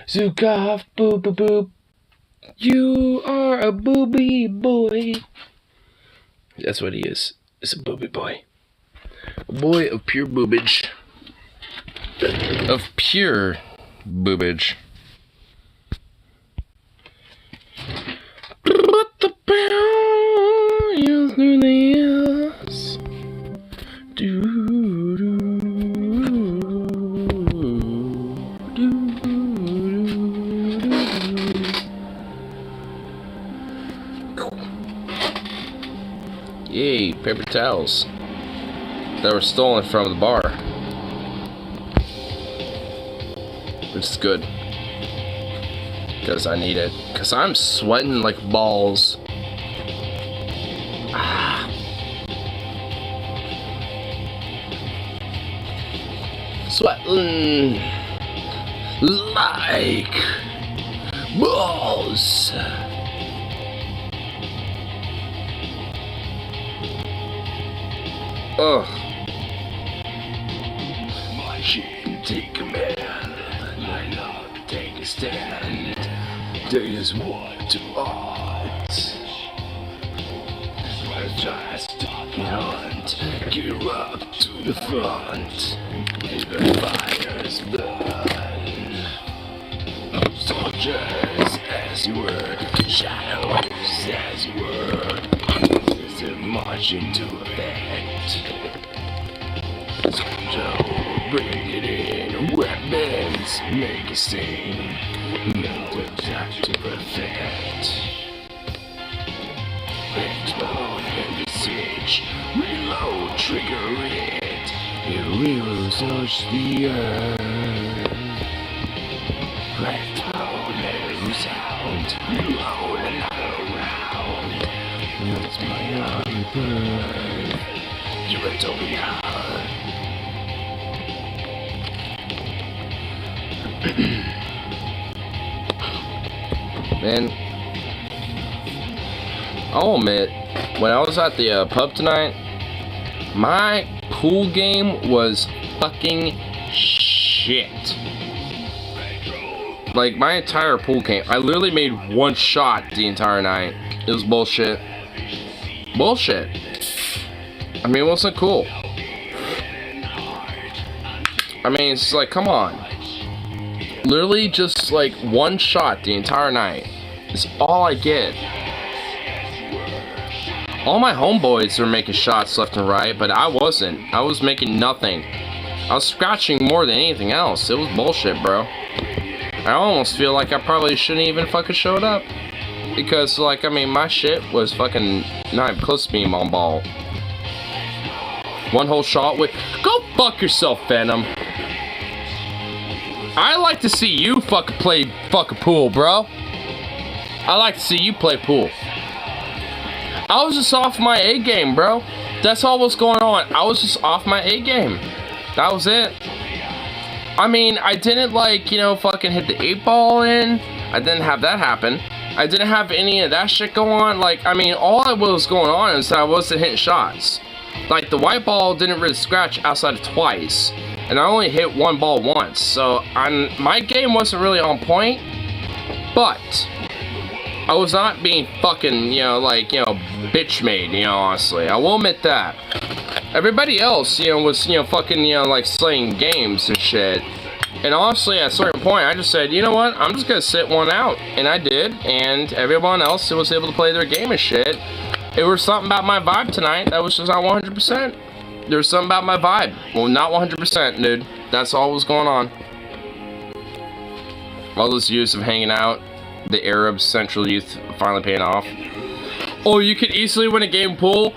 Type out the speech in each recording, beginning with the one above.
Zukov, boop boop boop. You are a booby boy. That's what he is. It's a booby boy. A boy of pure boobage. Of pure boobage. Yay, paper towels that were stolen from the bar. Which is good. Because I need it. Because I'm sweating like balls. Sweating like balls. Ugh. My shit, take command. My love, take a stand. There is one to art. Just talking hunt. Get up to the front. The fire's burn. Soldiers as you were. Shadows as you were. Marching to effect. So bring it in. Weapons make a scene. No attack to perfect. Explode and besiege. Reload, trigger it. It will touch the earth. Explode, no sound. Reload another round. That's my birth. Utopia. Man, I'll admit, when I was at the pub tonight, my pool game was fucking shit. Like, my entire pool game, I literally made one shot the entire night. It was bullshit. Bullshit. I mean, it wasn't cool. I mean, it's like, come on. Literally just like one shot the entire night. It's all I get. All my homeboys were making shots left and right, but I wasn't. I was making nothing. I was scratching more than anything else. It was bullshit, bro. I almost feel like I probably shouldn't even fucking showed up. Because, like, I mean, my shit was fucking not even close to being on ball. One whole shot with... Go fuck yourself, Venom. I like to see you fucking play fucking pool, bro. I like to see you play pool. I was just off my A game, bro. That's all what's going on. I was just off my A game. That was it. I mean, I didn't, like, you know, fucking hit the 8-ball in. I didn't have that happen. I didn't have any of that shit go on. Like, I mean, all that was going on is that I wasn't hitting shots. Like, the white ball didn't really scratch outside of twice. And I only hit one ball once. So, my game wasn't really on point. But I was not being fucking, you know, like, you know, bitch made, you know, honestly. I will admit that. Everybody else, you know, was, you know, fucking, you know, like, slaying games and shit. And honestly, at a certain point, I just said, you know what, I'm just gonna sit one out. And I did, and everyone else was able to play their game and shit. It was something about my vibe tonight that was just not 100%. There was something about my vibe. Well, not 100%, dude. That's all was going on. All those years of hanging out, the Arab Central Youth finally paying off. Oh, you could easily win a game of pool?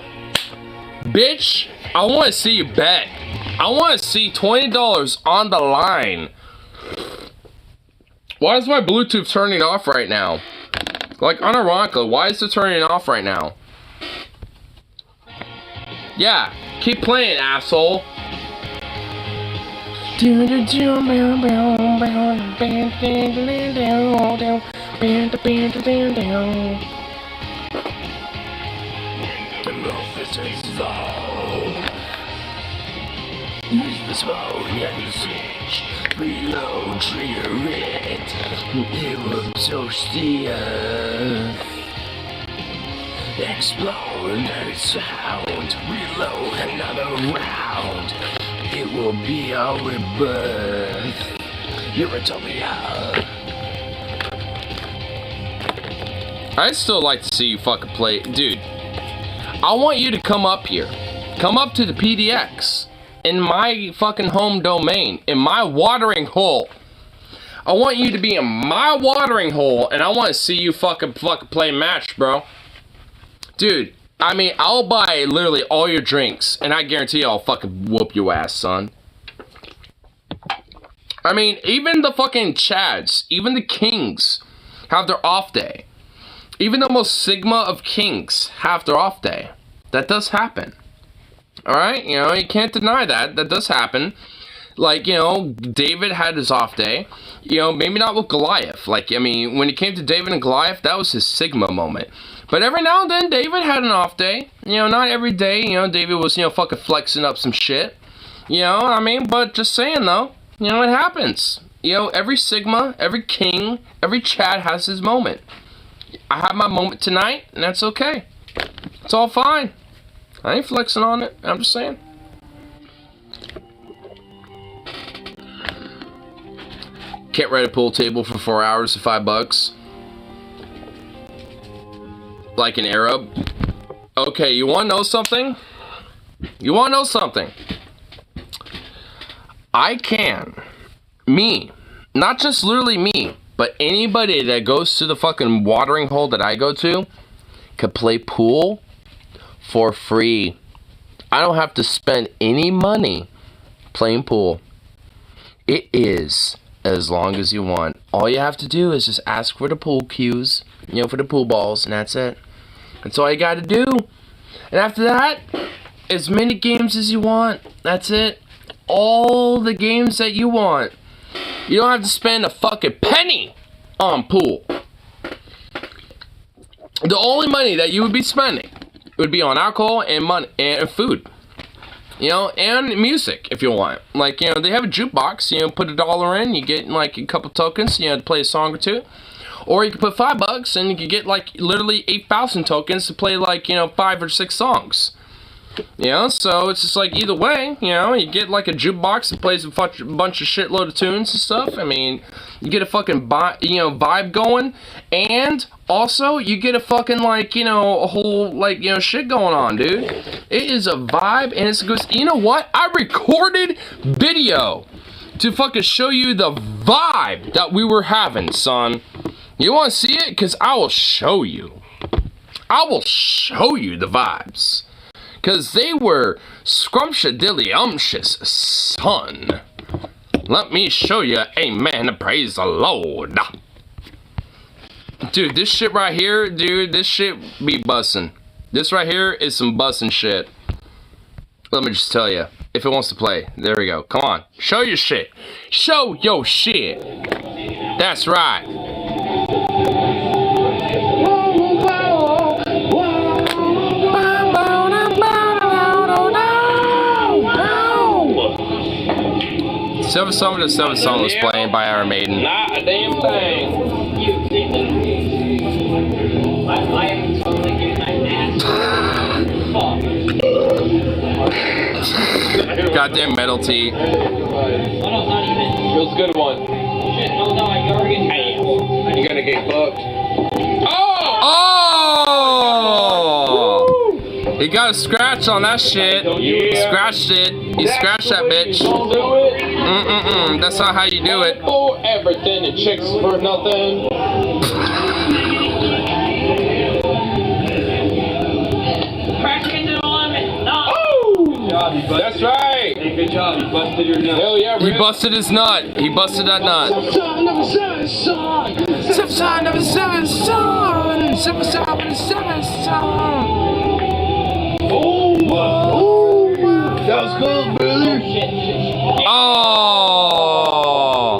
Bitch, I want to see you bet. I want to see $20 on the line. Why is my Bluetooth turning off right now? Like, unironically, why is it turning off right now? Yeah, keep playing, asshole. The explode and switch. Reload, trigger it. It will touch the earth. Explode and sound. Reload another round. It will be our rebirth. Utopia. I'd still like to see you fucking play. Dude, I want you to come up here. Come up to the PDX. In my fucking home domain. In my watering hole. I want you to be in my watering hole. And I want to see you fucking play match, bro. Dude, I mean, I'll buy literally all your drinks. And I guarantee you I'll fucking whoop your ass, son. I mean, even the fucking Chads. Even the Kings have their off day. Even the most Sigma of Kings have their off day. That does happen. Alright? You know, you can't deny that. That does happen. Like, you know, David had his off day. You know, maybe not with Goliath. Like, I mean, when it came to David and Goliath, that was his Sigma moment. But every now and then, David had an off day. You know, not every day. You know, David was, you know, fucking flexing up some shit. You know, I mean, but just saying, though. You know, it happens. You know, every Sigma, every King, every Chad has his moment. I have my moment tonight, and that's okay. It's all fine. I ain't flexing on it. I'm just saying. Can't rent a pool table for 4 hours for $5. Like an Arab. Okay, you want to know something? You want to know something? I can. Me. Not just literally me. But anybody that goes to the fucking watering hole that I go to could play pool for free. I don't have to spend any money playing pool. It is as long as you want. All you have to do is just ask for the pool cues, you know, for the pool balls, and that's it. That's all you got to do. And after that, as many games as you want. That's it. All the games that you want. You don't have to spend a fucking penny on pool. The only money that you would be spending would be on alcohol and money and food. You know, and music if you want. Like, you know, they have a jukebox, you know, put $1 in, you get like a couple tokens, you know, to play a song or two. Or you can put $5 and you can get like literally 8,000 tokens to play like, you know, 5 or 6 songs. You know, so it's just like either way, you know, you get like a jukebox that plays a bunch of shitload of tunes and stuff. I mean, you get a fucking vibe going, and also you get a fucking like, you know, a whole like, you know, shit going on, dude. It is a vibe, and it's good. You know what? I recorded video to fucking show you the vibe that we were having, son. You want to see it? Because I will show you. I will show you the vibes. Because they were scrumptious-dilly-umptious, son. Let me show you, amen, praise the Lord. Dude, this shit right here, dude, this shit be bussin'. This right here is some bussin' shit. Let me just tell you, if it wants to play. There we go, come on. Show your shit. Show your shit. That's right. Seven Song to Seven Song was playing by Iron Maiden. Not a damn thing. Goddamn metal tea. It was a good one. You're gonna get fucked. Oh! He got a scratch on that shit. He scratched it. He scratched that bitch. That's not how you do it. Oh, everything and chicks for nothing. That's right. Hey, good job. You busted your nut. Hell yeah, He busted his nut. He busted that nut. Seven number 7 song. Seven number 7 song. Seven song. Oh, that was cool, brother. Oh.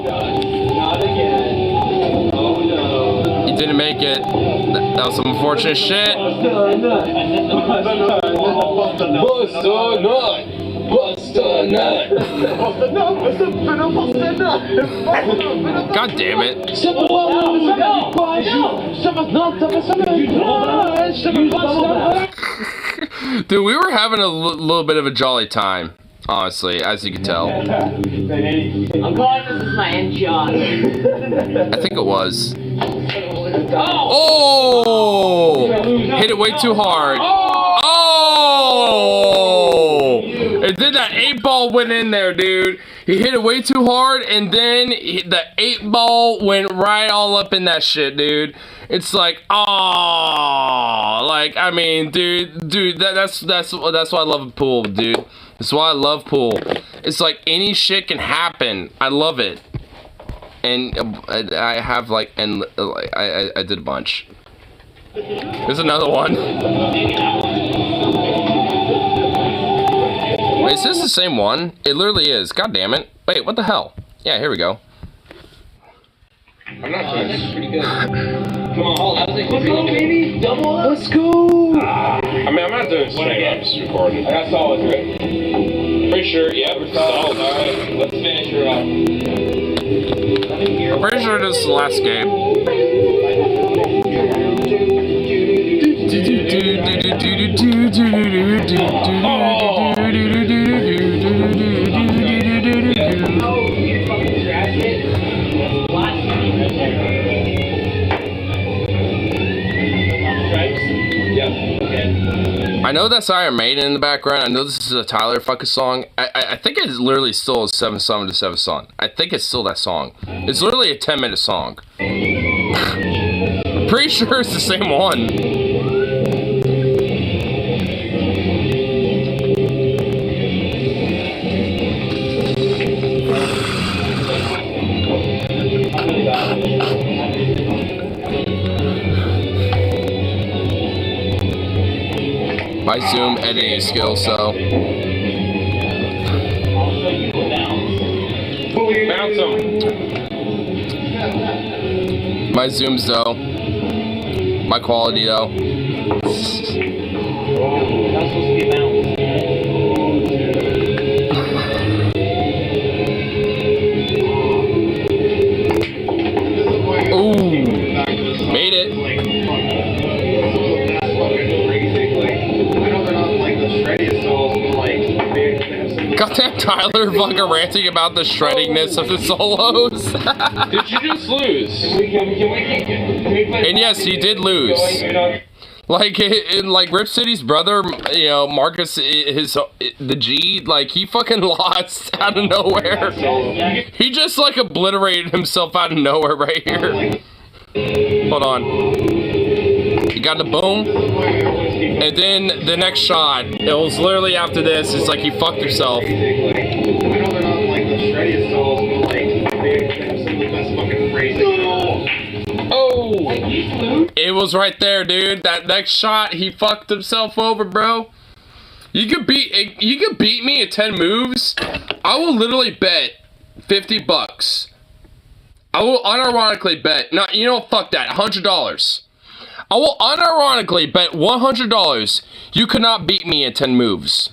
Not again. Oh no. You didn't make it. That was some unfortunate shit. Bust a nut. Bust a nut. God damn it. Dude, we were having a little bit of a jolly time, honestly, as you can tell. I'm calling this is my end shot. I think it was. Oh! Hit it way too hard. Oh! And then that 8-ball went in there, dude. He hit it way too hard, and then the 8-ball went right all up in that shit, dude. It's like, oh, like, I mean, dude, that's why I love pool, dude. That's why I love pool. It's like any shit can happen. I love it. And I have like, and I did a bunch. There's another one. Wait, is this the same one? It literally is. God damn it. Wait, what the hell? Yeah, here we go. I'm not doing this. Pretty good. Come on, hold on. Let's go, baby. Double up. Let's go. I mean, I'm not doing straight up. I'm just recording. I got solids, right? Pretty sure, yeah, we're solid. Alright, let's finish her up. I'm pretty sure this is the last game. I know that's Iron Maiden in the background. I know this is a Tyler fucking song. I think it's literally still a 7 Summon to 7 song. I think it's still that song. It's literally a 10-minute song. I'm pretty sure it's the same one. My Zoom editing skills, so. Bounce them. My Zooms, though. My quality, though. Ooh. Made it. Goddamn Tyler fucking ranting about the shreddingness of the solos. Did you just lose? And yes, he did lose. Like Rip City's brother, you know, Marcus, the G, like he fucking lost out of nowhere. He just like obliterated himself out of nowhere right here. Hold on. He got the boom. And then the next shot, it was literally after this, it's like he fucked himself. Oh! It was right there, dude. That next shot, he fucked himself over, bro. You could beat me at 10 moves. I will literally bet $50. I will unironically bet, fuck that, $100. I will unironically bet $100 you cannot beat me at 10 moves.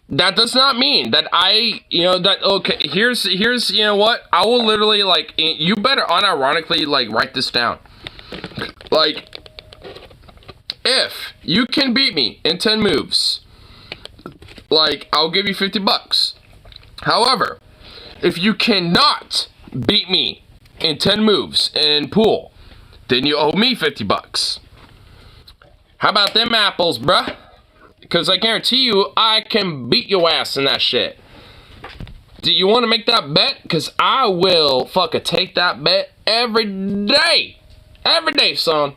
That does not mean that okay, here's, you know what? I will literally, like, you better unironically, like, write this down. Like, if you can beat me in 10 moves, like, I'll give you $50. However, if you cannot beat me in 10 moves in pool, then you owe me $50. How about them apples, bruh? Because I guarantee you, I can beat your ass in that shit. Do you want to make that bet? Because I will fucking take that bet every day. Every day, son.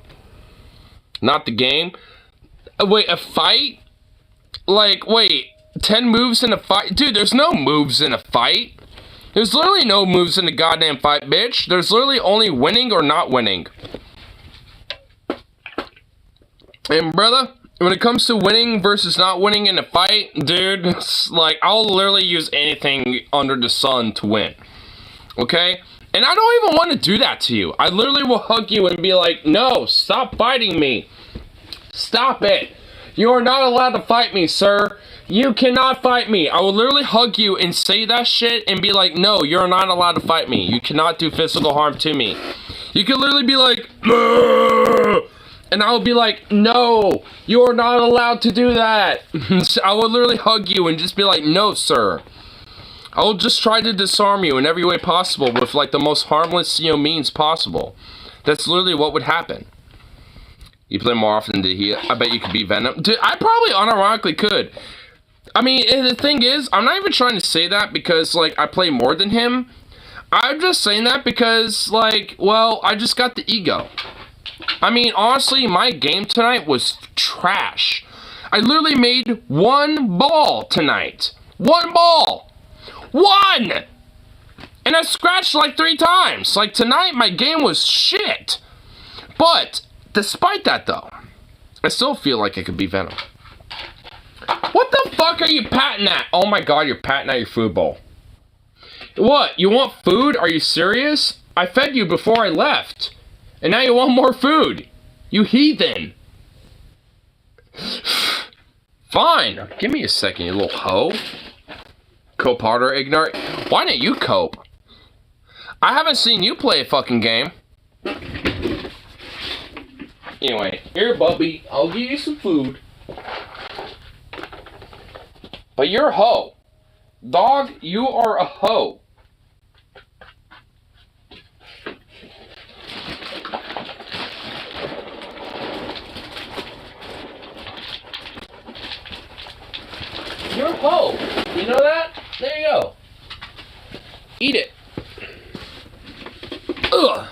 Not the game. Wait, a fight? Like, wait, 10 moves in a fight? Dude, there's no moves in a fight. There's literally no moves in the goddamn fight, bitch. There's literally only winning or not winning. And brother, when it comes to winning versus not winning in a fight, dude, it's like, I'll literally use anything under the sun to win. Okay? And I don't even want to do that to you. I literally will hug you and be like, no, stop fighting me. Stop it. You are not allowed to fight me, sir. You cannot fight me. I will literally hug you and say that shit and be like, no, you're not allowed to fight me. You cannot do physical harm to me. You could literally be like, "Ugh," and I would be like, no, you are not allowed to do that. I would literally hug you and just be like, no, sir. I will just try to disarm you in every way possible with like the most harmless, means possible. That's literally what would happen. You play more often than he. I bet you could beat Venom. Dude, I probably unironically could. I mean, the thing is, I'm not even trying to say that because, like, I play more than him. I'm just saying that because, like, well, I just got the ego. I mean, honestly, my game tonight was trash. I literally made one ball tonight. One ball. One! And I scratched like 3 times. Like, tonight, my game was shit. But despite that, though, I still feel like it could be Venom. What the fuck are you patting at? Oh my god, you're patting at your food bowl. What? You want food? Are you serious? I fed you before I left. And now you want more food. You heathen. Fine. Give me a second, you little hoe. Cope harder, ignore. Why didn't you cope? I haven't seen you play a fucking game. Anyway, here, Bubby, I'll give you some food. But you're a hoe. Dog, you are a hoe. You're a hoe. You know that? There you go. Eat it. Ugh.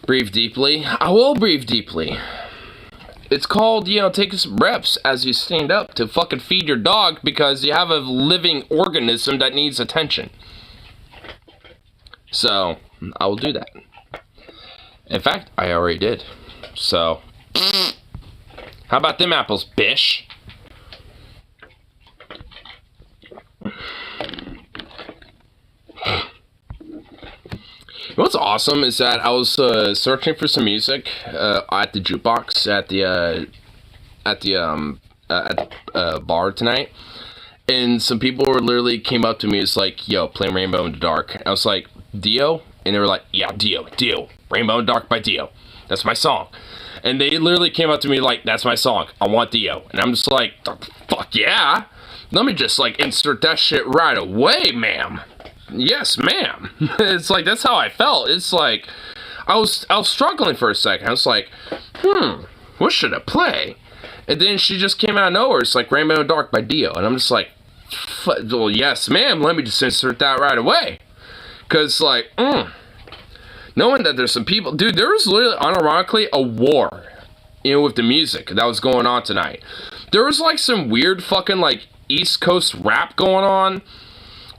Breathe deeply. I will breathe deeply. It's called, taking some reps as you stand up to fucking feed your dog because you have a living organism that needs attention. So, I will do that. In fact, I already did. So, how about them apples, bish? What's awesome is that I was searching for some music at the jukebox at the bar tonight, and some people literally came up to me. It's like, "Yo, play Rainbow in the Dark." I was like, "Dio?" And they were like, "Yeah, Dio, Rainbow in the Dark by Dio. That's my song." And they literally came up to me like, "That's my song. I want Dio." And I'm just like, "Fuck yeah! Let me just like insert that shit right away, ma'am." Yes, ma'am. It's like, that's how I felt. It's like, I was struggling for a second. I was like, what should I play? And then she just came out of nowhere. It's like Rainbow in the Dark by Dio. And I'm just like, well, yes, ma'am. Let me just insert that right away. Because, like, knowing that there's some people, dude, there was literally, unironically, a war, with the music that was going on tonight. There was, like, some weird fucking, like, East Coast rap going on.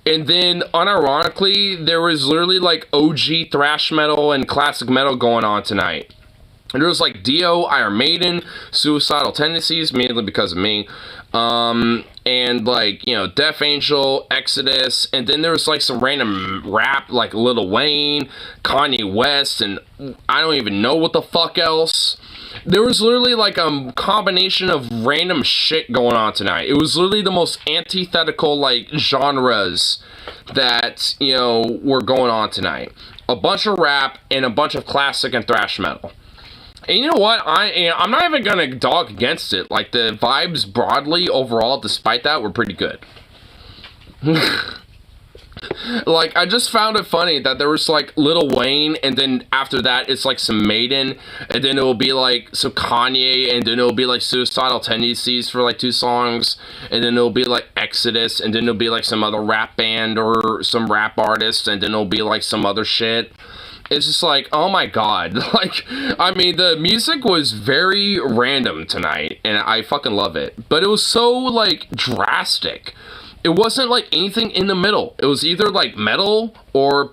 And then, unironically, there was literally, like, OG thrash metal and classic metal going on tonight. And there was, like, Dio, Iron Maiden, Suicidal Tendencies, mainly because of me. And, like, Death Angel, Exodus. And then there was, like, some random rap, like Lil Wayne, Kanye West, and I don't even know what the fuck else. There was literally, like, a combination of random shit going on tonight. It was literally the most antithetical, like, genres that, were going on tonight. A bunch of rap and a bunch of classic and thrash metal. And you know what? I'm not even going to dog against it. Like, the vibes broadly, overall, despite that, were pretty good. Like, I just found it funny that there was, like, Lil Wayne, and then after that, it's, like, some Maiden, and then it will be, like, some Kanye, and then it will be, like, Suicidal Tendencies for, like, 2 songs, and then it will be, like, Exodus, and then it will be, like, some other rap band or some rap artist, and then it will be, like, some other shit. It's just like, oh my god. Like, I mean, the music was very random tonight, and I fucking love it. But it was so, like, drastic. It wasn't, like, anything in the middle. It was either, like, metal or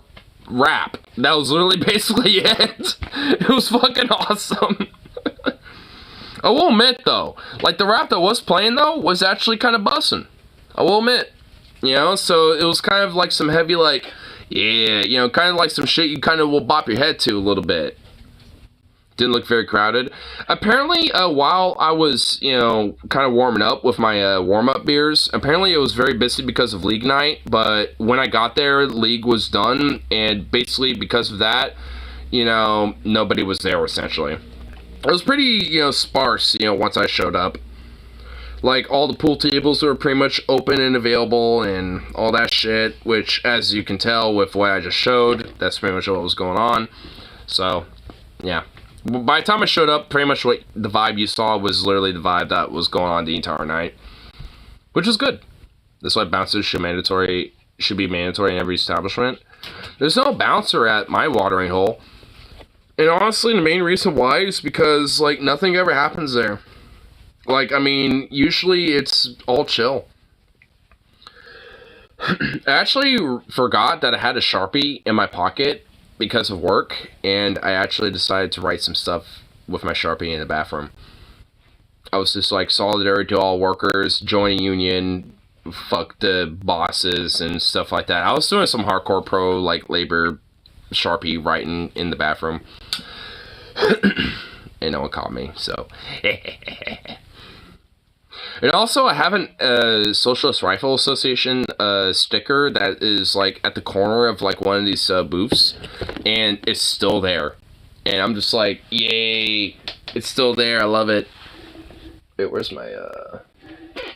rap. That was literally basically it. It was fucking awesome. I will admit, though, like, the rap that was playing, though, was actually kind of bussin'. I will admit. So it was kind of like some heavy, like, yeah, kind of like some shit you kind of will bop your head to a little bit. didn't look very crowded. Apparently, while I was, you know, kind of warming up with my warm-up beers, apparently it was very busy because of League night, but when I got there, League was done, and basically because of that, you know, nobody was there, essentially. It was pretty, you know, sparse, you know, once I showed up. Like, all the pool tables were pretty much open and available and all that shit, which, as you can tell with what I just showed, that's pretty much what was going on. So, yeah. By the time I showed up, pretty much what the vibe you saw was literally the vibe that was going on the entire night. Which is good. That's why bouncers should be mandatory in every establishment. There's no bouncer at my watering hole. And honestly, the main reason why is because, like, nothing ever happens there. Like, I mean, usually it's all chill. I actually forgot that I had a Sharpie in my pocket because of work, and I actually decided to write some stuff with my Sharpie in the bathroom. I was just like, solidarity to all workers, join a union, fuck the bosses, and stuff like that. I was doing some hardcore pro, like, labor Sharpie writing in the bathroom. And no one caught me, so... And also, I have a Socialist Rifle Association sticker that is, like, at the corner of, like, one of these booths. And it's still there. And I'm just like, yay. It's still there. I love it. Wait, where's my, Is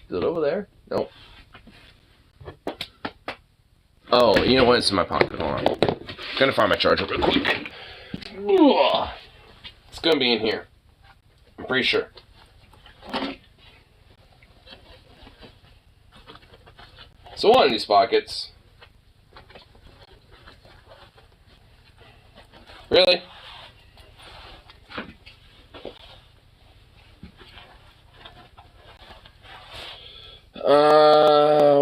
it over there? Nope. Oh, you know what? It's in my pocket. Hold on. Gonna find my charger real quick. It's gonna be in here. I'm pretty sure. So one of these pockets. Really?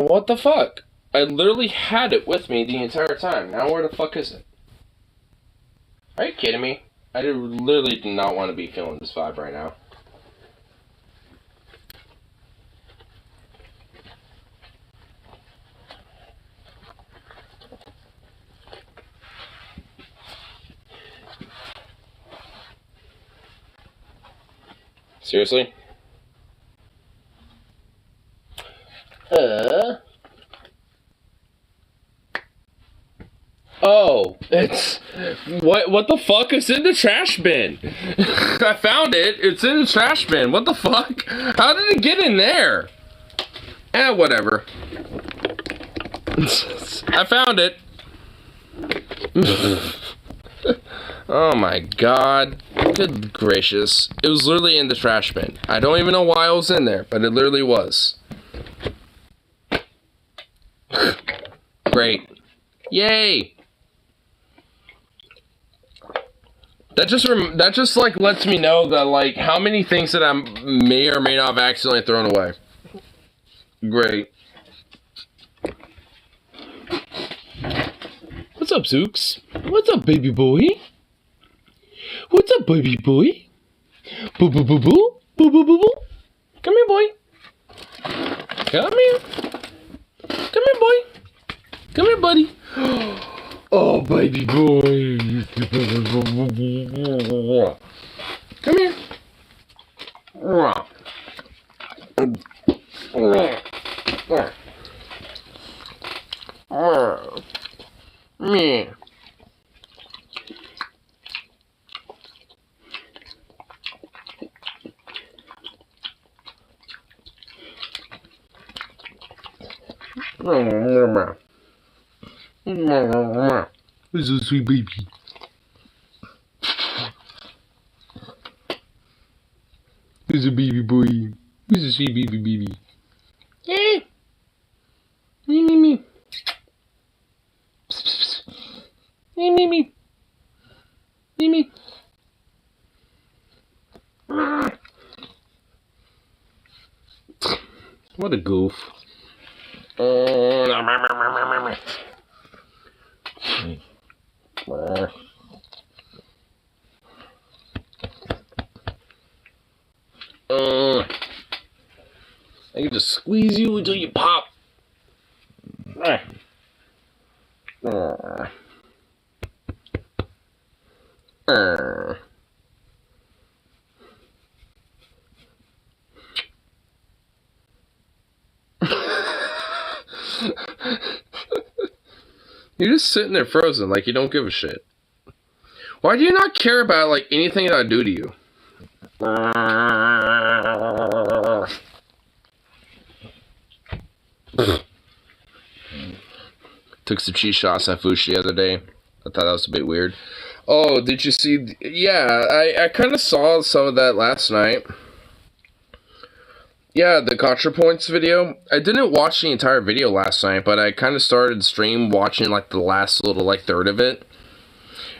What the fuck? I literally had it with me the entire time. Now where the fuck is it? Are you kidding me? I literally do not want to be feeling this vibe right now. Seriously? Oh, it's... What the fuck is in the trash bin? I found it. It's in the trash bin. What the fuck? How did it get in there? Whatever. I found it. Oh my god. Good gracious. It was literally in the trash bin. I don't even know why it was in there, but it literally was. Great. Yay! That just like lets me know that, like, how many things that I may or may not have accidentally thrown away. Great. What's up, Zooks? What's up, baby boy? What's up, baby boy? Boo boo boo boo? Boo boo boo boo? Come here, boy. Come here. Come here, boy. Come here, buddy. Oh, baby boy. Come here. Me. Who's a sweet baby? Who's a baby boy? Who's a sweet baby? Yeah. Me. Me. What a goof. I can just squeeze you until you pop. You're just sitting there frozen, like you don't give a shit. Why do you not care about, like, anything that I do to you? Took some cheese shots at Fushi the other day. I thought that was a bit weird. Oh, did you see? Yeah, I kind of saw some of that last night. Yeah, the ContraPoints video. I didn't watch the entire video last night, but I kind of started stream watching, like, the last little, like, third of it.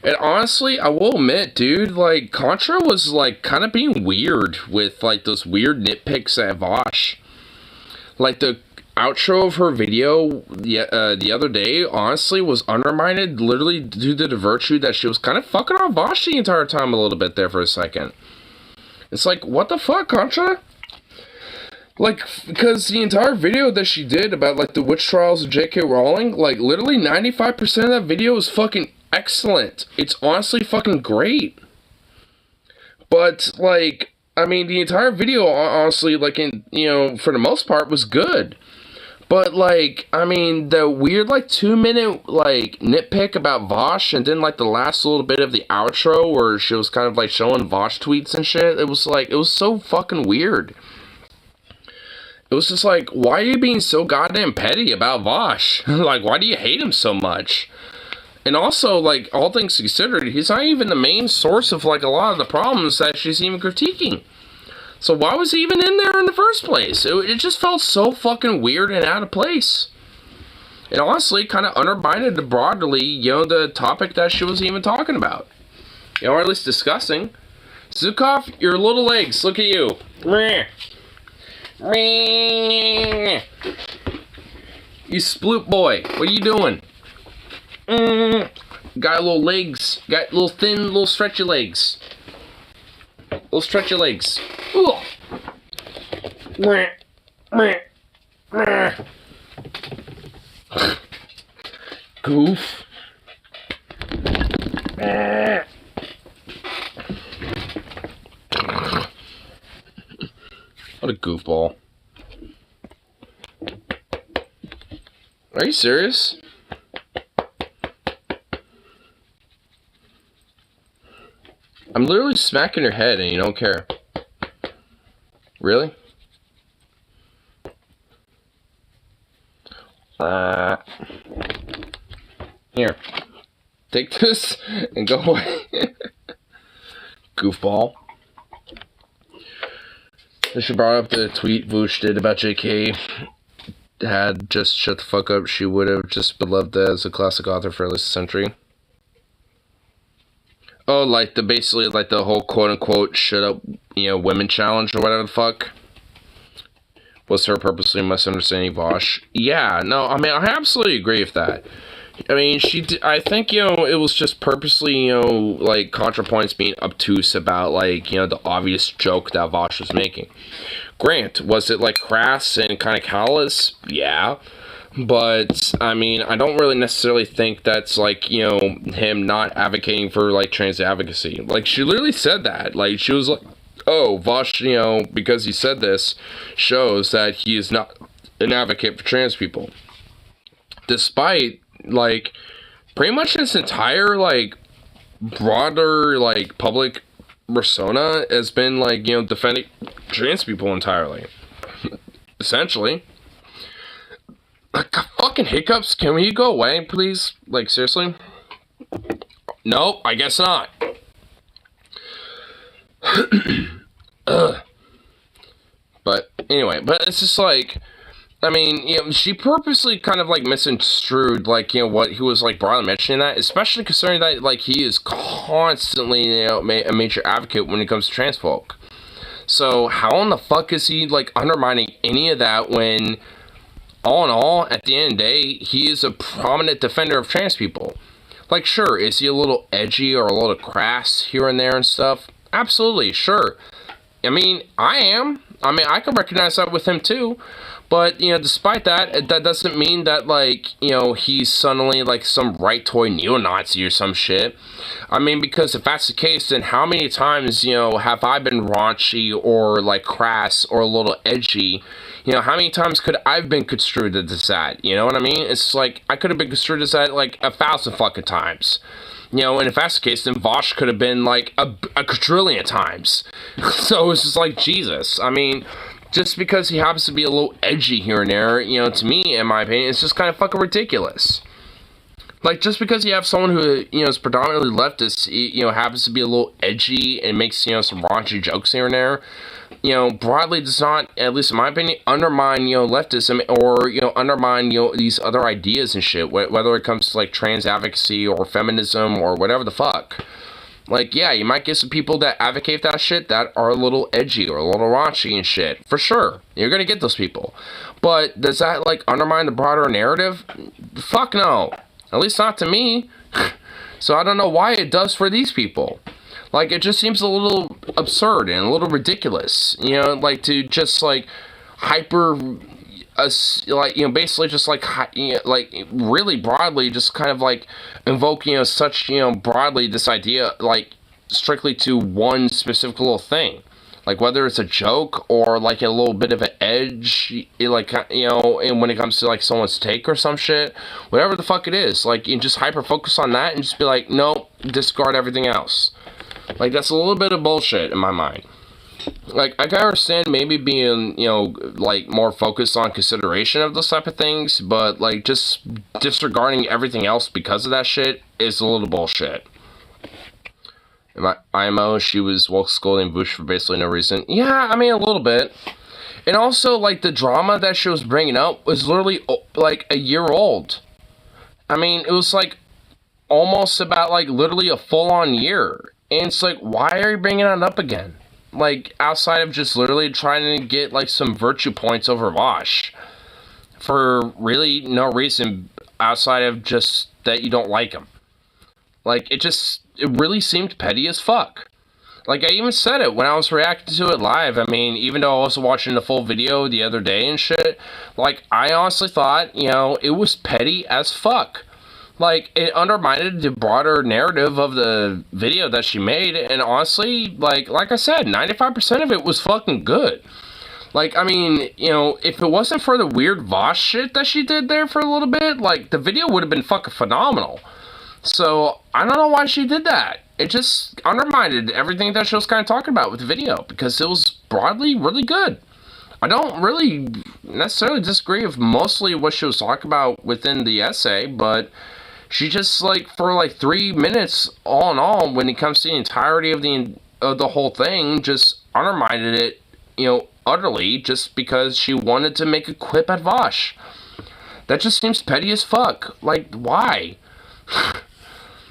And honestly, I will admit, dude, like, Contra was, like, kind of being weird with, like, those weird nitpicks at Vosh. Like, the outro of her video the other day, honestly, was undermined literally due to the virtue that she was kind of fucking on Vosh the entire time a little bit there for a second. It's like, what the fuck, Contra? Like, because the entire video that she did about, like, the witch trials of J.K. Rowling, like, literally 95% of that video is fucking excellent. It's honestly fucking great. But, like, I mean, the entire video, honestly, like, for the most part, was good. But, like, I mean, the weird, like, 2-minute, like, nitpick about Vosh, and then, like, the last little bit of the outro where she was kind of, like, showing Vosh tweets and shit, it was, like, it was so fucking weird. It was just like, why are you being so goddamn petty about Vosh? Like, why do you hate him so much? And also, like, all things considered, he's not even the main source of, like, a lot of the problems that she's even critiquing. So why was he even in there in the first place? It just felt so fucking weird and out of place. It honestly kind of undermined broadly, the topic that she was even talking about. Or at least discussing. Zukov, your little legs, look at you. You sploot boy, what are you doing? Got little legs, got little thin, little stretchy legs. Little stretchy legs. Ooh. Goof. What a goofball. Are you serious? I'm literally smacking your head and you don't care. Really? Here. Take this and go away. Goofball. She brought up the tweet Vooch did about JK. Had just shut the fuck up, she would have just been loved as a classic author for at least a century. Oh, like basically like the whole quote unquote shut up, women challenge or whatever the fuck. Was her purposely misunderstanding Vosh? Yeah, no, I mean, I absolutely agree with that. I mean, I think, it was just purposely, like, ContraPoints being obtuse about, like, the obvious joke that Vosh was making. Grant, was it, like, crass and kind of callous? Yeah. But, I mean, I don't really necessarily think that's, like, him not advocating for, like, trans advocacy. Like, she literally said that. Like, she was like, oh, Vosh, because he said this, shows that he is not an advocate for trans people. Despite, like, pretty much his entire, like, broader, like, public persona has been, like, defending trans people entirely. Essentially. Like, fucking hiccups, can we go away, please? Like, seriously? Nope, I guess not. But, anyway, but it's just like, I mean, she purposely kind of, like, misconstrued, like, what he was, like, broadly mentioning that, especially considering that, like, he is constantly, a major advocate when it comes to trans folk. So, how in the fuck is he, like, undermining any of that when, all in all, at the end of the day, he is a prominent defender of trans people? Like, sure, is he a little edgy or a little crass here and there and stuff? Absolutely, sure. I mean, I am. I mean, I can recognize that with him too. But, you know, despite that, that doesn't mean that, like, you know, he's suddenly, like, some right-toy neo-Nazi or some shit. I mean, because if that's the case, then how many times, you know, have I been raunchy or, like, crass or a little edgy? You know, how many times could I have been construed as that? You know what I mean? It's like, I could have been construed as that, like, 1,000 fucking times. You know, and if that's the case, then Vosh could have been, like, a quadrillion times. So it's just like, Jesus. I mean, just because he happens to be a little edgy here and there, you know, to me, in my opinion, it's just kind of fucking ridiculous. Like, just because you have someone who, you know, is predominantly leftist, you know, happens to be a little edgy and makes, you know, some raunchy jokes here and there, you know, broadly does not, at least in my opinion, undermine, you know, leftism or, you know, undermine, you know, these other ideas and shit, whether it comes to, like, trans advocacy or feminism or whatever the fuck. Like, yeah, you might get some people that advocate that shit that are a little edgy or a little raunchy and shit. For sure. You're gonna get those people. But does that, like, undermine the broader narrative? Fuck no. At least not to me. So I don't know why it does for these people. Like, it just seems a little absurd and a little ridiculous. You know, like, to just, like, hyper... like, you know, basically just, like, you know, like, really broadly just kind of, like, invoke, you know, such, you know, broadly this idea, like, strictly to one specific little thing. Like, whether it's a joke or, like, a little bit of an edge, like, you know, and when it comes to, like, someone's take or some shit, whatever the fuck it is, like, you just hyper-focus on that and just be like, no, discard everything else. Like, that's a little bit of bullshit in my mind. Like, I can understand maybe being, you know, like, more focused on consideration of those type of things, but, like, just disregarding everything else because of that shit is a little bullshit. In my IMO, she was woke scolding Bush for basically no reason. Yeah, I mean, a little bit. And also, like, the drama that she was bringing up was literally, like, a year old. I mean, it was, like, almost about, like, literally a full-on year. And it's like, why are you bringing it up again? Like, outside of just literally trying to get, like, some virtue points over Vosh. For really no reason outside of just that you don't like him. Like, it really seemed petty as fuck. Like, I even said it when I was reacting to it live. I mean, even though I was watching the full video the other day and shit, like, I honestly thought, you know, it was petty as fuck. Like, it undermined the broader narrative of the video that she made, and honestly, like I said, 95% of it was fucking good. Like, I mean, you know, if it wasn't for the weird Vosh shit that she did there for a little bit, like, the video would have been fucking phenomenal. So, I don't know why she did that. It just undermined everything that she was kind of talking about with the video, because it was broadly really good. I don't really necessarily disagree with mostly what she was talking about within the essay, but she just, like, for, like, 3 minutes, all in all, when it comes to the entirety of the whole thing, just undermined it, you know, utterly, just because she wanted to make a quip at Vosh. That just seems petty as fuck. Like, why?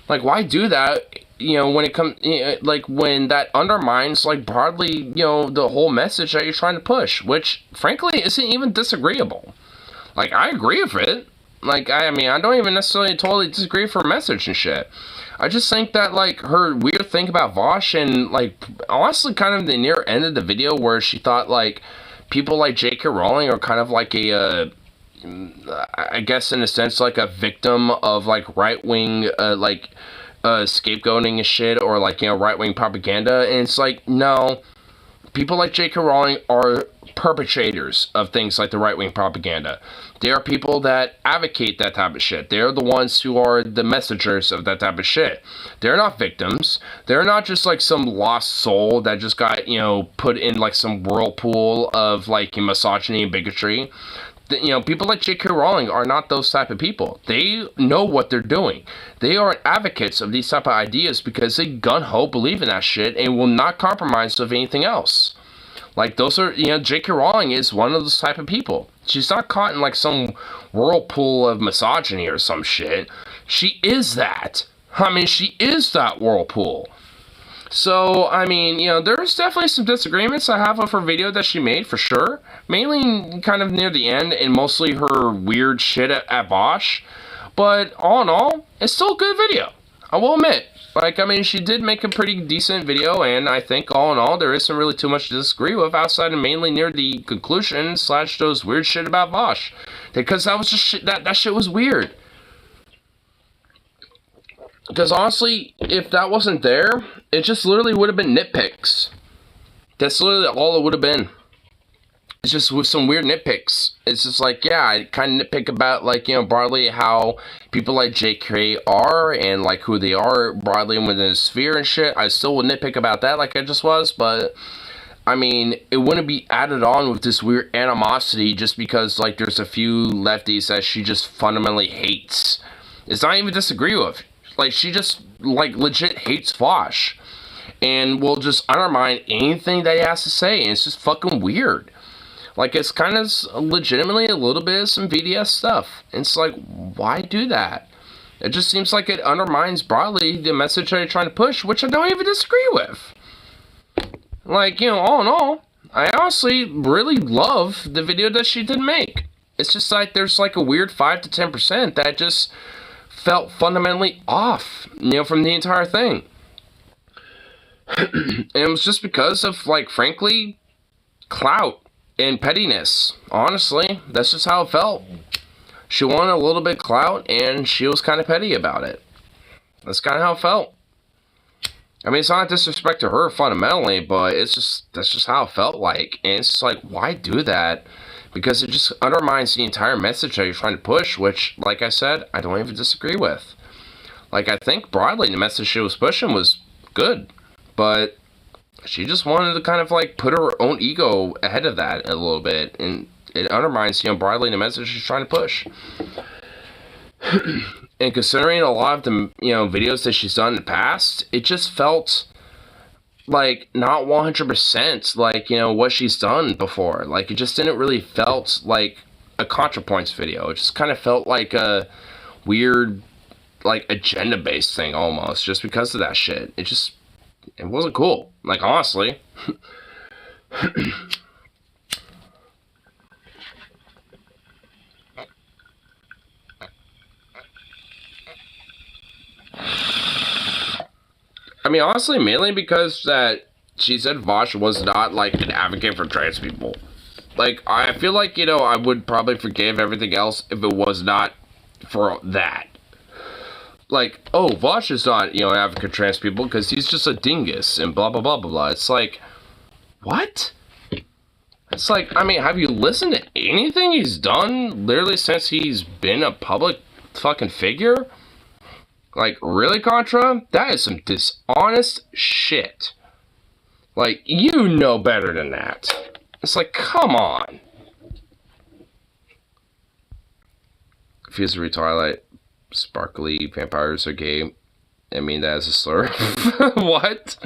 Like, why do that, you know, when it comes, you know, like, when that undermines, like, broadly, you know, the whole message that you're trying to push, which, frankly, isn't even disagreeable. Like, I agree with it. Like, I mean, I don't even necessarily totally disagree with her message and shit. I just think that, like, her weird thing about Vosh and, like, honestly kind of the near end of the video where she thought, like, people like J.K. Rowling are kind of like a, I guess in a sense, like, a victim of, like, right-wing, like, scapegoating and shit, or, like, you know, right-wing propaganda, and it's like, no, people like J.K. Rowling are perpetrators of things like the right-wing propaganda. They are people that advocate that type of shit. They're the ones who are the messengers of that type of shit. They're not victims. They're not just, like, some lost soul that just got, you know, put in, like, some whirlpool of, like, misogyny and bigotry. You know, people like J.K. Rowling are not those type of people. They know what they're doing. They are advocates of these type of ideas because they gun-ho believe in that shit and will not compromise with anything else. Like, those are, you know, J.K. Rowling is one of those type of people. She's not caught in, like, some whirlpool of misogyny or some shit. She is that. I mean, she is that whirlpool. So, I mean, you know, there's definitely some disagreements I have with her video that she made, for sure. Mainly kind of near the end, and mostly her weird shit at Vosh. But, all in all, it's still a good video. I will admit. Like, I mean, she did make a pretty decent video, and I think all in all, there isn't really too much to disagree with outside of mainly near the conclusion / those weird shit about Vosh. Because that was just shit, that shit was weird. Because honestly, if that wasn't there, it just literally would have been nitpicks. That's literally all it would have been. It's just with some weird nitpicks. It's just like, yeah, I kind of nitpick about, like, you know, broadly how people like JK are and, like, who they are broadly within the sphere and shit. I still would nitpick about that like I just was, but, I mean, it wouldn't be added on with this weird animosity just because, like, there's a few lefties that she just fundamentally hates. It's not even disagree with. Like, she just, like, legit hates Vosh. And will just undermine anything that he has to say, and it's just fucking weird. Like, it's kind of legitimately a little bit of some VDS stuff. And it's like, why do that? It just seems like it undermines broadly the message that you're trying to push, which I don't even disagree with. Like, you know, all in all, I honestly really love the video that she did make. It's just like, there's like a weird 5 to 10% that just felt fundamentally off, you know, from the entire thing. And it was just because of, like, frankly, clout. And pettiness. Honestly, that's just how it felt. She wanted a little bit clout, and she was kind of petty about it. That's kind of how it felt. I mean, it's not disrespect to her fundamentally, but that's just how it felt like. And it's just like, why do that? Because it just undermines the entire message that you're trying to push, which, like I said, I don't even disagree with. Like, I think broadly the message she was pushing was good, but she just wanted to kind of, like, put her own ego ahead of that a little bit, and it undermines, you know, broadly the message she's trying to push. And considering a lot of the, you know, videos that she's done in the past, it just felt like not 100% like, you know, what she's done before. Like, it just didn't really felt like a ContraPoints video. It just kind of felt like a weird, like, agenda-based thing almost, just because of that shit. It wasn't cool. Like, honestly. I mean, honestly, mainly because that she said Vosh was not, like, an advocate for trans people. Like, I feel like, you know, I would probably forgive everything else if it was not for that. Like, oh, Vosh is not, you know, an advocate for trans people because he's just a dingus and blah, blah, blah, blah, blah. It's like, what? It's like, I mean, have you listened to anything he's done literally since he's been a public fucking figure? Like, really, Contra? That is some dishonest shit. Like, you know better than that. It's like, come on. Fuse Twilight. Sparkly vampires are gay. I mean, that is a slur. What?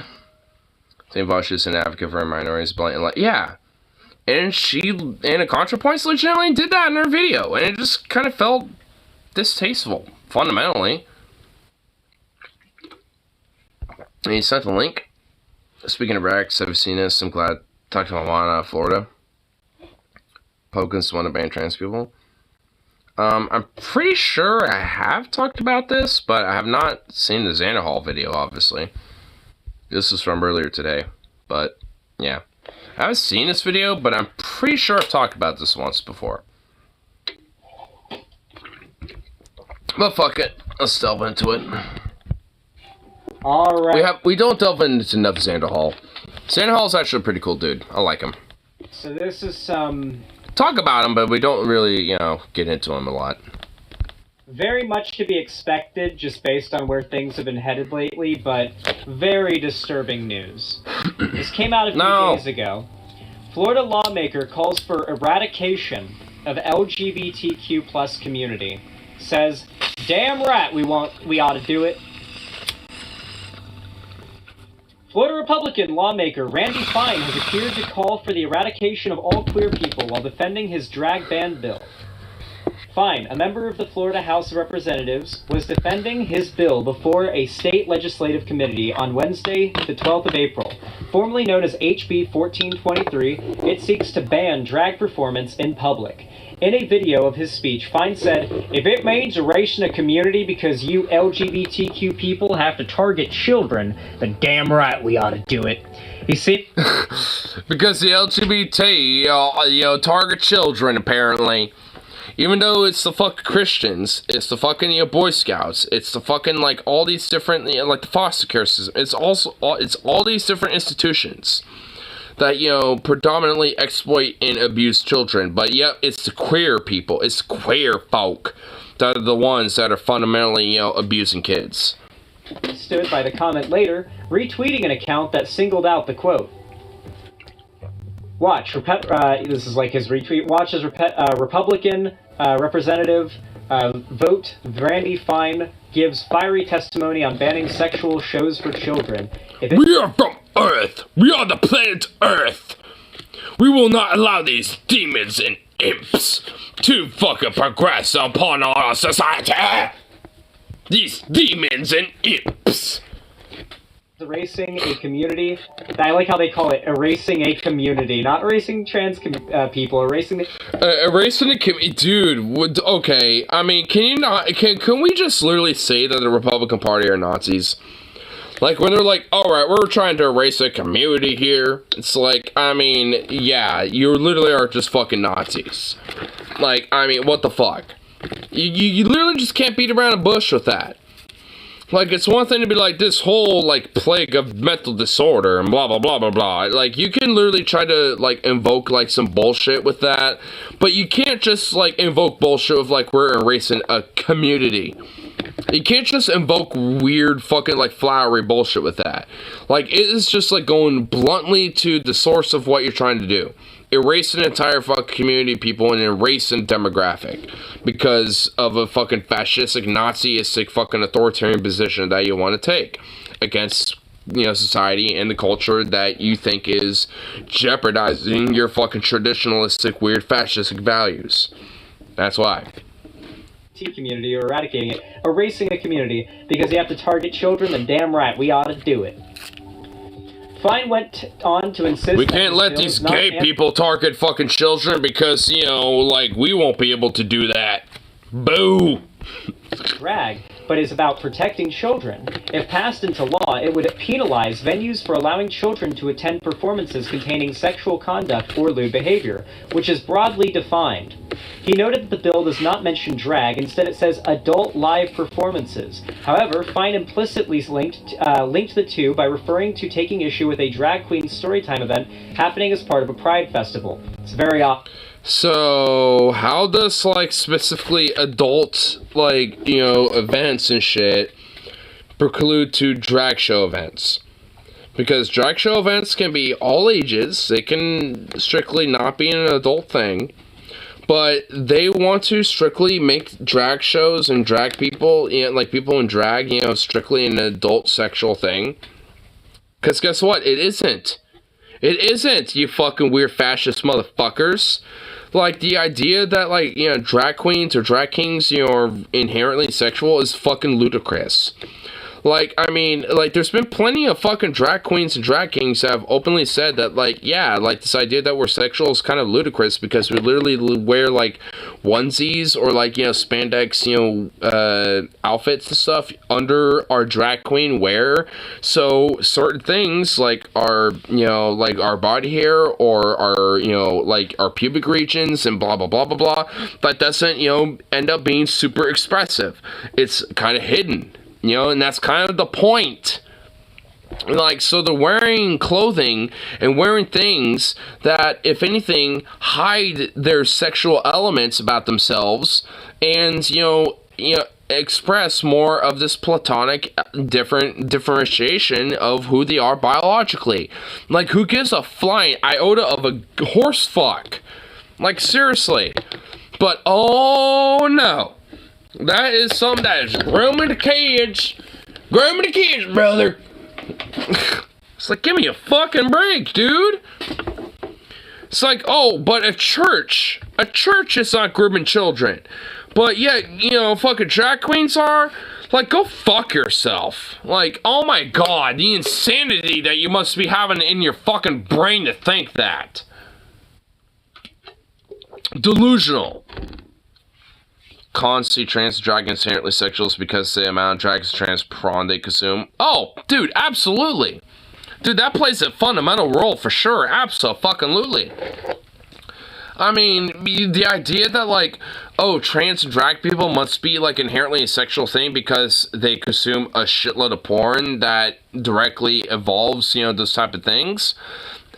St. Vosh is an advocate for minorities, blatant, like, yeah. And she, and a ContraPoints legitimately did that in her video, and it just kind of felt distasteful, fundamentally. And he sent the link. Speaking of Rex, have you seen this? I'm glad. Talked to my mom out of Florida. Republicans want to ban trans people. I'm pretty sure I have talked about this, but I have not seen the Xander Hall video, obviously. This was from earlier today, but yeah. I haven't seen this video, but I'm pretty sure I've talked about this once before. But fuck it, let's delve into it. Alright. We don't delve into enough Xander Hall. Xander Hall's actually a pretty cool dude. I like him. So this is some... Talk about him, but we don't really, you know, get into him a lot. Very much to be expected, just based on where things have been headed lately, but very disturbing news. This came out a few days ago. Florida lawmaker calls for eradication of LGBTQ plus community. Says, damn right we ought to do it. Florida Republican lawmaker Randy Fine has appeared to call for the eradication of all queer people while defending his drag ban bill. Fine, a member of the Florida House of Representatives, was defending his bill before a state legislative committee on Wednesday, the 12th of April, Formerly known as HB 1423, it seeks to ban drag performance in public. In a video of his speech, Fine said, "If it means erasing a community because you LGBTQ people have to target children, then damn right we ought to do it." He said, because the LGBT, target children, apparently. Even though it's the fucking Christians, it's the fucking, Boy Scouts, it's the fucking, like, all these different, like, the foster care system, it's all these different institutions that, predominantly exploit and abuse children. But yet, it's the queer people, it's the queer folk that are the ones that are fundamentally, abusing kids. Stood by the comment later, retweeting an account that singled out the quote. Watch, this is like his retweet. Watch as Republican Representative Vote Randy Fine gives fiery testimony on banning sexual shows for children. We are from Earth. We are the planet Earth. We will not allow these demons and imps to fucking progress upon our society. These demons and imps. Erasing a community. I like how they call it erasing a community, not erasing trans people. Erasing the community, dude. Okay, I mean, can you not? Can we just literally say that the Republican Party are Nazis? Like when they're like, all right, we're trying to erase a community here. It's like, I mean, yeah, you literally are just fucking Nazis. Like, I mean, what the fuck? You literally just can't beat around the bush with that. Like, it's one thing to be like, this whole, like, plague of mental disorder and blah, blah, blah, blah, blah. Like, you can literally try to, like, invoke, like, some bullshit with that. But you can't just, like, invoke bullshit with, like, we're erasing a community. You can't just invoke weird fucking, like, flowery bullshit with that. Like, it is just, like, going bluntly to the source of what you're trying to do. Erase an entire fucking community of people and erase a demographic because of a fucking fascistic, Naziistic, fucking authoritarian position that you want to take against, society and the culture that you think is jeopardizing your fucking traditionalistic, weird, fascistic values. That's why. Community or eradicating it, erasing a community because you have to target children, then damn right we ought to do it. Fine went on to insist we can't let these gay people target fucking children because, we won't be able to do that. Boo! Drag, but is about protecting children. If passed into law, it would penalize venues for allowing children to attend performances containing sexual conduct or lewd behavior, which is broadly defined. He noted that the bill does not mention drag, instead it says adult live performances. However, Fine implicitly linked the two by referring to taking issue with a drag queen storytime event happening as part of a Pride festival. It's very off. So, how does, specifically adult, events and shit preclude to drag show events? Because drag show events can be all ages, they can strictly not be an adult thing, but they want to strictly make drag shows and drag people, people in drag, strictly an adult sexual thing. Because guess what? It isn't. It isn't, you fucking weird fascist motherfuckers. Like, the idea that, drag queens or drag kings, are inherently sexual is fucking ludicrous. There's been plenty of fucking drag queens and drag kings that have openly said that, this idea that we're sexual is kind of ludicrous because we literally wear, onesies or, spandex, outfits and stuff under our drag queen wear. So, certain things, our body hair or our pubic regions and blah, blah, blah, blah, blah, that doesn't, end up being super expressive. It's kind of hidden. And that's kind of the point. So they're wearing clothing and wearing things that, if anything, hide their sexual elements about themselves and, express more of this platonic differentiation of who they are biologically. Who gives a flying iota of a horse fuck? Seriously. But, oh no. That is something that is grooming the kids. Grooming the kids, brother. It's give me a fucking break, dude. It's but a church is not grooming children. But yet, fucking drag queens are. Like, go fuck yourself. Like, oh my god, the insanity that you must be having in your fucking brain to think that. Delusional. Cons see trans dragons inherently sexual because the amount of dragons trans prawn they consume. Oh, dude, absolutely. Dude, that plays a fundamental role for sure. Absolutely. I mean, the idea that, like, oh, trans and drag people must be, like, inherently a sexual thing because they consume a shitload of porn that directly evolves, you know, those type of things,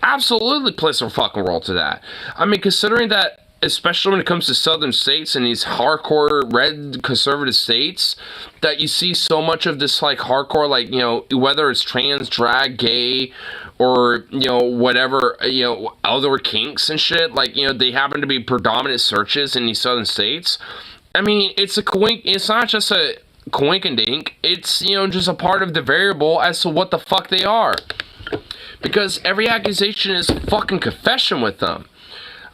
absolutely plays a fucking role to that. I mean, considering that, especially when it comes to southern states and these hardcore red conservative states, that you see so much of this, like, hardcore, like, you know, whether it's trans, drag, gay, or, you know, whatever, you know, other kinks and shit, like, you know, they happen to be predominant searches in these southern states. I mean, it's not just a coink and dink, it's, you know, just a part of the variable as to what the fuck they are. Because every accusation is a fucking confession with them.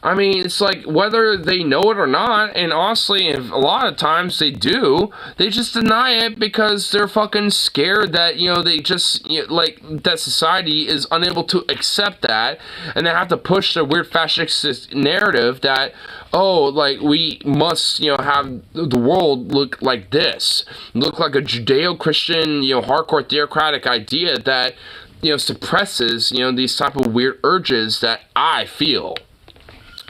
I mean, it's like, whether they know it or not, and honestly, a lot of times they do, they just deny it because they're fucking scared that, you know, they just, you know, like, that society is unable to accept that, and they have to push the weird fascist narrative that, oh, like, we must, you know, have the world look like this, look like a Judeo-Christian, you know, hardcore theocratic idea that, you know, suppresses, you know, these type of weird urges that I feel.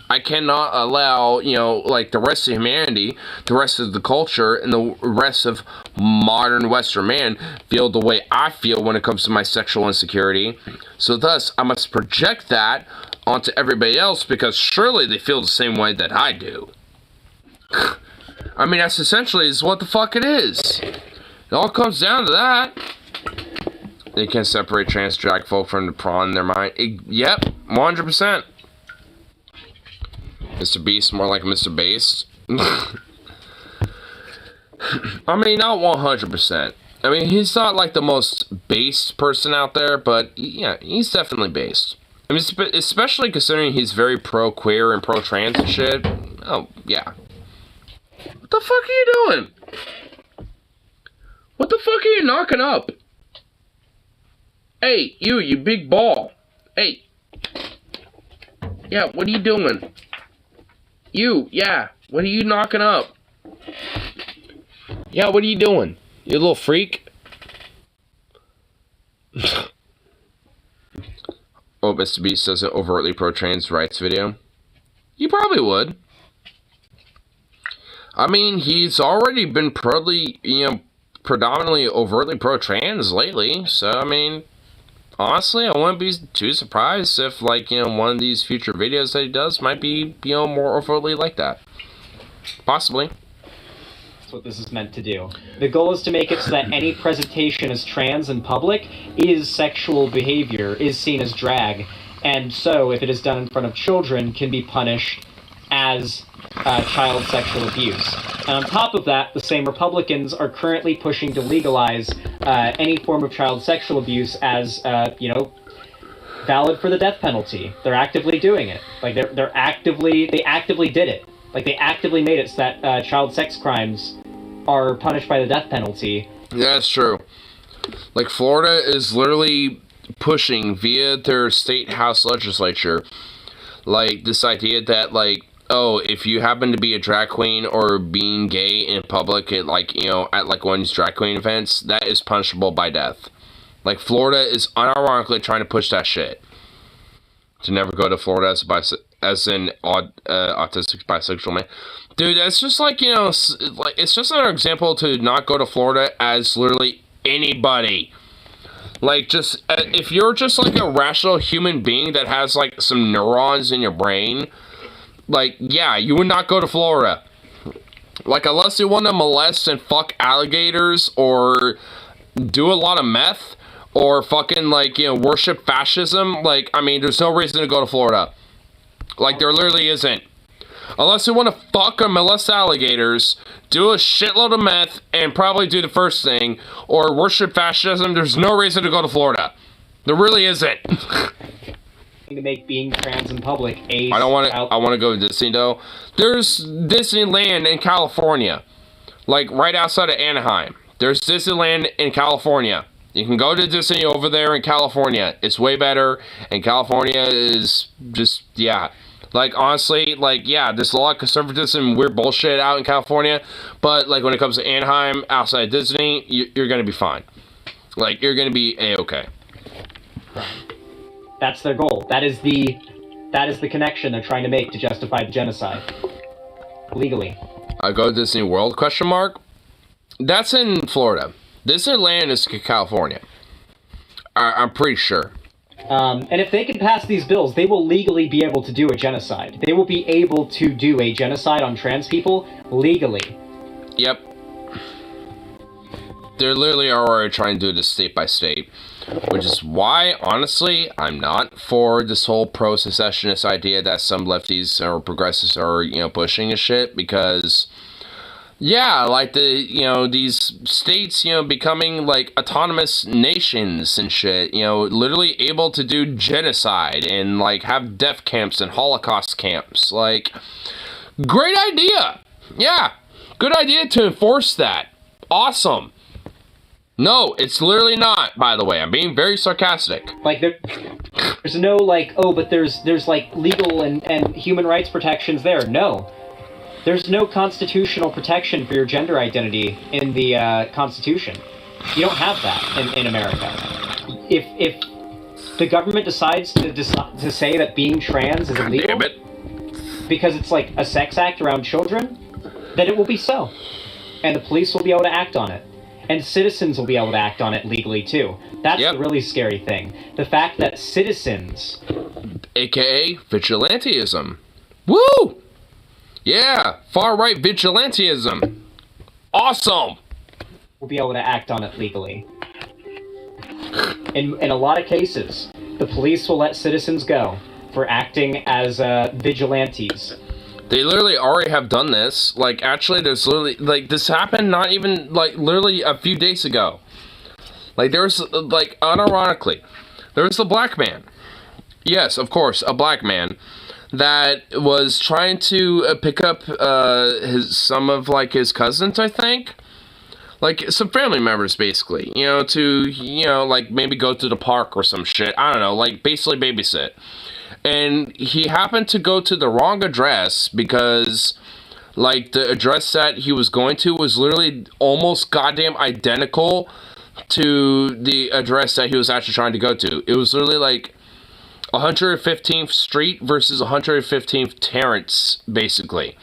I cannot allow, you know, like, the rest of humanity, the rest of the culture, and the rest of modern Western man feel the way I feel when it comes to my sexual insecurity. So thus, I must project that onto everybody else because surely they feel the same way that I do. I mean, that's essentially is what the fuck it is. It all comes down to that. They can't separate trans drag folk from the prawn in their mind. Yep, 100%. Mr. Beast, more like Mr. Based. I mean, not 100%. I mean, he's not like the most based person out there, but yeah, he's definitely based. I mean, especially considering he's very pro-queer and pro-trans and shit. Oh, yeah. What the fuck are you doing? What the fuck are you knocking up? Hey, you big ball. Hey. Yeah, what are you doing? Yeah, what are you knocking up? Yeah, what are you doing? You little freak? Oh, Mr. Beast does an overtly pro-trans rights video? You probably would. I mean, he's already been predominantly overtly pro-trans lately, so, I mean, honestly, I wouldn't be too surprised if, like, you know, one of these future videos that he does might be, you know, more overtly like that. Possibly. That's what this is meant to do. The goal is to make it so that any presentation as trans in public is sexual behavior, is seen as drag, and so, if it is done in front of children, can be punished as child sexual abuse. And on top of that, the same Republicans are currently pushing to legalize any form of child sexual abuse as, you know, valid for the death penalty. They're actively doing it. Like, they actively did it. Like, they actively made it so that child sex crimes are punished by the death penalty. Yeah, that's true. Like, Florida is literally pushing via their state house legislature, like, this idea that, like, oh, if you happen to be a drag queen or being gay in public at, like, you know, at, like, one of these drag queen events, that is punishable by death. Like, Florida is unironically trying to push that shit. To never go to Florida as an autistic bisexual man. Dude, that's just like, you know, like, it's just another example to not go to Florida as literally anybody. Like, just, if you're just, like, a rational human being that has, like, some neurons in your brain, like, yeah, you would not go to Florida. Like, unless you want to molest and fuck alligators, or do a lot of meth, or fucking, like, you know, worship fascism, like, I mean, there's no reason to go to Florida. Like, there literally isn't. Unless you want to fuck or molest alligators, do a shitload of meth, and probably do the first thing, or worship fascism, there's no reason to go to Florida. There really isn't. To make being trans in public a... I want to go to Disney, though. There's Disneyland in California. Like, right outside of Anaheim. There's Disneyland in California. You can go to Disney over there in California. It's way better. And California is just, yeah. Like, honestly, like, yeah, there's a lot of conservatism and weird bullshit out in California. But, like, when it comes to Anaheim, outside Disney, you're going to be fine. Like, you're going to be A-okay. That's their goal. That is the connection they're trying to make to justify the genocide. Legally. I go to Disney World, question mark? That's in Florida. Disneyland is California. I'm pretty sure. And if they can pass these bills, they will legally be able to do a genocide. They will be able to do a genocide on trans people legally. Yep. They're literally already trying to do this state by state. Which is why, honestly, I'm not for this whole pro-secessionist idea that some lefties or progressives are, pushing and shit. Because, yeah, like these states, becoming like autonomous nations and shit, literally able to do genocide and like have death camps and Holocaust camps. Like, great idea. Yeah, good idea to enforce that. Awesome. No, it's literally not, by the way. I'm being very sarcastic. Like, there's no, like, oh, but there's like, legal and human rights protections there. No. There's no constitutional protection for your gender identity in the Constitution. You don't have that in America. If the government decides to say that being trans is illegal, damn it, because it's like a sex act around children, then it will be so. And the police will be able to act on it. And citizens will be able to act on it legally, too. That's the really scary thing. The fact that citizens... AKA vigilantism. Woo! Yeah, far-right vigilantism. Awesome! Will be able to act on it legally. In a lot of cases, the police will let citizens go for acting as vigilantes. They literally already have done this. Like, actually, there's literally, like, this happened not even, like, literally a few days ago. Like, there was, like, unironically, there was a black man. Yes, of course, a black man that was trying to pick up some of, like, his cousins, I think. Like, some family members, basically. Like, maybe go to the park or some shit. I don't know, like, basically babysit. And he happened to go to the wrong address because, like, the address that he was going to was literally almost goddamn identical to the address that he was actually trying to go to. It was literally, like, 115th Street versus 115th Terrace, basically.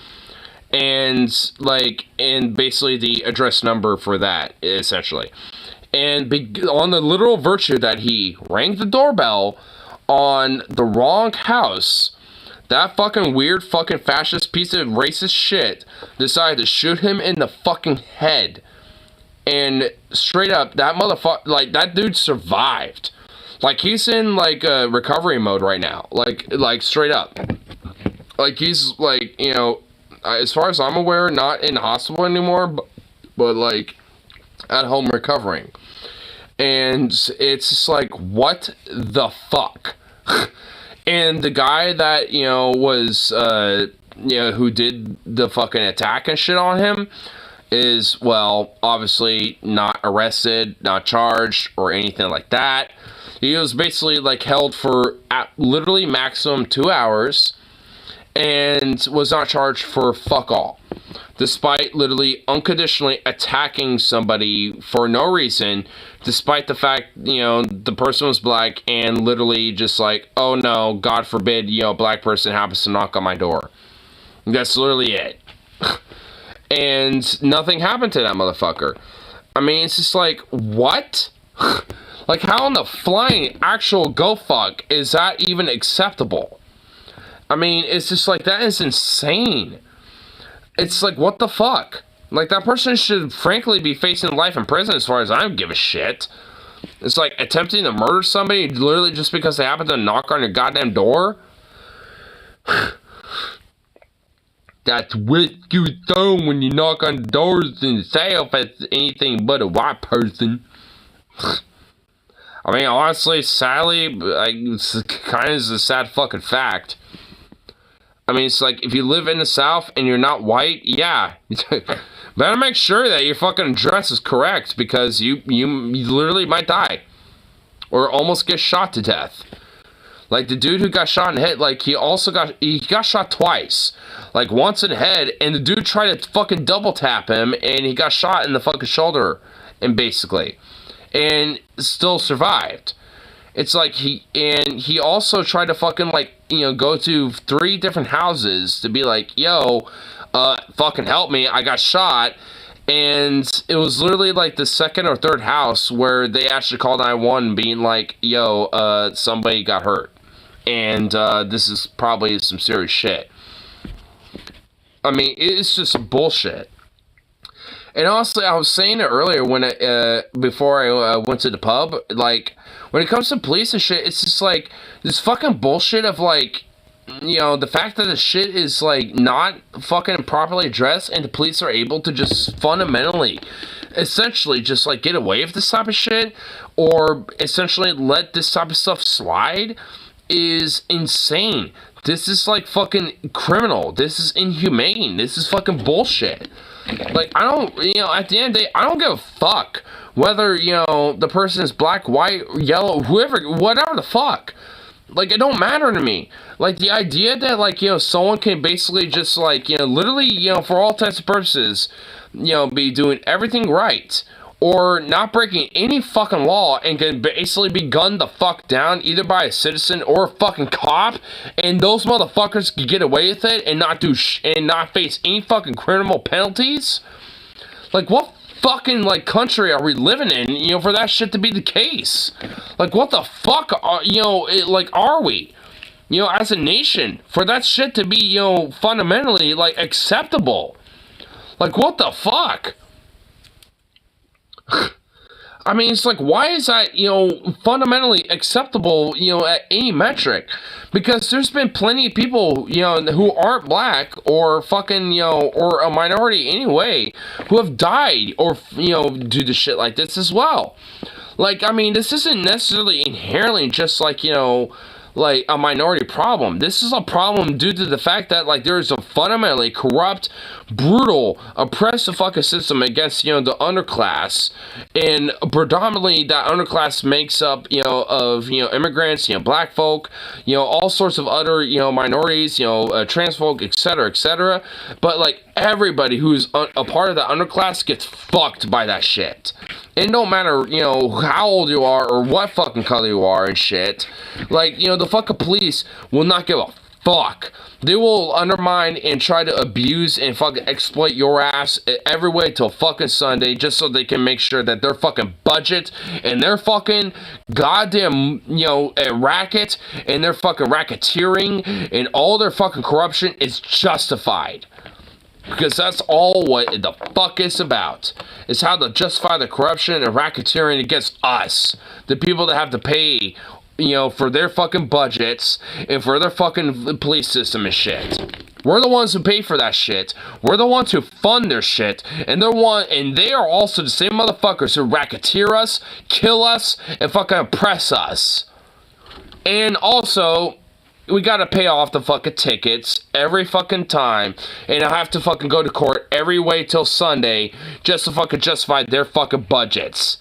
And, like, and basically the address number for that, essentially. And on the literal virtue that he rang the doorbell on the wrong house, that fucking weird fucking fascist piece of racist shit decided to shoot him in the fucking head. And straight up, that motherfucker, like, that dude survived. Like, he's in, like, recovery mode right now. Like, straight up. Like, he's, like, as far as I'm aware, not in the hospital anymore, but like, at home recovering. And it's just like, what the fuck? And the guy that, was, who did the fucking attack and shit on him is, well, obviously not arrested, not charged, or anything like that. He was basically, like, held for literally maximum 2 hours and was not charged for fuck all. Despite literally unconditionally attacking somebody for no reason, despite the fact, the person was black, and literally just like, oh no, God forbid, a black person happens to knock on my door. That's literally it. And nothing happened to that motherfucker. I mean, it's just like, what? Like, how in the flying actual go fuck is that even acceptable? I mean, it's just like, that is insane. It's like, what the fuck? Like, that person should frankly be facing life in prison as far as I don't give a shit. It's like attempting to murder somebody literally just because they happen to knock on your goddamn door. That's what you do when you knock on the doors in the South as anything but a white person. I mean, honestly, sadly, it's kind of a sad fucking fact. I mean, it's like, if you live in the South and you're not white, yeah. Better make sure that your fucking address is correct, because you literally might die. Or almost get shot to death. Like, the dude who got shot in the head, like, he got shot twice. Like, once in the head, and the dude tried to fucking double tap him, and he got shot in the fucking shoulder, and basically. And still survived. It's like, he also tried to fucking, like, you know, go to 3 different houses to be like, yo, fucking help me, I got shot. And it was literally like the 2nd or 3rd house where they actually called 911 being like, yo, somebody got hurt. And this is probably some serious shit. I mean, it's just bullshit. And honestly, I was saying it earlier when before I went to the pub, like, when it comes to police and shit, it's just like this fucking bullshit of like, you know, the fact that the shit is like not fucking properly addressed, and the police are able to just fundamentally, essentially just like get away with this type of shit, or essentially let this type of stuff slide, is insane. This is like fucking criminal. This is inhumane. This is fucking bullshit. Like, I don't, you know, at the end of the day, I don't give a fuck whether, you know, the person is black, white, yellow, whoever, whatever the fuck. Like, it don't matter to me. Like, the idea that, like, you know, someone can basically just, like, you know, literally, you know, for all intents and purposes, you know, be doing everything right, or not breaking any fucking law, and can basically be gunned the fuck down either by a citizen or a fucking cop, and those motherfuckers can get away with it and not do and not face any fucking criminal penalties. Like, what fucking, like, country are we living in, you know, for that shit to be the case? Like, what the fuck are, you know, are we, you know, as a nation, for that shit to be, you know, fundamentally, like, acceptable? Like, what the fuck? I mean, it's like, why is that, you know, fundamentally acceptable, you know, at any metric? Because there's been plenty of people, you know, who aren't black, or fucking, you know, or a minority anyway, who have died, or, you know, due to shit like this as well. Like, I mean, this isn't necessarily inherently just like, you know, like a minority problem. This is a problem due to the fact that, like, there is a fundamentally corrupt, brutal, oppressive fucking system against, you know, the underclass, and predominantly that underclass makes up, you know, of, you know, immigrants, you know, black folk, you know, all sorts of other, you know, minorities, you know, trans folk, etc., etc. But, like, everybody who's a part of the underclass gets fucked by that shit. It don't matter, you know, how old you are or what fucking color you are and shit. Like, you know, the fucking police will not give a fuck. They will undermine and try to abuse and fucking exploit your ass every way till fucking Sunday, just so they can make sure that their fucking budget and their fucking goddamn, you know, racket and their fucking racketeering and all their fucking corruption is justified. Because that's all what the fuck it's about. It's how to justify the corruption and racketeering against us. The people that have to pay, you know, for their fucking budgets and for their fucking police system and shit. We're the ones who pay for that shit. We're the ones who fund their shit. And they are also the same motherfuckers who racketeer us, kill us, and fucking oppress us. And also, we gotta pay off the fucking tickets every fucking time, and I have to fucking go to court every way till Sunday just to fucking justify their fucking budgets.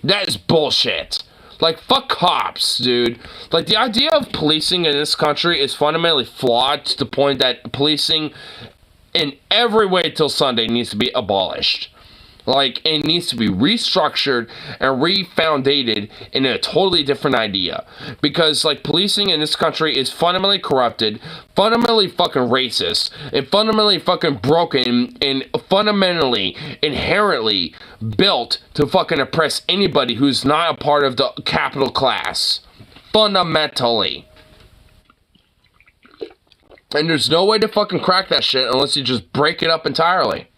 That is bullshit. Like, fuck cops, dude. Like, the idea of policing in this country is fundamentally flawed to the point that policing in every way till Sunday needs to be abolished. Like, it needs to be restructured and refoundated in a totally different idea. Because, like, policing in this country is fundamentally corrupted, fundamentally fucking racist, and fundamentally fucking broken, and fundamentally, inherently built to fucking oppress anybody who's not a part of the capital class. Fundamentally. And there's no way to fucking crack that shit unless you just break it up entirely.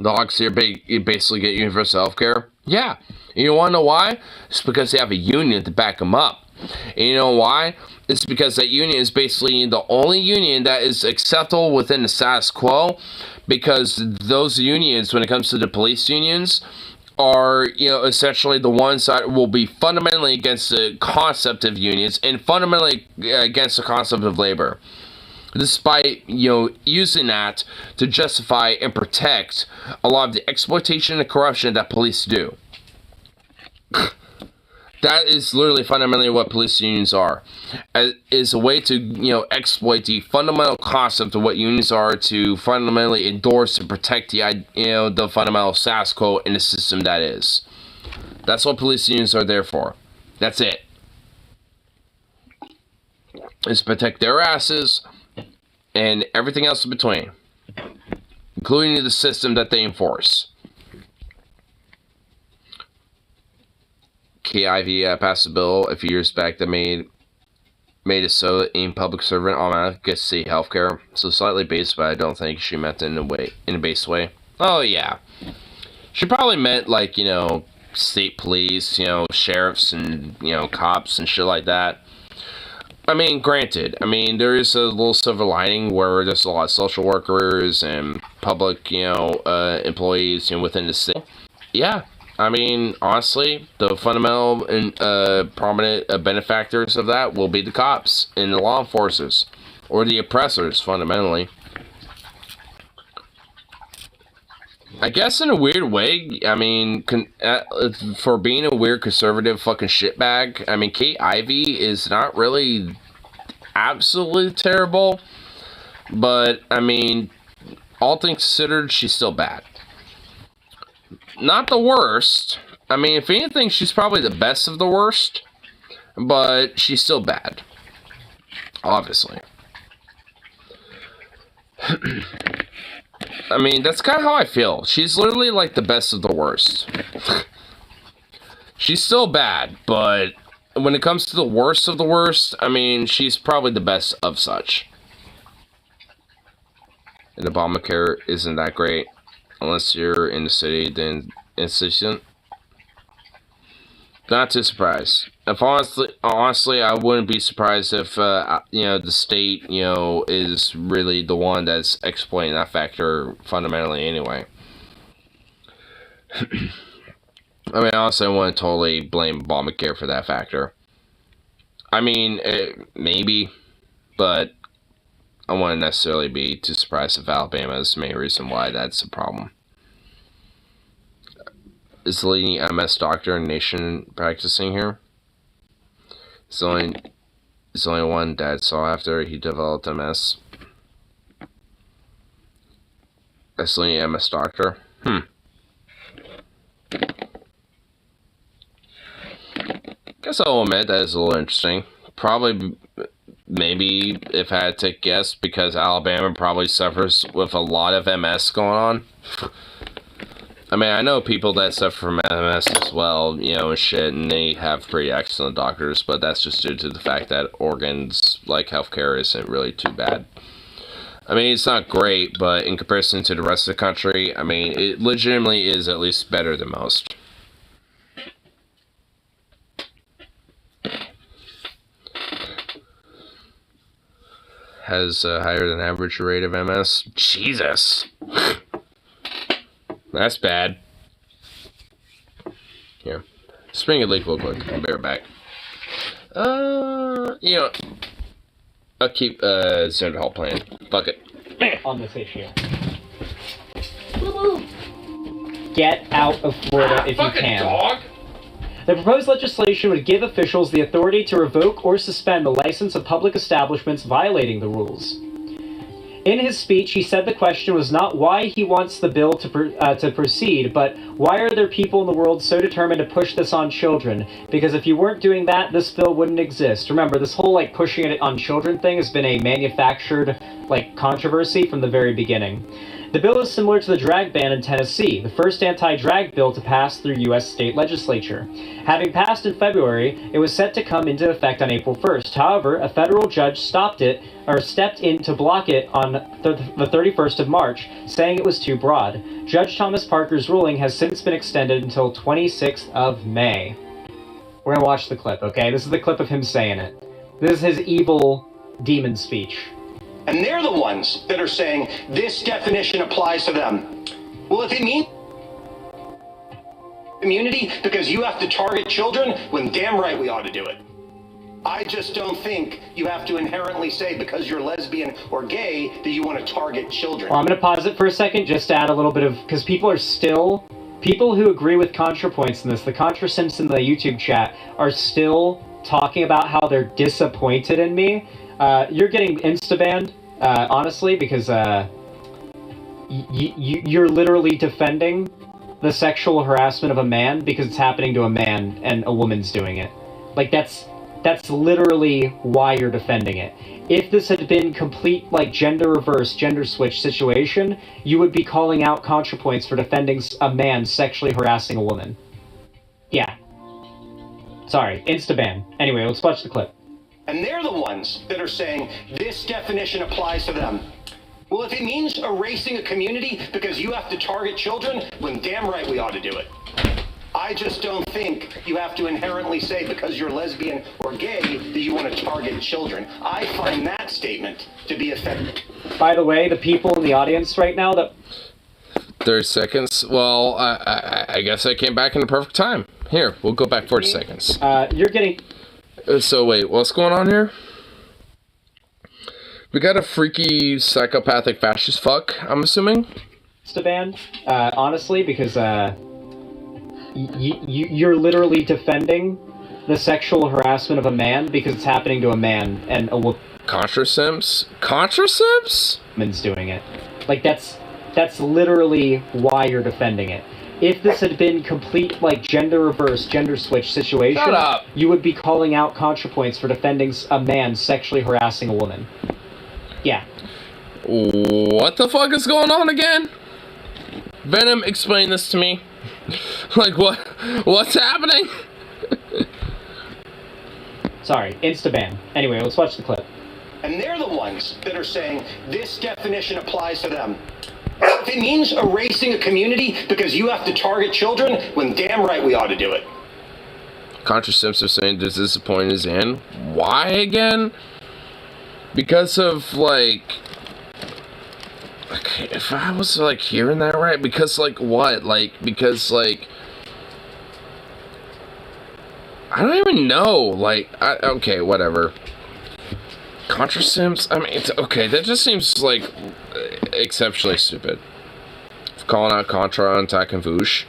Dogs here basically get universal health care. Yeah. And you want to know why? It's because they have a union to back them up. And you know why? It's because that union is basically the only union that is acceptable within the status quo. Because those unions, when it comes to the police unions, are, you know, essentially the ones that will be fundamentally against the concept of unions and fundamentally against the concept of labor. despite, using that to justify and protect a lot of the exploitation and corruption that police do. That is literally fundamentally what police unions are. Is a way to, exploit the fundamental concept of what unions are to fundamentally endorse and protect the fundamental status quo in the system that is. That's what police unions are there for. That's it. Is to protect their asses and everything else in between, including the system that they enforce. KIV passed a bill a few years back that made it so that any public servant automatically gets state health care. So slightly based, but I don't think she meant it in a base way. Oh yeah, she probably meant like state police, sheriffs and cops and shit like that. I mean, granted, there is a little silver lining where there's a lot of social workers and public employees within the state. Yeah. Honestly, the fundamental and prominent benefactors of that will be the cops and the law enforcers, or the oppressors, fundamentally. I guess in a weird way, for being a weird conservative fucking shitbag, Kate Ivey is not really absolutely terrible, but, all things considered, she's still bad. Not the worst. If anything, she's probably the best of the worst. But she's still bad. Obviously. That's kind of how I feel. She's literally like the best of the worst. She's still bad, but when it comes to the worst of the worst, she's probably the best of such. And Obamacare isn't that great. Unless you're in the city, then insistent. Not too surprised. If honestly, I wouldn't be surprised if the state is really the one that's exploiting that factor fundamentally anyway. Honestly, I wouldn't totally blame Obamacare for that factor. Maybe, but I wouldn't necessarily be too surprised if Alabama is the main reason why that's a problem. Is the leading MS doctor in the nation practicing here? It's the only one Dad saw after he developed MS. That's the leading MS doctor? Guess I'll admit that is a little interesting. Probably, maybe, if I had to guess, because Alabama probably suffers with a lot of MS going on. I know people that suffer from MS as well, and shit, and they have pretty excellent doctors, but that's just due to the fact that organs, like healthcare, isn't really too bad. It's not great, but in comparison to the rest of the country, it legitimately is at least better than most. Has a higher than average rate of MS. Jesus! That's bad. Here. Spring a leak real quick. I'll be right back. I'll keep Zone Hall playing. Fuck it. On this issue. Get out of Florida if you can. Dog. The proposed legislation would give officials the authority to revoke or suspend the license of public establishments violating the rules. In his speech, he said the question was not why he wants the bill to proceed, but why are there people in the world so determined to push this on children? Because if you weren't doing that, this bill wouldn't exist. Remember, this whole, pushing it on children thing has been a manufactured, controversy from the very beginning. The bill is similar to the drag ban in Tennessee, the first anti-drag bill to pass through U.S. state legislature. Having passed in February, it was set to come into effect on April 1st. However, a federal judge stepped in to block it on the 31st of March, saying it was too broad. Judge Thomas Parker's ruling has since been extended until 26th of May. We're gonna watch the clip, okay? This is the clip of him saying it. This is his evil demon speech. And they're the ones that are saying this definition applies to them. Well, if it means immunity because you have to target children, well, damn right we ought to do it. I just don't think you have to inherently say because you're lesbian or gay that you want to target children. Well, I'm going to pause it for a second just to add a little bit of... Because people who agree with ContraPoints in this, the Contra Simps in the YouTube chat, are still talking about how they're disappointed in me. You're getting insta-banned, honestly, because you're literally defending the sexual harassment of a man because it's happening to a man and a woman's doing it. Like, that's literally why you're defending it. If this had been complete, like, gender reverse, gender switch situation, you would be calling out ContraPoints for defending a man sexually harassing a woman. Yeah. Sorry, insta-ban. Anyway, let's watch the clip. And they're the ones that are saying this definition applies to them. Well, if it means erasing a community because you have to target children, then damn right we ought to do it. I just don't think you have to inherently say because you're lesbian or gay that you want to target children. I find that statement to be offensive. By the way, the people in the audience right now that... 30 seconds. Well, I guess I came back in the perfect time. Here, we'll go back 40 seconds. You're getting... So wait, what's going on here? We got a freaky psychopathic fascist fuck, I'm assuming? Insta-ban, honestly, because you're literally defending the sexual harassment of a man because it's happening to a man and a woman. Contra Simps? Contra Simps? Woman's doing it. Like, that's literally why you're defending it. If this had been complete, like, gender reverse, gender switch situation, shut up, you would be calling out ContraPoints for defending a man sexually harassing a woman. Yeah. What the fuck is going on again? Venom, explain this to me. Like, what's happening? Sorry, insta-ban. Anyway, let's watch the clip. And they're the ones that are saying this definition applies to them. If it means erasing a community because you have to target children, then damn right we ought to do it. Contra Simps are saying this disappointed is in. Why again? Because of, like... Okay, if I was, like, hearing that right, because, like, what? Like, because, like... I don't even know. Like, okay, whatever. Contra Simps? I mean, it's, okay, that just seems, like, exceptionally stupid. Calling out Contra on Tac and Voosh.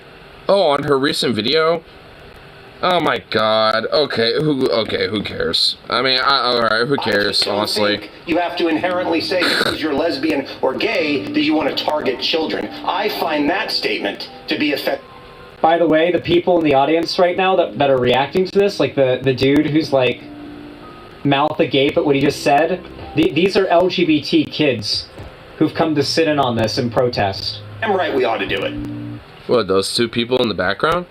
Oh, on her recent video? Oh my god. Okay, who cares? I mean, alright, who cares, honestly? Think you have to inherently say because you're lesbian or gay that you want to target children. I find that statement to be offensive. By the way, the people in the audience right now that are reacting to this, like the dude who's like mouth agape at what he just said, these are LGBT kids who've come to sit in on this and protest. I'm right, we ought to do it. What, those two people in the background?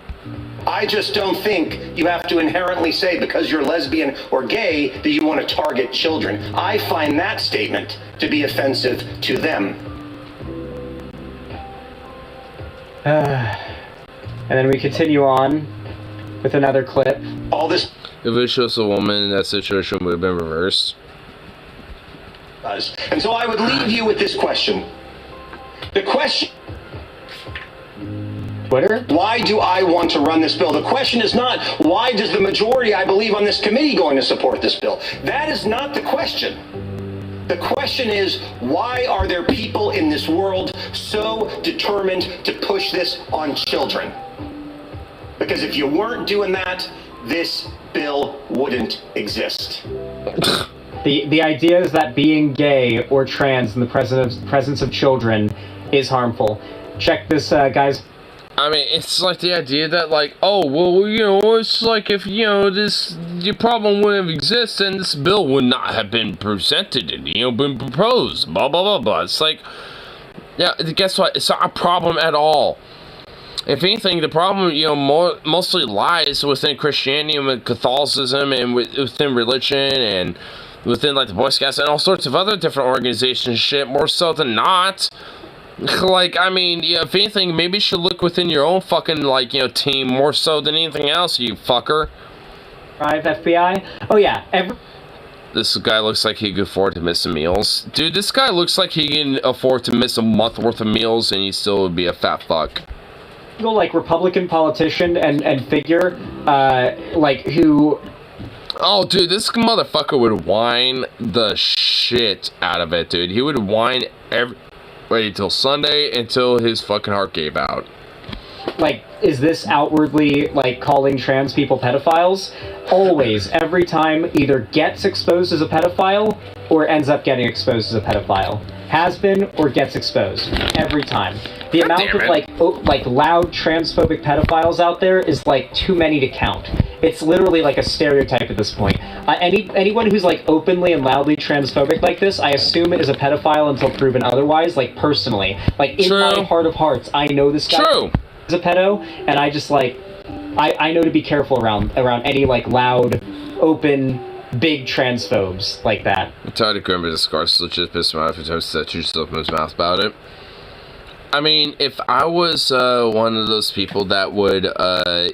I just don't think you have to inherently say because you're lesbian or gay that you want to target children. I find that statement to be offensive to them. And then we continue on with another clip. All this... If it was a woman in that situation, would have been reversed. And so I would leave you with this question. The question... Twitter? Why do I want to run this bill? The question is not, why does the majority, I believe, on this committee going to support this bill? That is not the question. The question is, why are there people in this world so determined to push this on children? Because if you weren't doing that, this bill wouldn't exist. The idea is that being gay or trans in the presence of children is harmful. Check this, guys. I mean, it's like the idea that, like, oh, well, you know, it's like if, you know, your problem wouldn't have existed, then this bill would not have been presented and, you know, been proposed, blah, blah, blah, blah. It's like, yeah, guess what? It's not a problem at all. If anything, the problem, you know, mostly lies within Christianity and Catholicism and within religion and within, like, the Boy Scouts and all sorts of other different organizations and shit, more so than not. Like, I mean, yeah, if anything, maybe you should look within your own fucking, like, you know, team more so than anything else, you fucker. 5 FBI? Oh, yeah. This guy looks like he could afford to miss some meals. Dude, this guy looks like he can afford to miss a month worth of meals and he still would be a fat fuck. Like, Republican politician and figure, like, who Oh, dude, this motherfucker would whine the shit out of it, dude. He would whine wait until Sunday until his fucking heart gave out. Like, is this outwardly, like, calling trans people pedophiles? Always, every time, either gets exposed as a pedophile or ends up getting exposed as a pedophile. Has been or gets exposed. Every time. The amount of, like, loud transphobic pedophiles out there is, like, too many to count. It's literally like a stereotype at this point. Anyone who's, like, openly and loudly transphobic like this, I assume is a pedophile until proven otherwise, like, personally. Like, in my heart of hearts, I know this guy is a pedo, and I just, like, I know to be careful around any, like, loud, open, big transphobes like that. I'm tired of Grimby the Scars legit pissed him off if he said yourself in his mouth about it. I mean, if I was one of those people that would,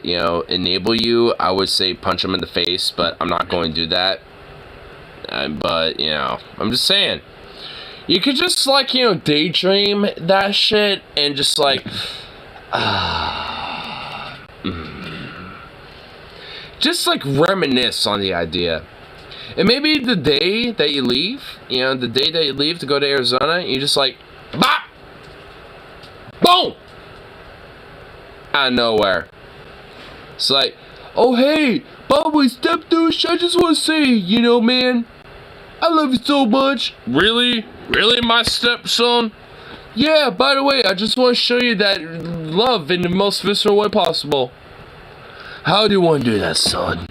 you know, enable you, I would say punch him in the face, but I'm not going to do that. But, you know, I'm just saying. You could just, like, you know, daydream that shit and just, like, just, like, reminisce on the idea. And maybe the day that you leave, you know, the day that you leave to go to Arizona, you just, like, bop! Boom! Out of nowhere. It's like, oh hey, Bobby stepdouche, I just want to say, you know, man, I love you so much. Really? Really, my stepson? Yeah, by the way, I just want to show you that love in the most visceral way possible. How do you want to do that, son?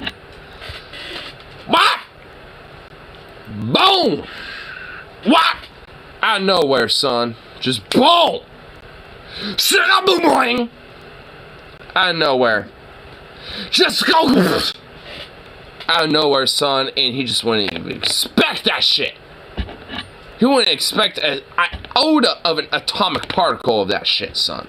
What? Boom! What? Out of nowhere, son. Just boom! Out of nowhere. Just go out of nowhere, son, and he just wouldn't even expect that shit. He wouldn't expect an iota of an atomic particle of that shit, son.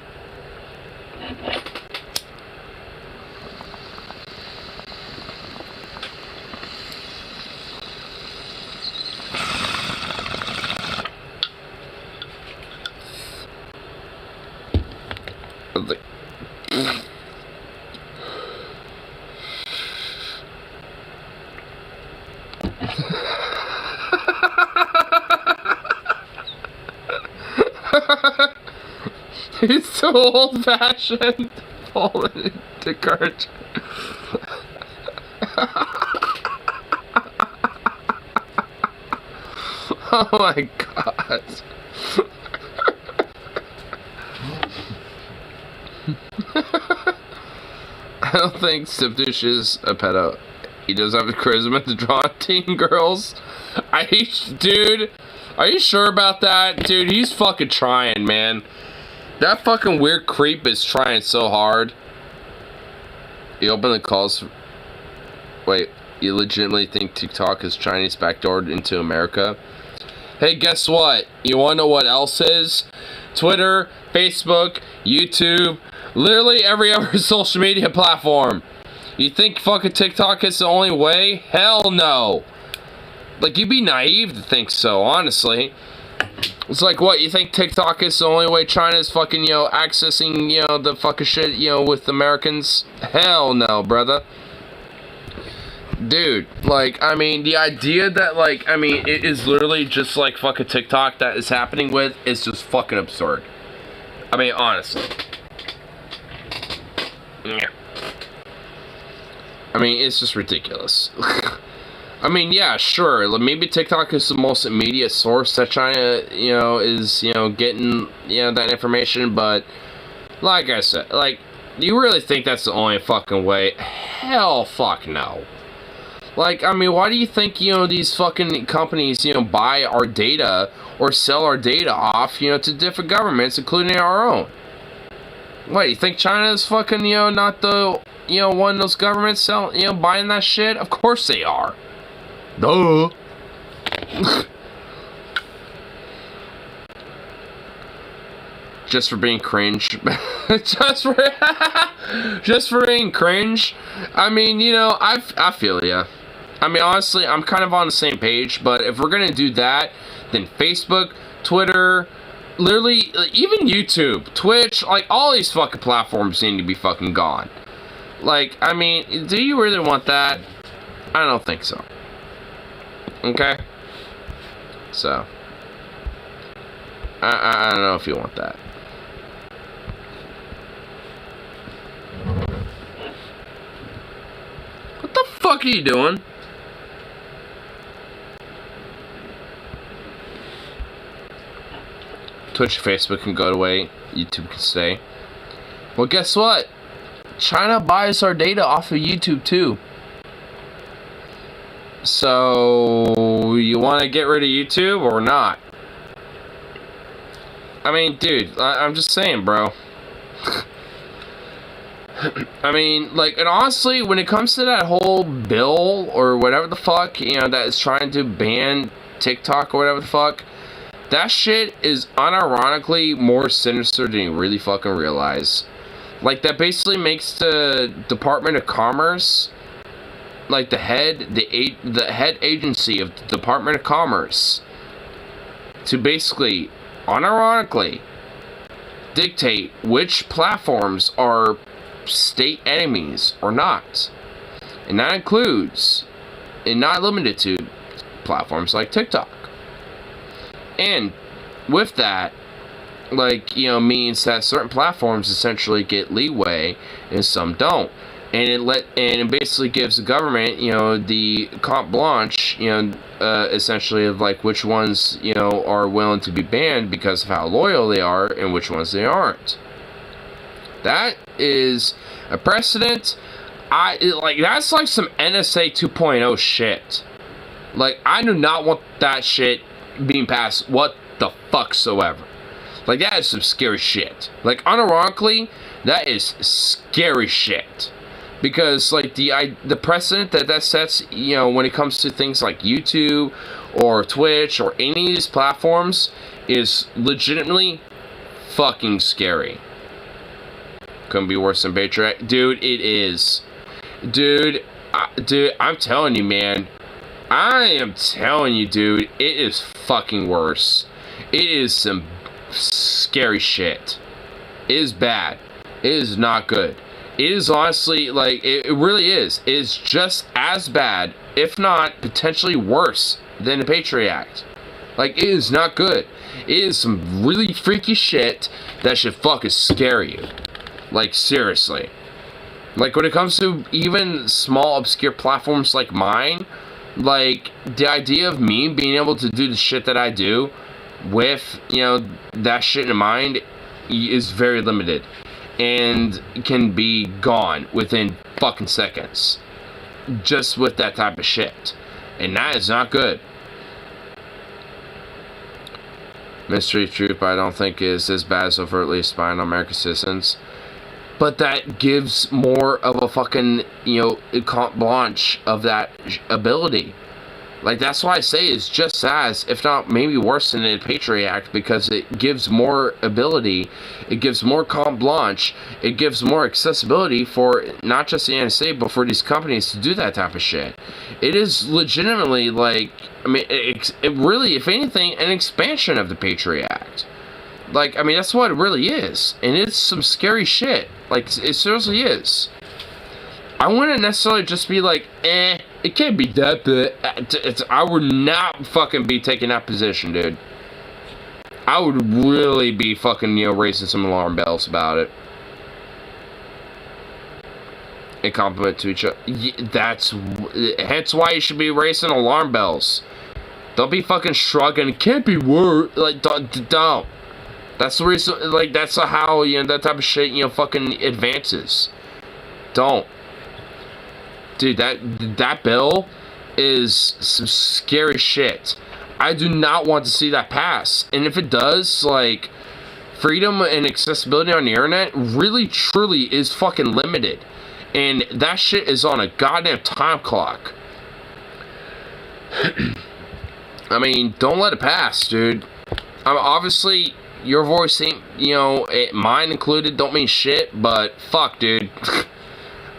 He's so old-fashioned. Falling into courage. Oh my god. I don't think Stepdouche is a pedo. He does have the charisma to draw teen girls. Dude, are you sure about that? Dude, he's fucking trying, man. That fucking weird creep is trying so hard. He opened the calls. Wait, you legitimately think TikTok is Chinese backdoored into America? Hey, guess what? You wanna know what else is? Twitter, Facebook, YouTube, literally every other social media platform. You think fucking TikTok is the only way? Hell no. Like, you'd be naive to think so, honestly. It's like, what, you think TikTok is the only way China's fucking, you know, accessing, you know, the fucking shit, you know, with Americans? Hell no, brother. Dude, like, I mean, the idea that, like, I mean, it is literally just, like, fucking TikTok that is happening with is just fucking absurd. I mean, honestly. Yeah. I mean, it's just ridiculous. I mean, yeah, sure, maybe TikTok is the most immediate source that China, you know, is, you know, getting, you know, that information, but, like I said, like, do you really think that's the only fucking way? Hell fuck no. Like, I mean, why do you think, you know, these fucking companies, you know, buy our data or sell our data off, you know, to different governments, including our own? What, you think China is fucking, you know, not the, you know, one of those governments selling, you know, buying that shit? Of course they are. Duh. Just for being cringe. just for being cringe. I mean, you know, I feel ya. I mean, honestly, I'm kind of on the same page, but if we're gonna do that, then Facebook, Twitter, literally, even YouTube, Twitch, like, all these fucking platforms need to be fucking gone. Like, I mean, do you really want that? I don't think so. Okay? So, I don't know if you want that. What the fuck are you doing? Twitch, Facebook can go away. YouTube can stay. Well, guess what? China buys our data off of YouTube too. So, you want to get rid of YouTube or not? I mean, dude, I'm just saying, bro. I mean, like, and honestly, when it comes to that whole bill or whatever the fuck, you know, that is trying to ban TikTok or whatever the fuck, that shit is unironically more sinister than you really fucking realize. Like, that basically makes the Department of Commerce, like the head agency of the Department of Commerce, to basically, unironically, dictate which platforms are state enemies or not. And that includes, and not limited to, platforms like TikTok. And with that, like, you know, means that certain platforms essentially get leeway and some don't. And it basically gives the government, you know, the carte blanche, you know, essentially of like which ones, you know, are willing to be banned because of how loyal they are and which ones they aren't. That is a precedent. That's like some NSA 2.0 shit. Like, I do not want that shit being passed what the fuck soever. Like, that is some scary shit. Like, unironically, that is scary shit. Because, like, the precedent that sets, you know, when it comes to things like YouTube or Twitch or any of these platforms is legitimately fucking scary. Couldn't be worse than Patriot Act. Dude, it is. Dude, I'm telling you, man. I am telling you, dude, it is fucking worse. It is some scary shit. It is bad. It is not good. It is honestly, like, it really is. It is just as bad, if not potentially worse, than the Patriot Act. Like, it is not good. It is some really freaky shit that should fucking scare you. Like, seriously. Like, when it comes to even small, obscure platforms like mine, like, the idea of me being able to do the shit that I do with, you know, that shit in mind is very limited. And can be gone within fucking seconds. Just with that type of shit. And that is not good. Mystery Troop, I don't think is as bad as overtly spying on American citizens. But that gives more of a fucking, you know, carte blanche of that ability. Like, that's why I say it's just as, if not maybe worse than the Patriot Act, because it gives more ability, it gives more carte blanche, it gives more accessibility for not just the NSA, but for these companies to do that type of shit. It is legitimately, like, I mean, it really, if anything, an expansion of the Patriot Act. Like, I mean, that's what it really is. And it's some scary shit. Like, it seriously is. I wouldn't necessarily just be like, it can't be that bad. I would not fucking be taking that position, dude. I would really be fucking, you know, raising some alarm bells about it. And compliment to each other. That's, hence why you should be raising alarm bells. Don't be fucking shrugging. It can't be worse. Like, don't. That's the reason, like, that's how, you know, that type of shit, you know, fucking advances. Don't. Dude, that bill is some scary shit. I do not want to see that pass. And if it does, like, freedom and accessibility on the internet really, truly is fucking limited. And that shit is on a goddamn time clock. I mean, don't let it pass, dude. I mean, obviously, your voice ain't, you know, mine included, don't mean shit, but fuck, dude.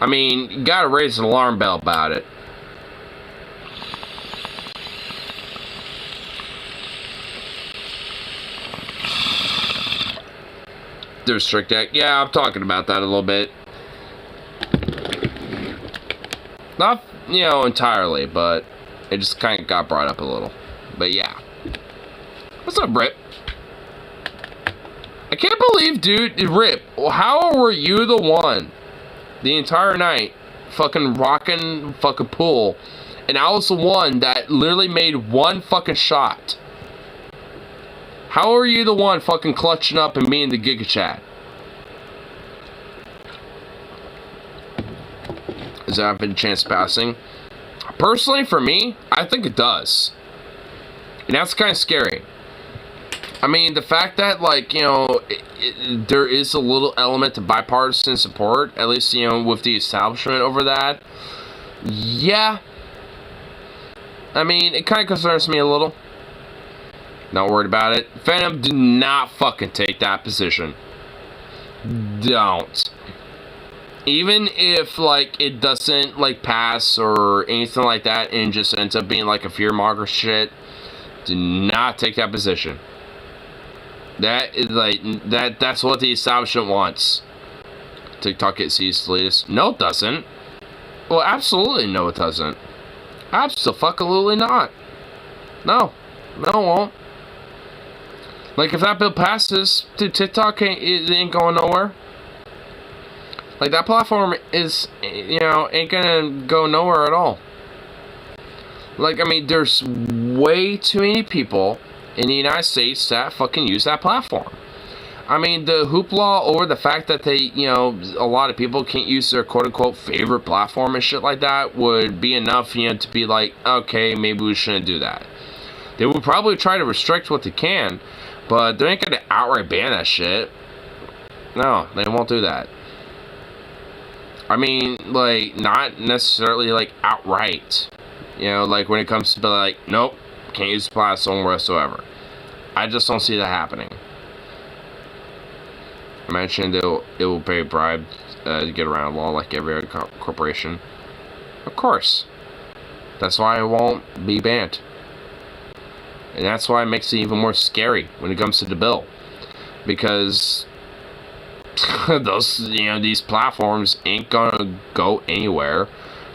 I mean, you gotta raise an alarm bell about it. The Restrict Act. Yeah, I'm talking about that a little bit. Not, entirely, but it just kind of got brought up a little. But yeah. What's up, Rip? I can't believe, dude, Rip, how were you the one the entire night fucking rocking fucking pool, and I was the one that literally made one fucking shot? How are you the one fucking clutching up and being the Giga Chad? Does that have a chance of passing? Personally, for me, I think it does. And that's kind of scary. I mean, the fact that, like, there is a little element of bipartisan support, at least, with the establishment over that. Yeah. I mean, it kind of concerns me a little. Not worried about it. Phantom, do not fucking take that position. Don't. Even if, like, it doesn't, like, pass or anything like that and just ends up being, like, a fearmonger shit, do not take that position. That is, like, that's what the establishment wants. TikTok gets seized the latest. No, it doesn't. Well, absolutely no, it doesn't. Absolutely not. No. No, it won't. Like, if that bill passes, dude, TikTok ain't going nowhere. Like, that platform is, ain't gonna go nowhere at all. Like, I mean, there's way too many people in the United States that fucking use that platform. I mean, the hoopla over the fact that they, a lot of people can't use their quote-unquote favorite platform and shit like that would be enough, to be like, okay, maybe we shouldn't do that. They would probably try to restrict what they can, but they ain't gonna outright ban that shit. No, they won't do that. I mean, like, not necessarily, like, outright. Like, when it comes to, like, nope, can't use the platform whatsoever. I just don't see that happening. I mentioned it will pay a bribe to get around law like every other corporation. Of course. That's why it won't be banned. And that's why it makes it even more scary when it comes to the bill. Because those, these platforms ain't gonna go anywhere.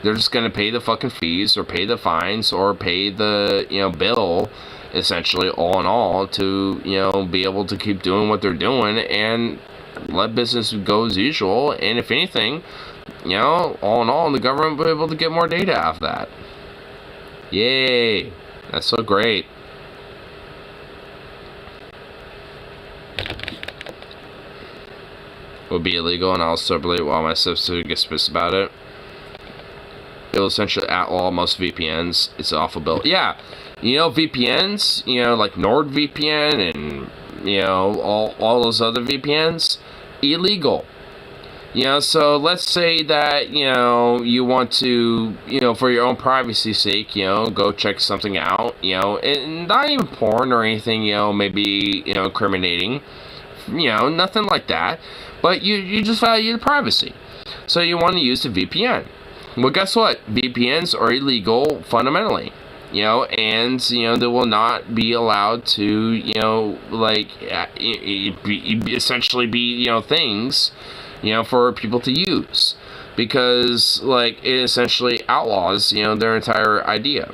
They're just gonna pay the fucking fees or pay the fines or pay the, bill, essentially, all in all, to, be able to keep doing what they're doing and let business go as usual. And if anything, all in all, the government will be able to get more data out of that. Yay. That's so great. Would be illegal, and I'll celebrate while my substitute gets pissed about it. It will essentially outlaw most VPNs. It's an awful bill. Yeah, VPNs, like NordVPN and, all those other VPNs, illegal. So let's say that, you want to, for your own privacy's sake, go check something out, and not even porn or anything, maybe, incriminating, nothing like that. But you just value the privacy. So you want to use the VPN. Well, guess what? VPNs are illegal fundamentally. And, they will not be allowed to, essentially be, things, for people to use. Because, like, it essentially outlaws, their entire idea.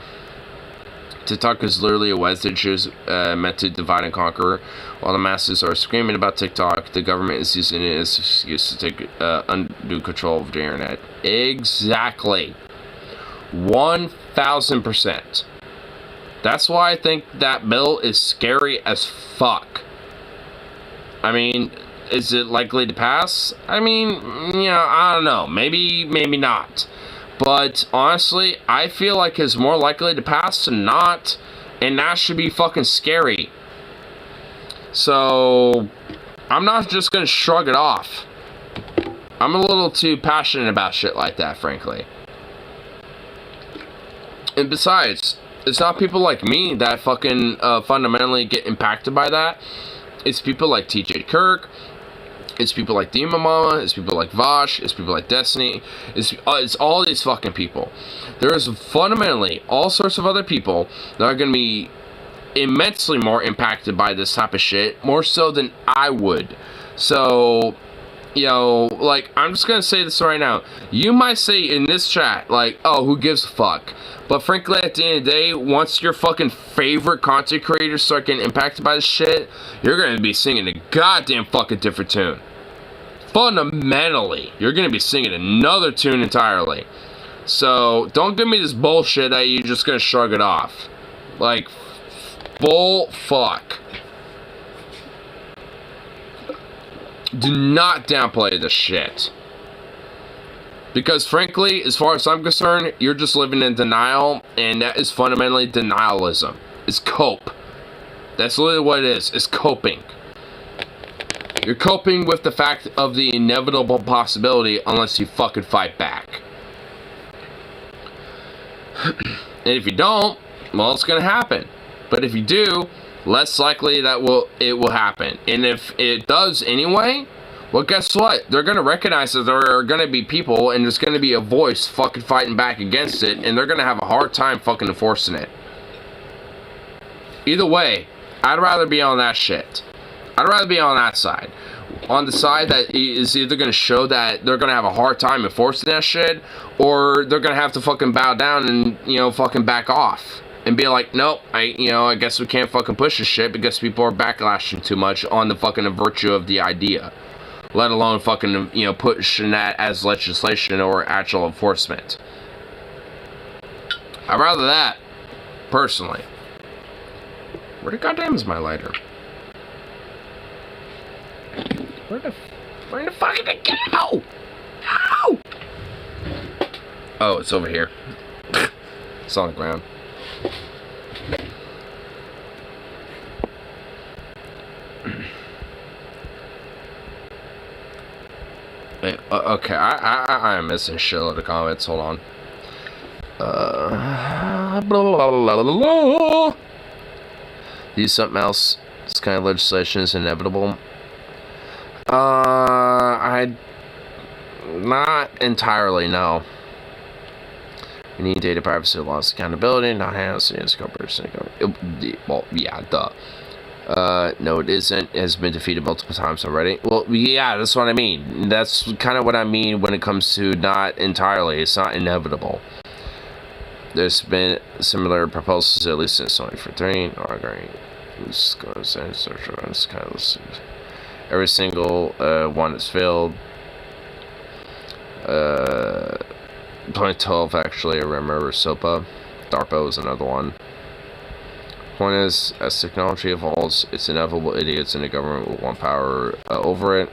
TikTok is literally a message meant to divide and conquer. While the masses are screaming about TikTok, the government is using it as an excuse to take undue control of the internet. Exactly. 1000%. That's why I think that bill is scary as fuck. I mean, is it likely to pass? I mean, I don't know. Maybe not. But honestly, I feel like it's more likely to pass than not, and that should be fucking scary. So, I'm not just gonna shrug it off. I'm a little too passionate about shit like that, frankly. And besides, it's not people like me that fucking fundamentally get impacted by that. It's people like TJ Kirk. It's people like Demon Mama, it's people like Vosh, it's people like Destiny, it's all these fucking people. There is fundamentally all sorts of other people that are going to be immensely more impacted by this type of shit, more so than I would. So, you know, like, I'm just gonna say this right now. You might say in this chat, like, oh, who gives a fuck? But frankly, at the end of the day, once your fucking favorite content creators start getting impacted by this shit, you're gonna be singing a goddamn fucking different tune. Fundamentally, you're gonna be singing another tune entirely. So, don't give me this bullshit that you're just gonna shrug it off. Like, bull fuck. Do not downplay this shit. Because frankly, as far as I'm concerned, you're just living in denial, and that is fundamentally denialism. It's cope. That's literally what it is. It's coping. You're coping with the fact of the inevitable possibility unless you fucking fight back. And if you don't, well, it's gonna happen. But if you do, less likely that it will happen. And if it does anyway, well, guess what? They're going to recognize that there are going to be people, and there's going to be a voice fucking fighting back against it, and they're going to have a hard time fucking enforcing it. Either way, I'd rather be on that shit. I'd rather be on that side. On the side that is either going to show that they're going to have a hard time enforcing that shit, or they're going to have to fucking bow down and, you know, fucking back off. And be like, nope, I guess we can't fucking push this shit because people are backlashing too much on the fucking virtue of the idea. Let alone fucking, you know, pushing that as legislation or actual enforcement. I'd rather that, personally. Where the goddamn is my lighter? Where the fuck did it go? Ow! Oh, it's over here. It's on the ground. Wait, okay, I am missing a shitload of comments. Hold on. Blah, blah, blah, blah, blah. Use something else. This kind of legislation is inevitable. Not entirely, no. We need data privacy laws, accountability, not hands against corporation. Well, yeah, duh. No, it isn't. It has been defeated multiple times already. Well, yeah, that's what I mean. That's kind of what I mean when it comes to not entirely. It's not inevitable. There's been similar proposals, at least since 2014. Every single one has failed. 2012, actually, I remember SOPA. DARPA was another one. Point is, as technology evolves, it's inevitable idiots in the government will want power over it.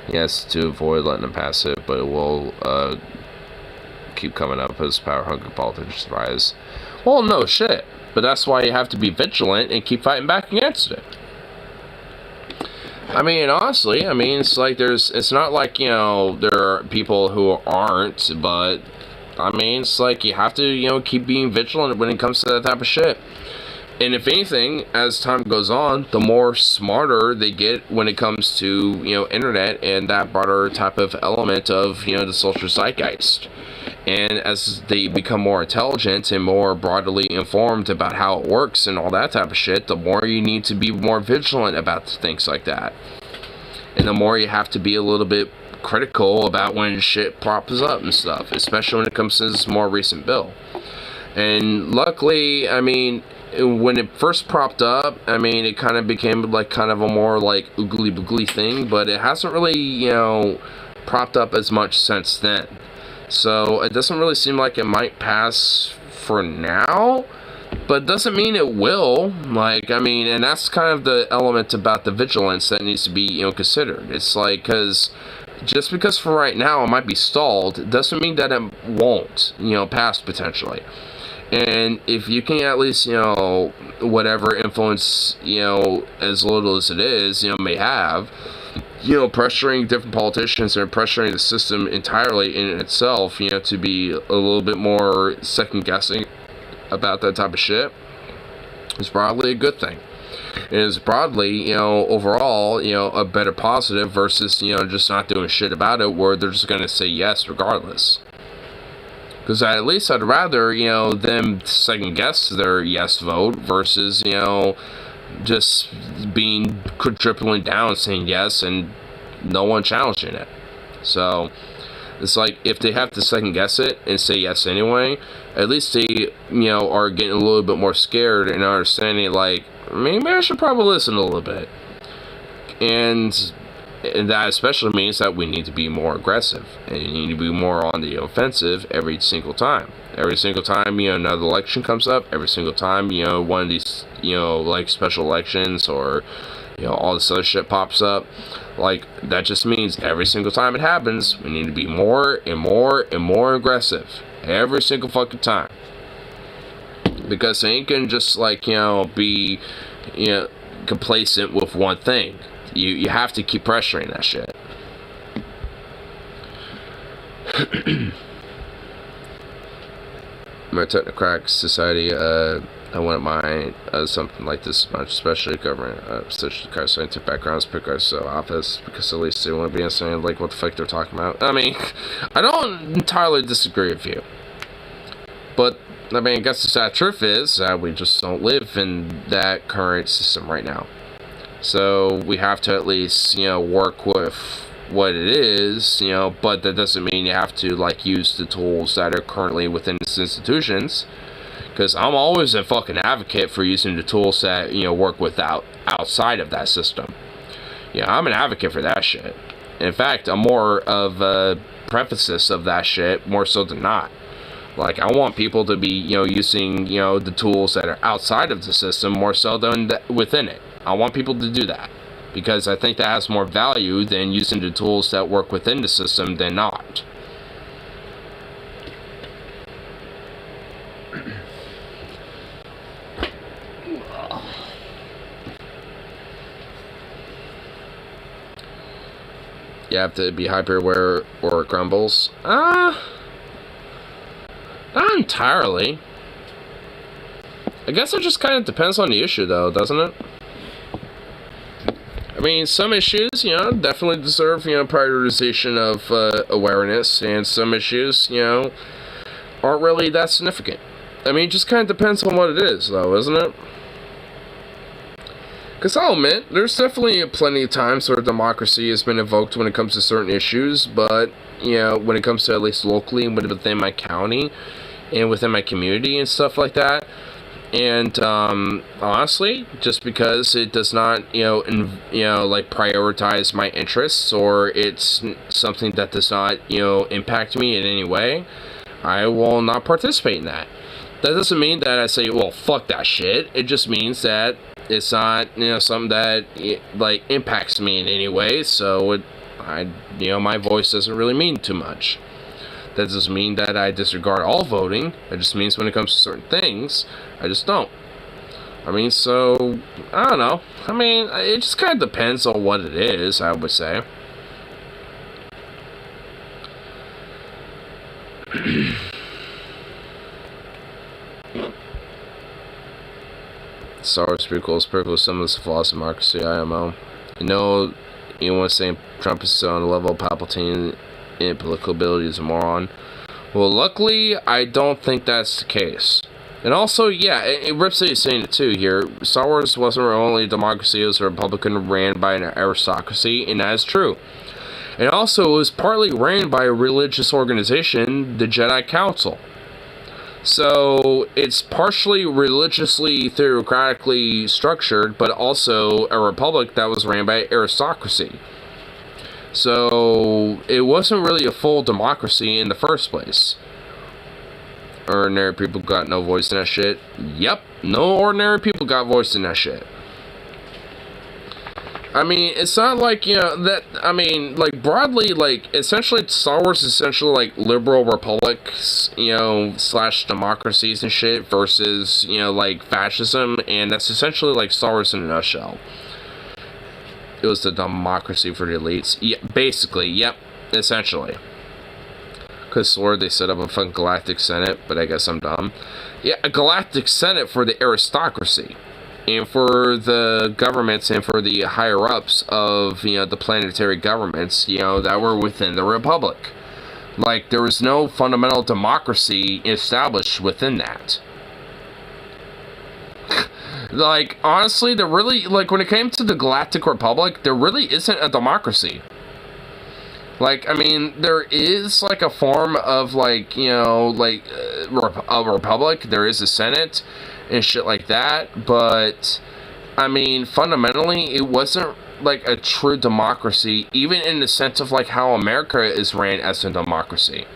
Yes, to avoid letting them pass it, but it will keep coming up as power-hungry politicians rise. Well, no shit. But that's why you have to be vigilant and keep fighting back against it. I mean, honestly, I mean, it's like it's not like, you know, there are people who aren't, but, I mean, it's like you have to, you know, keep being vigilant when it comes to that type of shit. And if anything, as time goes on, the more smarter they get when it comes to, you know, internet and that broader type of element of, you know, the social zeitgeist. And as they become more intelligent and more broadly informed about how it works and all that type of shit, the more you need to be more vigilant about things like that. And the more you have to be a little bit critical about when shit pops up and stuff, especially when it comes to this more recent bill. And luckily, I mean, when it first propped up, I mean, it kind of became like kind of a more like oogly boogly thing, but it hasn't really, you know, propped up as much since then. So it doesn't really seem like it might pass for now, but doesn't mean it will. Like, I mean, and that's kind of the element about the vigilance that needs to be, you know, considered. It's like, just because for right now it might be stalled, doesn't mean that it won't, you know, pass potentially. And if you can at least, you know, whatever influence, you know, as little as it is, you know, may have, you know, pressuring different politicians and pressuring the system entirely in itself, you know, to be a little bit more second guessing about that type of shit is probably a good thing. And it's broadly, you know, overall, you know, a better positive versus, you know, just not doing shit about it where they're just going to say yes regardless. Because at least I'd rather, you know, them second guess their yes vote versus, you know, just being quadrupling down saying yes and no one challenging it. So it's like, if they have to second guess it and say yes anyway, at least they, are getting a little bit more scared and understanding, like, maybe I should probably listen a little bit. And that especially means that we need to be more aggressive, and you need to be more on the offensive every single time. Every single time, another election comes up, every single time, one of these, like special elections or, all this other shit pops up, like, that just means every single time it happens, we need to be more and more and more aggressive. Every single fucking time. Because they ain't gonna just, like, be, complacent with one thing. You have to keep pressuring that shit. My technocratic society, I wouldn't mind something like this much, especially covering such kind of scientific backgrounds, because office, because at least they wouldn't be understanding like what the fuck they're talking about. I mean, I don't entirely disagree with you, but I mean, I guess the sad truth is that we just don't live in that current system right now. So we have to at least, work with what it is, but that doesn't mean you have to, like, use the tools that are currently within these institutions. Because I'm always a fucking advocate for using the tools that, work outside of that system. I'm an advocate for that shit. In fact, I'm more of a preface of that shit, more so than not. Like, I want people to be, using, the tools that are outside of the system more so than within it. I want people to do that, because I think that has more value than using the tools that work within the system than not. You have to be hyper aware or it grumbles. Not entirely. I guess it just kind of depends on the issue, though, doesn't it? I mean, some issues, definitely deserve, prioritization of awareness, and some issues, aren't really that significant. I mean, it just kind of depends on what it is, though, isn't it? Because I'll admit, there's definitely plenty of times where democracy has been invoked when it comes to certain issues, but, when it comes to at least locally and within my county and within my community and stuff like that. And honestly, just because it does not, like prioritize my interests, or it's something that does not, impact me in any way, I will not participate in that. That doesn't mean that I say, well, fuck that shit. It just means that it's not, something that like impacts me in any way. So my voice doesn't really mean too much. That doesn't mean that I disregard all voting. It just means when it comes to certain things, I just don't. I mean, so, I don't know. I mean, it just kind of depends on what it is, I would say. Star Wars prequels, perfectly similar to flaws of democracy, IMO. Anyone saying Trump is on the level of Palpatine in political ability is a moron. Well, luckily, I don't think that's the case. And also, yeah, Ripsy is saying it too here. Star Wars wasn't only a democracy, it was a republican ran by an aristocracy, and that is true. And also, it was partly ran by a religious organization, the Jedi Council. So, it's partially religiously, theocratically structured, but also a republic that was ran by aristocracy. So, it wasn't really a full democracy in the first place. Ordinary people got no voice in that shit. Yep, no ordinary people got voice in that shit. I mean, it's not like, like, broadly, like, essentially, Star Wars is essentially, like, liberal republics, slash democracies and shit, versus, like, fascism, and that's essentially, like, Star Wars in a nutshell. It was the democracy for the elites. Yeah, basically, yep, essentially. Because swore they set up a fucking galactic senate, but I guess I'm dumb. Yeah, a galactic senate for the aristocracy. And for the governments and for the higher-ups of, the planetary governments, that were within the Republic. Like, there was no fundamental democracy established within that. Like, honestly, when it came to the Galactic Republic, there really isn't a democracy. Like, I mean, there is, like, a form of, like, you know, like, a republic. There is a Senate and shit like that. But, I mean, fundamentally, it wasn't, like, a true democracy, even in the sense of, like, how America is ran as a democracy.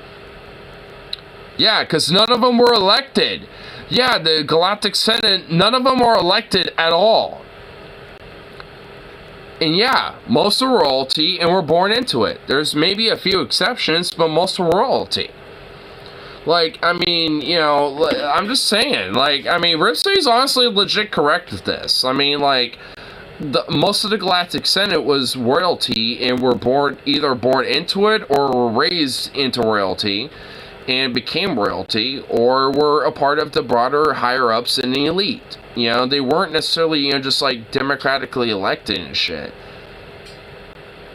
Yeah, because none of them were elected. Yeah, the Galactic Senate, none of them were elected at all. And yeah, most are royalty and were born into it. There's maybe a few exceptions, but most are royalty. Like, I mean, you know, I'm just saying. Like, I mean, Ripsey's honestly legit correct with this. I mean, like, most of the Galactic Senate was royalty and were either born into it or were raised into royalty and became royalty, or were a part of the broader higher-ups in the elite. You know, they weren't necessarily, you know, just, like, democratically elected and shit.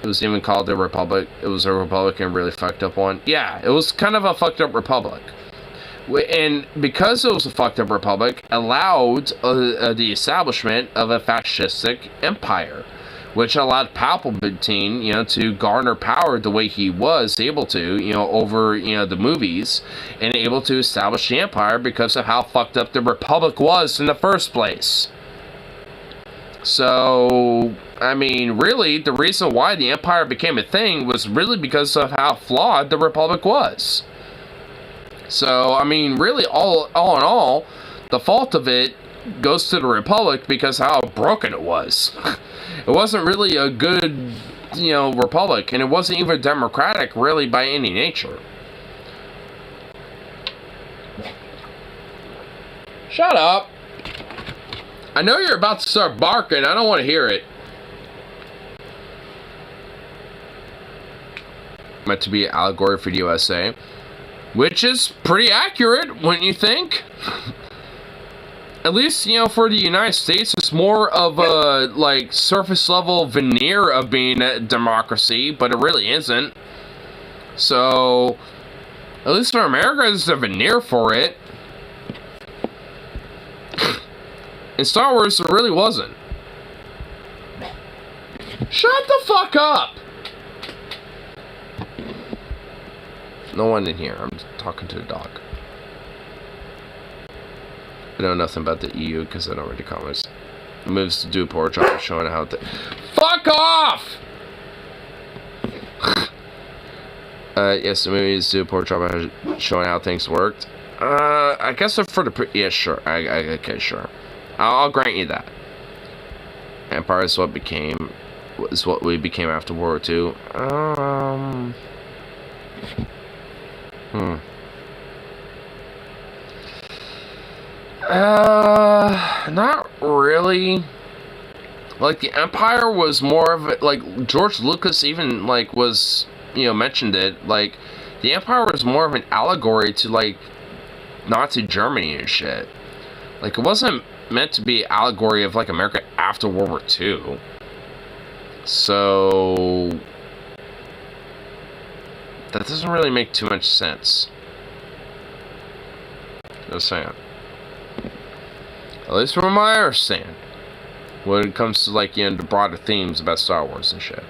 It was even called the Republic. It was a Republican, really fucked up one. Yeah, it was kind of a fucked up republic. And because it was a fucked up republic, allowed the establishment of a fascistic empire, which allowed Palpatine, you know, to garner power the way he was able to, you know, over, you know, the movies, and able to establish the Empire because of how fucked up the Republic was in the first place. So, I mean, really, the reason why the Empire became a thing was really because of how flawed the Republic was. So, I mean, really, all in all, the fault of it goes to the Republic because how broken it was. It wasn't really a good, you know, republic, and it wasn't even democratic, really, by any nature. Shut up. I know you're about to start barking. I don't want to hear it. Meant to be an allegory for the USA, which is pretty accurate, wouldn't you think? At least, you know, for the United States, it's more of a, like, surface level veneer of being a democracy, but it really isn't. So, at least for America, there's a veneer for it. In Star Wars, there really wasn't. Shut the fuck up! No one in here. I'm talking to a dog. I know nothing about the EU because I don't read the comments. Moves to do a poor job of showing how to... Fuck off! Yes, the movies do a poor job of showing how things worked. I guess for the... Yeah, sure. Okay, sure. I'll grant you that. Empire is what we became after World War II. Not really. Like, the Empire was more of it, like, George Lucas even, like, was, you know, mentioned it, like, the Empire was more of an allegory to, like, Nazi Germany and shit. Like, it wasn't meant to be an allegory of, like, America after World War II. So, that doesn't really make too much sense. Just saying. At least from my understanding, when it comes to, like, you know, the broader themes about Star Wars and shit.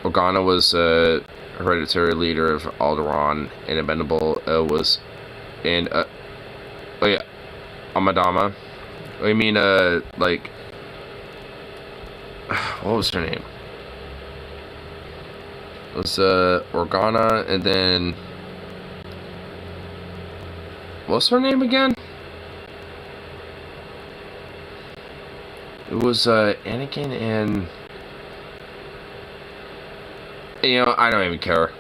Organa was a hereditary leader of Alderaan, and Amidala was, and, oh yeah, Amidala. I mean, like, what was her name? It was, Organa, and then, what's her name again? It was, Anakin and... You know, I don't even care.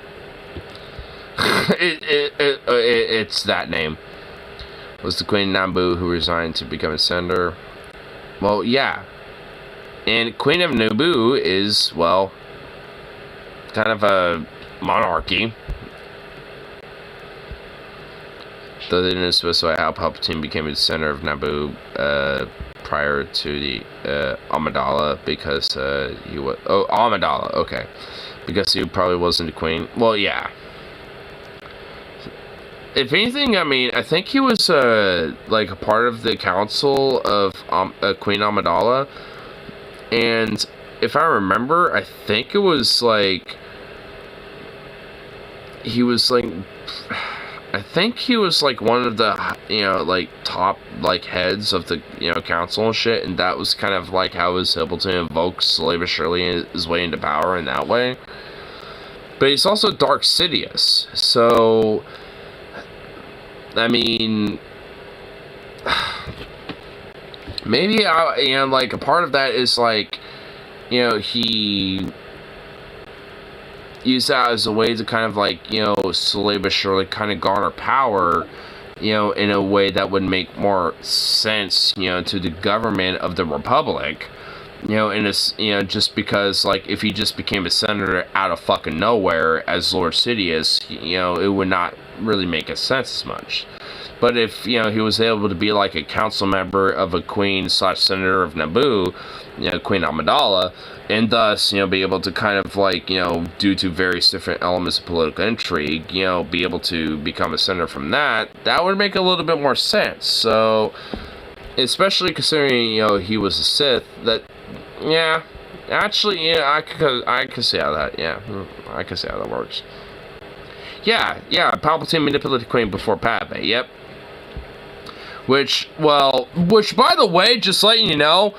It's that name. It was the Queen Naboo who resigned to become a senator. Well, yeah. And Queen of Naboo is, well, kind of a monarchy. Though they didn't specify how Palpatine became the center of Naboo prior to the Amidala, because he was... Oh, Amidala, okay. Because he probably wasn't the queen. Well, yeah. If anything, I mean, I think he was, like, a part of the council of Queen Amidala. And if I remember, I think it was like he was like, I think he was like one of the, you know, like top like heads of the, you know, council and shit, and that was kind of like how he was able to invoke slowly but surely his way into power in that way. But he's also Dark Sidious, so I mean, maybe you know, like a part of that is like, you know, he used that as a way to kind of like, you know, slowly but surely kind of garner power, you know, in a way that would make more sense, you know, to the government of the Republic, you know, in this, you know, just because like if he just became a senator out of fucking nowhere as Lord Sidious, you know, it would not really make a sense as much. But if, you know, he was able to be like a council member of a queen / senator of Naboo, you know, Queen Amidala, and thus, you know, be able to kind of like, you know, due to various different elements of political intrigue, you know, be able to become a senator from that, that would make a little bit more sense. So, especially considering, you know, he was a Sith, that, yeah, actually, yeah, I could see how that, yeah, I can see how that works. Yeah, Palpatine manipulated Queen before Padme, yep. Which, by the way, just letting you know,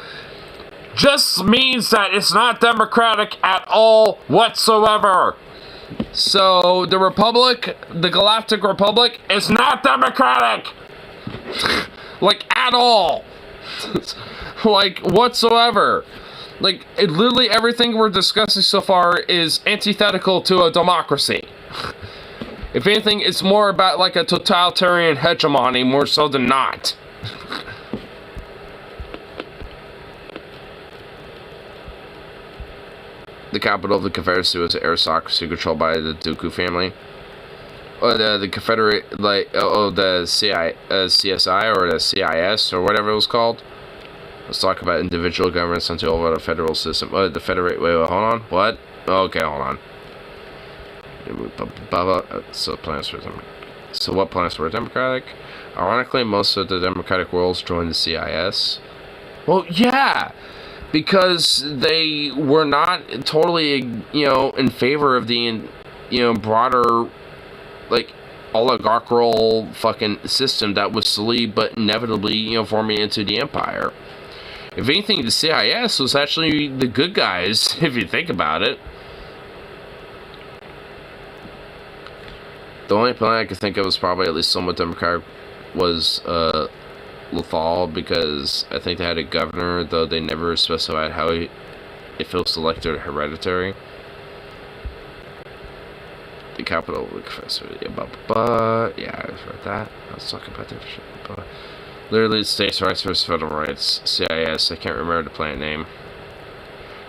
just means that it's not democratic at all whatsoever. So, the Republic, the Galactic Republic, is not democratic! Like, at all! Like, whatsoever. Like, literally everything we're discussing so far is antithetical to a democracy. If anything, it's more about like a totalitarian hegemony more so than not. The capital of the Confederacy was an aristocracy controlled by the Dooku family. Or the Confederate, like, the CSI or the CIS or whatever it was called. Let's talk about individual governments until over the federal system. The federate, wait, hold on. What? Okay, hold on. So what planets were democratic? Ironically, most of the democratic worlds joined the CIS. Well, yeah, because they were not totally, you know, in favor of the, you know, broader, like, oligarchical fucking system that was slowly but inevitably, you know, forming into the empire. If anything, the CIS was actually the good guys, if you think about it. The only planet I could think of was probably at least somewhat democratic was Lothal, because I think they had a governor, though they never specified how if it was selected or hereditary. The capital of the Confederacy, yeah, I've read that. Let's talk about that shit. Literally, states' rights versus federal rights. CIS, I can't remember the planet name.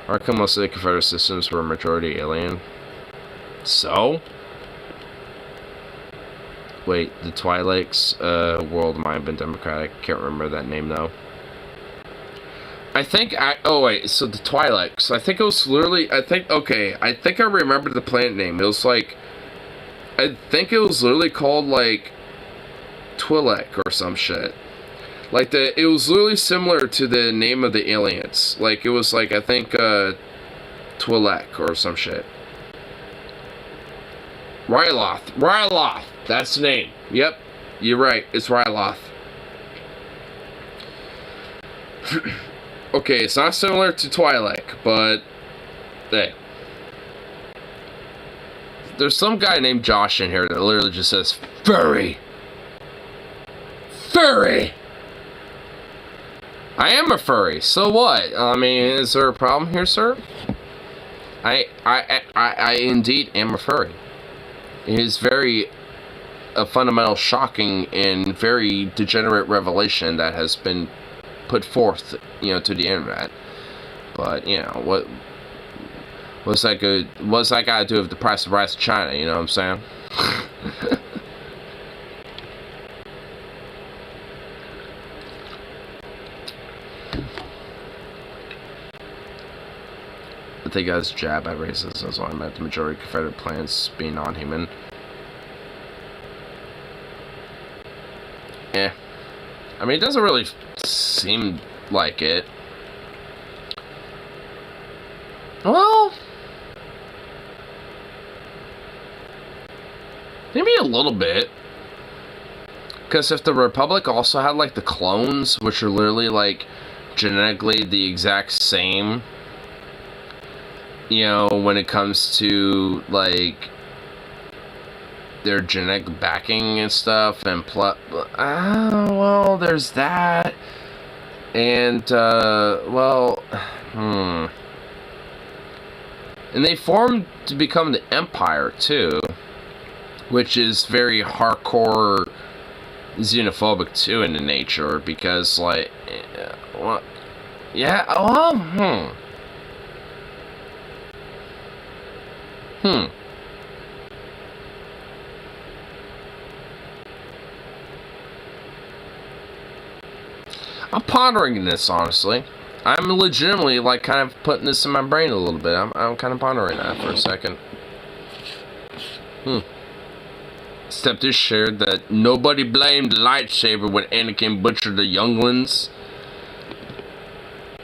I reckon most of the Confederate systems were majority alien. So? Wait, the Twi'leks world might have been democratic. Can't remember that name though. Oh wait, so the Twi'leks. I think it was literally. I think I remember the planet name. It was like, I think it was literally called like Twi'lek or some shit. Like it was literally similar to the name of the aliens. Like it was like, I think Twi'lek or some shit. Ryloth. That's the name. Yep, you're right. It's Ryloth. Okay, it's not similar to Twi'lek, but hey. There's some guy named Josh in here that literally just says, furry. Furry! I am a furry, so what? I mean, is there a problem here, sir? I indeed am a furry. It is a fundamental, shocking, and very degenerate revelation that has been put forth, you know, to the internet. But, you know, what's that good? What's that got to do with the price of rice in China? You know what I'm saying? I think that's a jab at racism. That's why I meant the majority of Confederate plants being non-human. Yeah. I mean, it doesn't really seem like it. Well, maybe a little bit. Because if the Republic also had, like, the clones, which are literally, like, genetically the exact same, you know, when it comes to, like, their genetic backing and stuff, and well, there's that, and, well, and they formed to become the Empire, too, which is very hardcore xenophobic, too, in the nature, because, like, well, yeah, well, I'm pondering this, honestly. I'm legitimately, like, kind of putting this in my brain a little bit. I'm kind of pondering that for a second. Stepdad shared that nobody blamed the lightsaber when Anakin butchered the younglings.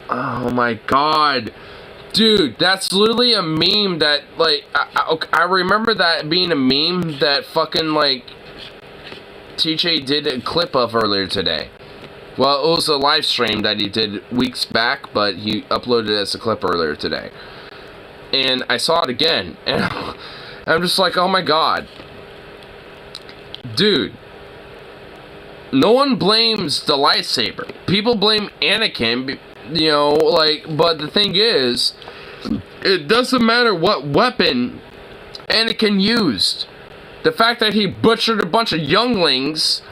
Oh my god. Dude, that's literally a meme that, like, I remember that being a meme that fucking, like, TJ did a clip of earlier today. Well, it was a live stream that he did weeks back, but he uploaded it as a clip earlier today. And I saw it again, and I'm just like, oh my god. Dude. No one blames the lightsaber. People blame Anakin, you know, like, but the thing is, it doesn't matter what weapon Anakin used. The fact that he butchered a bunch of younglings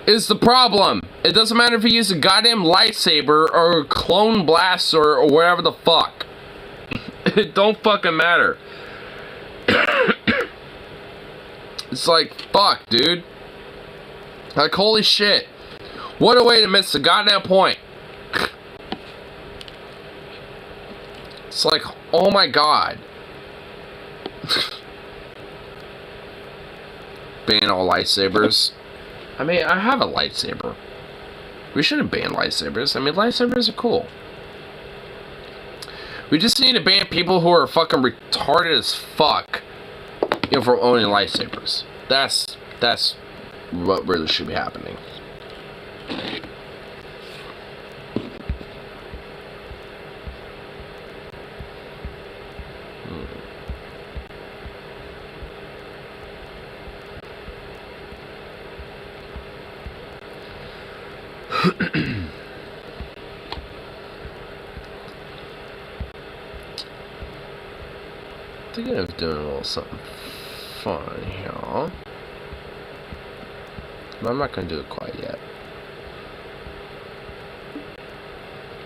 is the problem. It doesn't matter if he used a goddamn lightsaber or a clone blast or whatever the fuck. It don't fucking matter. It's like, fuck, dude. Like, holy shit. What a way to miss the goddamn point. It's like, oh my god. Ban all lightsabers. I mean, I have a lightsaber. We shouldn't ban lightsabers. I mean, lightsabers are cool. We just need to ban people who are fucking retarded as fuck, you know, for owning lightsabers. That's what really should be happening. Thinking of doing a little something fun here. But I'm not going to do it quite yet.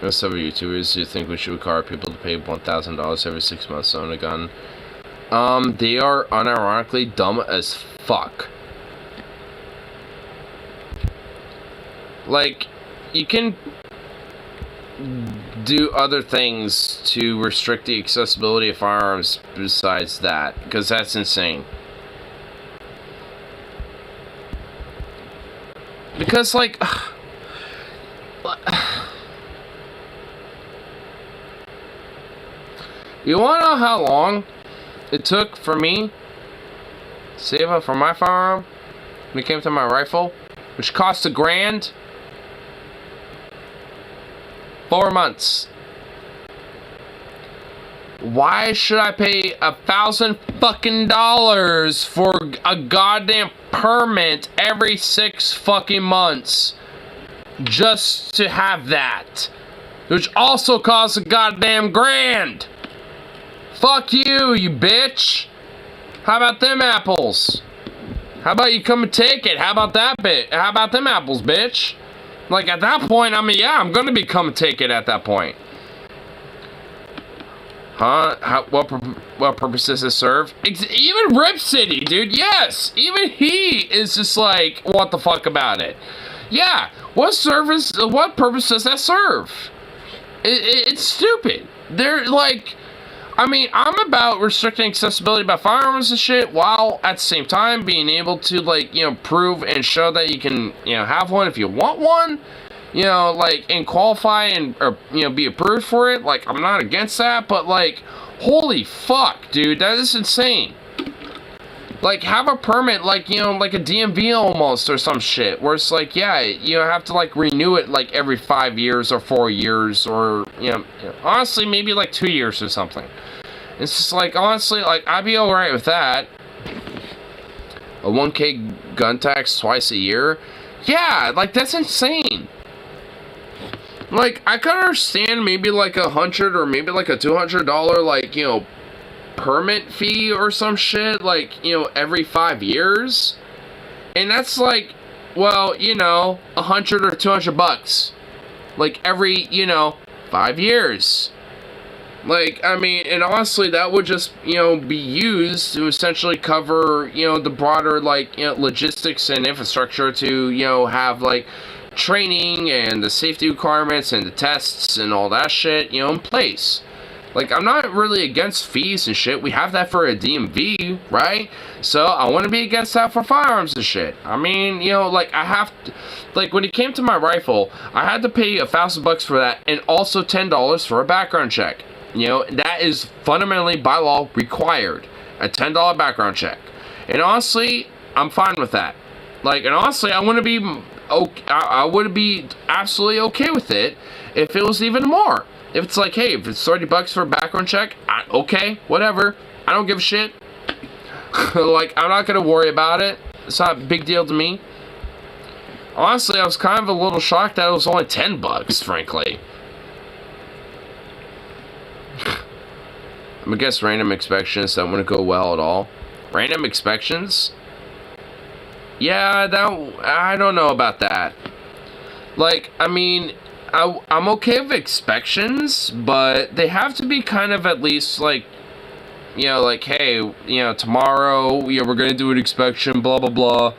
Most other YouTubers do think we should require people to pay $1,000 every 6 months to own a gun. They are unironically dumb as fuck. Like, you can do other things to restrict the accessibility of firearms besides that, because that's insane. Because, like, you wanna know how long it took for me to save up for my firearm when it came to my rifle, which cost $1,000? 4 months. Why should I pay $1,000 fucking dollars for a goddamn permit every 6 fucking months just to have that, which also costs a goddamn $1,000? Fuck you, you bitch. How about them apples? How about you come and take it? How about that bit? How about them apples, bitch? Like, at that point, I mean, yeah, I'm gonna become take it at that point. Huh? What purpose does this serve? Even Rip City, dude, yes! Even he is just like, what the fuck about it? Yeah, what purpose does that serve? It's stupid. They're like, I mean, I'm about restricting accessibility by firearms and shit, while at the same time being able to, like, you know, prove and show that you can, you know, have one if you want one. you know, like, and qualify and, or, you know, be approved for it, like, I'm not against that, but, like, holy fuck, dude, that is insane. Like, have a permit, like, you know, like a DMV almost, or some shit, where it's like, yeah, you have to, like, renew it, like, every 5 years or 4 years, or, you know, honestly, maybe, like, 2 years or something. It's just, like, honestly, like, I'd be alright with that. A 1K gun tax twice a year? Yeah, like, that's insane. Like, I could understand maybe, like, $100 or maybe, like, a $200, like, you know, permit fee or some shit, like, you know, every 5 years, and that's like, well, you know, $100 or $200, like, every, you know, 5 years. Like, I mean, and honestly, that would just, you know, be used to essentially cover, you know, the broader, like, you know, logistics and infrastructure to, you know, have, like, training and the safety requirements and the tests and all that shit, you know, in place. Like, I'm not really against fees and shit. We have that for a DMV, right? So, I want to be against that for firearms and shit. I mean, you know, like, I have to... Like, when it came to my rifle, I had to pay $1,000 for that and also $10 for a background check. You know, that is fundamentally, by law, required. A $10 background check. And honestly, I'm fine with that. Like, and honestly, I wouldn't be... Okay, I would be absolutely okay with it if it was even more. If it's like, hey, if it's $30 for a background check, okay, whatever. I don't give a shit. Like, I'm not gonna worry about it. It's not a big deal to me. Honestly, I was kind of a little shocked that it was only $10, frankly. I guess random inspections don't want to go well at all. Random inspections? Yeah, I don't know about that. Like, I mean... I'm okay with inspections, but they have to be kind of at least like, you know, like, hey, you know, tomorrow, you know, we're gonna do an inspection, blah blah blah,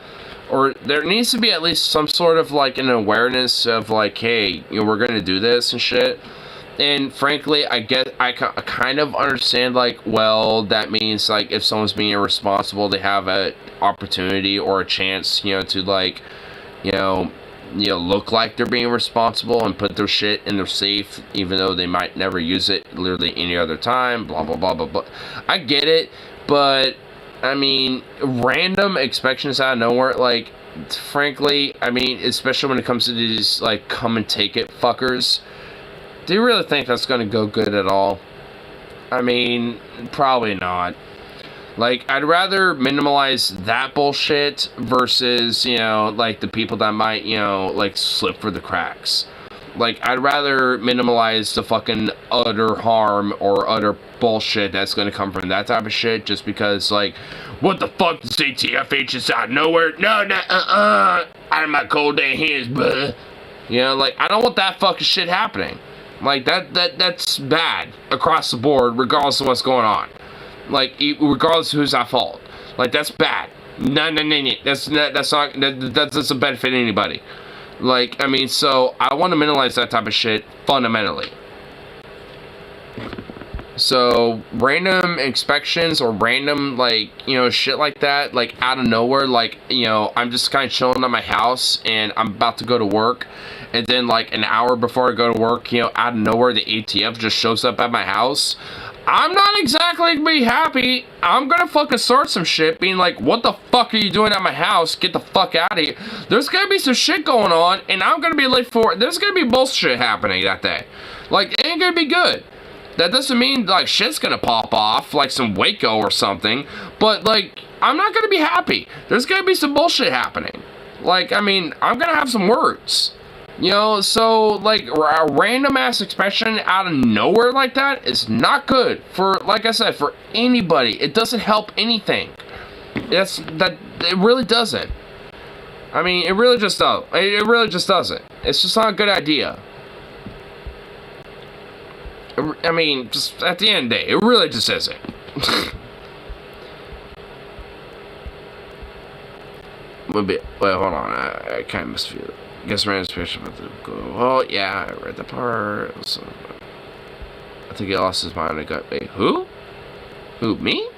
or there needs to be at least some sort of like an awareness of like, hey, you know, we're gonna do this and shit. And frankly, I kind of understand, like, well, that means like if someone's being irresponsible, they have an opportunity or a chance, you know, to like, you know, look like they're being responsible and put their shit in their safe, even though they might never use it literally any other time, blah, blah, blah, blah, blah. I get it, but, I mean, random inspections out of nowhere, like, frankly, I mean, especially when it comes to these, like, come and take it fuckers, do you really think that's gonna go good at all? I mean, probably not. Like, I'd rather minimalize that bullshit versus, you know, like, the people that might, you know, like, slip for the cracks. Like, I'd rather minimalize the fucking utter harm or utter bullshit that's gonna come from that type of shit, just because, like, what the fuck, this ATF just out of nowhere? No, out of my cold dead hands, bruh. You know, like, I don't want that fucking shit happening. Like, that's bad across the board, regardless of what's going on. Like, regardless of who's at fault. Like, that's bad. No. That doesn't benefit anybody. Like, I mean, so, I want to minimize that type of shit, fundamentally. So, random inspections or random, like, you know, shit like that, like, out of nowhere, like, you know, I'm just kind of chilling at my house, and I'm about to go to work, and then, like, an hour before I go to work, you know, out of nowhere, the ATF just shows up at my house. I'm not exactly gonna be happy. I'm gonna fucking start some shit, being like, what the fuck are you doing at my house? Get the fuck out of here. There's gonna be some shit going on, and I'm gonna be late for it. There's gonna be bullshit happening that day. Like, it ain't gonna be good. That doesn't mean, like, shit's gonna pop off, like some Waco or something, but, like, I'm not gonna be happy. There's gonna be some bullshit happening. Like, I mean, I'm gonna have some words. You know, so, like, a random-ass inspection out of nowhere like that is not good for, like I said, for anybody. It doesn't help anything. It really doesn't. I mean, it really just doesn't. It really just doesn't. It's just not a good idea. I mean, just at the end of the day, it really just isn't. Wait, hold on. I kind of misfeel it. I guess random inspection about to go. Oh, yeah, I read the part. So, I think he lost his mind and got. Wait, who? Who, me?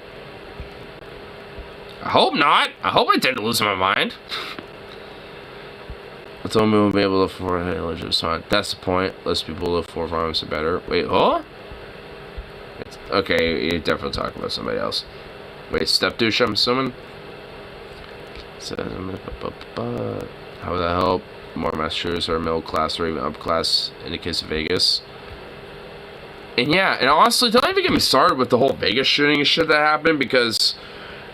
I hope not. I hope I didn't lose my mind. Let's only will be able to afford a legit sign. That's the point. Less people live 4 farms the better. Wait, huh? Okay, you're definitely talking about somebody else. Wait, step douche, I'm assuming? How would that help? More masters are middle class or even upper class in the case of Vegas. And yeah, and honestly, don't even get me started with the whole Vegas shooting and shit that happened, because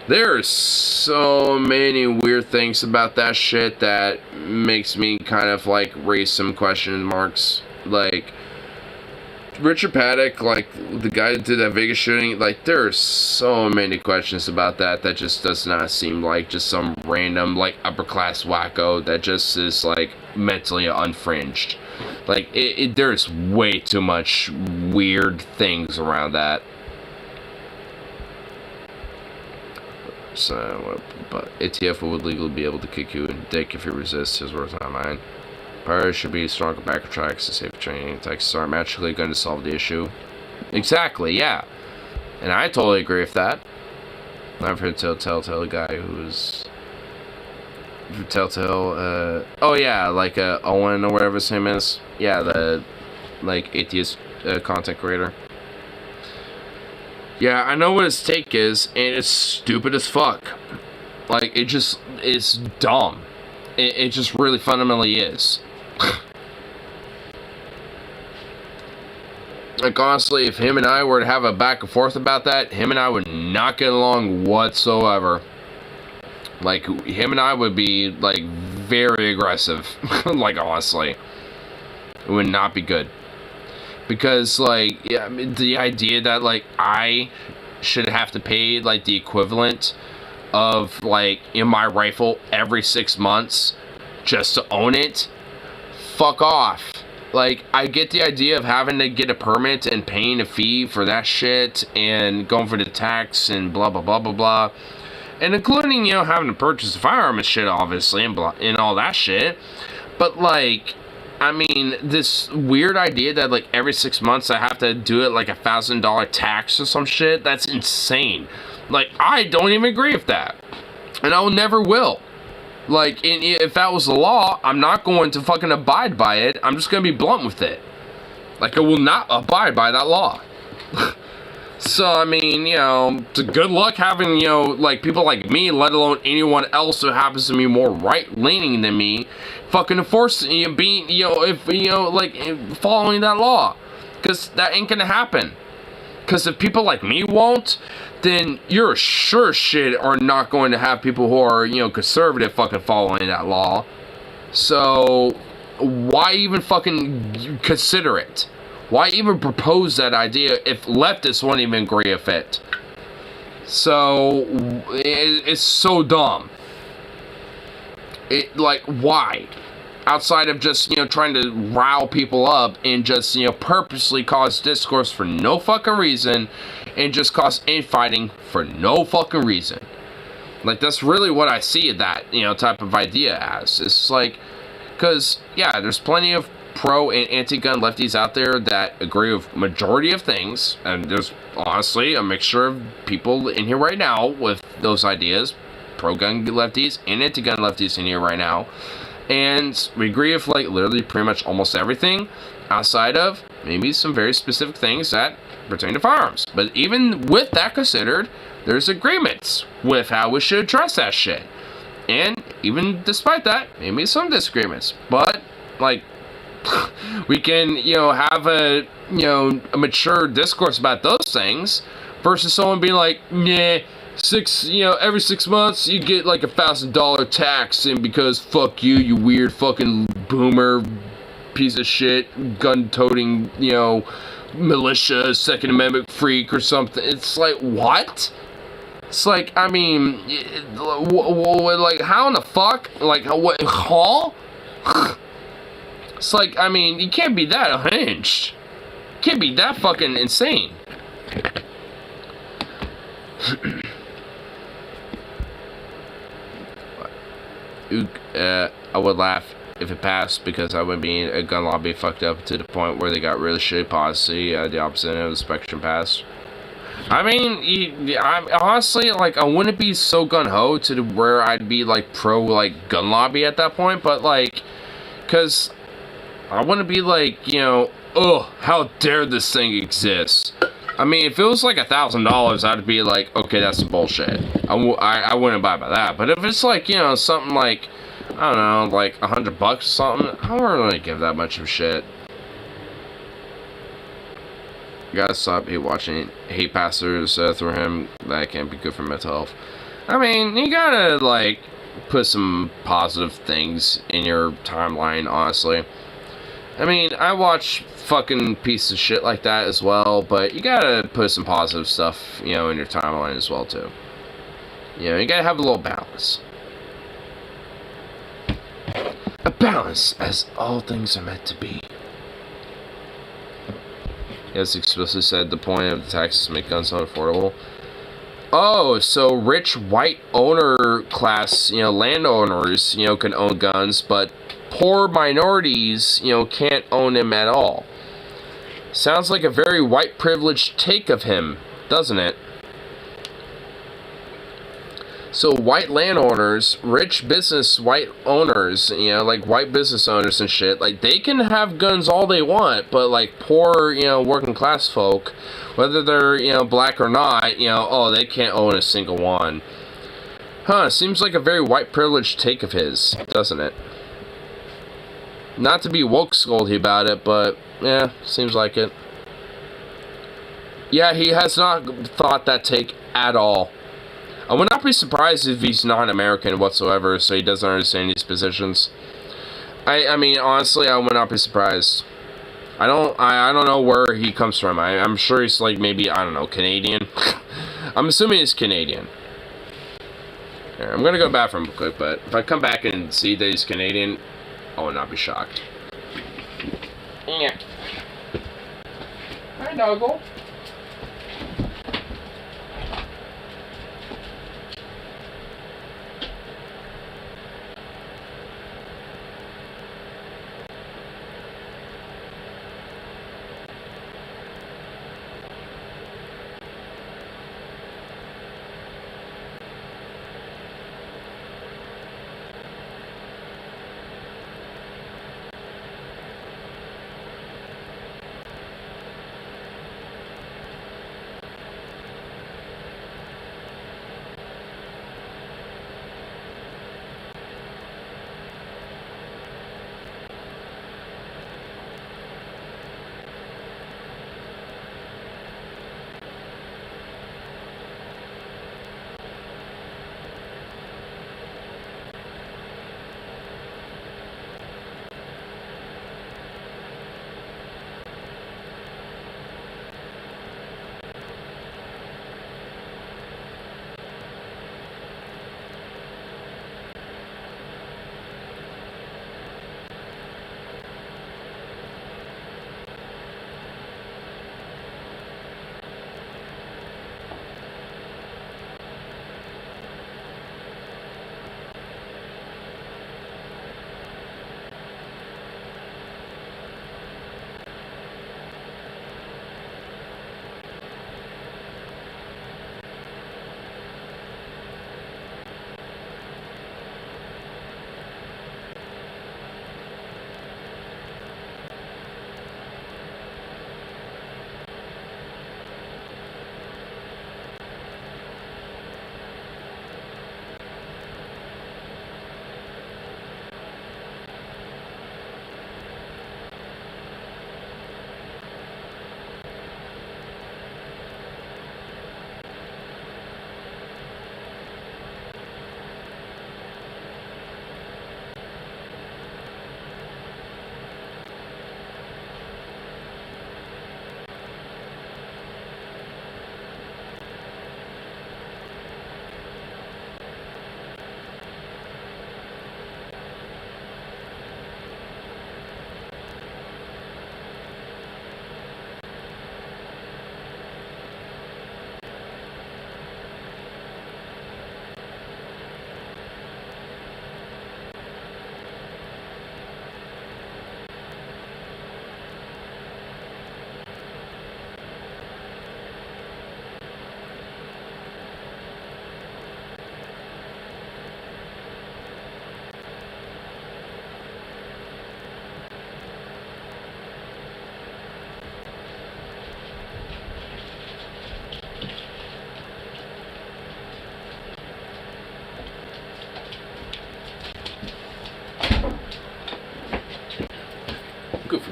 there are so many weird things about that shit that makes me kind of like raise some question marks. Like, Richard Paddock, like the guy that did that Vegas shooting, like there are so many questions about that just does not seem like just some random like upper class wacko that just is like mentally unfringed. Like there's way too much weird things around that. So, but ATF would legally be able to kick you in the dick if you resist. His words, not mine. Pirates should be stronger back tracks and safe training. Texas aren't magically going to solve the issue. Exactly, yeah. And I totally agree with that. I've heard Telltale, guy who's Telltale, oh yeah, like Owen or whatever his name is. Yeah, the like atheist content creator. Yeah, I know what his take is, and it's stupid as fuck. Like, it's dumb. It just really fundamentally is. Like, honestly, if him and I were to have a back and forth about that, him and I would not get along whatsoever. Like, him and I would be, like, very aggressive. Like, honestly. It would not be good. Because, like, yeah, I mean, the idea that, like, I should have to pay, like, the equivalent of, like, in my rifle every 6 months just to own it, fuck off. Like, I get the idea of having to get a permit and paying a fee for that shit and going for the tax and blah, blah, blah, blah, blah. And including, you know, having to purchase a firearm and shit, obviously, and blah, and all that shit. But, like, I mean, this weird idea that, like, every 6 months I have to do it, like, $1,000 tax or some shit, that's insane. Like, I don't even agree with that. And I never will. Like, if that was the law, I'm not going to fucking abide by it. I'm just going to be blunt with it. Like, I will not abide by that law. So, I mean, you know, good luck having, you know, like, people like me, let alone anyone else who happens to be more right-leaning than me, fucking enforcing, you know, being, you know, if, you know, like, following that law. Because that ain't gonna happen. Because if people like me won't, then you're sure shit are not going to have people who are, you know, conservative fucking following that law. So, why even fucking consider it? Why even propose that idea if leftists won't even agree with it? So, it's so dumb. Like, why? Outside of just, you know, trying to rile people up and just, you know, purposely cause discourse for no fucking reason and just cause infighting for no fucking reason. Like, that's really what I see that, you know, type of idea as. It's like, because, yeah, there's plenty of pro and anti-gun lefties out there that agree with majority of things, and there's honestly a mixture of people in here right now with those ideas, pro-gun lefties and anti-gun lefties in here right now, and we agree with like literally pretty much almost everything outside of maybe some very specific things that pertain to firearms. But even with that considered, there's agreements with how we should address that shit, and even despite that, maybe some disagreements, but like, we can, you know, have a, you know, a mature discourse about those things versus someone being like, nah, every 6 months you get like $1,000 tax, and because fuck you, you weird fucking boomer piece of shit, gun-toting, you know, militia, Second Amendment freak or something. It's like, what? It's like, I mean, like, how in the fuck? Like, what? Huh? It's like, I mean, you can't be that unhinged. You can't be that fucking insane. I would laugh if it passed because I would be a gun lobby fucked up to the point where they got really shitty policy, the opposite end of the spectrum passed. I mean, I honestly, like, I wouldn't be so gun-ho to where I'd be, like, pro, like, gun lobby at that point, but, like, Because I wouldn't be like, you know, oh, how dare this thing exist? I mean, if it was like $1,000, I'd be like, okay, that's some bullshit. I wouldn't buy by that. But if it's like, you know, something like, I don't know, like $100 or something, I don't really give that much of a shit. You gotta stop watching hate pastors through him. That can't be good for mental health. I mean, you gotta, like, put some positive things in your timeline, honestly. I mean, I watch fucking pieces of shit like that as well, but you gotta put some positive stuff, you know, in your timeline as well, too. You know, you gotta have a little balance. A balance, as all things are meant to be. Yes, explicitly said the point of the tax is to make guns unaffordable. Oh, so rich white owner class, you know, landowners, you know, can own guns, but poor minorities, you know, can't own them at all. Sounds like a very white privileged take of him, doesn't it? So white landowners, rich business white owners, you know, like white business owners and shit, like they can have guns all they want, but like poor, you know, working class folk, whether they're, you know, black or not, you know, oh, they can't own a single one. Huh, seems like a very white privileged take of his, doesn't it? Not to be woke scoldy about it, but yeah, seems like it. Yeah, he has not thought that take at all. I would not be surprised if he's not American whatsoever, so he doesn't understand these positions. I mean, honestly, I would not be surprised. I don't know where he comes from. I'm sure he's like maybe, I don't know, Canadian. I'm assuming he's Canadian. Here, I'm gonna go to the bathroom real quick, but if I come back and see that he's Canadian, I would not be shocked. Yeah. Hi, doggo.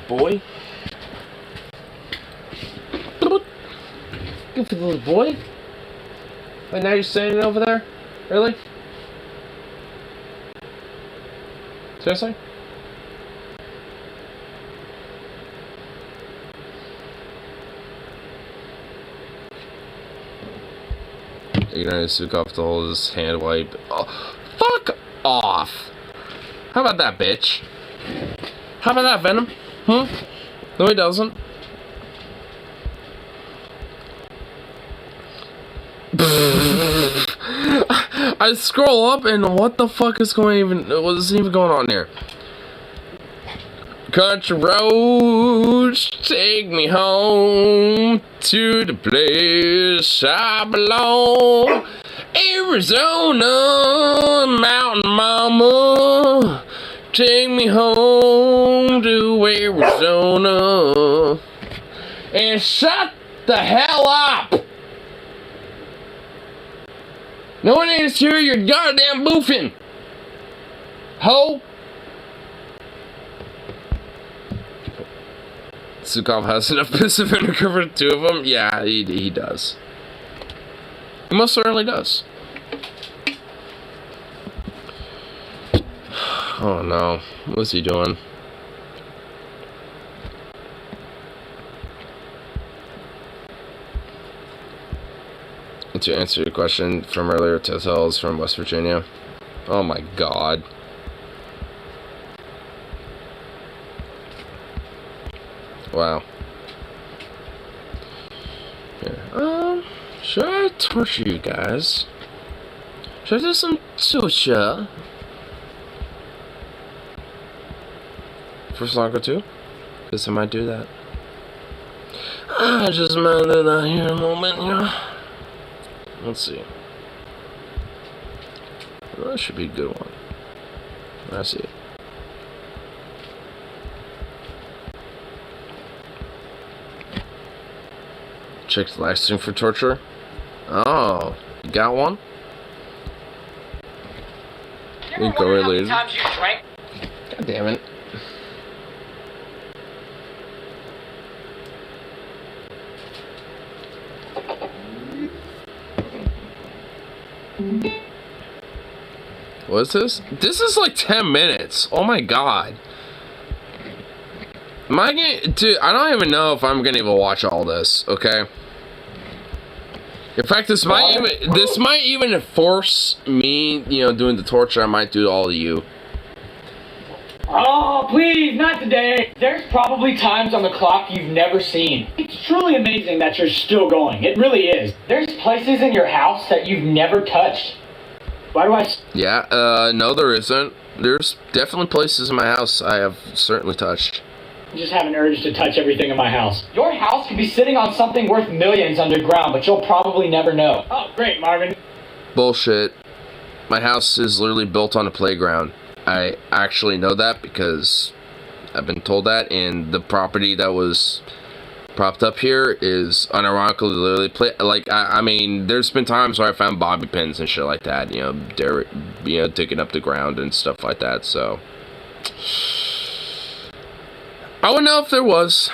boy. Good for the little boy. Wait, now you're standing over there? Really? Seriously? You're gonna Sukov to hold his hand wipe. Oh, fuck off! How about that, bitch? How about that, Venom? No, he doesn't. I scroll up and what the fuck is what's even going on here? Country roads take me home to the place I belong. Arizona, mountain mama, take me home to Arizona. And shut the hell up! No one needs to hear your goddamn boofing, ho! Sukov has enough piss of vinegar for 2 of them? Yeah, he does. He most certainly does. Oh no. What's he doing? To answer your question from earlier, Tessell's from West Virginia. Oh my god. Wow. Here. Should I torture you guys? Should I do some torture? For Slonker 2? Because I might do that. I just might do that here in a moment, yeah. Let's see. Well, that should be a good one. I see it. Check the live stream for torture. Oh, you got one? You go related. God damn it. What is this? This is like 10 minutes. Oh my god. Am I gonna, dude, I don't even know if I'm gonna even watch all this, okay? In fact, this might even force me, you know, doing the torture. I might do all of you. Oh, please, not today. There's probably times on the clock you've never seen. It's truly amazing that you're still going. It really is. There's places in your house that you've never touched. Why do I... Yeah, no there isn't. There's definitely places in my house I have certainly touched. I just have an urge to touch everything in my house. Your house could be sitting on something worth millions underground, but you'll probably never know. Oh, great, Marvin. Bullshit. My house is literally built on a playground. I actually know that because I've been told that, and the property that was propped up here is unironically literally I mean, there's been times where I found bobby pins and shit like that, you know, digging up the ground and stuff like that, so I would know if there was.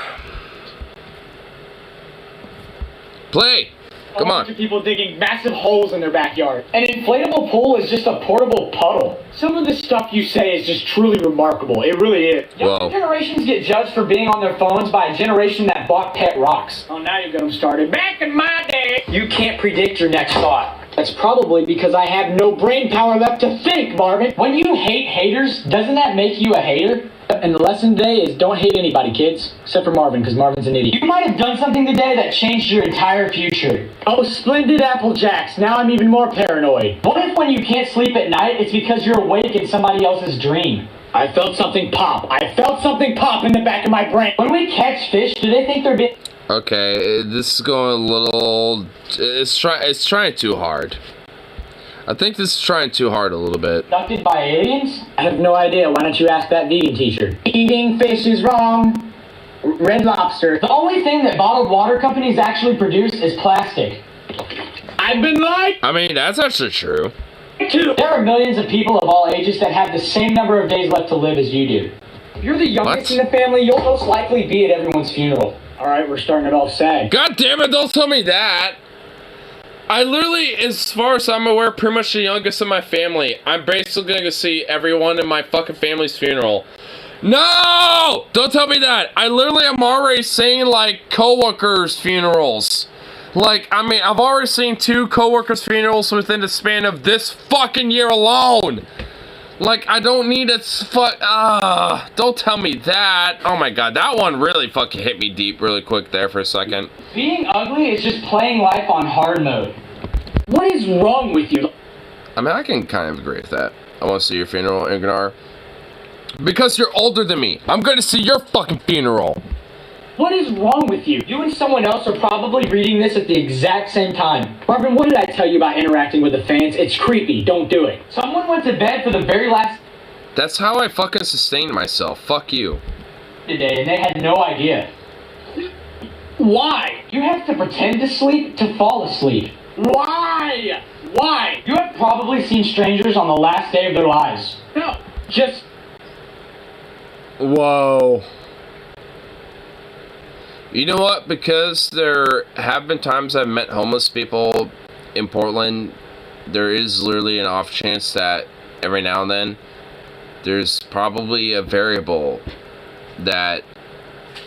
Play! Come on. A bunch of people digging massive holes in their backyard. An inflatable pool is just a portable puddle. Some of the stuff you say is just truly remarkable. It really is. Younger generations get judged for being on their phones by a generation that bought pet rocks. Oh, now you've got them started. Back in my day, you can't predict your next thought. That's probably because I have no brain power left to think, Marvin. When you hate haters, doesn't that make you a hater? And the lesson today is don't hate anybody, kids. Except for Marvin, because Marvin's an idiot. You might have done something today that changed your entire future. Oh, splendid Apple Jacks. Now I'm even more paranoid. What if when you can't sleep at night, it's because you're awake in somebody else's dream? I felt something pop. I felt something pop in the back of my brain. When we catch fish, do they think they're big? Okay, this is going a little... It's trying too hard. I think this is trying too hard a little bit. Abducted by aliens? I have no idea. Why don't you ask that vegan teacher? Eating fish is wrong. Red Lobster. The only thing that bottled water companies actually produce is plastic. I've been lied. I mean, that's actually true. There are millions of people of all ages that have the same number of days left to live as you do. you're the youngest in the family, you'll most likely be at everyone's funeral. All right, we're starting it off sad. God damn it, don't tell me that. I literally, as far as I'm aware, pretty much the youngest in my family. I'm basically going to see everyone in my fucking family's funeral. No! Don't tell me that. I literally am already seeing, like, coworkers' funerals. Like, I mean, I've already seen 2 coworkers' funerals within the span of this fucking year alone. Like, I don't need a don't tell me that. Oh my god, that one really fucking hit me deep really quick there for a second. Being ugly is just playing life on hard mode. What is wrong with you? I mean, I can kind of agree with that. I want to see your funeral, Ignar. Because you're older than me. I'm going to see your fucking funeral. What is wrong with you? You and someone else are probably reading this at the exact same time. Marvin, what did I tell you about interacting with the fans? It's creepy. Don't do it. Someone went to bed for the very last... That's how I fucking sustain myself. Fuck you. ...today, and they had no idea. Why? You have to pretend to sleep to fall asleep. Why? Why? You have probably seen strangers on the last day of their lives. No, just... Whoa. You know what? Because there have been times I've met homeless people in Portland, there is literally an off chance that every now and then there's probably a variable that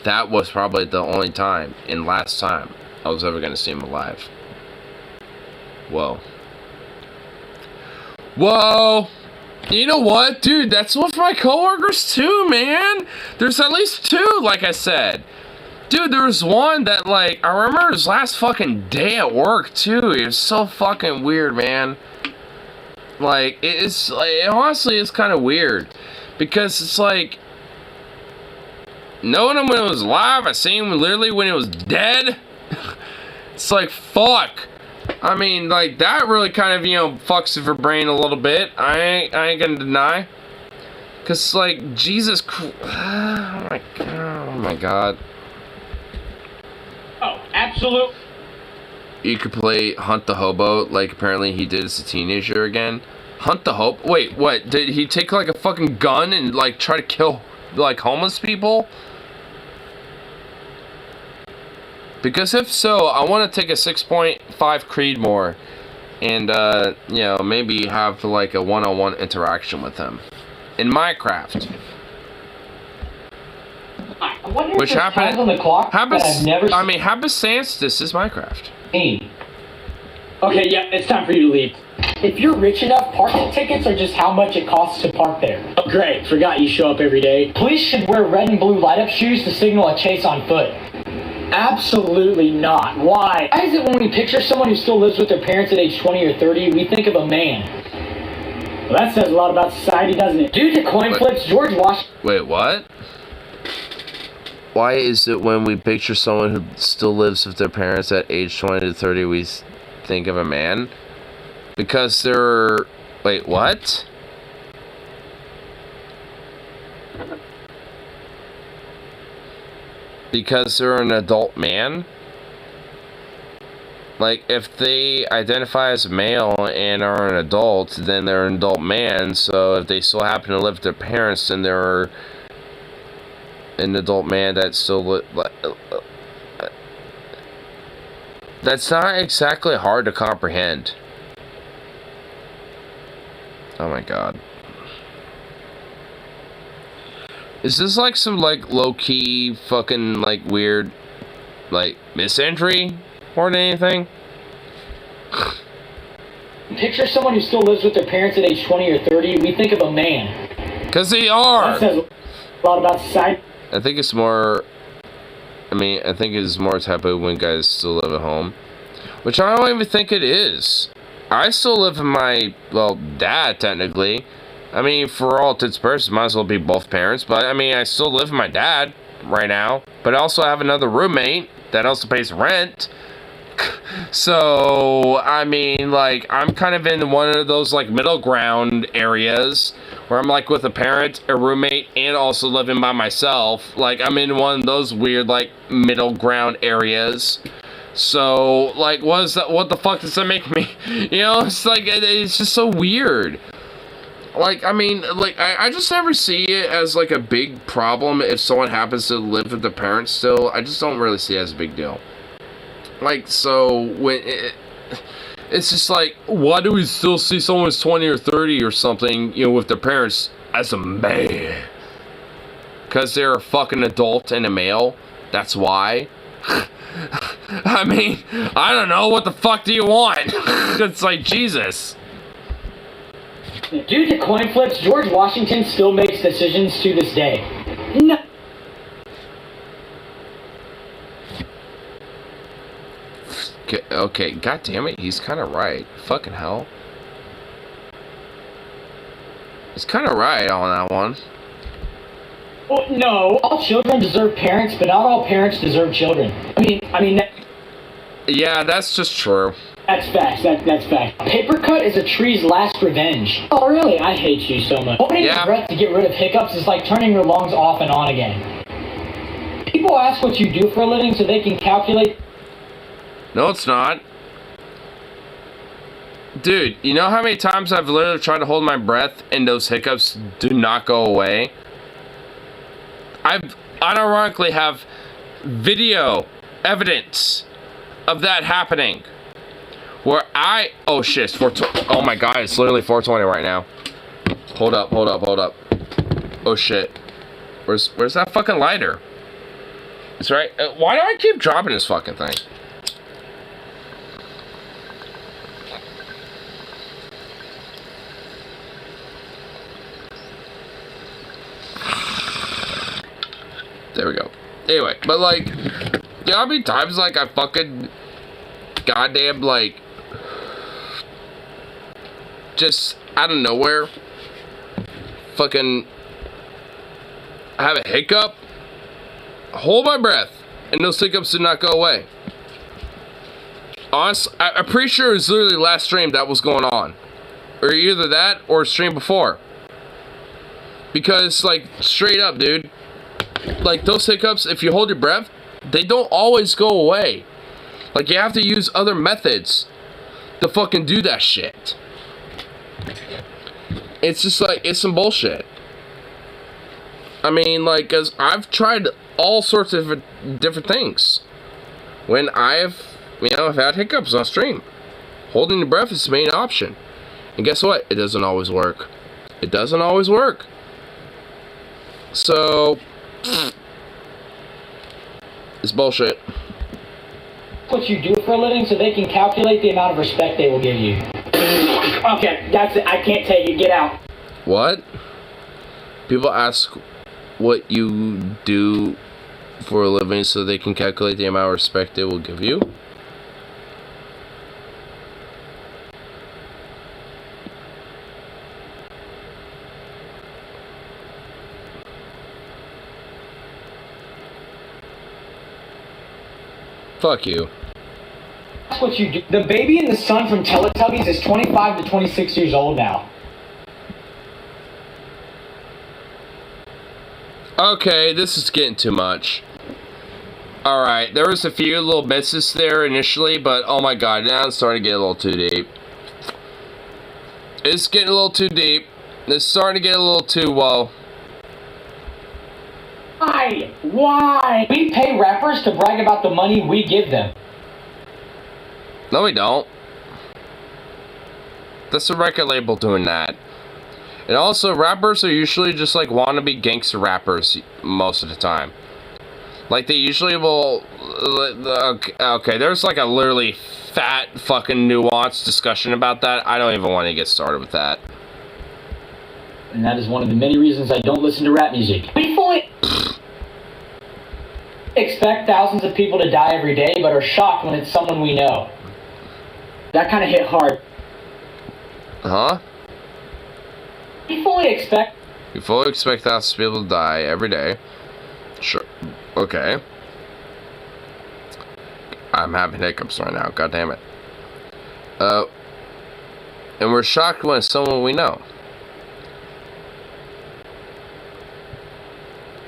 was probably the only time and last time I was ever going to see him alive. Whoa. Whoa! You know what, dude? That's with my coworkers too, man. There's at least 2, like I said. Dude, there was one that, like, I remember his last fucking day at work, too. It was so fucking weird, man. Like, it's, like, honestly, it's kind of weird. Because it's like, knowing him when he was alive, I seen him literally when he was dead. It's like, fuck. I mean, like, that really kind of, you know, fucks with your brain a little bit. I ain't gonna deny. Because, like, Jesus Christ. Oh my god. Oh, absolute. You could play Hunt the Hobo, like apparently he did as a teenager again. Hunt the Hobo? Wait, what? Did he take like a fucking gun and like try to kill like homeless people? Because if so, I want to take a 6.5 Creedmoor and you know, maybe have like a one-on-one interaction with him in Minecraft. I wonder Which if there's times on the clock that I've never I mean, Hibiscus, this is Minecraft. seen. Okay, yeah, it's time for you to leave. If you're rich enough, parking tickets are just how much it costs to park there. Oh, great. Forgot you show up every day. Police should wear red and blue light-up shoes to signal a chase on foot. Absolutely not. Why? Why is it when we picture someone who still lives with their parents at age 20 or 30, we think of a man? Well, that says a lot about society, doesn't it? Due to coin flips, George Washington... Wait, what? Why is it when we picture someone who still lives with their parents at age 20 to 30, we think of a man? Because they're... Wait, what? Because they're an adult man? Like, if they identify as male and are an adult, then they're an adult man. So if they still happen to live with their parents, then they're an adult man that still that's not exactly hard to comprehend. Oh my god. Is this like some like low-key fucking like weird like misentry more than anything? Picture someone who still lives with their parents at age 20 or 30, we think of a man. Cause they are. That says a lot about society. I think it's more, I mean, I think it's more taboo when guys still live at home. Which I don't even think it is. I still live with my, well, dad, technically. I mean, for all intents and purposes, might as well be both parents. But, I mean, I still live with my dad right now. But I also have another roommate that also pays rent. So, I mean, like, I'm kind of in one of those, like, middle ground areas where I'm, like, with a parent, a roommate, and also living by myself. Like, I'm in one of those weird, like, middle ground areas. So, like, what the fuck does that make me? You know, it's like, it's just so weird. Like, I mean, like, I just never see it as, like, a big problem if someone happens to live with their parents still. I just don't really see it as a big deal. Like, so, when it's just like, why do we still see someone who's 20 or 30 or something, you know, with their parents as a man? Because they're a fucking adult and a male? That's why? I mean, I don't know, what the fuck do you want? It's like, Jesus. Due to coin flips, George Washington still makes decisions to this day. No. Okay, god damn it, he's kind of right. Fucking hell. He's kind of right on that one. Oh, no, all children deserve parents, but not all parents deserve children. I mean. Yeah, that's just true. That's facts. That's facts. Paper cut is a tree's last revenge. Oh, really? I hate you so much. Holding your breath to get rid of hiccups is like turning your lungs off and on again. People ask what you do for a living so they can calculate. No, it's not. Dude, you know how many times I've literally tried to hold my breath and those hiccups do not go away? I've unironically have video evidence of that happening. Where oh shit, it's 420. Oh my god, it's literally 420 right now. Hold up. Oh shit. Where's that fucking lighter? It's right. Why do I keep dropping this fucking thing? There we go. Anyway, but like, you know how many times like I fucking goddamn like just out of nowhere fucking have a hiccup, hold my breath, and those hiccups did not go away. Honestly, I'm pretty sure it was literally last stream that was going on, or either that or stream before, because like straight up, dude, like those hiccups, if you hold your breath, they don't always go away. Like, you have to use other methods to fucking do that shit. It's just like, it's some bullshit. I mean, like, cause I've tried all sorts of different things. When I've had hiccups on stream. Holding the breath is the main option. And guess what? It doesn't always work. It doesn't always work. So, it's bullshit. What you do for a living so they can calculate the amount of respect they will give you. Okay, that's it. I can't take it. Get out. What? People ask what you do for a living so they can calculate the amount of respect they will give you? Fuck you. That's what you do. The baby in the sun from Teletubbies is 25 to 26 years old now. Okay, this is getting too much. Alright, there was a few little misses there initially, but oh my god, now it's starting to get a little too deep. It's getting a little too deep. It's starting to get a little too, well... Why? We pay rappers to brag about the money we give them. No, we don't. That's a record label doing that. And also, rappers are usually just like wannabe gangster rappers most of the time. Like, they usually will... Okay, there's like a literally fat fucking nuanced discussion about that. I don't even want to get started with that. And that is one of the many reasons I don't listen to rap music. We fully expect thousands of people to die every day, but are shocked when it's someone we know. That kind of hit hard. Huh? We fully expect... You fully expect thousands of people to die every day. Sure. Okay. I'm having hiccups right now. God damn it. And we're shocked when it's someone we know.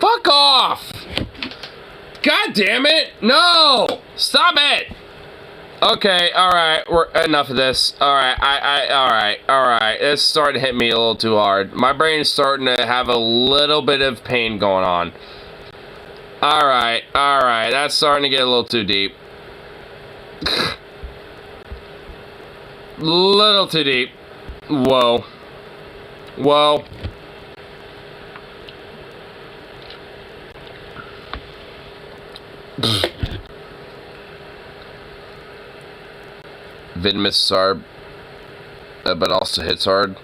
Fuck off! God damn it! No! Stop it! Okay, alright, we're enough of this. Alright, alright. It's starting to hit me a little too hard. My brain is starting to have a little bit of pain going on. Alright, that's starting to get a little too deep. Little too deep. Whoa. Venomous hard, but also hits hard.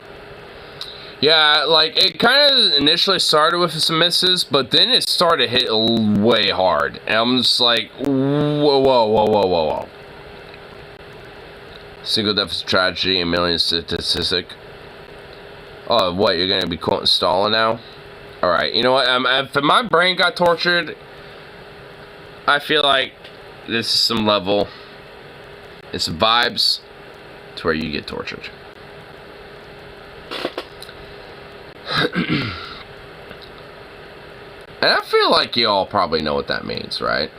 Yeah, like, it kind of initially started with some misses, but then it started to hit way hard. And I'm just like, whoa. Single death is tragedy, a million statistic. Oh, what, you're gonna be quoting Stalin now? Alright, you know what, if my brain got tortured, I feel like this is some level. It's vibes to where you get tortured. And I feel like you all probably know what that means, right?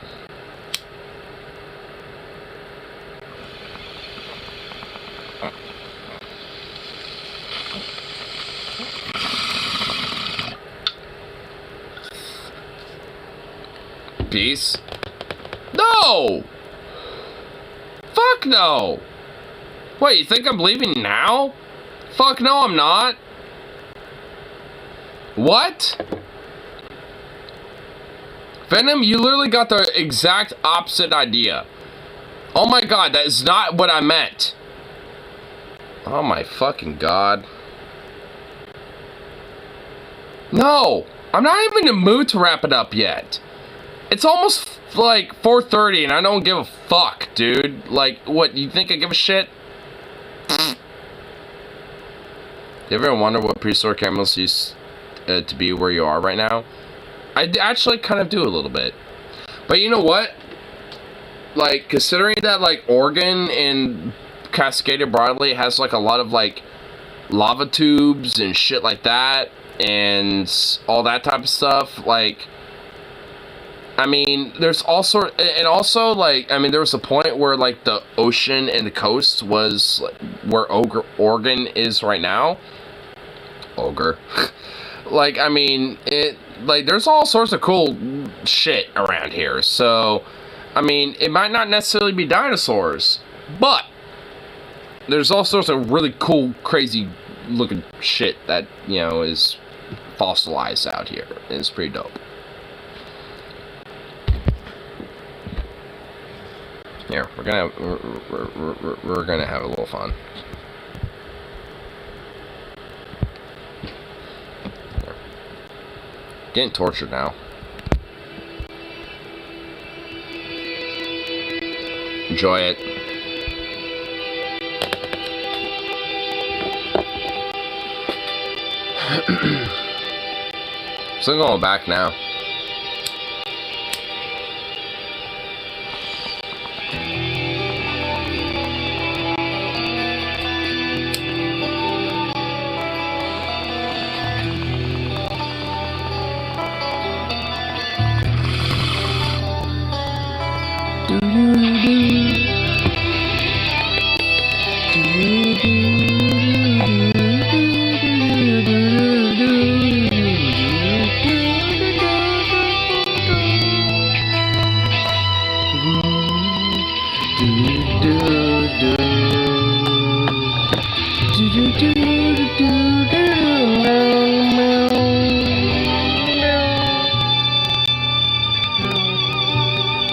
Peace. No! Fuck no! Wait, you think I'm leaving now? Fuck no, I'm not. What? Venom, you literally got the exact opposite idea. Oh my god, that is not what I meant. Oh my fucking god. No! I'm not even in the mood to wrap it up yet. It's almost like 4:30 and I don't give a fuck, dude. Like, what, you think I give a shit? You ever wonder what prehistoric animals used to be where you are right now? I actually kind of do a little bit. But you know what? Like, considering that, like, Oregon and Cascada broadly has, like, a lot of, like, lava tubes and shit like that, and all that type of stuff, like, I mean, there's all sort, and also, like, I mean, there was a point where, like, the ocean and the coast was where Oregon is right now. Ogre. Like, I mean, like, there's all sorts of cool shit around here. So, I mean, it might not necessarily be dinosaurs, but there's all sorts of really cool, crazy looking shit that, you know, is fossilized out here. It's pretty dope. Here, we're gonna have a little fun. Here. Getting tortured now. Enjoy it. So I'm going back now.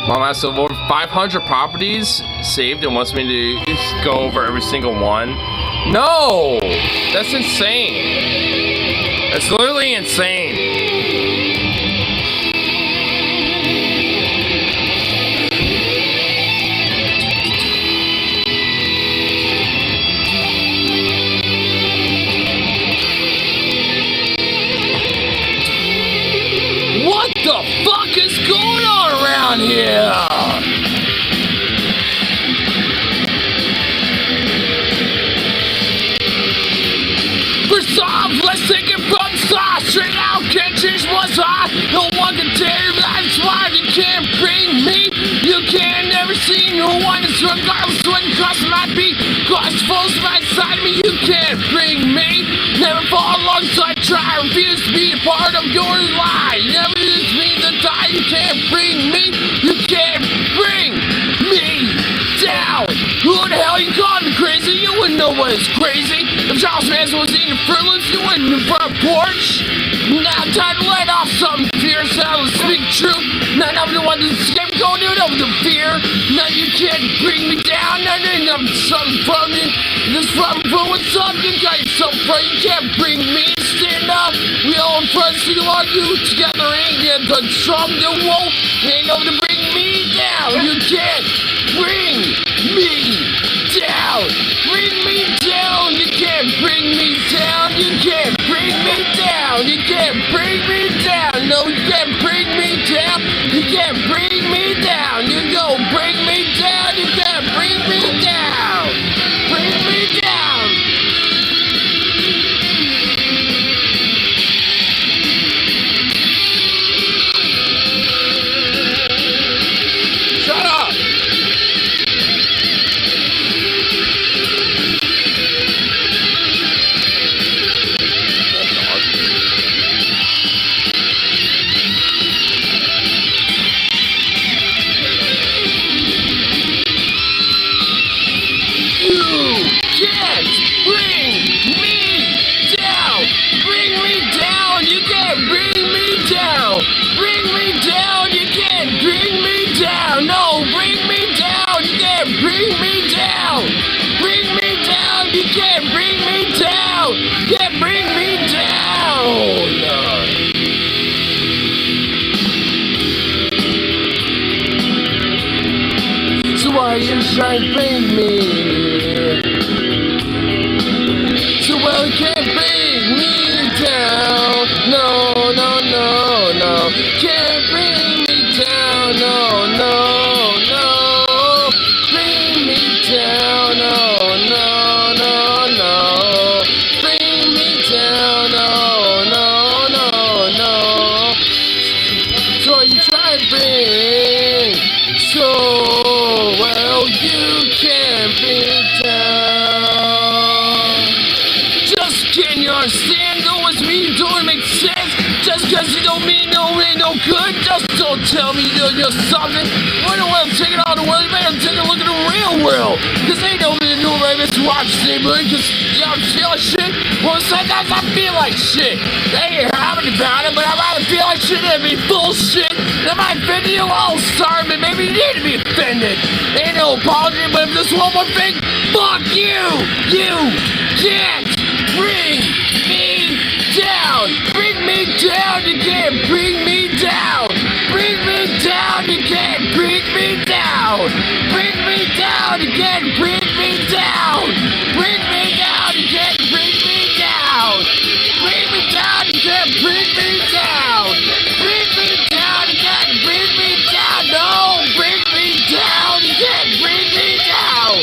Mom has over 500 properties saved and wants me to go over every single one. No! That's insane. That's literally insane. What the fuck is going on around here? For Psalms, let's take it from Saw straight out one is regardless of what cost might be. Cost falls right side of me, you can't bring me. Never fall alongside, try, refuse to be a part of your lie. Never just mean the die, you can't bring me. You can't bring me down. Who the hell you calling me crazy? You wouldn't know what is crazy. If Charles Manson was eating Fruit Loops, you wouldn't in front of porch. Now time to let off something fierce. I will speak truth. None of the ones that scapegoat it over the fear. None you can't bring me down. None of something from you. This from what's up? You got yourself right. You can't bring me. Stand up. We all in front. So you argue together. Ain't yet the strong. You won't. Ain't able to bring me down. You can't bring me down. Bring me down. You can't bring me down. You can't bring me down. You can't bring me down. No, you can't bring me down. You can't bring me down. You go bring me down. You can't bring me down. Bring me down. Shut up. You try to bring me, so well you can't bring me down. No, no, no, no, can't bring me down. No, no, no, bring me down. No, no, no, no, bring me down. No, no, no, no. So you try to bring, so well you can't be down. Just can you understand? Know what's me doing makes sense. Just cause you don't mean no ain't no good. Just don't tell me you're something. When I want to take it all the world, you better take a look at the real world. Cause ain't nobody new right to watch the neighborhood. Cause y'all feel like shit. Well, sometimes I feel like shit. They ain't having about it, but I'd rather feel like shit than be bullshit. That might offend you all, sorry, but maybe you need to be offended. Ain't no apology, but if this one more thing, fuck you! You can't bring me down! Bring me down, you can't bring me down! Bring me down, you can't bring me down! Bring me down, you can't bring me down! Bring me down, you can't bring me down! Bring me down, you can't bring me down! Bring me down, you can't bring me down! No! Bring me down, you can't bring me down!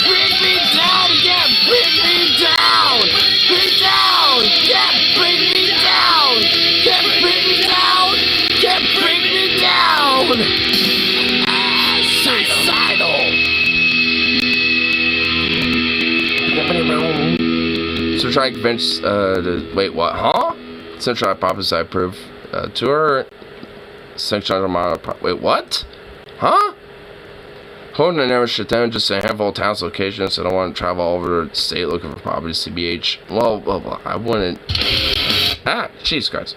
Bring me down, you can't bring me down! Bring down, you can't bring me down! Can't bring me down! Can't bring me down! Ah, suicidal! So try to convince, wait, what, huh? Central Proposition I approve. Tour. Central wait, what? Huh? Holding I never shut down, just a handful of towns locations, so I don't want to travel all over the state looking for properties, CBH. Well, I wouldn't. Ah, jeez, guys.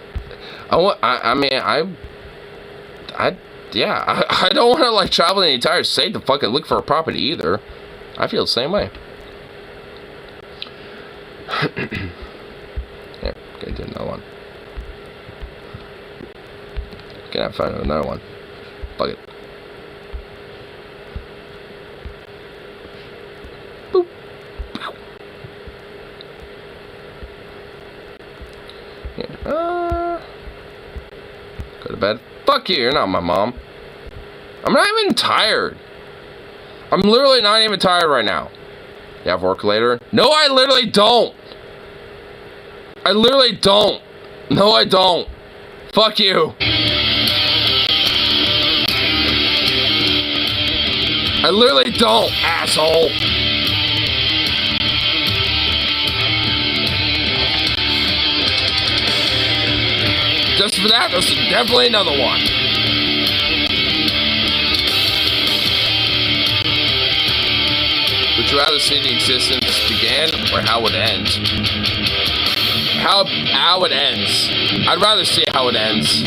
Yeah, I don't want to, like, travel the entire state to fucking look for a property either. I feel the same way. Yeah, okay, do another one. Can I find another one? Fuck it. Boop. Yeah. Go to bed. Fuck you, you're not my mom. I'm not even tired. I'm literally not even tired right now. You have work later? No, I literally don't. I literally don't. No, I don't. Fuck you. I literally don't, asshole. Just for that, there's definitely another one. Would you rather see the existence begin or how it ends? How it ends. I'd rather see how it ends.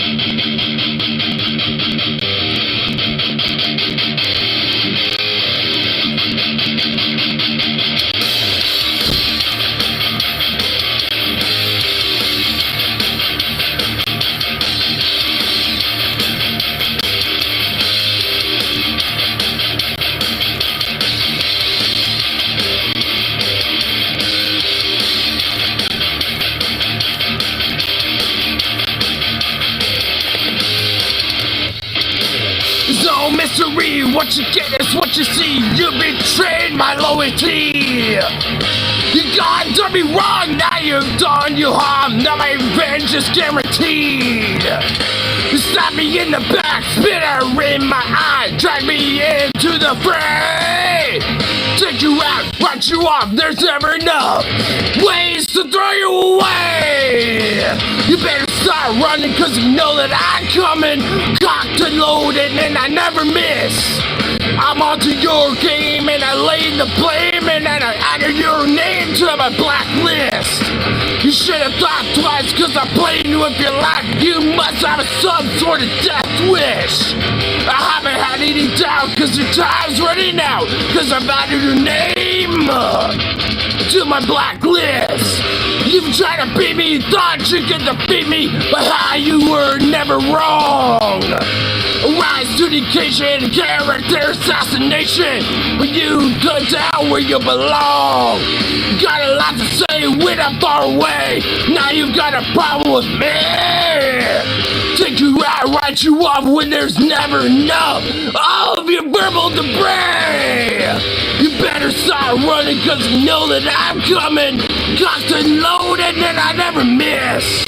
Mystery, what you get is what you see. You betrayed my loyalty. You gone done me wrong, now you've done you harm. Now my revenge is guaranteed. You stabbed me in the back, spitter in my eye, drag me into the fray. Take you out, write you off, there's never enough ways to throw you away. You better start running, cause you know that I'm coming, cocked and loaded, and I never miss. I'm onto your game, and I lay the blame, and I added your name to my blacklist. You should have thought twice, cause I'm playing with your life. You must have some sort of death wish. I haven't had any doubt, cause your time's running out, cause I've added your name to my blacklist. You've tried to beat me, you thought you could defeat me, but how you were never wrong. Rise to the occasion, character assassination, but you go down where you belong. Got a lot to say when I'm far away, now you've got a problem with me. Take you out, write you off when there's never enough of your verbal debris. You better start running, cause you know that I'm coming, cocked and loaded, and I never miss.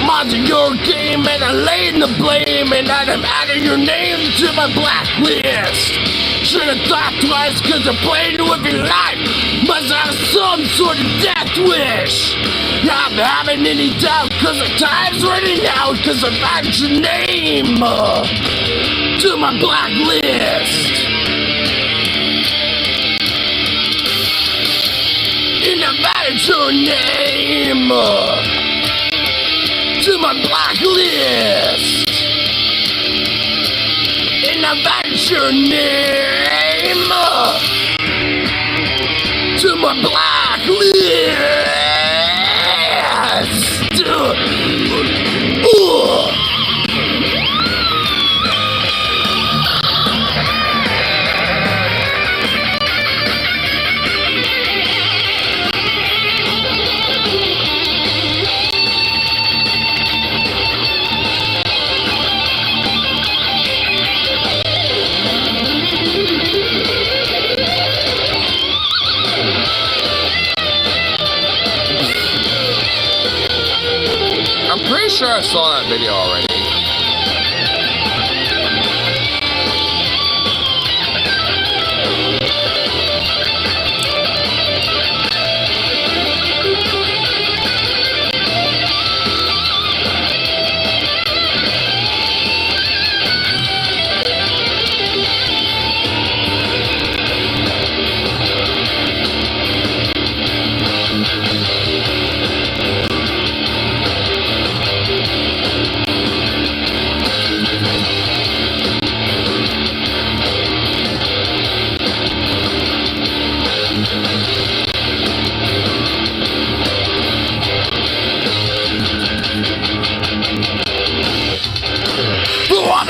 I'm onto your game, and I lay in the blame, and I'm adding your name to my blacklist. Should've thought twice, cause I'm playing with your life. Must have some sort of death wish. Not having any doubt, cause the time's running out, cause I've added your name to my blacklist. And I've added your name to my blacklist. And I've added your name to my blacklist. I'm pretty sure I saw that video already.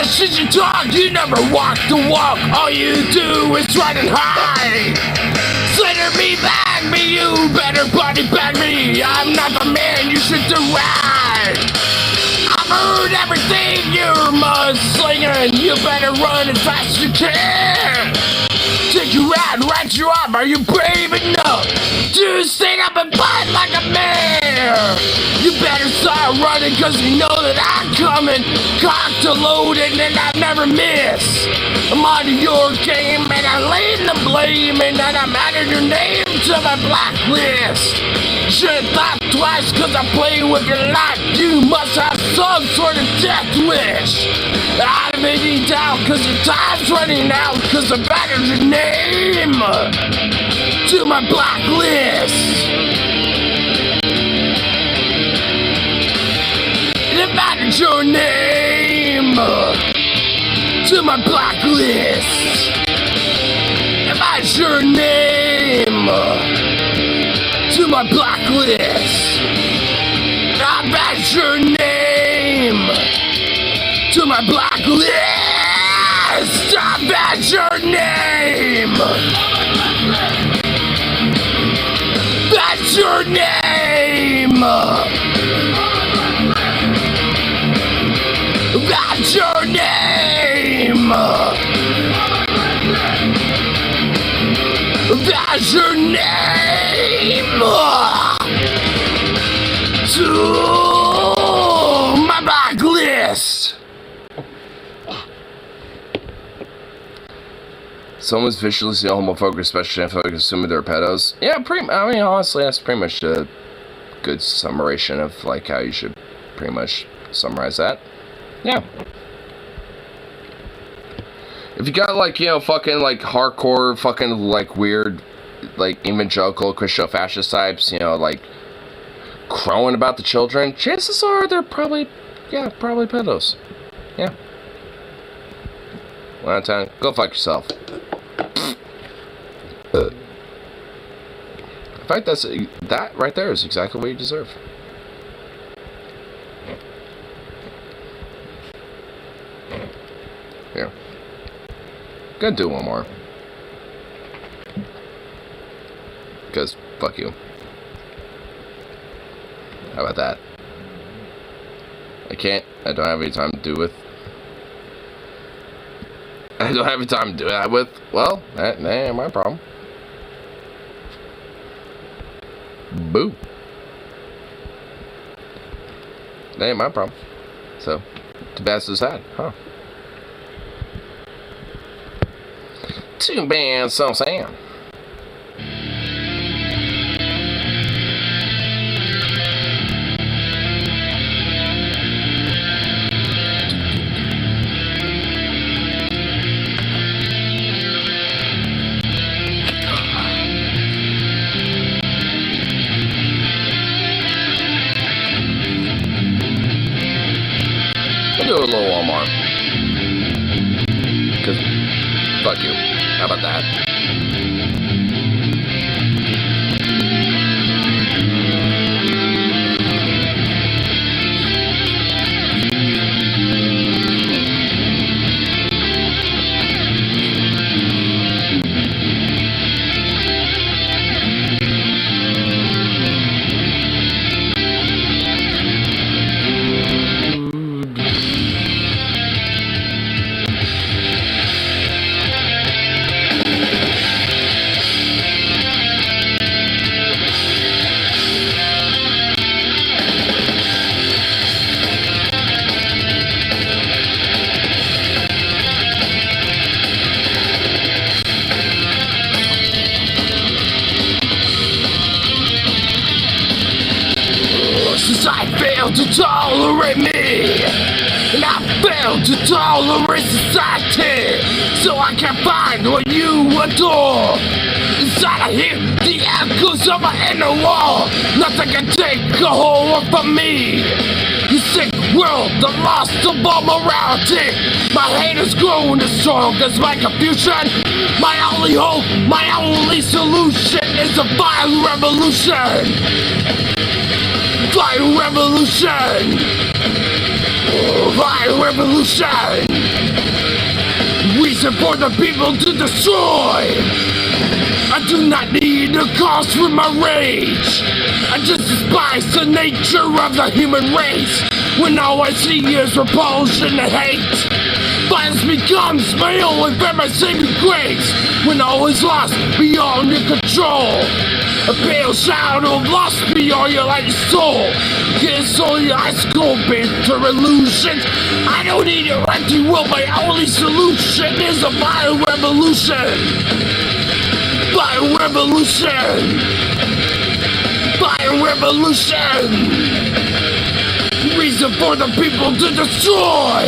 Shit you talk, you never walk the walk. All you do is run and hide. Slender me, bag me, you better body bag me. I'm not the man you should deride. I've heard everything you're mudslinging. You better run as fast as you can. Take you out, write you off. Are you brave enough to stand up and fight like a man? You better start running, cause you know that I'm coming, cocked to loaded, and I never miss. I'm on your game, and I lay the blame, and then I'm adding your name to my blacklist. Should've thought twice, cause I play with your life. You must have some sort of death wish. I don't any doubt, cause your time's running out, cause I've added your name to my blacklist. I've added your name to my blacklist. I've added your name to my blacklist. I've added your name to my blacklist. I've added your name. That's your name. That's your name. That's your name. To my blacklist. Someone's viciously homophobic, especially if they're assuming they're pedos. Yeah, I mean, honestly, that's pretty much a good summation of like how you should pretty much summarize that. Yeah. If you got like, you know, fucking like hardcore, fucking like weird, like evangelical Christian fascist types, you know, like crowing about the children, chances are they're probably, yeah, probably pedos. Yeah. One out of 10, go fuck yourself. In fact, that right there is exactly what you deserve. Here. Gonna do one more. Because, fuck you. How about that? I don't have any time to do with. I don't have any time to do that with. Well, that ain't my problem. Boo. That ain't my problem. So, too bad so sad, huh? Too bad so sad. We'll do a little Walmart. Because, fuck you. How about that? I failed to tolerate me, and I failed to tolerate society, so I can find what you adore. Inside I hear the echoes of my inner wall. Nothing can take a hold from me. You sick world, the loss of all morality. My hate has grown as strong as my confusion. My only hope, my only solution is a violent revolution. Violent revolution! Violent revolution! Reason for the people to destroy! I do not need a cause for my rage! I just despise the nature of the human race! When all I see is repulsion and hate! Violence becomes my only and my saving grace! When all is lost beyond your control! A pale shadow of lost beyond your light soul. Kiss all your high school bitter illusions. I don't need your empty will. My only solution is a bio-revolution. Bio-revolution. Bio-revolution. Reason for the people to destroy.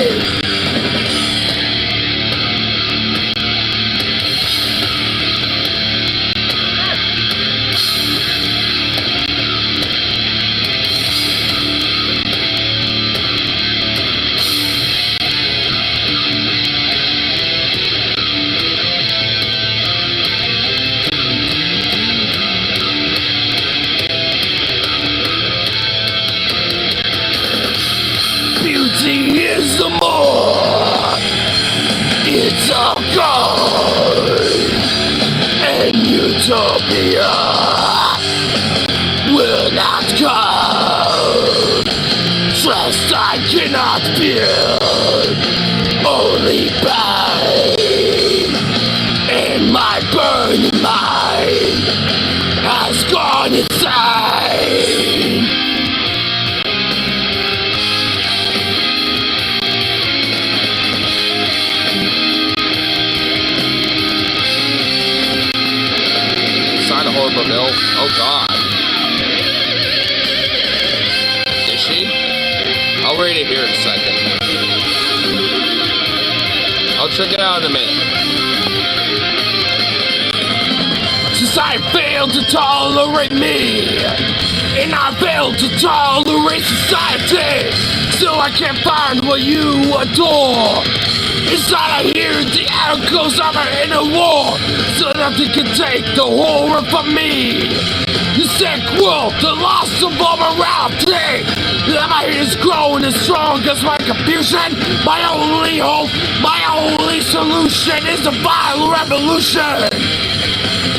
Beauty is the more. It's all gone. And utopia will not come. Trust I cannot build. Only pain. And my burning mind has gone insane. Horrible Bill. Oh God. Is she? I'll read it here in a second. I'll check it out in a minute. Society failed to tolerate me, and I failed to tolerate society. Still I can't find what you adore. Inside I hear the echoes of an inner war. So nothing can take the horror from me. The sick wolf, the loss of all morality. That my hate is growing as strong as my confusion. My only hope, my only solution is a violent revolution.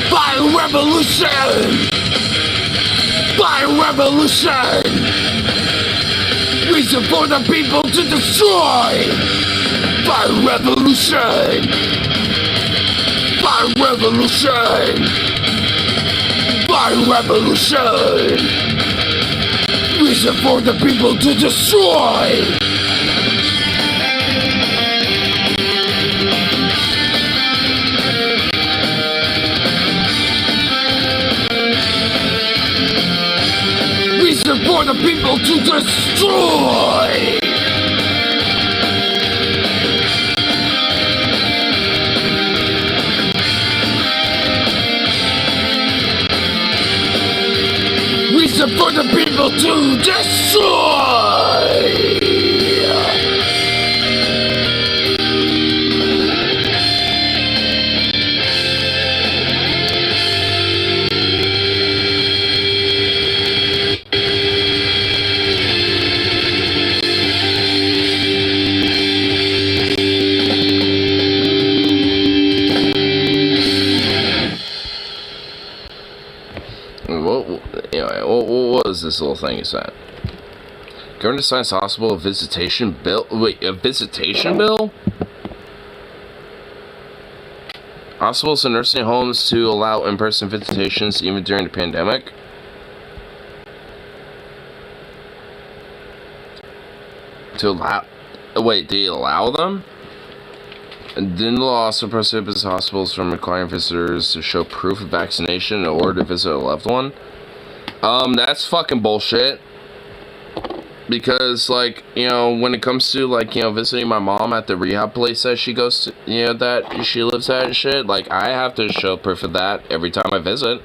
Violent revolution. Violent revolution. Reason for the people to destroy. By revolution! By revolution! By revolution! Reason for the people to destroy! Reason for the people to destroy! For the people to destroy. What is this little thing he said? Governor signs hospital visitation bill. Wait, a visitation bill? Hospitals and nursing homes to allow in-person visitations even during the pandemic. To allow... Wait, they allow them? And then the law also prohibits hospitals from requiring visitors to show proof of vaccination in order to visit a loved one. That's fucking bullshit. Because, like, you know, when it comes to, like, you know, visiting my mom at the rehab place that she goes to, you know, that she lives at and shit, like, I have to show proof of that every time I visit.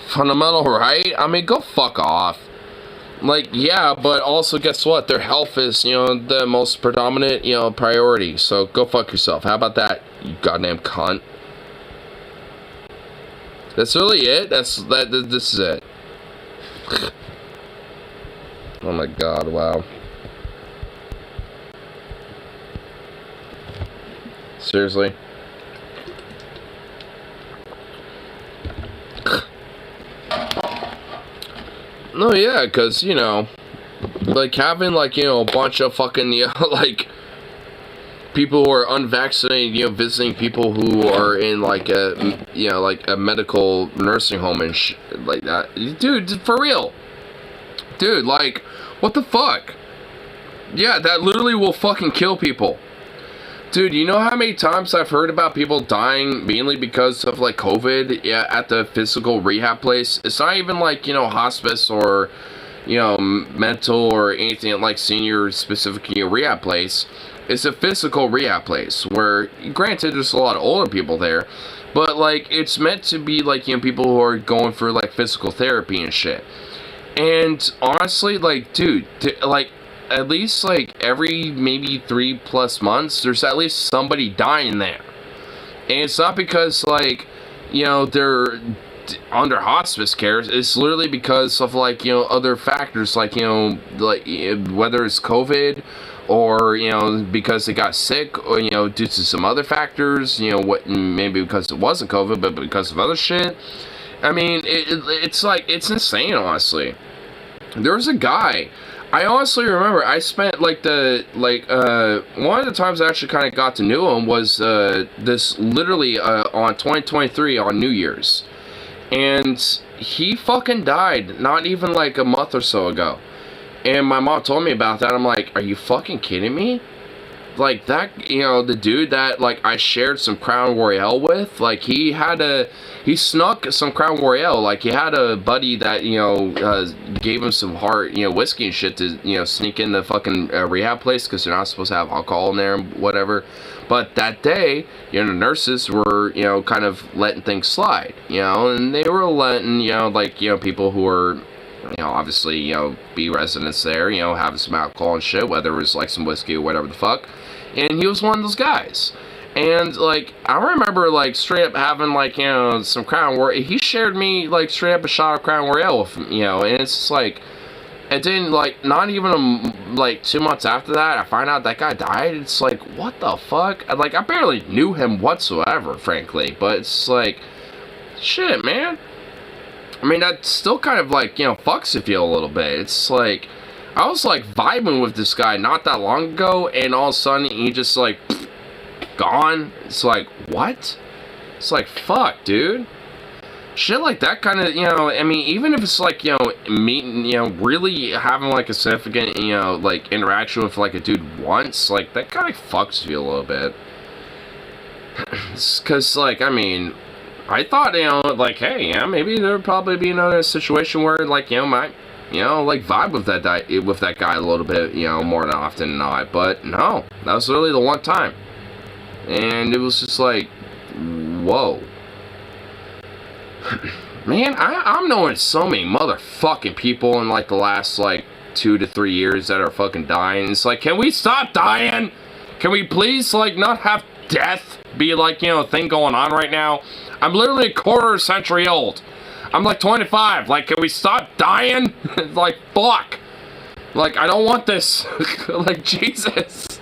Fundamental right? I mean, go fuck off. Like, yeah, but also guess what? Their health is, you know, the most predominant, you know, priority. So go fuck yourself. How about that, you goddamn cunt? That's really it? This is it. Oh my god, wow. Seriously? No, yeah, because, you know, like, having, like, you know, a bunch of fucking, you know, like, people who are unvaccinated, visiting people who are in like a, like a medical nursing home and like that. Dude, for real. Dude, like, what the fuck? Yeah, that literally will fucking kill people. Dude, you know how many times I've heard about people dying mainly because of like COVID at the physical rehab place? It's not even like, hospice or, mental or anything like senior specific rehab place. It's a physical rehab place where, granted, there's a lot of older people there, but like it's meant to be like, people who are going for like physical therapy and shit. And honestly, like, dude, like, at least like every maybe 3+ months, there's at least somebody dying there. And it's not because like, they're under hospice care. It's literally because of like, other factors like, like whether it's COVID or, because they got sick or, due to some other factors, what, maybe because it wasn't COVID, but because of other shit. I mean, it's like, it's insane, honestly. There was a guy, I honestly remember, I spent like one of the times I actually kind of got to know him was this literally on 2023 on New Year's. And he fucking died not even like a month or so ago. And my mom told me about that. I'm like, are you fucking kidding me? Like that, the dude that like I shared some Crown Royale with, like he snuck some Crown Royale. Like he had a buddy that gave him some hard whiskey and shit to sneak in the fucking rehab place because they're not supposed to have alcohol in there and whatever. But that day, the nurses were kind of letting things slide, and they were letting like people who were obviously be residents there, having some alcohol and shit, whether it was like some whiskey or whatever the fuck. And he was one of those guys. And like I remember like straight up having like some Crown Royale. He shared me like straight up a shot of Crown Royale with him, and it's just like, and then like not even like 2 months after that I find out that guy died. It's like, what the fuck? Like I barely knew him whatsoever, frankly, but it's like, shit, man. I mean, that still kind of like, fucks with you a little bit. It's like, I was like vibing with this guy not that long ago, and all of a sudden he just like gone. It's like, what? It's like, fuck, dude. Shit like that kind of, I mean, even if it's like, meeting, really having like a significant, like interaction with like a dude once, like that kind of fucks with you a little bit. Cause like, I mean, I thought, like, hey, maybe there would probably be another situation where, like, might, like, vibe with that guy a little bit, more than often than not. But no, that was really the one time, and it was just like, whoa, man. I'm knowing so many motherfucking people in like the last like 2 to 3 years that are fucking dying. It's like, can we stop dying? Can we please like not have death be like a thing going on right now? I'm literally a quarter century old. I'm like 25. Like, can we stop dying? Like, fuck. Like, I don't want this. Like, Jesus.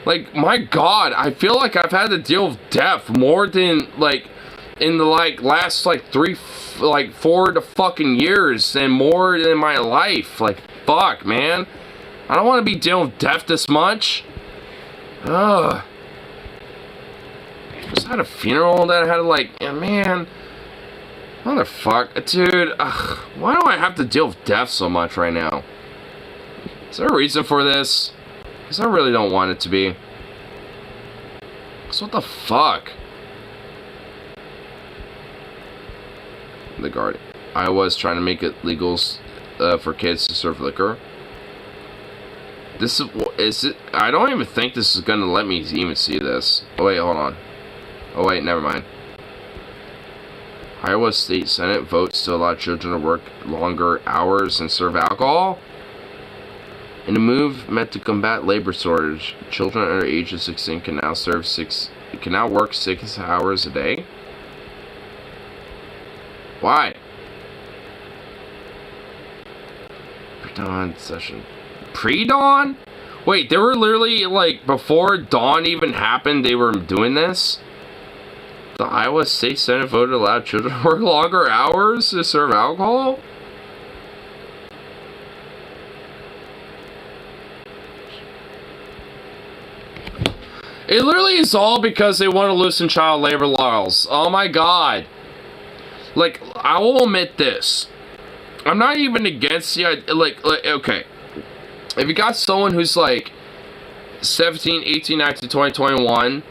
Like, my God. I feel like I've had to deal with death more than, like, in the, like, last, like, 4 to fucking years and more than my life. Like, fuck, man. I don't want to be dealing with death this much. Ugh. Just had a funeral that I had to like, yeah, man, motherfucker, dude, why do I have to deal with death so much right now? Is there a reason for this? Because I really don't want it to be. So what the fuck? The Guardian. Iowa's trying to make it legal for kids to serve liquor. This is it? I don't even think this is gonna let me even see this. Oh wait, hold on. Oh wait, never mind. Iowa State Senate votes to allow children to work longer hours and serve alcohol. In a move meant to combat labor shortage, children under the age of 16 can now work 6 hours a day. Why? Pre-dawn session. Pre-dawn? Wait, they were literally like before dawn even happened. They were doing this. The Iowa State Senate voted to allow children to work longer hours to serve alcohol? It literally is all because they want to loosen child labor laws. Oh my god. Like, I will admit this. I'm not even against the idea, like, okay. If you got someone who's like 17, 18, 19, 20, 21,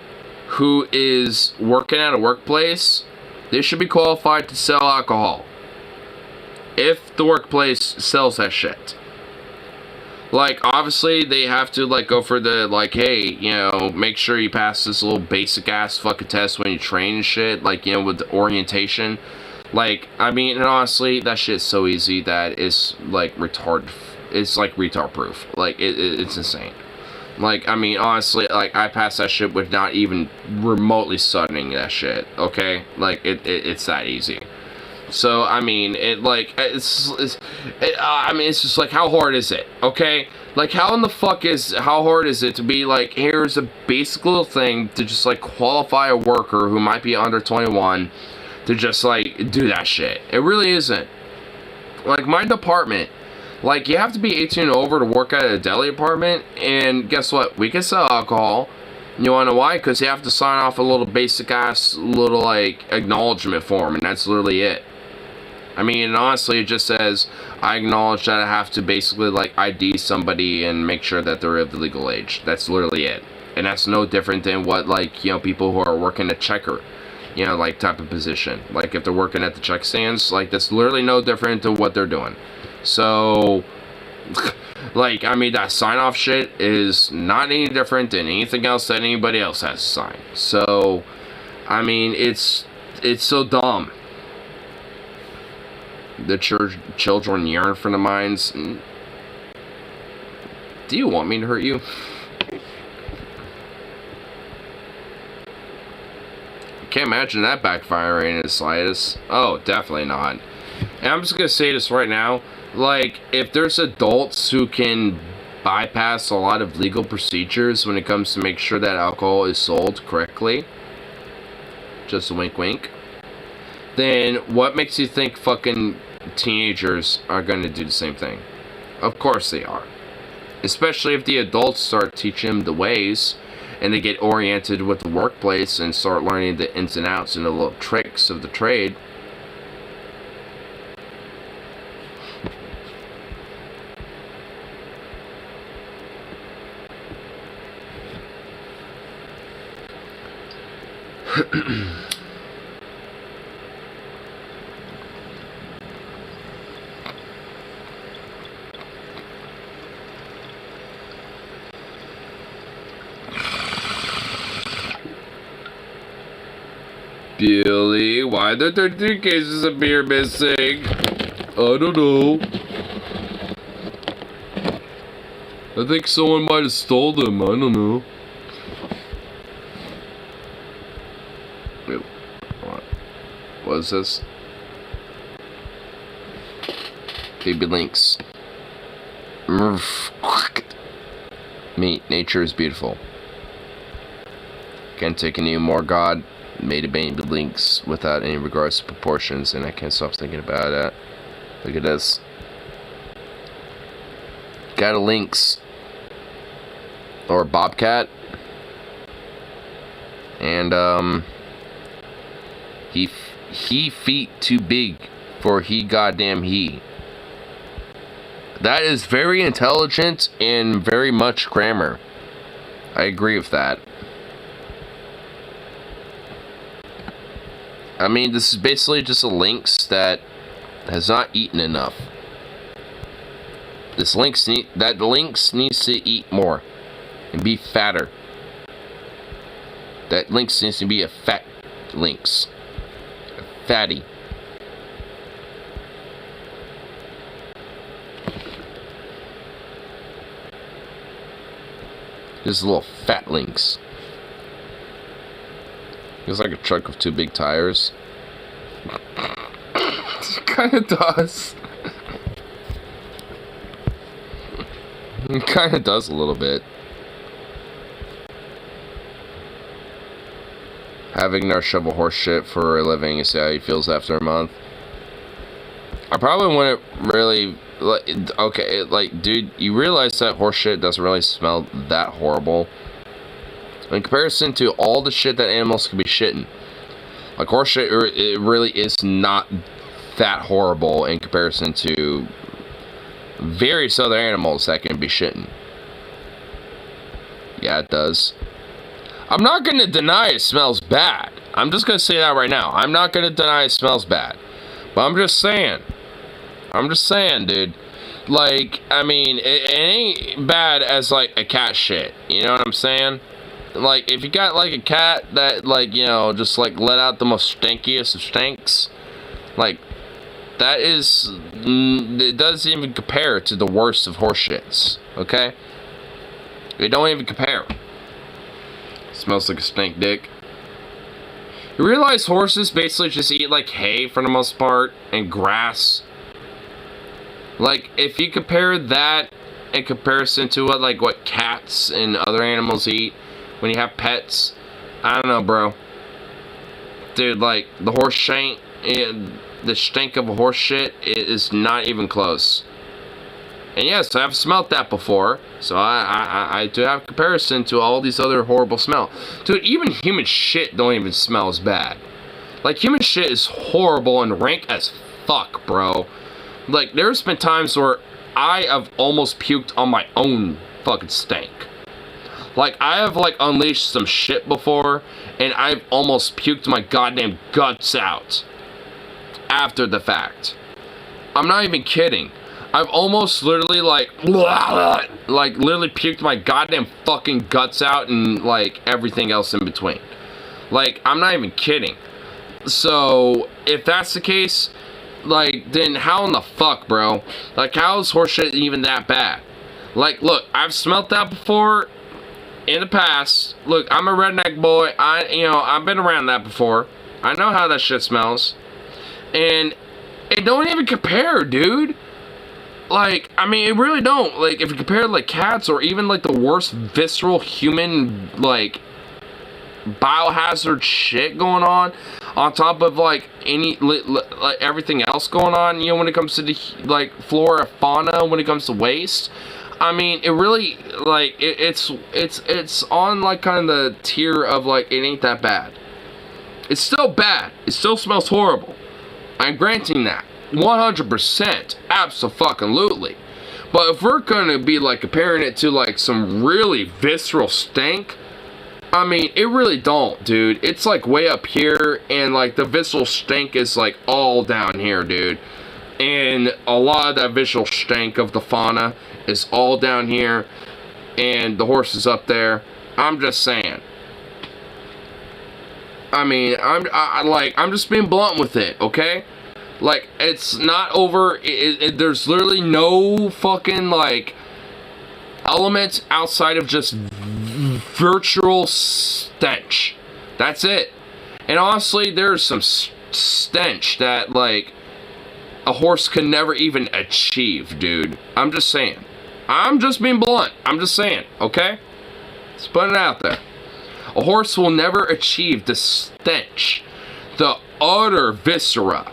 who is working at a workplace, they should be qualified to sell alcohol. If the workplace sells that shit. Like, obviously, they have to, like, go for the, like, hey, you know, make sure you pass this little basic-ass fucking test when you train and shit, like, you know, with the orientation. Like, I mean, and honestly, that shit's so easy that it's, like, it's, like, retard-proof. Like, it's insane. Like, I mean, honestly, like, I passed that shit with not even remotely studying that shit, okay? Like, it's that easy. So, I mean, I mean, it's just like, how hard is it, okay? Like, how hard is it to be like, here's a basic little thing to just, like, qualify a worker who might be under 21 to just, like, do that shit. It really isn't. Like, my department, like, you have to be 18 and over to work at a deli department, and guess what? We can sell alcohol. You wanna know why? Because you have to sign off a little basic-ass little, like, acknowledgement form, and that's literally it. I mean, honestly, it just says, I acknowledge that I have to basically, like, ID somebody and make sure that they're of the legal age. That's literally it. And that's no different than what, like, you know, people who are working a checker, you know, like, type of position. Like, if they're working at the check stands, like, that's literally no different than what they're doing. So, like, I mean, that sign-off shit is not any different than anything else that anybody else has to sign. So, I mean, it's so dumb. The children yearn for the mines. Do you want me to hurt you? Can't imagine that backfiring in the slightest. Oh, definitely not. And I'm just gonna say this right now. Like, if there's adults who can bypass a lot of legal procedures when it comes to make sure that alcohol is sold correctly, just a wink wink, then what makes you think fucking teenagers are gonna do the same thing? Of course they are. Especially if the adults start teaching them the ways, and they get oriented with the workplace and start learning the ins and outs and the little tricks of the trade. Billy, why are there 13 cases of beer missing? I don't know. I think someone might have stole them. I don't know. Wait, what is this? Baby Lynx. Meat, nature is beautiful. Can't take any more, God made a baby lynx without any regards to proportions, and I can't stop thinking about that. Look at this. Got a lynx. Or a bobcat. And, he feet too big for he goddamn he. That is very intelligent and very much grammar. I agree with that. I mean, this is basically just a lynx that has not eaten enough. That lynx needs to eat more and be fatter. That lynx needs to be a fat lynx. A fatty. This is a little fat lynx. It's like a truck with two big tires. It kinda does. It kinda does a little bit. Having Nar shovel horse shit for a living and see how he feels after a month. I probably wouldn't really... Okay, like, dude, you realize that horse shit doesn't really smell that horrible. in comparison to all the shit that animals can be shitting. Like horse shit, it really is not that horrible in comparison to various other animals that can be shitting. Yeah, it does. I'm not going to deny it smells bad. I'm just going to say that right now. I'm not going to deny it smells bad. But I'm just saying. Dude. Like, I mean, it ain't bad as, like, a cat shit. You know what I'm saying? Like, if you got, like, a cat that, like, you know, just, like, let out the most stinkiest of stinks, like, that is, it doesn't even compare to the worst of horse shits, okay? It don't even compare. Smells like a stink dick. You realize horses basically just eat, like, hay for the most part, and grass? Like, if you compare that in comparison to what, like, what cats and other animals eat when you have pets, I don't know, bro. Dude, like, the horse shank, the stink of a horse shit is not even close. And yes, I've smelt that before, so I do have a comparison to all these other horrible smell. Dude, even human shit don't even smell as bad. Like, human shit is horrible and rank as fuck, bro. Like, there's been times where I have almost puked on my own fucking stank. Like, I have, like, unleashed some shit before, and I've almost puked my goddamn guts out after the fact. I'm not even kidding. I've almost literally, like literally puked my goddamn fucking guts out and, like, everything else in between. Like, I'm not even kidding. So, if that's the case, like, then how in the fuck, bro? Like, how is horseshit even that bad? Like, look, I've smelt that before in the past. Look, I'm a redneck boy. I've been around that before. I know how that shit smells. And it don't even compare, dude. Like, I mean, it really don't. Like, if you compare, like, cats or even, like, the worst visceral human, like, biohazard shit going on top of, like, any, like, everything else going on, you know, when it comes to the, like, flora, fauna, when it comes to waste, I mean, it really, like, it's on, like, kind of the tier of, like, it ain't that bad. It's still bad. It still smells horrible. I'm granting that. 100%. Abso-fucking-lutely. But if we're gonna be, like, comparing it to, like, some really visceral stink, I mean, it really don't, dude. It's, like, way up here, and, like, the visceral stink is, like, all down here, dude. And a lot of that visceral stink of the fauna is all down here, and the horse is up there. I'm just saying. I mean, I'm just being blunt with it, okay? Like, it's not over, there's literally no fucking, like, elements outside of just virtual stench. That's it. And honestly, there's some stench that, like, a horse could never even achieve, dude. I'm just saying. I'm just being blunt. I'm just saying, okay? Let's put it out there. A horse will never achieve the stench, the utter viscera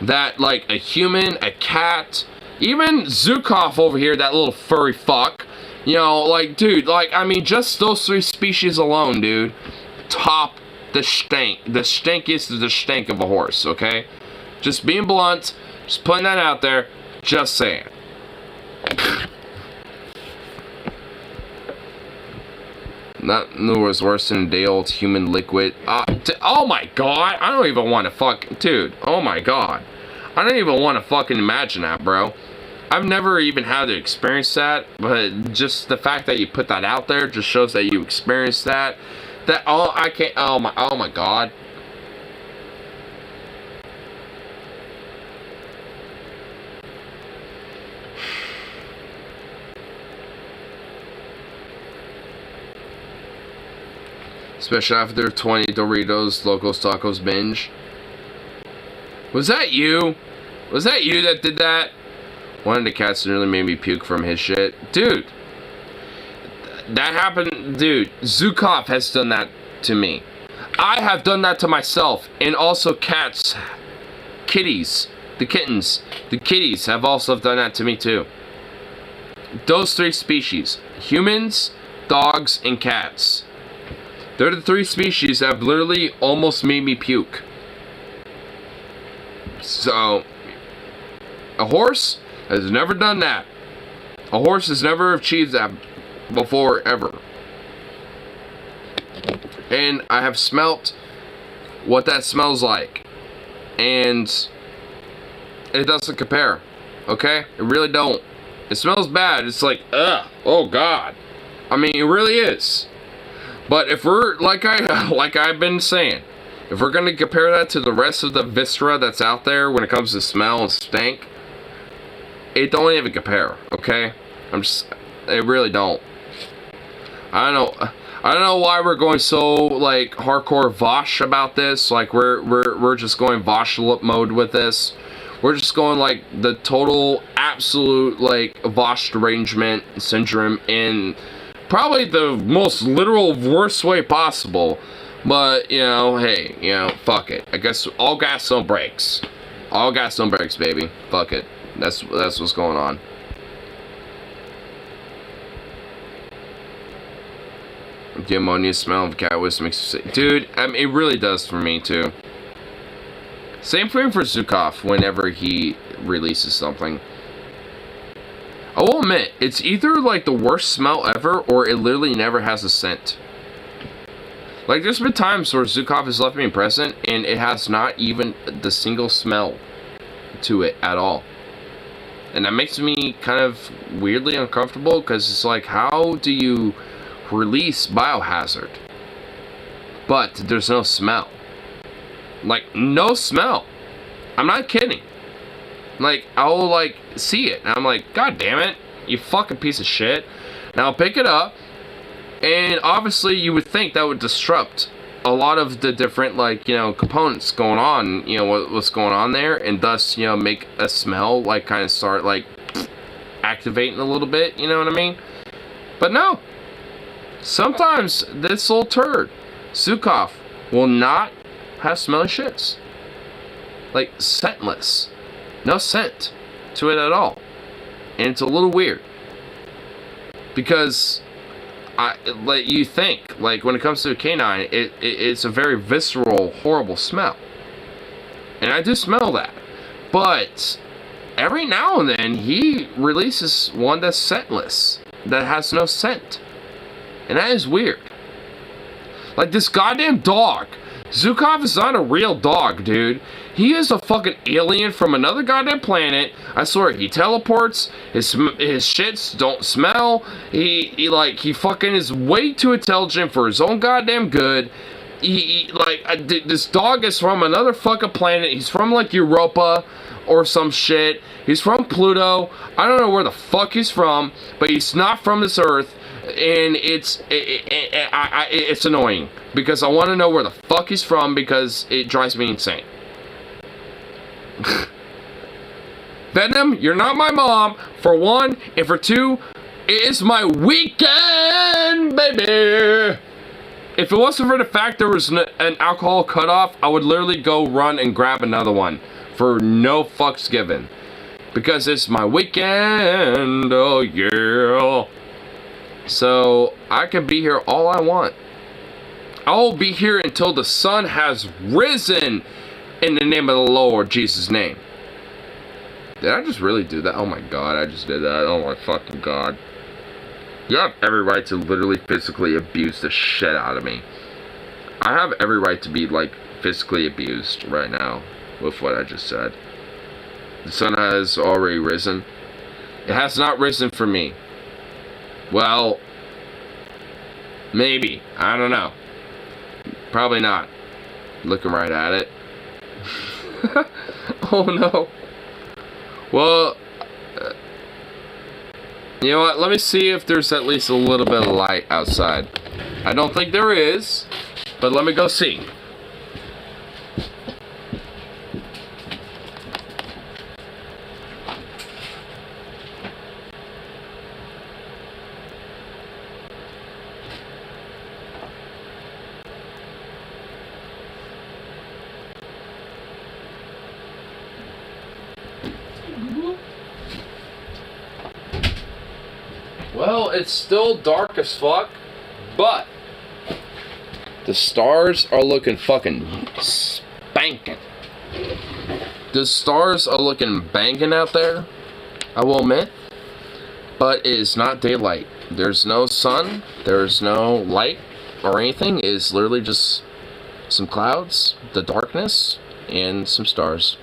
that, like, a human, a cat, even Zukov over here, that little furry fuck, you know, like, dude, like, I mean, just those three species alone, dude, top the stink. The stink is the stink of a horse, okay? Just being blunt, just putting that out there, just saying. Not was worse than a day-old human liquid. Oh my god, I don't even want to fuck, dude. Oh my god, I don't even want to fucking imagine that, bro. I've never even had to experience that, but just the fact that you put that out there just shows that you experienced that. I can't. Oh my god. Especially after 20 Doritos Locos Tacos binge. Was that you? Was that you that did that? One of the cats nearly made me puke from his shit. Dude. That happened. Dude, Zukov has done that to me. I have done that to myself. And also cats. Kitties. The kittens. The kitties have also done that to me too. Those three species. Humans, dogs, and cats. They're the 3 species that have literally almost made me puke. So, a horse has never done that. A horse has never achieved that before, ever. And I have smelt what that smells like. And it doesn't compare. Okay? It really don't. It smells bad. It's like, ugh. Oh, God. I mean, it really is. But if we're, like I've been saying, if we're going to compare that to the rest of the viscera that's out there when it comes to smell and stank, it don't even compare, okay? It really don't. I don't know why we're going so, like, hardcore Vosh about this. Like, we're just going Vosh mode with this. We're just going, like, the total, absolute, like, Vosh derangement syndrome in probably the most literal, worst way possible. But, you know, hey, you know, fuck it. I guess all gas, no brakes. All gas, no brakes, baby. Fuck it. That's what's going on. The ammonia smell of cat waste makes you sick. Dude, I mean, it really does for me, too. Same thing for Zukov whenever he releases something. I will admit, it's either, like, the worst smell ever, or it literally never has a scent. Like, there's been times where Zukov has left me present, and it has not even the single smell to it at all. And that makes me kind of weirdly uncomfortable, because it's like, how do you release Biohazard, but there's no smell? Like, no smell. I'm not kidding. Like, I'll, like, see it, and I'm like, God damn it, you fucking piece of shit. Now I'll pick it up, and obviously you would think that would disrupt a lot of the different, like, you know, components going on, you know, what's going on there, and thus, you know, make a smell, like, kind of start, like, activating a little bit, you know what I mean? But no. Sometimes this little turd, Zukov, will not have smelly shits. Like, scentless. No scent to it at all. And it's a little weird. Because like, you think, like, when it comes to a canine, it's a very visceral, horrible smell. And I do smell that. But every now and then, he releases one that's scentless. That has no scent. And that is weird. Like, this goddamn dog. Zukov is not a real dog, dude. He is a fucking alien from another goddamn planet. I swear, he teleports. His shits don't smell. He fucking is way too intelligent for his own goddamn good. This dog is from another fucking planet. He's from, like, Europa or some shit. He's from Pluto. I don't know where the fuck he's from, but he's not from this earth. And it's annoying, because I want to know where the fuck he's from, because it drives me insane. Venom, you're not my mom, for one, and for two, it's my weekend, baby. If it wasn't for the fact there was an alcohol cutoff, I would literally go run and grab another one, for no fucks given. Because it's my weekend, oh yeah. So, I can be here all I want. I will be here until the sun has risen in the name of the Lord, Jesus' name. Did I just really do that? Oh my God, I just did that. Oh my fucking God. You have every right to literally physically abuse the shit out of me. I have every right to be, like, physically abused right now with what I just said. The sun has already risen. It has not risen for me. Well, maybe. I don't know. Probably not. Looking right at it. Oh no. Well, you know what? Let me see if there's at least a little bit of light outside. I don't think there is, but let me go see. Well, it's still dark as fuck, but The stars are looking fucking spanking. The stars are looking banging out there, I will admit. But it is not daylight. There's no sun, there's no light or anything. It is literally just some clouds, the darkness, and some stars.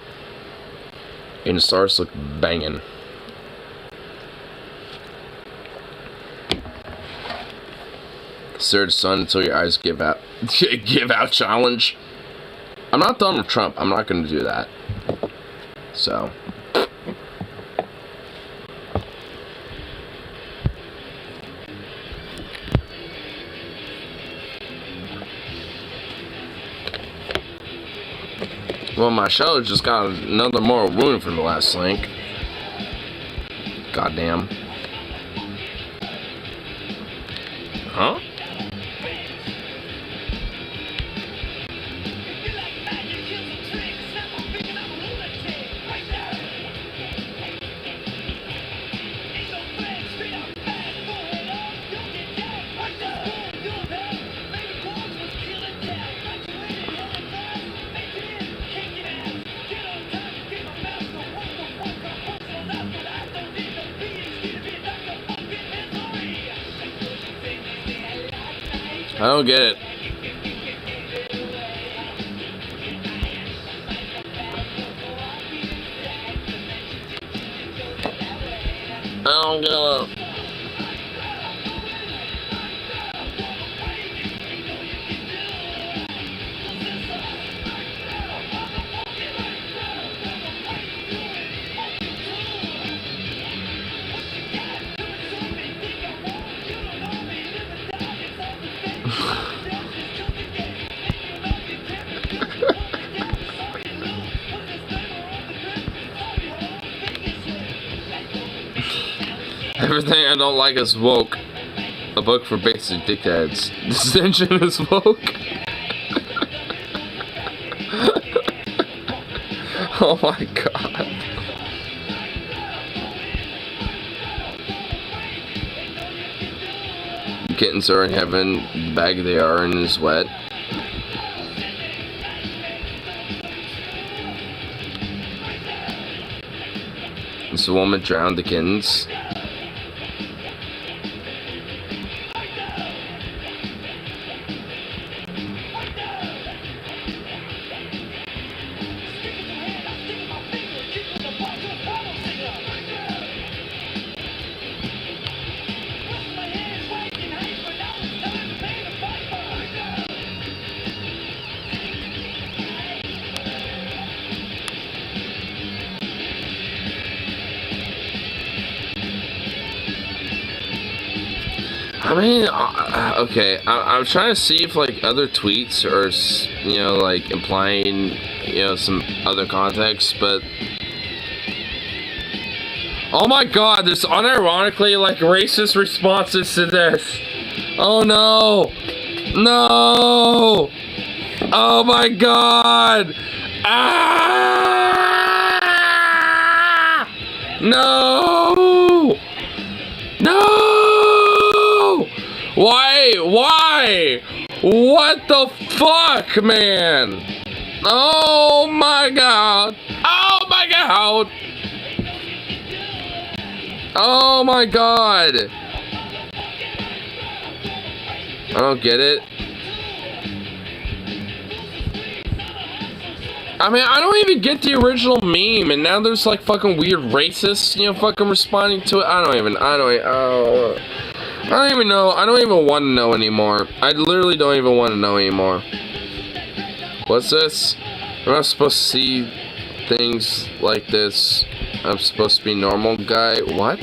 And the stars look banging. Stare at the sun until your eyes give out. Give out challenge. I'm not Donald Trump. I'm not going to do that. So. Well, my show just got another more ruined from the last link. Goddamn. Huh? I don't get it. I don't get it. Everything I don't like is woke. A book for basic dickheads. This engine is woke. Oh my god. Kittens are in heaven. The bag they are in is wet. This woman drowned the kittens. I mean, okay, I'm trying to see if, like, other tweets are, you know, like, implying, you know, some other context, but... Oh my god, there's unironically, like, racist responses to this. Oh no! No! Oh my god! Ah! No! No! Why? Why? What the fuck, man? Oh my god. Oh my god. Oh my god. I don't get it. I mean, I don't even get the original meme, and now there's like fucking weird racists, you know, fucking responding to it. I don't even know. I don't even want to know anymore. I literally don't even want to know anymore. What's this? I'm not supposed to see things like this. I'm supposed to be normal guy. What?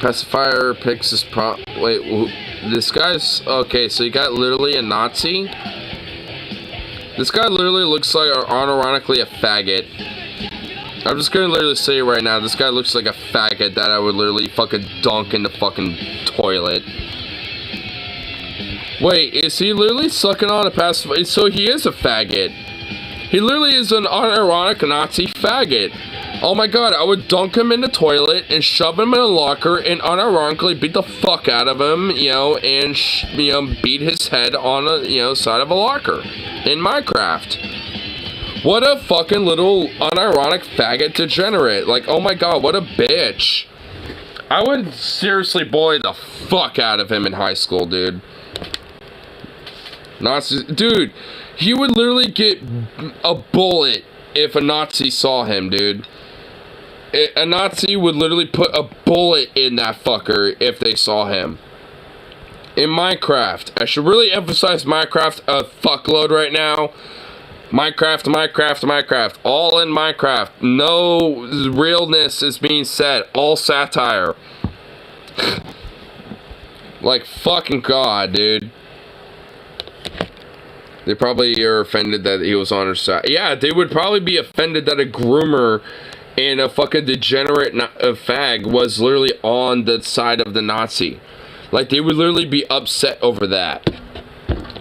Pacifier picks his wait, this guy's... Okay, so you got literally a Nazi. This guy literally looks like, unironically, a faggot. I'm just gonna literally say it right now. This guy looks like a faggot that I would literally fucking dunk in the fucking toilet. Wait, is he literally sucking on a pacifier? So he is a faggot. He literally is an unironic Nazi faggot. Oh my god, I would dunk him in the toilet and shove him in a locker and unironically beat the fuck out of him, you know, and, you know, beat his head on a, you know, side of a locker in Minecraft. What a fucking little unironic faggot degenerate. Like, oh my god, what a bitch. I would seriously bully the fuck out of him in high school, dude. Nazis, dude, he would literally get a bullet if a Nazi saw him, dude. A Nazi would literally put a bullet in that fucker if they saw him. In Minecraft. I should really emphasize Minecraft a fuckload right now. Minecraft. All in Minecraft. No realness is being said. All satire. Like, fucking god, dude. They probably are offended that he was on her side. Yeah, they would probably be offended that a groomer and a fucking degenerate fag was literally on the side of the Nazi. Like, they would literally be upset over that.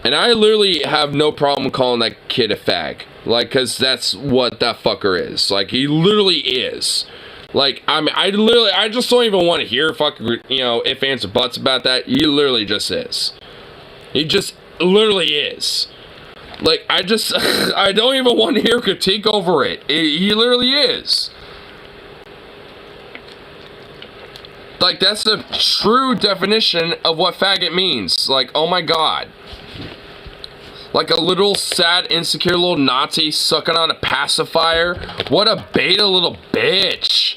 And I literally have no problem calling that kid a fag. Like, because that's what that fucker is. Like, he literally is. Like, I mean, I just don't even want to hear fucking, you know, ifs, ands, or buts about that. He literally just is. He just literally is. Like, I don't even want to hear critique over it. He literally is. Like, that's the true definition of what faggot means. Like, oh my god. Like a little sad, insecure little Nazi sucking on a pacifier. What a beta little bitch.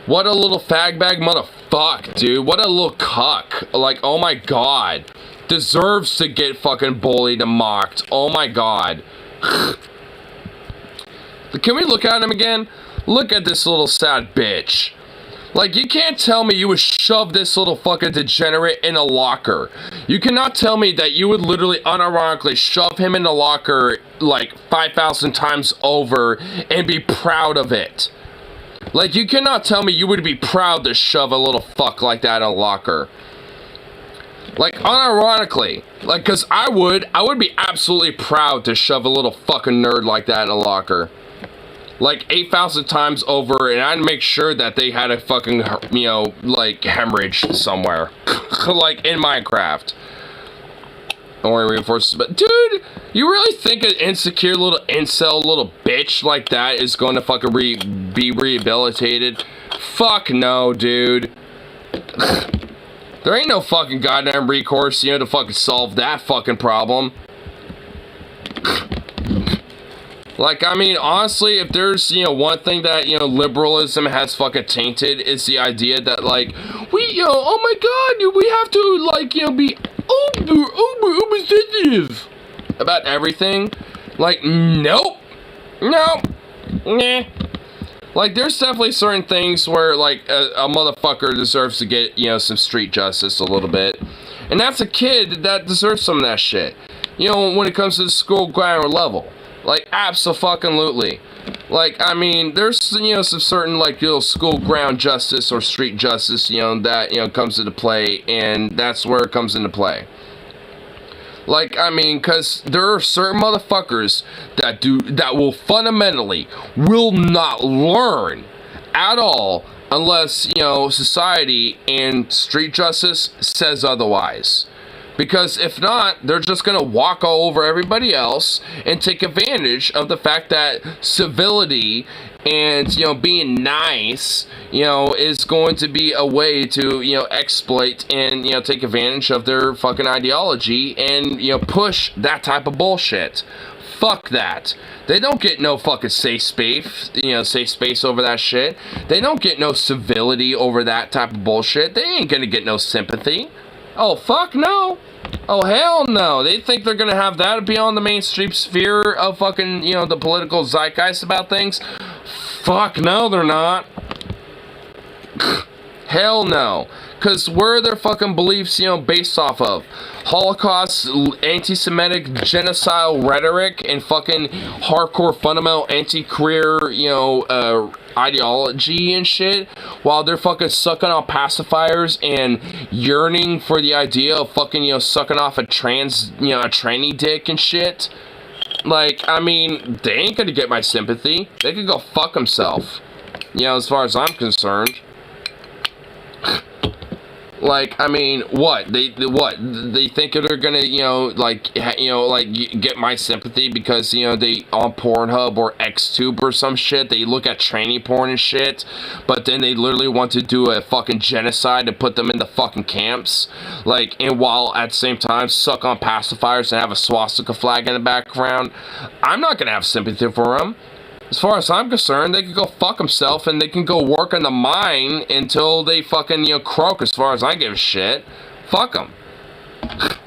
What a little fag bag motherfuck, dude. What a little cuck. Like, oh my god. Deserves to get fucking bullied and mocked. Oh my god. Can we look at him again? Look at this little sad bitch. Like, you can't tell me you would shove this little fucking degenerate in a locker. You cannot tell me that you would literally unironically shove him in a locker like 5,000 times over and be proud of it. Like, you cannot tell me you would be proud to shove a little fuck like that in a locker. Like, unironically. Like, cause I would be absolutely proud to shove a little fucking nerd like that in a locker. Like 8,000 times over, and I'd make sure that they had a fucking, you know, like, hemorrhage somewhere. Like, in Minecraft. Don't worry, reinforcements, but dude, you really think an insecure little incel little bitch like that is going to fucking be rehabilitated? Fuck no, dude. There ain't no fucking goddamn recourse, you know, to fucking solve that fucking problem. Like, I mean, honestly, if there's, you know, one thing that, you know, liberalism has fucking tainted, is the idea that, like, you know, oh my god, we have to, like, you know, be uber sensitive about everything. Like, nope. Nope. Nah. Like, there's definitely certain things where, like, a motherfucker deserves to get, you know, some street justice a little bit. And that's a kid that deserves some of that shit. You know, when it comes to the school ground level. Like, abso-fucking-lutely. Like, I mean, there's, you know, some certain, like, you know, school ground justice or street justice, you know, that, you know, comes into play, and that's where it comes into play. Like, I mean, because there are certain motherfuckers that will fundamentally will not learn at all unless, you know, society and street justice says otherwise. Because if not, they're just going to walk all over everybody else and take advantage of the fact that civility and, you know, being nice, you know, is going to be a way to, you know, exploit and, you know, take advantage of their fucking ideology and, you know, push that type of bullshit. Fuck that. They don't get no fucking safe space, you know, safe space over that shit. They don't get no civility over that type of bullshit. They ain't gonna get no sympathy. Oh, fuck no. Oh, hell no. They think they're gonna have that be on the mainstream sphere of fucking, you know, the political zeitgeist about things? Fuck no, they're not. Hell no. Because where are their fucking beliefs, you know, based off of? Holocaust, anti-Semitic, genocidal rhetoric, and fucking hardcore fundamental anti-queer, you know, ideology and shit, while they're fucking sucking on pacifiers and yearning for the idea of fucking, you know, sucking off a tranny dick and shit. Like, I mean, they ain't gonna get my sympathy. They could go fuck themselves. You you know, as far as I'm concerned. Like, I mean, what? They think they're gonna, you know, like, get my sympathy because, you know, they on Pornhub or XTube or some shit, they look at tranny porn and shit, but then they literally want to do a fucking genocide and put them in the fucking camps, like, and while at the same time suck on pacifiers and have a swastika flag in the background. I'm not gonna have sympathy for them. As far as I'm concerned, they can go fuck themselves and they can go work in the mine until they fucking, you know, croak, as far as I give a shit. Fuck them.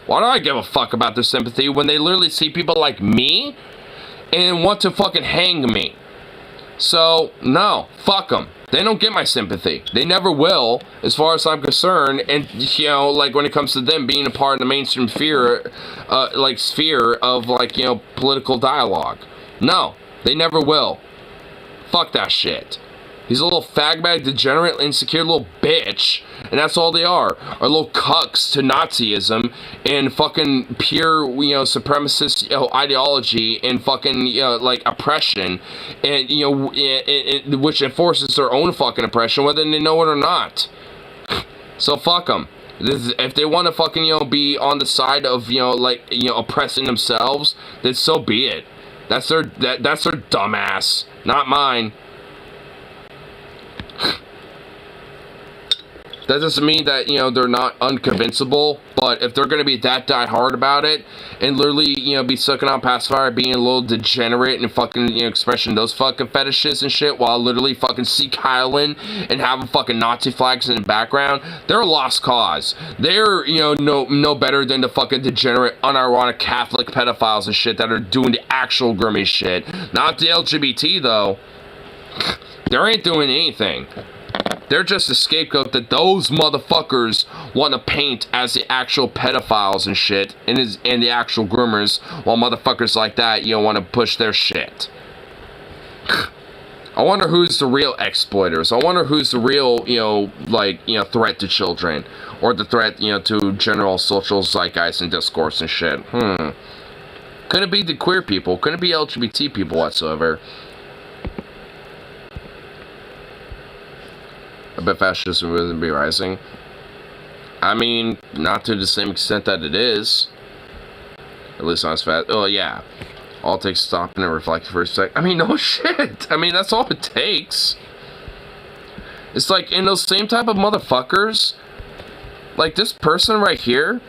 Why do I give a fuck about their sympathy when they literally see people like me and want to fucking hang me? So, no, fuck them. They don't get my sympathy. They never will, as far as I'm concerned. And, you know, like, when it comes to them being a part of the mainstream sphere of, like, you know, political dialogue. No. They never will. Fuck that shit. He's a little fagbag, degenerate, insecure little bitch. And that's all they are little cucks to Nazism and fucking pure, you know, supremacist, you know, ideology and fucking, you know, like, oppression. And, you know, which enforces their own fucking oppression, whether they know it or not. So fuck them. If they want to fucking, you know, be on the side of, you know, like, you know, oppressing themselves, then so be it. That's their dumbass, not mine. That doesn't mean that, you know, they're not unconvincible, but if they're gonna be that die-hard about it and literally, you know, be sucking on pacifier, being a little degenerate and fucking, you know, expressing those fucking fetishes and shit while literally fucking Seek Highland and having fucking Nazi flags in the background, they're a lost cause. They're, you know, no better than the fucking degenerate, unironic Catholic pedophiles and shit that are doing the actual grimy shit. Not the LGBT, though. They ain't doing anything. They're just a scapegoat that those motherfuckers want to paint as the actual pedophiles and shit, and the actual groomers, while motherfuckers like that, you know, want to push their shit. I wonder who's the real exploiters. I wonder who's the real, you know, like, you know, threat to children, or the threat, you know, to general social zeitgeist and discourse and shit. Couldn't it be the queer people? Couldn't it be LGBT people whatsoever? I bet fascism wouldn't be rising. I mean, not to the same extent that it is. At least not as fast. Oh, yeah. All it takes is stopping and reflecting for a sec. I mean, no shit. I mean, that's all it takes. It's like, in those same type of motherfuckers, like this person right here,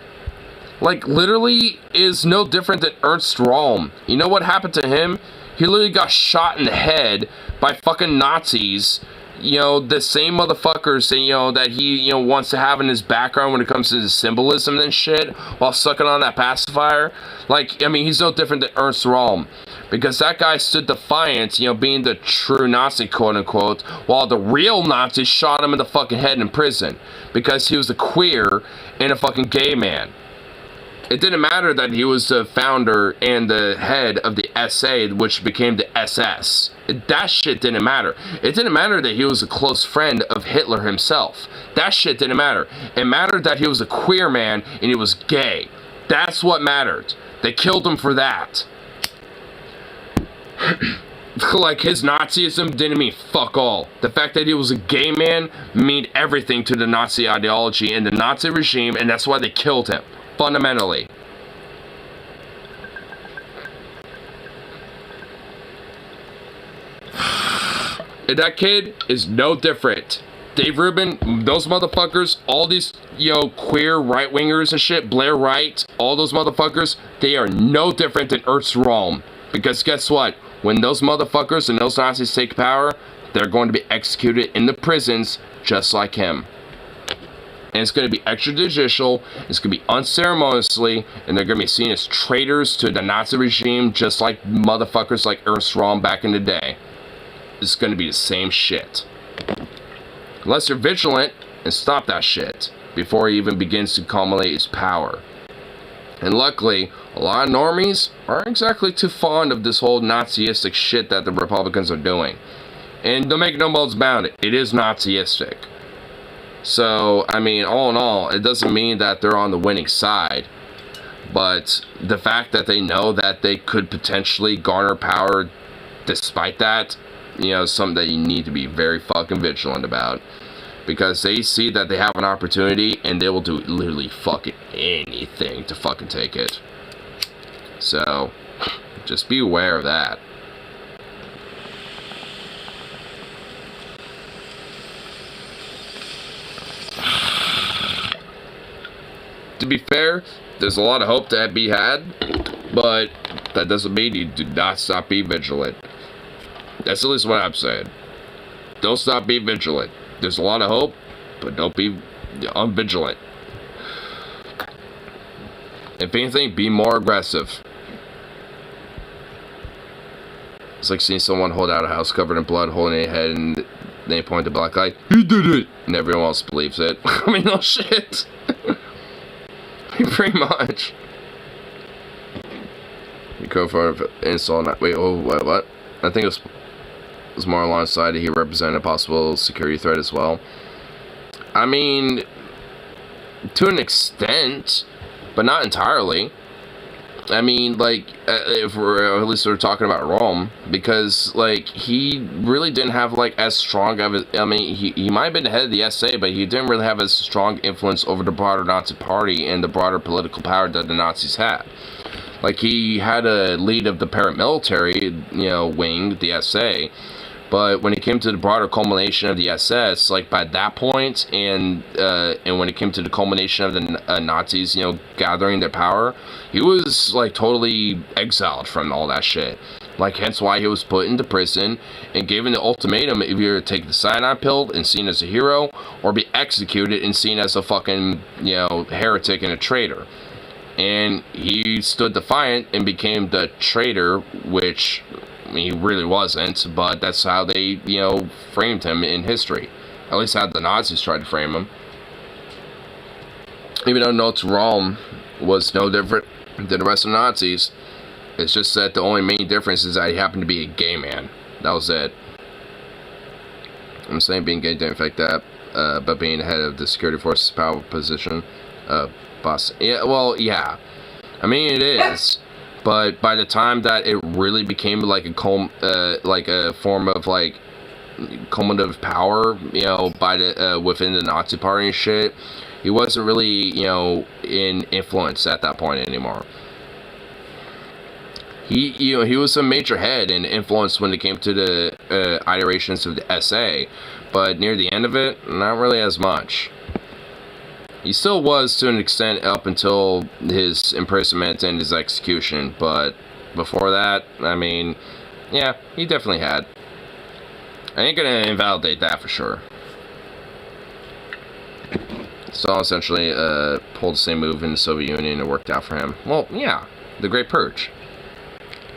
like, literally is no different than Ernst Röhm. You know what happened to him? He literally got shot in the head by fucking Nazis. You know, the same motherfuckers that, you know, that he, you know, wants to have in his background when it comes to the symbolism and shit, while sucking on that pacifier. Like, I mean, he's no different than Ernst Röhm, because that guy stood defiant, you know, being the true Nazi, quote-unquote, while the real Nazis shot him in the fucking head in prison, because he was a queer and a fucking gay man. It didn't matter that he was the founder and the head of the SA, which became the SS. That shit didn't matter. It didn't matter that he was a close friend of Hitler himself. That shit didn't matter. It mattered that he was a queer man and he was gay. That's what mattered. They killed him for that. Like, his Nazism didn't mean fuck all. The fact that he was a gay man meant everything to the Nazi ideology and the Nazi regime, and that's why they killed him. Fundamentally. And that kid is no different. Dave Rubin, those motherfuckers, all these, you know, queer right-wingers and shit, Blair Wright, all those motherfuckers, they are no different than Ernst Röhm. Because guess what? When those motherfuckers and those Nazis take power, they're going to be executed in the prisons just like him. And it's going to be extrajudicial, it's going to be unceremoniously, and they're going to be seen as traitors to the Nazi regime, just like motherfuckers like Ernst Röhm back in the day. It's going to be the same shit. Unless you're vigilant and stop that shit before he even begins to culminate his power. And luckily, a lot of normies aren't exactly too fond of this whole Nazistic shit that the Republicans are doing. And don't make no bones about it, it is Nazistic. So, I mean, all in all, it doesn't mean that they're on the winning side. But the fact that they know that they could potentially garner power despite that, something that you need to be very fucking vigilant about. Because they see that they have an opportunity, and they will do literally fucking anything to fucking take it. So, just be aware of that. To be fair, there's a lot of hope to be had, but that doesn't mean you do not stop being vigilant. That's at least what I'm saying. Don't stop being vigilant. There's a lot of hope, but don't be unvigilant. If anything, be more aggressive. It's like seeing someone hold out a house covered in blood, holding a head, and they point the black light. He did it! And everyone else believes it. I mean, no shit. Pretty much. You go for an install. Wait, what? I think it was more alongside. He represented a possible security threat as well. I mean, to an extent, but not entirely. I mean, like, if we're at least we're talking about Rome, because like he really didn't have like as strong of a, I mean, he might have been the head of the SA, but he didn't really have as strong influence over the broader Nazi party and the broader political power that the Nazis had. Like, he had a lead of the paramilitary, wing, the SA. But when it came to the broader culmination of the SS, like by that point, and when it came to the culmination of the Nazis, gathering their power, he was like totally exiled from all that shit. Like, hence why he was put into prison and given the ultimatum: if you're to take the cyanide pill and seen as a hero, or be executed and seen as a fucking heretic and a traitor. And he stood defiant and became the traitor, which he really wasn't, but that's how they, framed him in history. At least how the Nazis tried to frame him. Even though Notre Dame was no different than the rest of the Nazis, it's just that the only main difference is that he happened to be a gay man. That was it. I'm saying being gay didn't affect that, but being head of the security forces power position, boss. Yeah, well, yeah. I mean, it is. But by the time that it really became like a form of like cumulative power, by the within the Nazi party and shit, he wasn't really in influence at that point anymore. He was a major head and influence when it came to the iterations of the SA, but near the end of it, not really as much. He still was to an extent up until his imprisonment and his execution, but before that, I mean, yeah, he definitely had. I ain't gonna invalidate that for sure. So essentially pulled the same move in the Soviet Union and it worked out for him. Well, yeah, the Great Purge.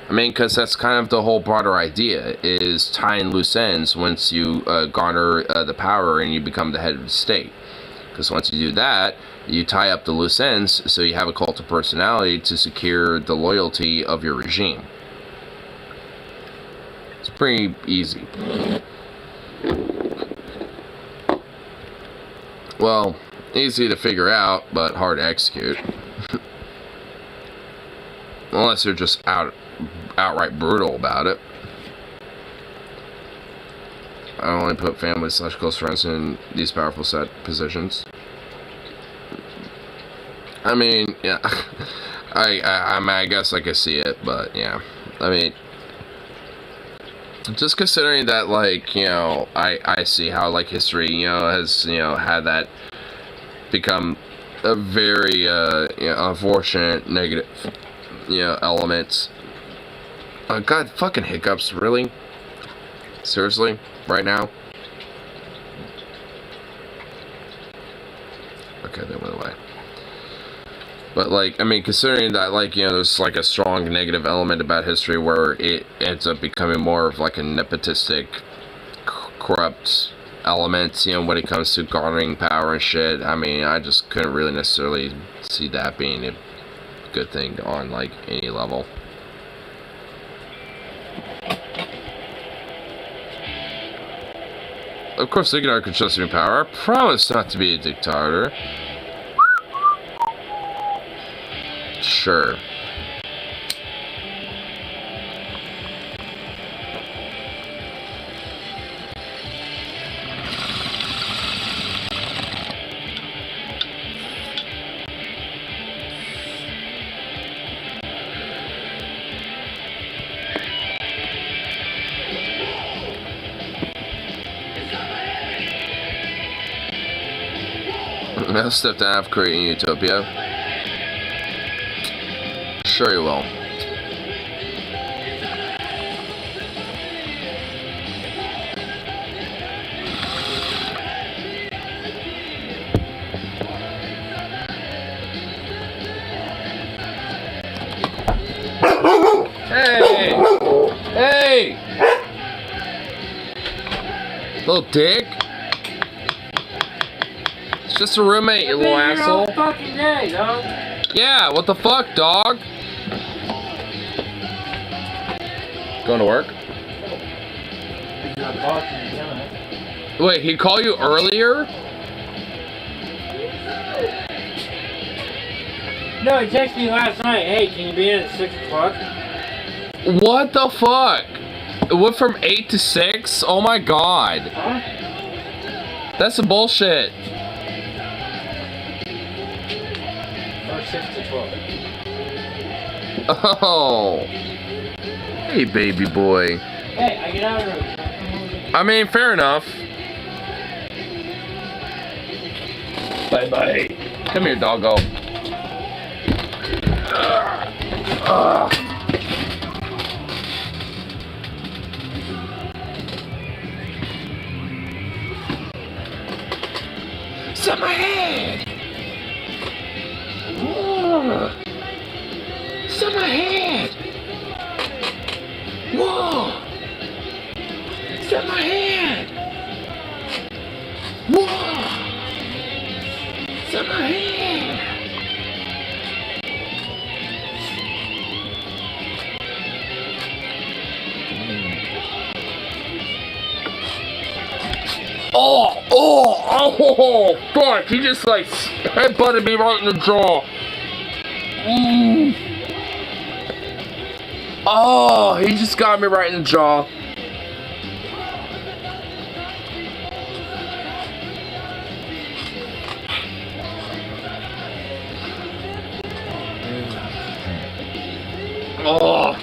I mean, because that's kind of the whole broader idea, is tying loose ends once you garner the power and you become the head of the state. Because once you do that, you tie up the loose ends, so you have a cult of personality to secure the loyalty of your regime. It's pretty easy. Well, easy to figure out, but hard to execute. Unless you're just outright brutal about it. I only put family / close friends in these powerful set positions. I mean, yeah, I guess I could see it, but yeah, I mean, just considering that, like, I see how, like, history, has, had that become a very, unfortunate negative, element. God, fucking hiccups, really? Seriously? Right now? Okay, they went away. But, like, I mean, considering that, like, there's, like, a strong negative element about history where it ends up becoming more of, like, a nepotistic, corrupt element, when it comes to garnering power and shit. I mean, I just couldn't really necessarily see that being a good thing on, like, any level. Of course, Ignar could trust me in power. I promise not to be a dictator. Sure. He'll step down after creating Utopia. Sure he will. Hey! Hey! Little dick. It's just a roommate, you little asshole. Fucking day, dog. Yeah, what the fuck, dog? Going to work? Wait, he called you earlier? No, he texted me last night. Hey, can you be in at 6 o'clock? What the fuck? It went from 8 to 6? Oh my god. Huh? That's some bullshit. Or 6 to 12. Oh. Hey, baby boy. Hey, I get out of here. I mean, fair enough. Bye-bye. Come here, doggo. It's on my head. Whoa. It's on my head. Whoa. It's on my head. Whoa. It's on my head. Oh, fuck, he just like headbutted me right in the jaw. Oh, he just got me right in the jaw. Oh.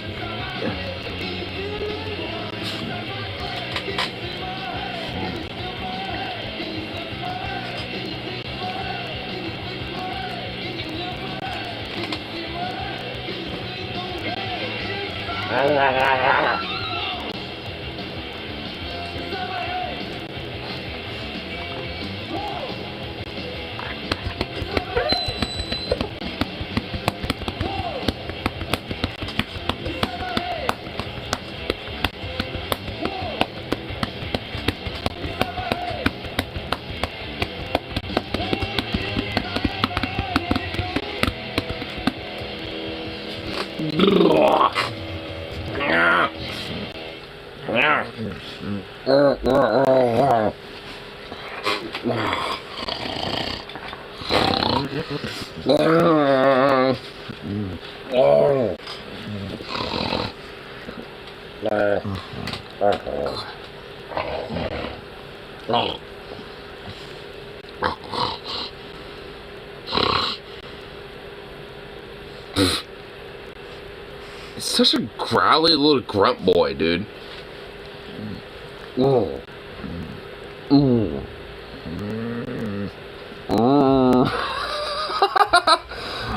It's such a growly little grunt boy, dude.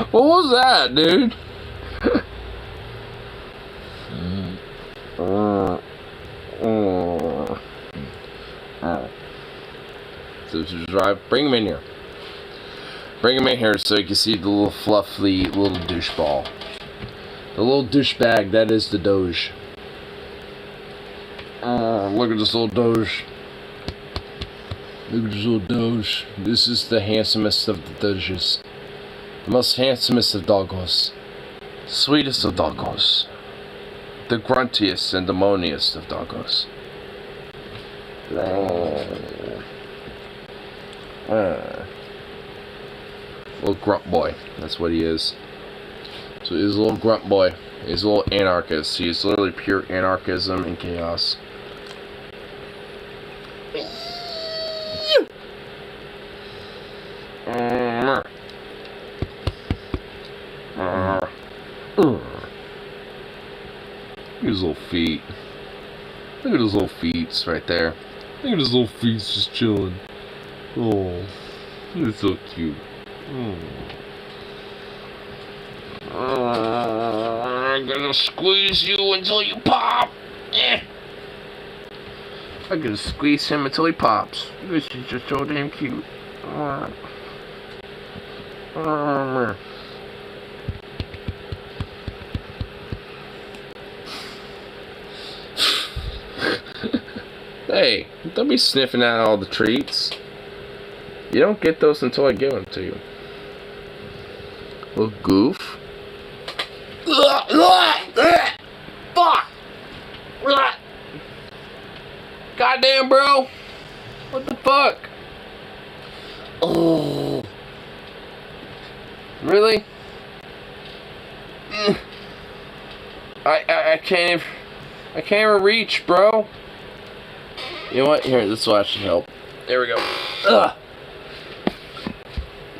What was that, dude? So just drive. Bring him in here. Bring him in here so you can see the little fluffy little douche ball. The little douchebag that is the Doge. Look at this little Doge. Look at this little Doge. This is the handsomest of the Doges. The most handsomest of doggos. Sweetest of doggos. The gruntiest and the moaniest of doggos. Little grunt boy. That's what he is. So he's a little grunt boy. He's a little anarchist. He's literally pure anarchism and chaos. Look at his little feet. Look at his little feet right there. Look at his little feet just chilling. Oh. It's so cute. I'm gonna squeeze you until you pop. I'm gonna squeeze him until he pops. This is just so damn cute. Hey, don't be sniffing at all the treats. You don't get those until I give them to you. Little goof. Fuck! Goddamn, bro! What the fuck? Oh. Really? I can't even reach, bro. You know what? Here, this will actually help. There we go. Ugh.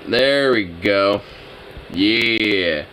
There we go. Yeah.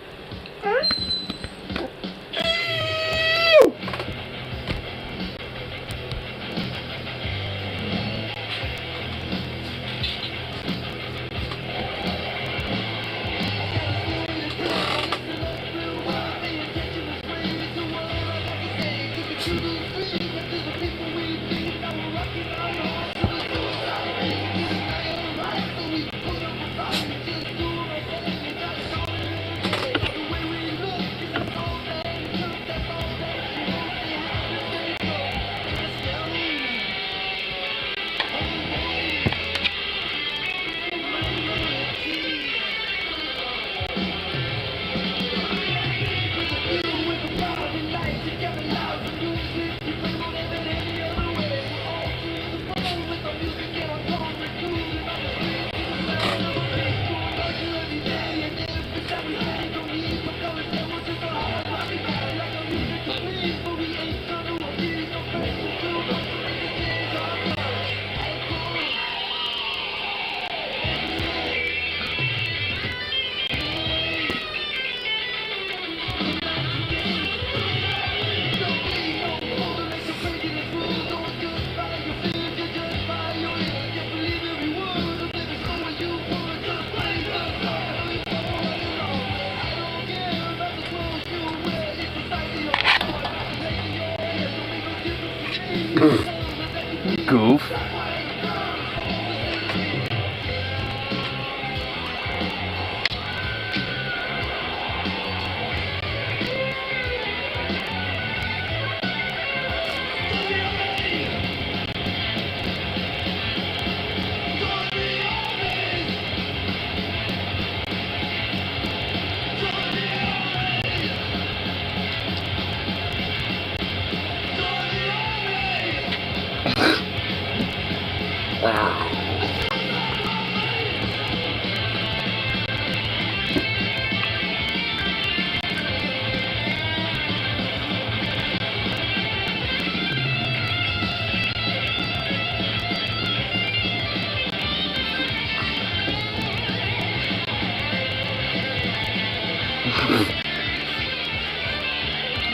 Goof.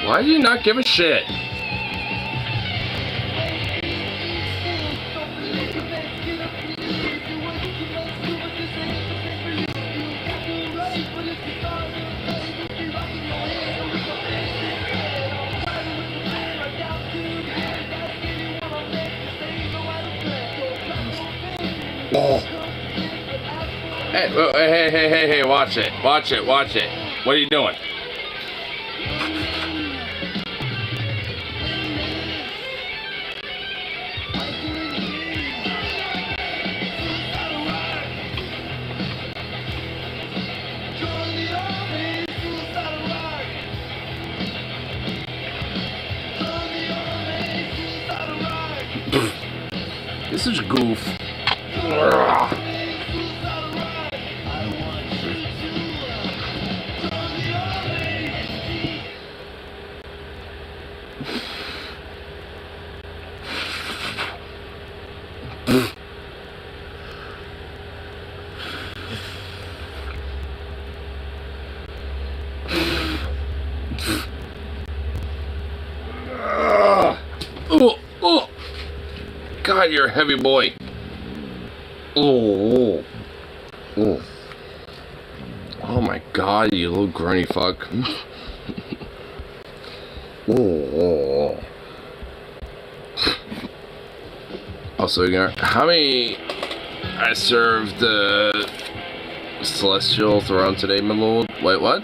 Why do you not give a shit? Hey, watch it. Watch it. What are you doing? This is a goof. God, you're a heavy boy. Oh. Ooh. Oh my god, you little grunny fuck. Oh. Also, how many I served Celestial Throne today, my lord? Wait, what?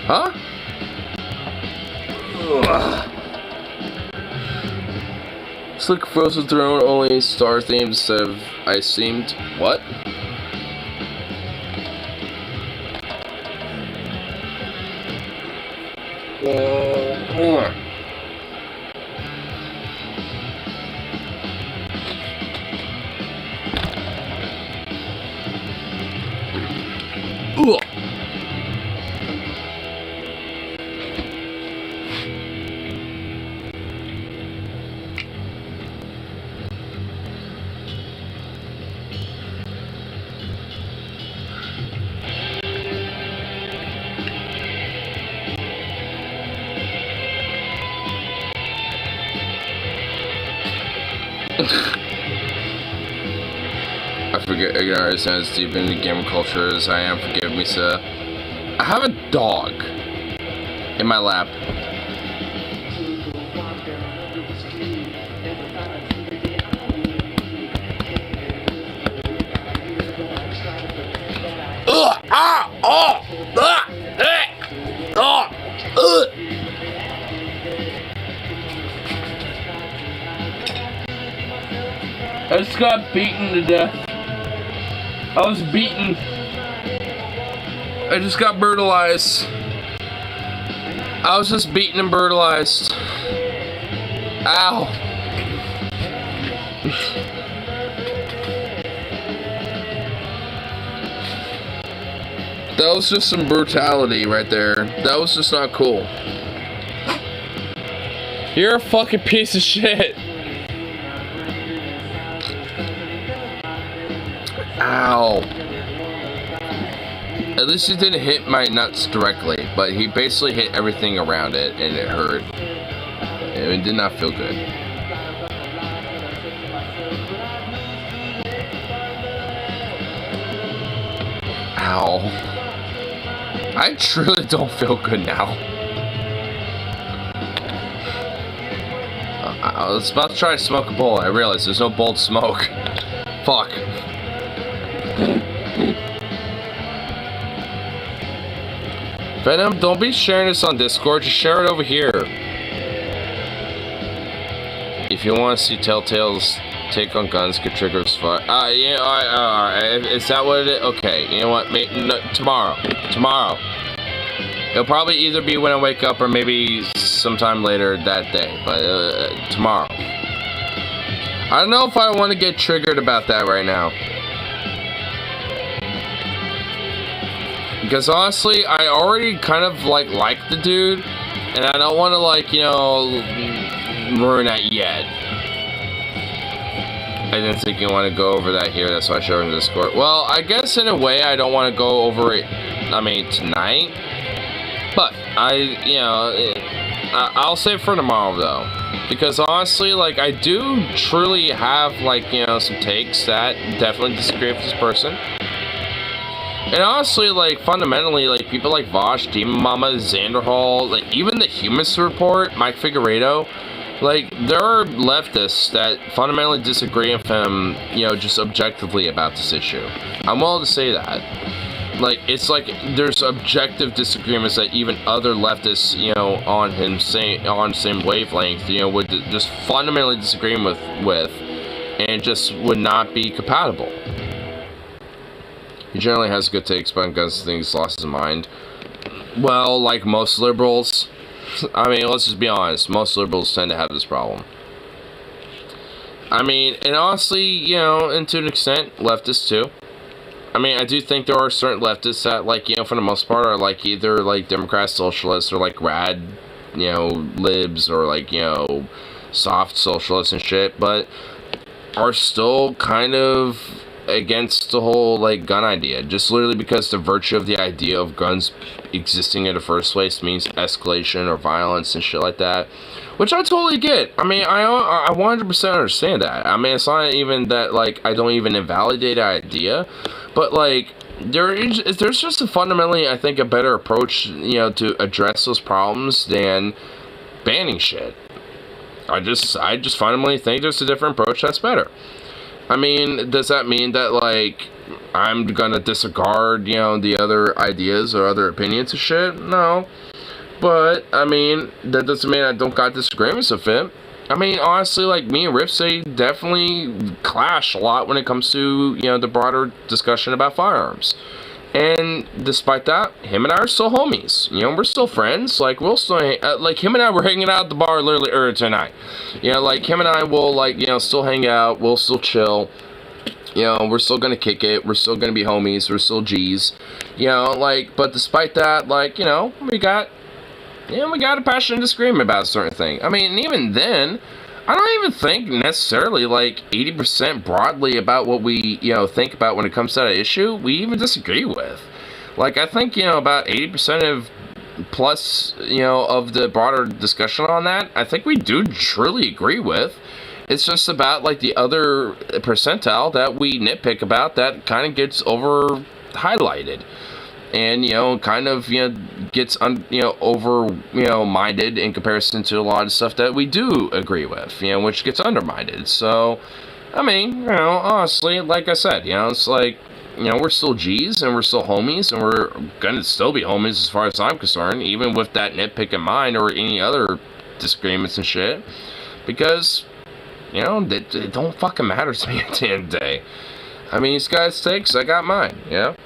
Huh? Ugh. It's like Frozen Throne, only star themed instead of ice themed. What? Ugh. I forget again, I understand as deep into gamer culture as I am, forgive me, sir. I have a dog in my lap. Ugh! Ah! Oh! Ah! Eh! Oh! Ugh! I just got beaten to death. I was beaten. I just got brutalized. I was just beaten and brutalized. Ow. That was just some brutality right there. That was just not cool. You're a fucking piece of shit. Ow. At least he didn't hit my nuts directly, but he basically hit everything around it, and it hurt. It did not feel good. Ow. I truly don't feel good now. I was about to try to smoke a bowl. I realized there's no bowl to smoke. Fuck. Venom, don't be sharing this on Discord, just share it over here. If you want to see Telltale's take on guns, get triggers fire. Yeah, alright, is that what it is? Okay, you know what, no, tomorrow. It'll probably either be when I wake up or maybe sometime later that day, but tomorrow. I don't know if I want to get triggered about that right now. Because honestly, I already kind of like the dude, and I don't want to ruin that yet. I didn't think you want to go over that here, that's why I showed in Discord. Well, I guess in a way I don't want to go over it, tonight. But, I'll save for tomorrow though. Because honestly, I do truly have, some takes that definitely disagree with this person. And honestly, fundamentally, people like Vosh, Demon Mama, Xanderhall, even the Humus Report, Mike Figueredo, there are leftists that fundamentally disagree with him, just objectively about this issue. I'm willing to say that. There's objective disagreements that even other leftists, on same wavelength, would just fundamentally disagree with, and just would not be compatible. He generally has good takes about guns and things, lost his mind. Well, like most liberals, let's just be honest, most liberals tend to have this problem. And honestly, and to an extent, leftists too. I do think there are certain leftists that, for the most part, are, either, Democrat socialists, or, rad, libs, or, soft socialists and shit, but are still kind of against the whole, like, gun idea. Just literally because the virtue of the idea of guns existing in the first place means escalation or violence and shit like that. Which I totally get. I mean, I 100% understand that. I mean, it's not even that, like, I don't even invalidate the idea. But, like, there's just a fundamentally, I think, a better approach, you know, to address those problems than banning shit. I just fundamentally think there's a different approach that's better. I mean, does that mean that, like, I'm gonna disregard, you know, the other ideas or other opinions of shit? No. But, I mean, that doesn't mean I don't got disagreements with it. I mean, honestly, like, me and Ripsy definitely clash a lot when it comes to, you know, the broader discussion about firearms. And despite that, him and I are still homies. You know, we're still friends. Like, we'll still, like, him and I were hanging out at the bar literally earlier tonight. You know, like, him and I will, like, you know, still hang out. We'll still chill. You know, we're still gonna kick it. We're still gonna be homies. We're still G's. You know, like, but despite that, like, you know, we got a passionate disagreement about a certain thing. I mean, even then, I don't even think necessarily, like, 80% broadly about what we, you know, think about when it comes to that issue, we even disagree with. Like, I think, you know, about 80% of plus, you know, of the broader discussion on that, I think we do truly agree with. It's just about, like, the other percentile that we nitpick about that kind of gets over highlighted. And, you know, kind of, you know, gets, over, you know, minded in comparison to a lot of stuff that we do agree with, you know, which gets undermined. So, I mean, you know, honestly, like I said, you know, it's like, you know, we're still G's and we're still homies and we're gonna still be homies as far as I'm concerned, even with that nitpick in mind or any other disagreements and shit. Because, you know, it don't fucking matter to me at the end of the day. I mean, he's got his takes, I got mine, you know?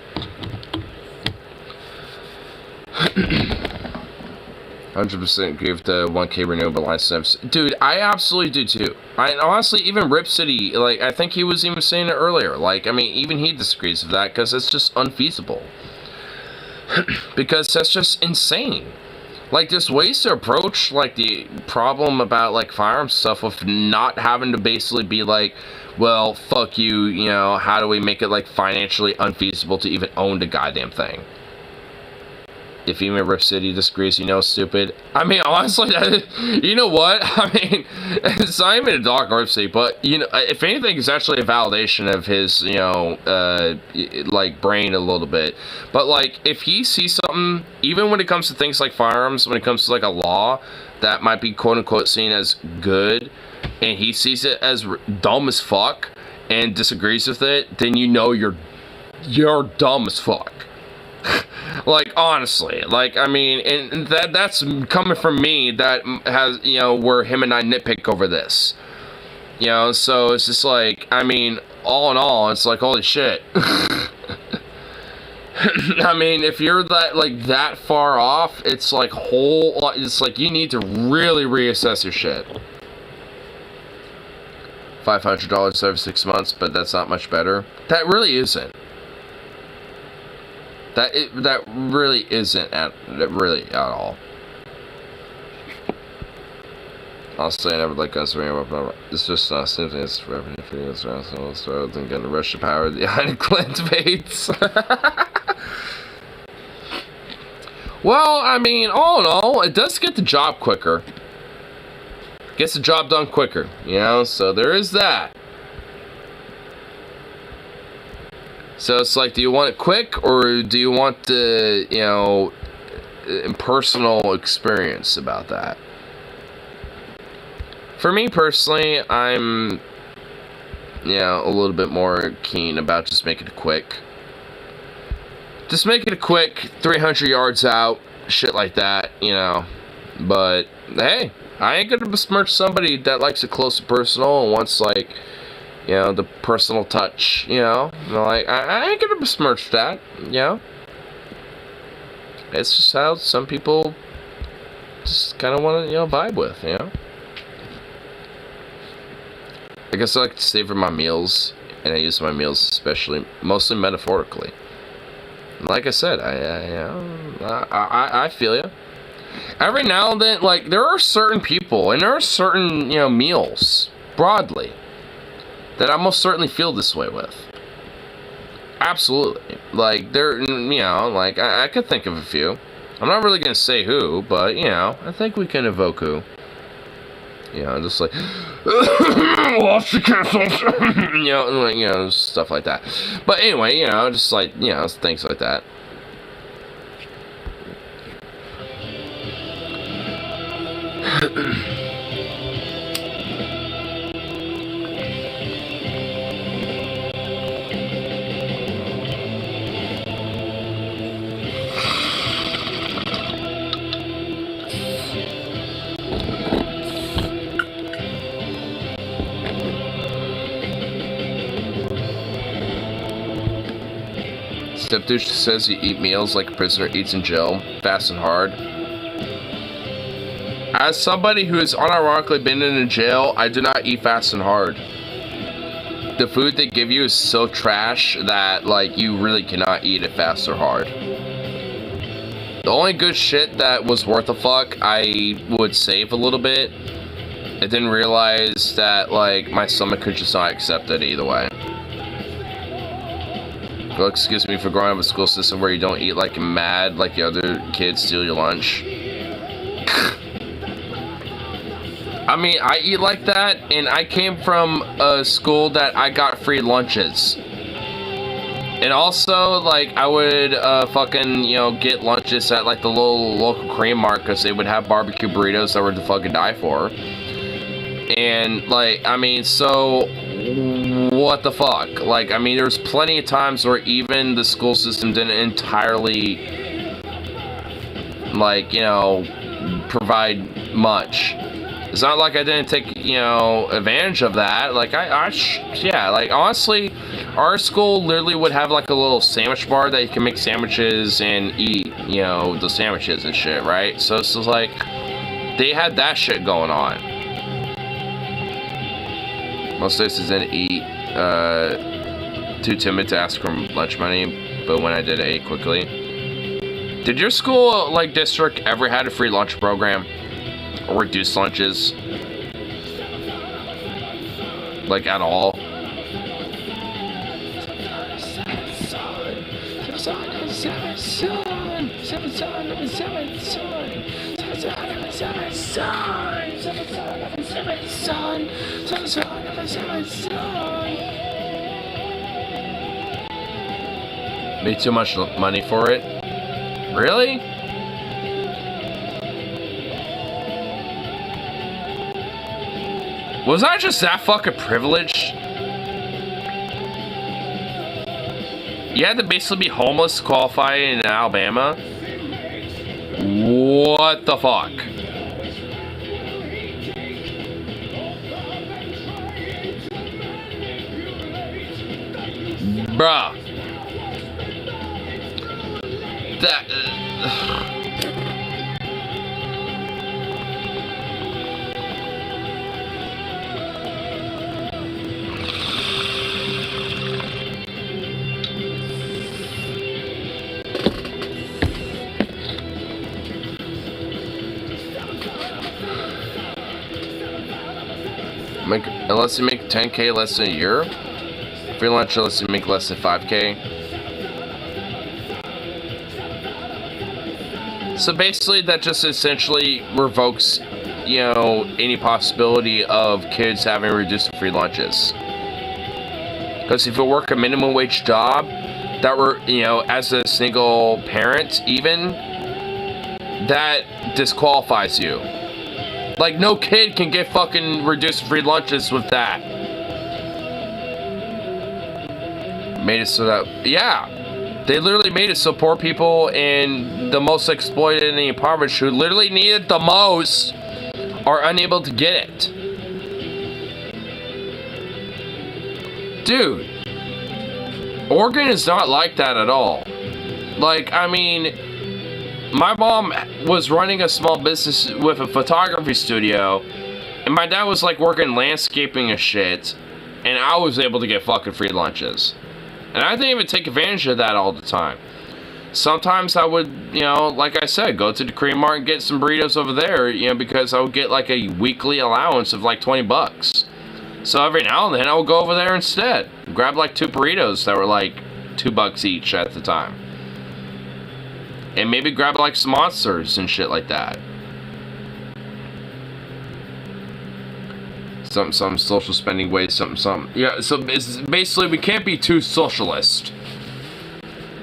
100% agree with the 1K renewable license. Dude, I absolutely do too. I honestly, even Rip City, like, I think he was even saying it earlier. Like, I mean, even he disagrees with that because it's just unfeasible. Because that's just insane. Like, there's ways to approach, like, the problem about, like, firearms stuff with not having to basically be like, well, fuck you, you know, how do we make it, like, financially unfeasible to even own the goddamn thing? If even Rip City disagrees, you know, stupid. I mean, honestly, you know what? I mean, it's not even a dog Rip City, but, you know, if anything, it's actually a validation of his, you know, like, brain a little bit. But, like, if he sees something, even when it comes to things like firearms, when it comes to, like, a law that might be, quote-unquote, seen as good, and he sees it as dumb as fuck and disagrees with it, then you know you're dumb as fuck. Like, honestly, like, I mean, and that's coming from me that has, you know, where him and I nitpick over this, you know, so it's just like, I mean, all in all, it's like, holy shit. I mean, if you're that far off, it's like it's like you need to really reassess your shit. $500 over 6 months, but that's not much better. That really isn't. That really isn't at all. Honestly, I never like guns. It's just not something that's revenue for you. So I think gonna rush the power of the Iron Clint Bates. Well, I mean, all in all, it does get the job quicker. Gets the job done quicker, you know. So there is that. So it's like, do you want it quick, or do you want the, you know, personal experience about that? For me personally, I'm, you know, a little bit more keen about just making it quick. Just make it a quick 300 yards out, shit like that, you know. But, hey, I ain't gonna besmirch somebody that likes it close and personal and wants, like, you know, the personal touch, you know. Like, I ain't gonna besmirch that, you know. It's just how some people just kind of want to, you know, vibe with, you know. I guess I like to savor my meals, and I use my meals mostly metaphorically. Like I said, I feel you. Every now and then, like, there are certain people, and there are certain, you know, meals, broadly, that I most certainly feel this way with. Absolutely. Like, there, you know, like, I could think of a few. I'm not really gonna say who, but, you know, I think we can evoke who. You know, just like, lost the castle, you know, stuff like that. But anyway, you know, just like, you know, things like that. Stepdouche says you eat meals like a prisoner eats in jail, fast and hard. As somebody who has unironically been in a jail, I do not eat fast and hard. The food they give you is so trash that, like, you really cannot eat it fast or hard. The only good shit that was worth a fuck, I would save a little bit. I didn't realize that, like, my stomach could just not accept it either way. Well, excuse me for growing up in a school system where you don't eat like mad, like the other kids steal your lunch. I mean, I eat like that, and I came from a school that I got free lunches. And also, like, I would fucking, you know, get lunches at like the little local Korean mart because they would have barbecue burritos that were to fucking die for. And, like, I mean, so what the fuck? Like, I mean, there's plenty of times where even the school system didn't entirely, like, you know, provide much. It's not like I didn't take, you know, advantage of that. Like, yeah, like, honestly, our school literally would have, like, a little sandwich bar that you can make sandwiches and eat, you know, the sandwiches and shit, right? So it's just like, they had that shit going on. Most places didn't eat, too timid to ask for lunch money, but when I did, I ate quickly. Did your school, like, district ever had a free lunch program? Or reduced lunches? Like, at all? Made too much money for it? Really? Was I just that fucking privileged? You had to basically be homeless to qualify in Alabama? What the fuck? Bruh. That... Unless you make 10K less than a year? Free lunch unless you make less than 5K. So basically that just essentially revokes, you know, any possibility of kids having reduced free lunches. Because if you work a minimum wage job, that were, you know, as a single parent even, that disqualifies you. Like, no kid can get fucking reduced free lunches with that. Made it so that, yeah. They literally made it so poor people and the most exploited and the impoverished who literally need it the most are unable to get it. Dude. Oregon is not like that at all. Like, I mean... My mom was running a small business with a photography studio, and my dad was like working landscaping and shit, and I was able to get fucking free lunches. And I didn't even take advantage of that all the time. Sometimes I would, you know, like I said, go to the Korean Mart and get some burritos over there, you know, because I would get like a weekly allowance of like 20 bucks. So every now and then I would go over there instead, grab like 2 burritos that were like $2 each at the time. And maybe grab like some monsters and shit like that. Some social spending ways, something. Yeah, so it's basically we can't be too socialist.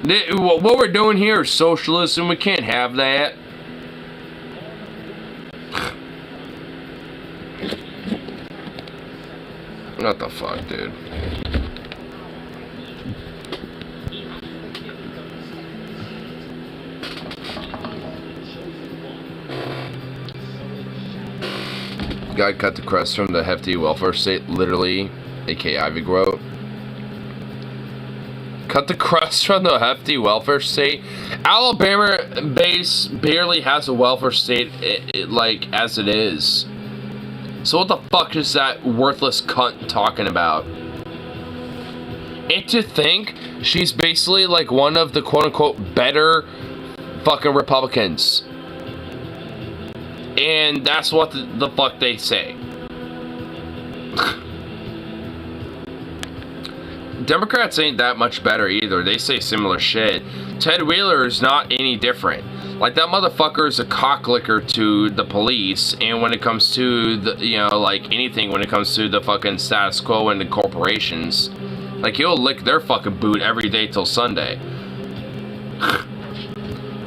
What we're doing here is socialism. We can't have that. What the fuck, dude? Guy cut the crust from the hefty welfare state, literally, aka Ivy Grove. Cut the crust from the hefty welfare state. Alabama base barely has a welfare state, like, as it is. So what the fuck is that worthless cunt talking about? And to think she's basically like one of the quote-unquote better fucking Republicans. And that's what the fuck they say. Democrats ain't that much better either. They say similar shit. Ted Wheeler is not any different. Like, that motherfucker is a cocklicker to the police, and when it comes to the, you know, like anything, when it comes to the fucking status quo and the corporations, like, he'll lick their fucking boot every day till Sunday.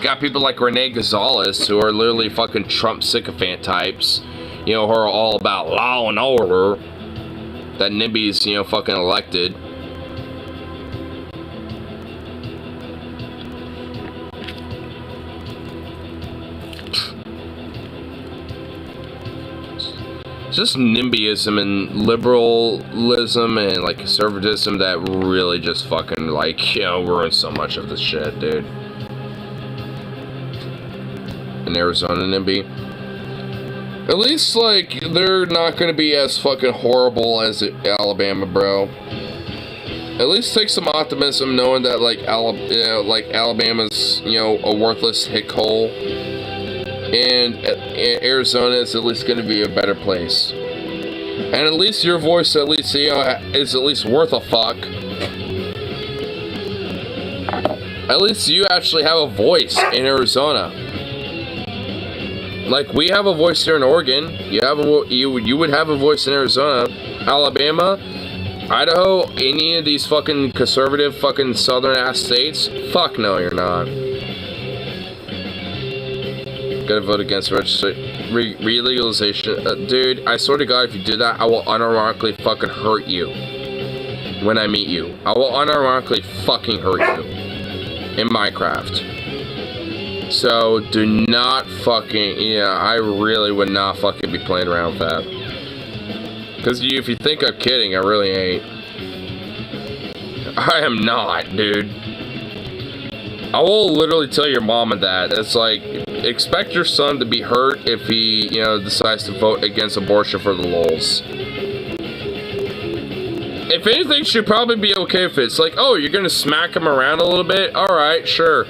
Got people like Renee Gonzalez, who are literally fucking Trump sycophant types, you know, who are all about law and order, that NIMBY's, you know, fucking elected. Just NIMBYism and liberalism and like conservatism that really just fucking like, you know, ruins so much of this shit, dude. In Arizona, NIMBY. At least like they're not gonna be as fucking horrible as Alabama, bro. At least take some optimism knowing that like Alabama's, you know, a worthless hick hole. And Arizona is at least going to be a better place. And at least your voice, at least, you know, is at least worth a fuck. At least you actually have a voice in Arizona. Like, we have a voice here in Oregon. You would have a voice in Arizona. Alabama, Idaho, any of these fucking conservative fucking southern ass states? Fuck no, you're not. Gonna vote against re-legalization. Dude, I swear to God, if you do that, I will unironically fucking hurt you. When I meet you. I will unironically fucking hurt you. In Minecraft. So, do not fucking... Yeah, I really would not fucking be playing around with that. Because if you think I'm kidding, I really ain't. I am not, dude. I will literally tell your mama that. It's like... Expect your son to be hurt if he, you know, decides to vote against abortion for the lulz. If anything, she'd probably be okay if it's like, oh, you're gonna smack him around a little bit? Alright, sure.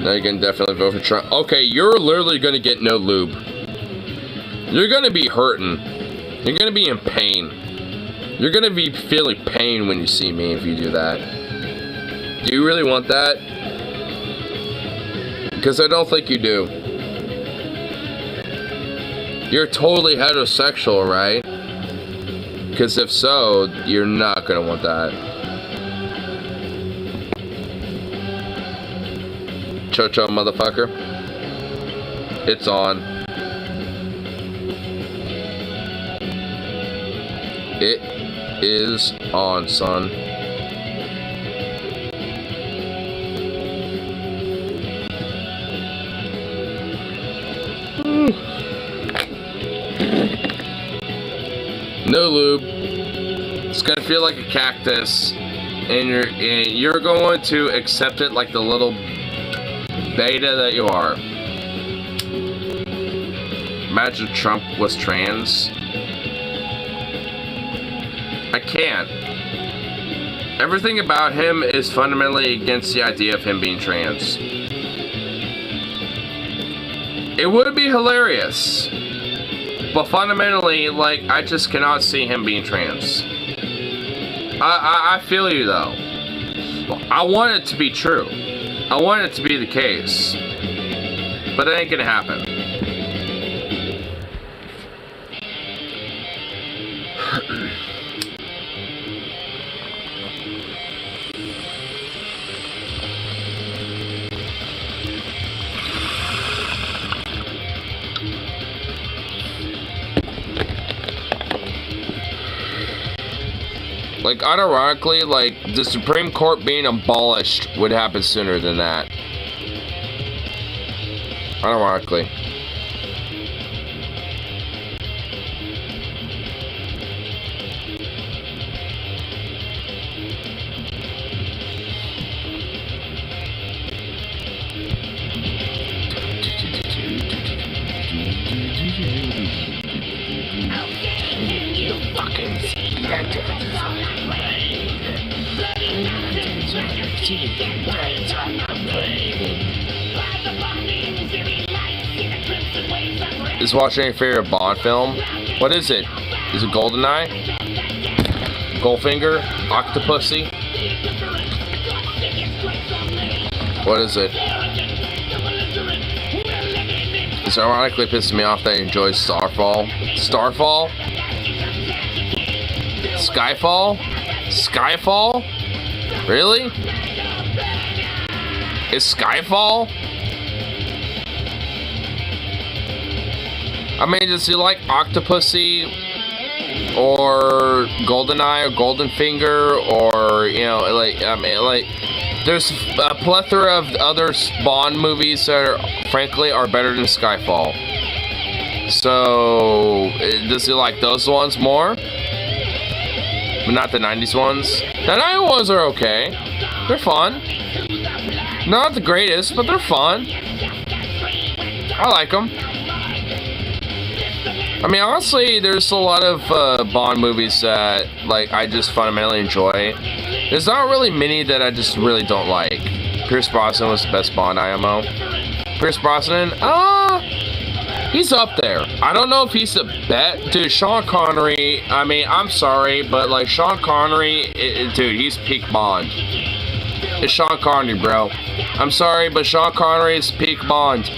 Now you can definitely vote for Trump. Okay, you're literally gonna get no lube. You're gonna be hurting. You're gonna be in pain. You're gonna be feeling pain when you see me if you do that. Do you really want that? Because I don't think you do. You're totally heterosexual, right? Because if so, you're not gonna want that. Cho-cho, motherfucker. It's on. It is on, son. No lube. It's gonna feel like a cactus, and you're going to accept it like the little beta that you are. Imagine Trump was trans. I can't. Everything about him is fundamentally against the idea of him being trans. It would be hilarious. But fundamentally, like, I just cannot see him being trans. I feel you though. I want it to be true. I want it to be the case. But it ain't gonna happen. Like, unironically, like, the Supreme Court being abolished would happen sooner than that. Unironically. Is watching your favorite Bond film? What is it? Is it GoldenEye? Goldfinger? Octopussy? What is it? It's ironically pissing me off that he enjoys Starfall. Starfall? Skyfall? Skyfall? Really? Is Skyfall? I mean, does he like Octopussy or GoldenEye or Goldenfinger or, you know, like, I mean, like, there's a plethora of other Bond movies that are, frankly, are better than Skyfall. So, does he like those ones more? But not the 90s ones? The 90s ones are okay. They're fun. Not the greatest, but they're fun. I like them. I mean, honestly, there's a lot of Bond movies that, like, I just fundamentally enjoy. There's not really many that I just really don't like. Pierce Brosnan was the best Bond IMO. Pierce Brosnan, he's up there. I don't know if he's the best. Dude, Sean Connery, I mean, I'm sorry, but, like, Sean Connery, dude, he's peak Bond. It's Sean Connery, bro. I'm sorry, but Sean Connery is peak Bond.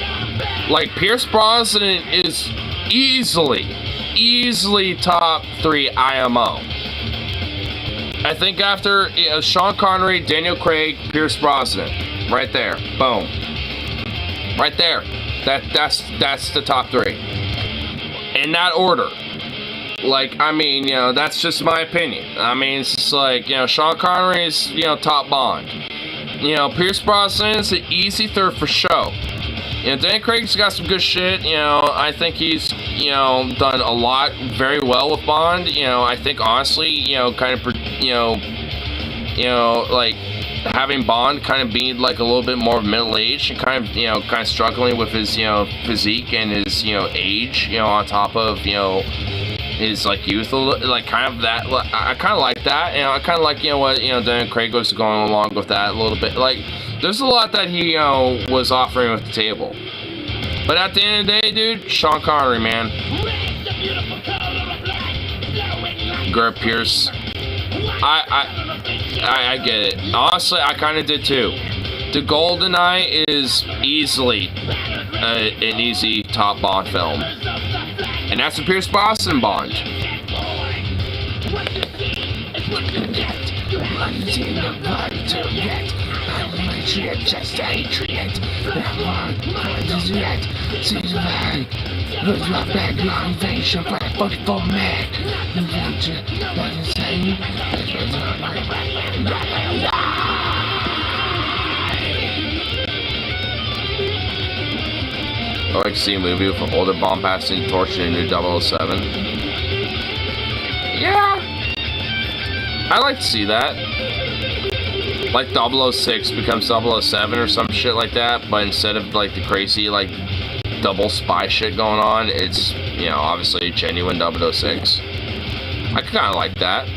Like, Pierce Brosnan is easily top 3 IMO. I think after Sean Connery, Daniel Craig, Pierce Brosnan, right there, boom, right there. That's the top 3 in that order. Like, I mean, you know, that's just my opinion. I mean, it's just like, you know, Sean Connery is, you know, top Bond. You know, Pierce Brosnan is an easy third for show. You know, Dan Craig's got some good shit. You know, I think he's, you know, done a lot very well with Bond. You know, I think honestly, you know, kind of, you know, like having Bond kind of being like a little bit more middle aged and kind of, you know, kind of struggling with his, you know, physique and his, you know, age. You know, on top of, you know, his like youth, like kind of that. I kind of like that. You know, I kind of like, you know, what, you know, Dan Craig was going along with that a little bit. Like, there's a lot that he, you know, was offering with the table. But at the end of the day, dude, Sean Connery, man. Garrett Pierce. I get it. Honestly, I kind of did too. The GoldenEye is easily an easy top Bond film. And that's the Pierce Brosnan Bond. Just hatred. I like to see a movie with an older Bond passing the torch in a new 007. Yeah, I like to see that. Like 006 becomes 007 or some shit like that, but instead of like the crazy like double spy shit going on, it's, you know, obviously genuine 006. I kind of like that.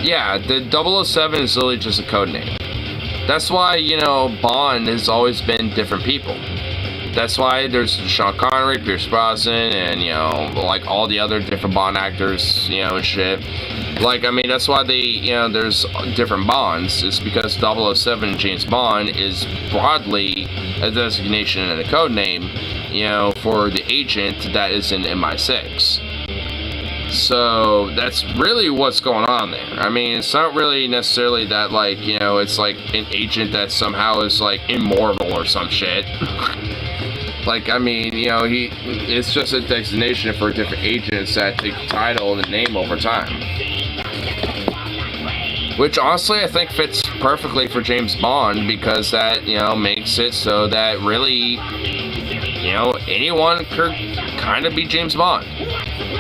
Yeah, the 007 is literally just a code name. That's why, you know, Bond has always been different people. That's why there's Sean Connery, Pierce Brosnan, and, you know, like, all the other different Bond actors, you know, and shit. Like, I mean, that's why they, you know, there's different Bonds. It's because 007 James Bond is broadly a designation and a code name, you know, for the agent that is in MI6. So that's really what's going on there. I mean, it's not really necessarily that, like, you know, it's like an agent that somehow is, like, immortal or some shit. Like, I mean, you know, it's just a designation for different agents that take the title and the name over time. Which, honestly, I think fits perfectly for James Bond, because that, you know, makes it so that really, you know, anyone could kind of be James Bond.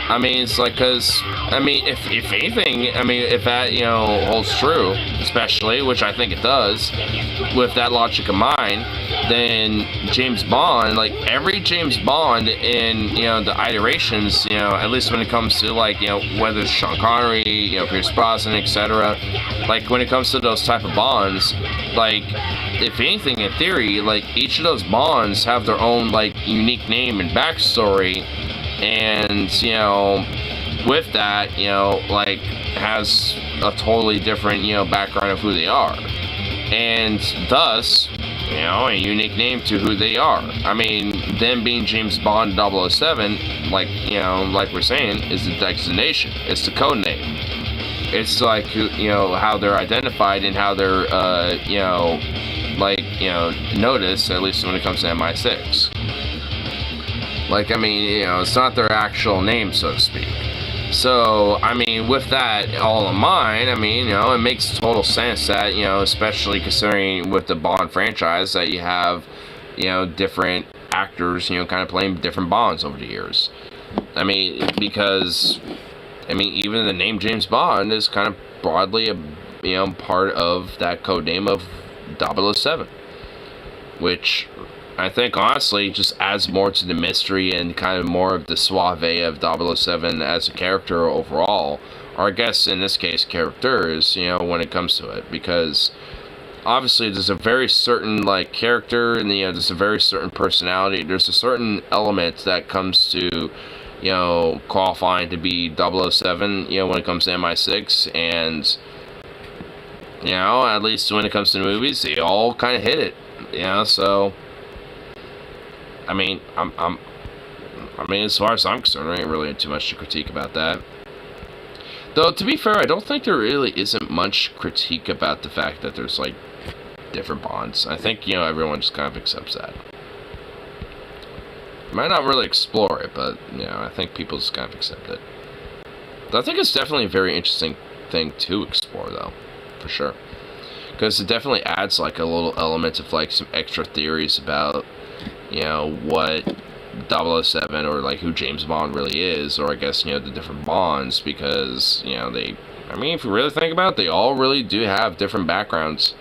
I mean, it's like, because, I mean, if anything, I mean, if that, you know, holds true, especially, which I think it does, with that logic in mind, then James Bond, like, every James Bond in, you know, the iterations, you know, at least when it comes to, like, you know, whether it's Sean Connery, you know, Pierce Brosnan, etc., like, when it comes to those type of Bonds, like, if anything, in theory, like, each of those Bonds have their own, like, unique name and backstory, and, you know, with that, you know, like, has a totally different, you know, background of who they are, and thus, you know, a unique name to who they are. I mean, them being James Bond 007, like, you know, like we're saying, is the designation. It's the code name. It's like, you know, how they're identified and how they're, you know, like, you know, noticed, at least when it comes to MI6. Like, I mean, you know, it's not their actual name, so to speak. So, I mean, with that all in mind, I mean, you know, it makes total sense that, you know, especially considering with the Bond franchise, that you have, you know, different actors, you know, kind of playing different Bonds over the years. I mean, because, I mean, even the name James Bond is kind of broadly a, you know, part of that code name of 007, which I think honestly just adds more to the mystery and kind of more of the suave of 007 as a character overall, or I guess in this case characters, you know, when it comes to it, because obviously there's a very certain, like, character, and, you know, there's a very certain personality, there's a certain element that comes to, you know, qualifying to be 007, you know, when it comes to MI6, and, you know, at least when it comes to the movies, they all kind of hit it, you know, so, I mean, I mean, as far as I'm concerned, there ain't really too much to critique about that. Though, to be fair, I don't think there really isn't much critique about the fact that there's, like, different Bonds. I think, you know, everyone just kind of accepts that. Might not really explore it, but, you know, I think people just kind of accept it. But I think it's definitely a very interesting thing to explore, though, for sure. Because it definitely adds, like, a little element of, like, some extra theories about, you know, what 007 or, like, who James Bond really is, or I guess, you know, the different Bonds, because, you know, they, I mean, if you really think about it, they all really do have different backgrounds,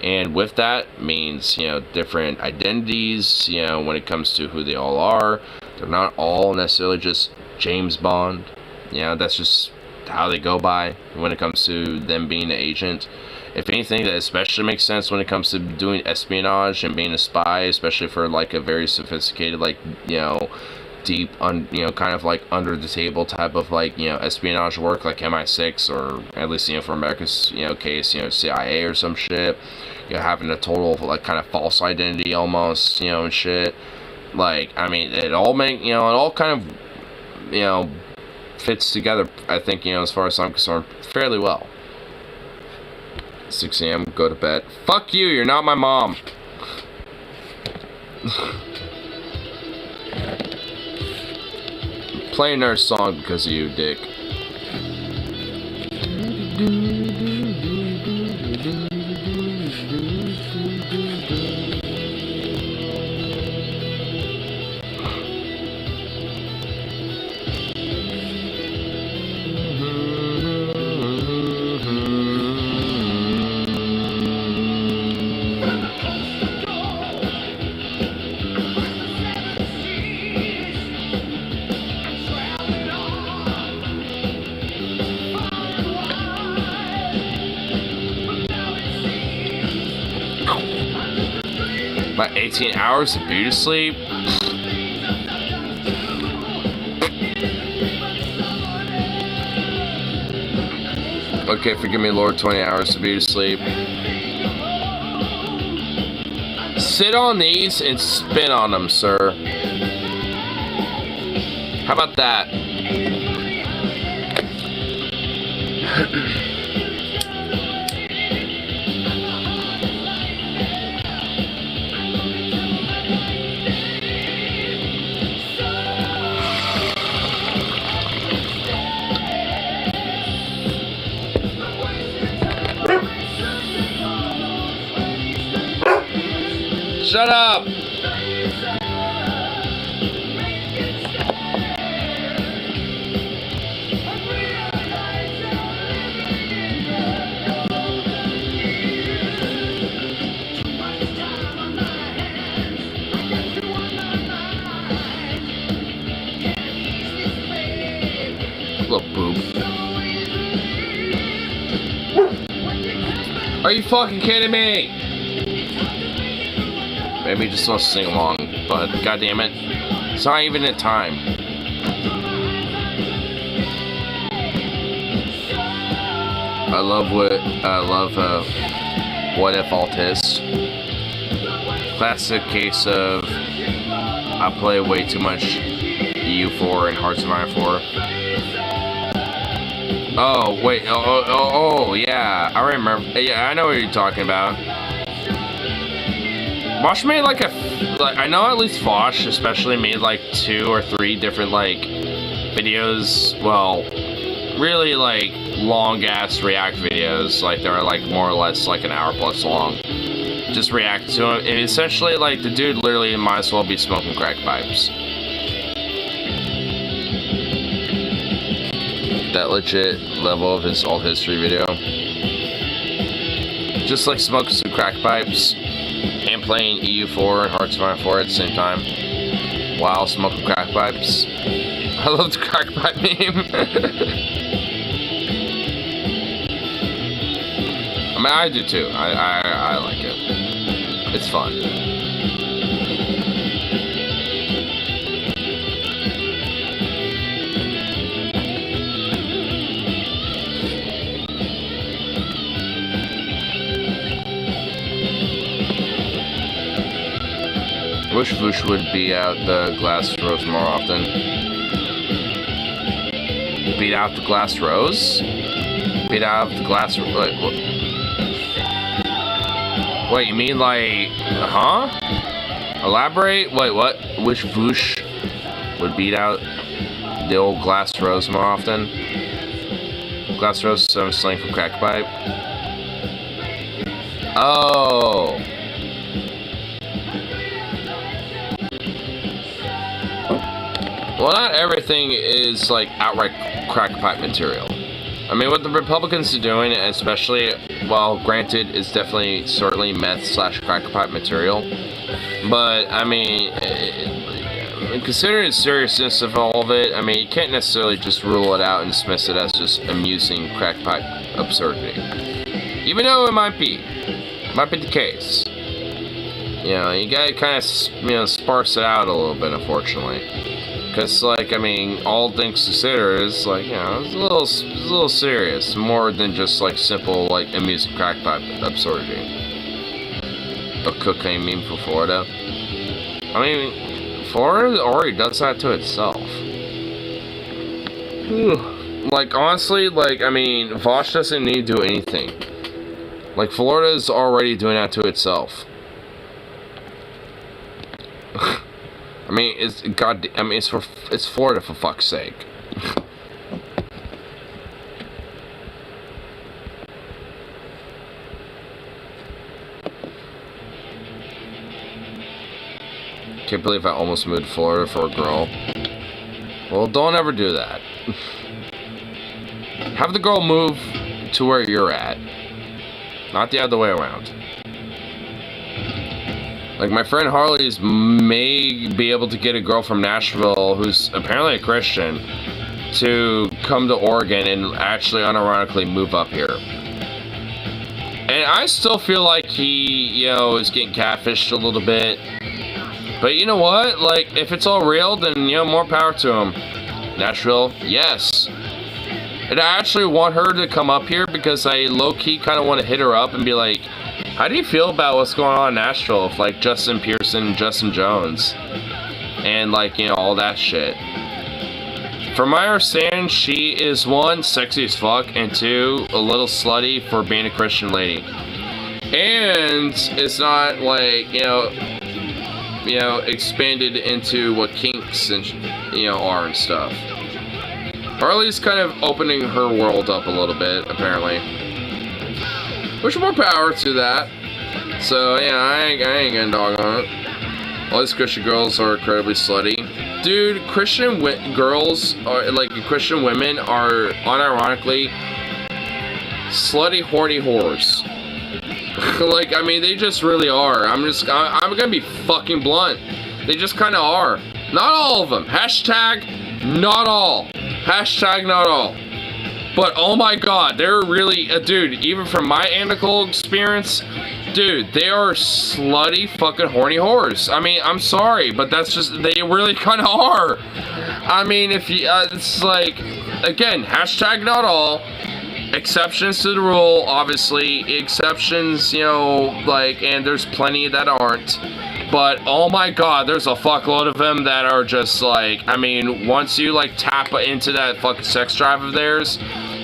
and with that means, you know, different identities, you know, when it comes to who they all are. They're not all necessarily just James Bond, you know, that's just how they go by when it comes to them being an agent. If anything, that especially makes sense when it comes to doing espionage and being a spy, especially for, like, a very sophisticated, like, you know, deep, you know, kind of like under the table type of, like, you know, espionage work, like MI6, or at least, you know, for America's, you know, case, you know, CIA or some shit. You know, having a total, like, kind of false identity almost, you know, and shit. Like, I mean, it all you know, it all kind of, you know, fits together, I think, you know, as far as I'm concerned, fairly well. 6 a.m., go to bed. Fuck you, you're not my mom. Play another song because of you, dick. About 18 hours of beauty sleep? Okay, forgive me, Lord, 20 hours of beauty sleep. Sit on these and spin on them, sir. How about that? Shut up! Little boob. Are you fucking kidding me? Maybe just want to sing along, but goddammit, it's not even in time. I love What If Autist. Classic case of I play way too much EU4 and Hearts of Iron 4. Oh wait, oh yeah, I remember. Yeah, I know what you're talking about. Vosh made like I know at least Vosh especially made like 2 or 3 different like videos, well, really like long ass react videos, like they were like more or less like an hour plus long. Just react to him, and essentially like the dude literally might as well be smoking crack pipes. That legit level of his alt history video. Just like smoking some crack pipes and playing EU4 and Hearts of Iron 4 at the same time while smoking crack pipes. I love the crack pipe meme. I mean, I do too. I like it. It's fun. Wish Vush would be out the glass rose more often. Beat out the glass rose? Beat out the glass rose? Wait, you mean like, huh? Elaborate? Wait, what? Wish Vush would beat out the old glass rose more often? Glass rose is some slang for crack pipe. Oh. Well, not everything is like outright crack pipe material. I mean, what the Republicans are doing, especially, well, granted, is definitely certainly meth / crack pipe material. But I mean, considering the seriousness of all of it, I mean, you can't necessarily just rule it out and dismiss it as just amusing crack pipe absurdity. Even though it might be the case. You know, you gotta kind of, sparse it out a little bit, unfortunately. Because, like, I mean, all things considered, it's like, it's a little serious. More than just, like, simple, like, amusing crack pipe absurdity. A cocaine meme for Florida. I mean, Florida already does that to itself. Like, honestly, like, I mean, Vosh doesn't need to do anything. Like, Florida is already doing that to itself. I mean, it's Florida for fuck's sake. Can't believe I almost moved to Florida for a girl. Well, don't ever do that. Have the girl move to where you're at, not the other way around. Like, my friend Harley's may be able to get a girl from Nashville who's apparently a Christian to come to Oregon and actually unironically move up here. And And I still feel like he, you know, is getting catfished a little bit. But you know what? Like, if it's all real, then, you know, more power to him. Nashville, yes. And I actually want her to come up here because I low-key kind of want to hit her up and be like, how do you feel about what's going on in Nashville with, like, Justin Pearson and Justin Jones? And, like, you know, all that shit. From my understanding, she is, one, sexy as fuck, and two, a little slutty for being a Christian lady. And it's not, like, you know, expanded into what kinks and, you know, are and stuff. Or at least kind of opening her world up a little bit, apparently. Which more power to that. So, yeah, I ain't gonna dog on it. All these Christian girls are incredibly slutty. Dude, Christian girls, are, like, Christian women are, unironically, slutty, horny whores. Like, I mean, they just really are. I'm gonna be fucking blunt. They just kind of are. Not all of them. Hashtag not all. Hashtag not all. But oh my god, they're really, dude, even from my anecdotal experience, dude, they are slutty fucking horny whores. I mean, I'm sorry, but that's just, they really kind of are. I mean, if you, it's like, again, hashtag not all. Exceptions to the rule, obviously. Exceptions, you know, like, and there's plenty that aren't. But, oh my god, there's a fuckload of them that are just like, I mean, once you, like, tap into that fucking sex drive of theirs,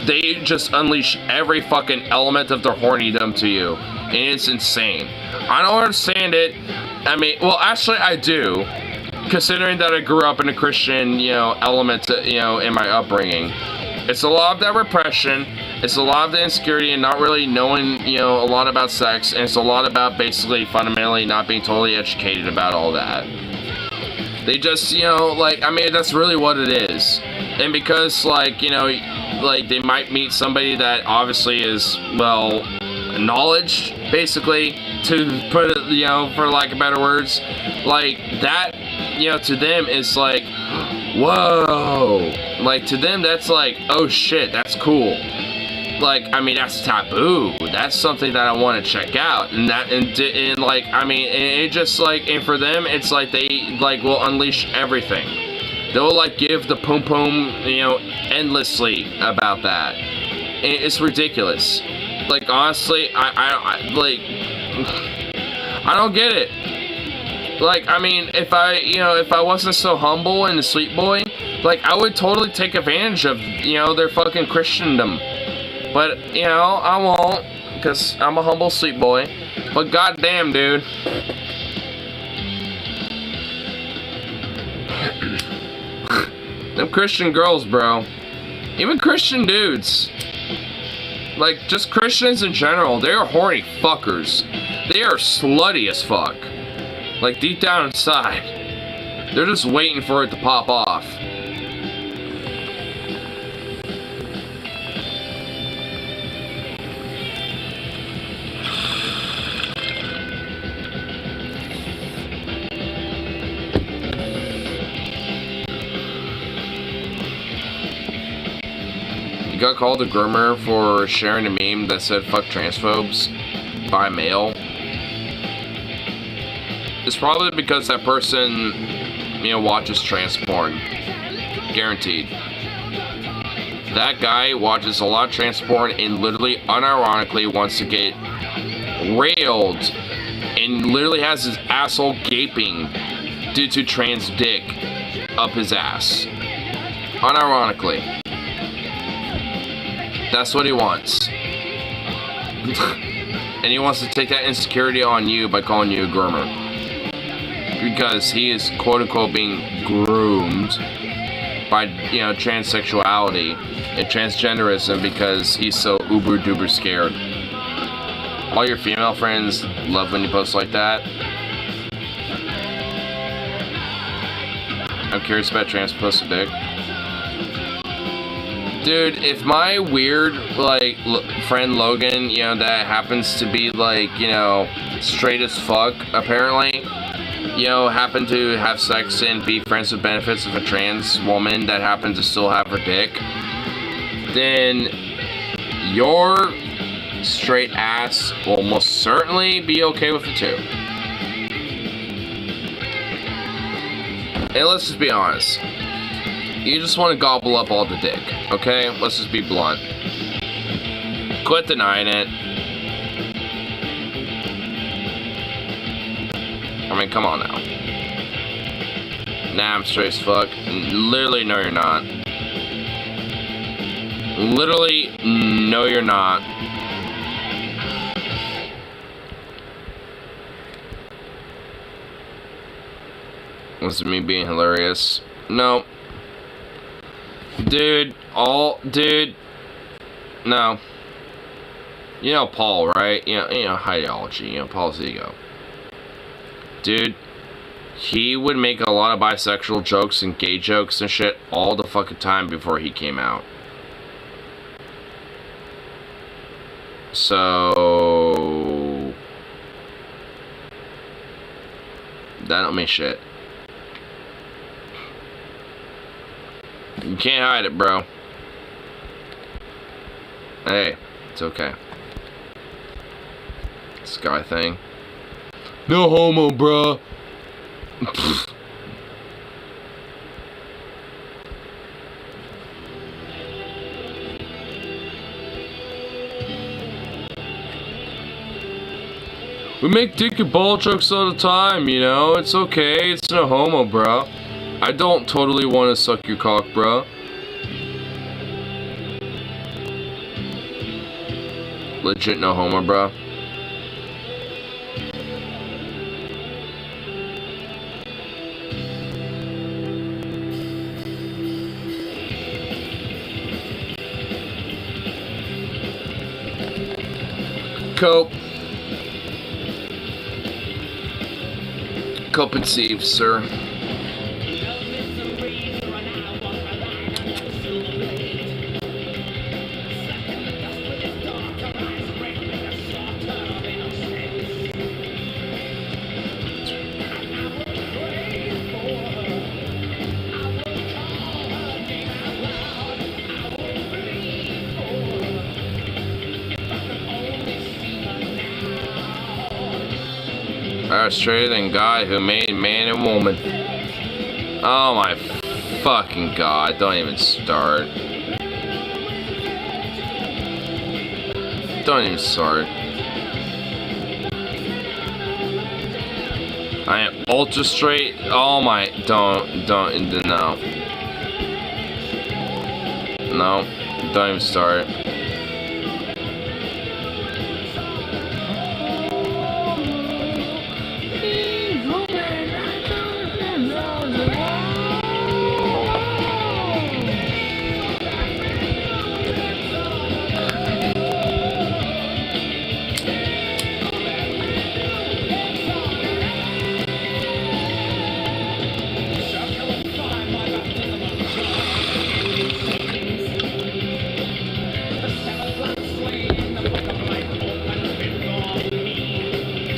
they just unleash every fucking element of their hornydom to you. And it's insane. I don't understand it. I mean, well, actually, I do. Considering that I grew up in a Christian, you know, element, you know, in my upbringing. It's a lot of that repression. It's a lot of the insecurity and not really knowing, you know, a lot about sex. And it's a lot about basically fundamentally not being totally educated about all that. They just, you know, like, I mean, that's really what it is. And because, like, you know, like, they might meet somebody that obviously is, well, knowledge, basically, to put it, you know, for lack of better words. Like, that, you know, to them is like, whoa. Like, to them, that's like, oh shit, that's cool. Like, I mean, that's taboo. That's something that I want to check out. And that, and like, I mean, it just like, and for them, it's like they, like, will unleash everything. They'll, like, give the pum pum, you know, endlessly about that. And it's ridiculous. Like, honestly, I like, I don't get it. Like, I mean, if I wasn't so humble and a sweet boy, like, I would totally take advantage of, you know, their fucking Christendom. But, you know, I won't, because I'm a humble sweet boy. But goddamn, dude. Them Christian girls, bro. Even Christian dudes. Like, just Christians in general, they are horny fuckers. They are slutty as fuck. Like, deep down inside. They're just waiting for it to pop off. You got called a groomer for sharing a meme that said fuck transphobes by mail. It's probably because that person, you know, watches trans porn. Guaranteed. That guy watches a lot of trans porn and literally, unironically, wants to get railed and literally has his asshole gaping due to trans dick up his ass. Unironically. That's what he wants. And he wants to take that insecurity on you by calling you a groomer. Because he is quote-unquote being groomed by, you know, transsexuality and transgenderism because he's so uber-duper scared. All your female friends love when you post like that. I'm curious about trans posted dick. Dude, if my weird, like, friend Logan, you know, that happens to be, like, you know, straight as fuck, apparently, you know, happen to have sex and be friends with benefits of a trans woman that happens to still have her dick, then your straight ass will most certainly be okay with the 2. And let's just be honest. You just want to gobble up all the dick, okay? Let's just be blunt. Quit denying it. I mean, come on now. Nah, I'm straight as fuck. Literally, no, you're not. Literally, no, you're not. Was it me being hilarious? No. Dude, no. You know Paul, right? You know ideology, Paul's ego. Dude, he would make a lot of bisexual jokes and gay jokes and shit all the fucking time before he came out. So that don't mean shit. You can't hide it, bro. Hey, it's okay. This guy thing. No homo, bro. We make dick and ball jokes all the time, you know? It's okay, it's no homo, bro. I don't totally want to suck your cock, bro. Legit no homo, bro. Cope. Cope and Steve, sir. Straighter than God who made man and woman. Oh my fucking God, don't even start. Don't even start. I am ultra straight. Oh my, don't, no. No, don't even start.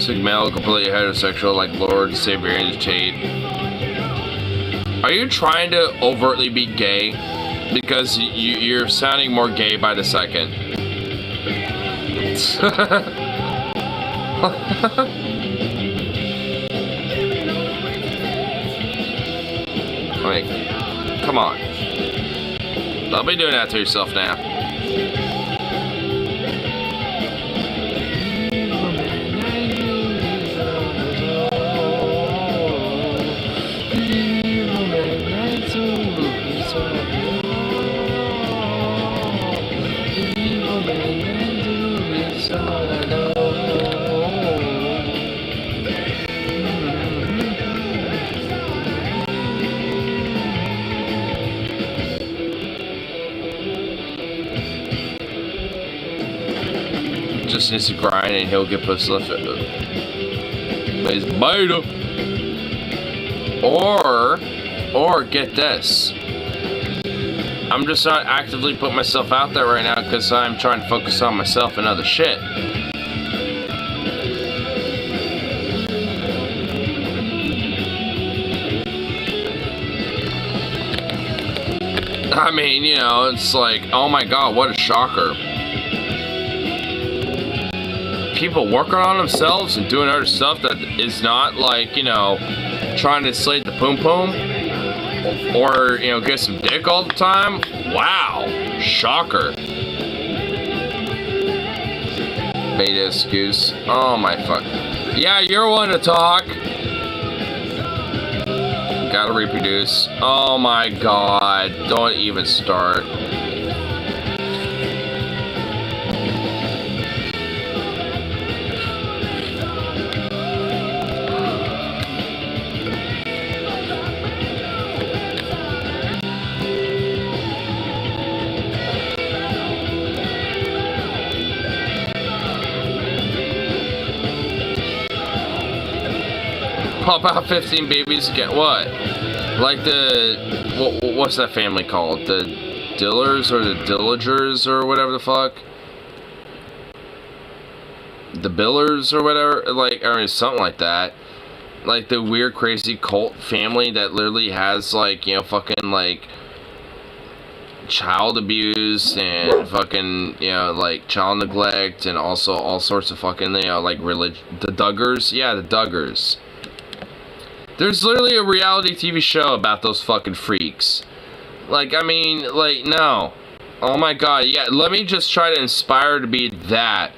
Male, completely heterosexual, like Lord Savior and Tate. Are you trying to overtly be gay? Because you're sounding more gay by the second. Like, come on. Don't be doing that to yourself now. Just needs to grind and he'll get pussy left. He's beta. Or get this. I'm just not actively putting myself out there right now because I'm trying to focus on myself and other shit. I mean, you know, it's like, oh my God, what a shocker. people working on themselves and doing other stuff that is not like, you know, trying to slate the poom poom or, you know, get some dick all the time. Wow, shocker. Beta excuse. Oh my fuck. Yeah, you're one to talk. Gotta reproduce. Oh my god. Don't even start. Pop out 15 babies again. What? Like what's that family called? The Dillers or the Dillagers or whatever the fuck? The Billers or whatever? Like, or something like that. Like the weird, crazy cult family that literally has, like, you know, fucking, like, child abuse and fucking, you know, like, child neglect and also all sorts of fucking, you know, like, religion. The Duggars? Yeah, the Duggars. There's literally a reality TV show about those fucking freaks. Like, I mean, like, no. Oh my god, yeah, let me just try to inspire to be that.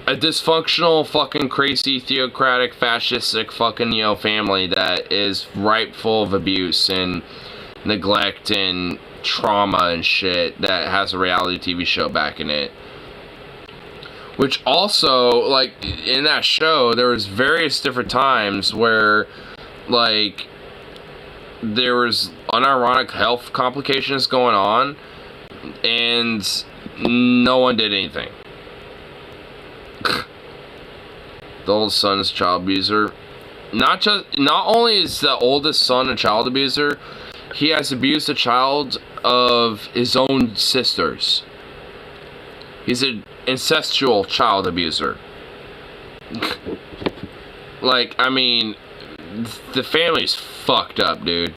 A dysfunctional, fucking crazy, theocratic, fascistic fucking, you know, family that is ripe full of abuse and neglect and trauma and shit that has a reality TV show backing it. Which also, like, in that show, there was various different times where, like, there was unironic health complications going on and no one did anything. The oldest son is a child abuser. Not only is the oldest son a child abuser, he has abused a child of his own sisters. He's an incestual child abuser. Like, I mean, the family's fucked up, dude.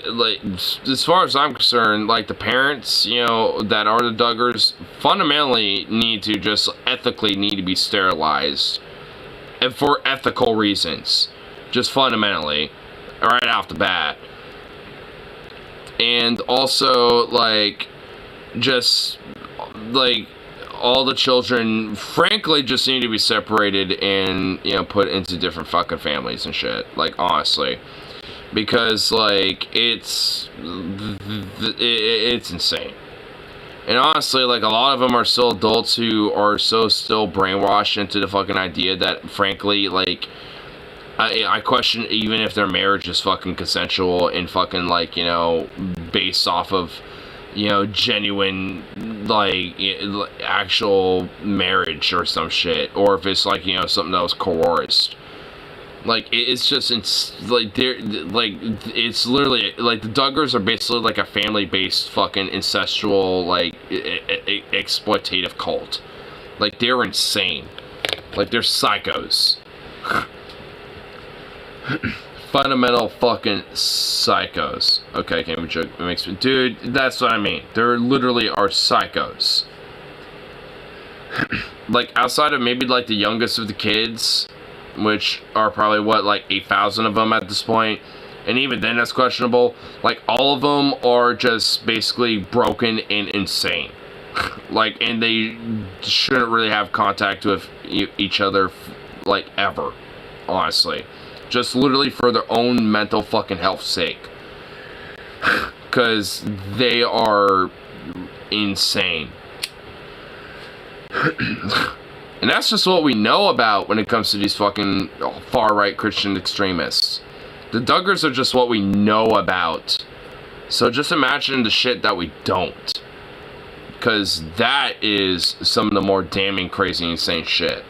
Like, as far as I'm concerned, like, the parents, you know, that are the Duggars, fundamentally need to just ethically need to be sterilized. And for ethical reasons. Just fundamentally. Right off the bat. And also, like, just, like, all the children, frankly, just need to be separated and, you know, put into different fucking families and shit. Like, honestly. Because, like, it's insane. And honestly, like, a lot of them are still adults who are so still brainwashed into the fucking idea that, frankly, like, I question even if their marriage is fucking consensual and fucking, like, you know, based off of, you know, genuine, like, actual marriage or some shit. Or if it's, like, you know, something that was coerced. Like, it's just, like, they're, like, it's literally, like, the Duggars are basically, like, a family-based fucking incestual, like, exploitative cult. Like, they're insane. Like, they're psychos. Fundamental fucking psychos. Okay, can't be joke. It makes me, dude, that's what I mean. There literally are psychos. Like, outside of maybe, like, the youngest of the kids, which are probably, what, like 8,000 of them at this point, and even then that's questionable. Like, all of them are just basically broken and insane. Like, and they shouldn't really have contact with each other, like, ever, honestly. Just literally for their own mental fucking health's sake. Because they are insane. And that's just what we know about when it comes to these fucking far-right Christian extremists. The Duggars are just what we know about. So just imagine the shit that we don't. Because that is some of the more damning, crazy, insane shit.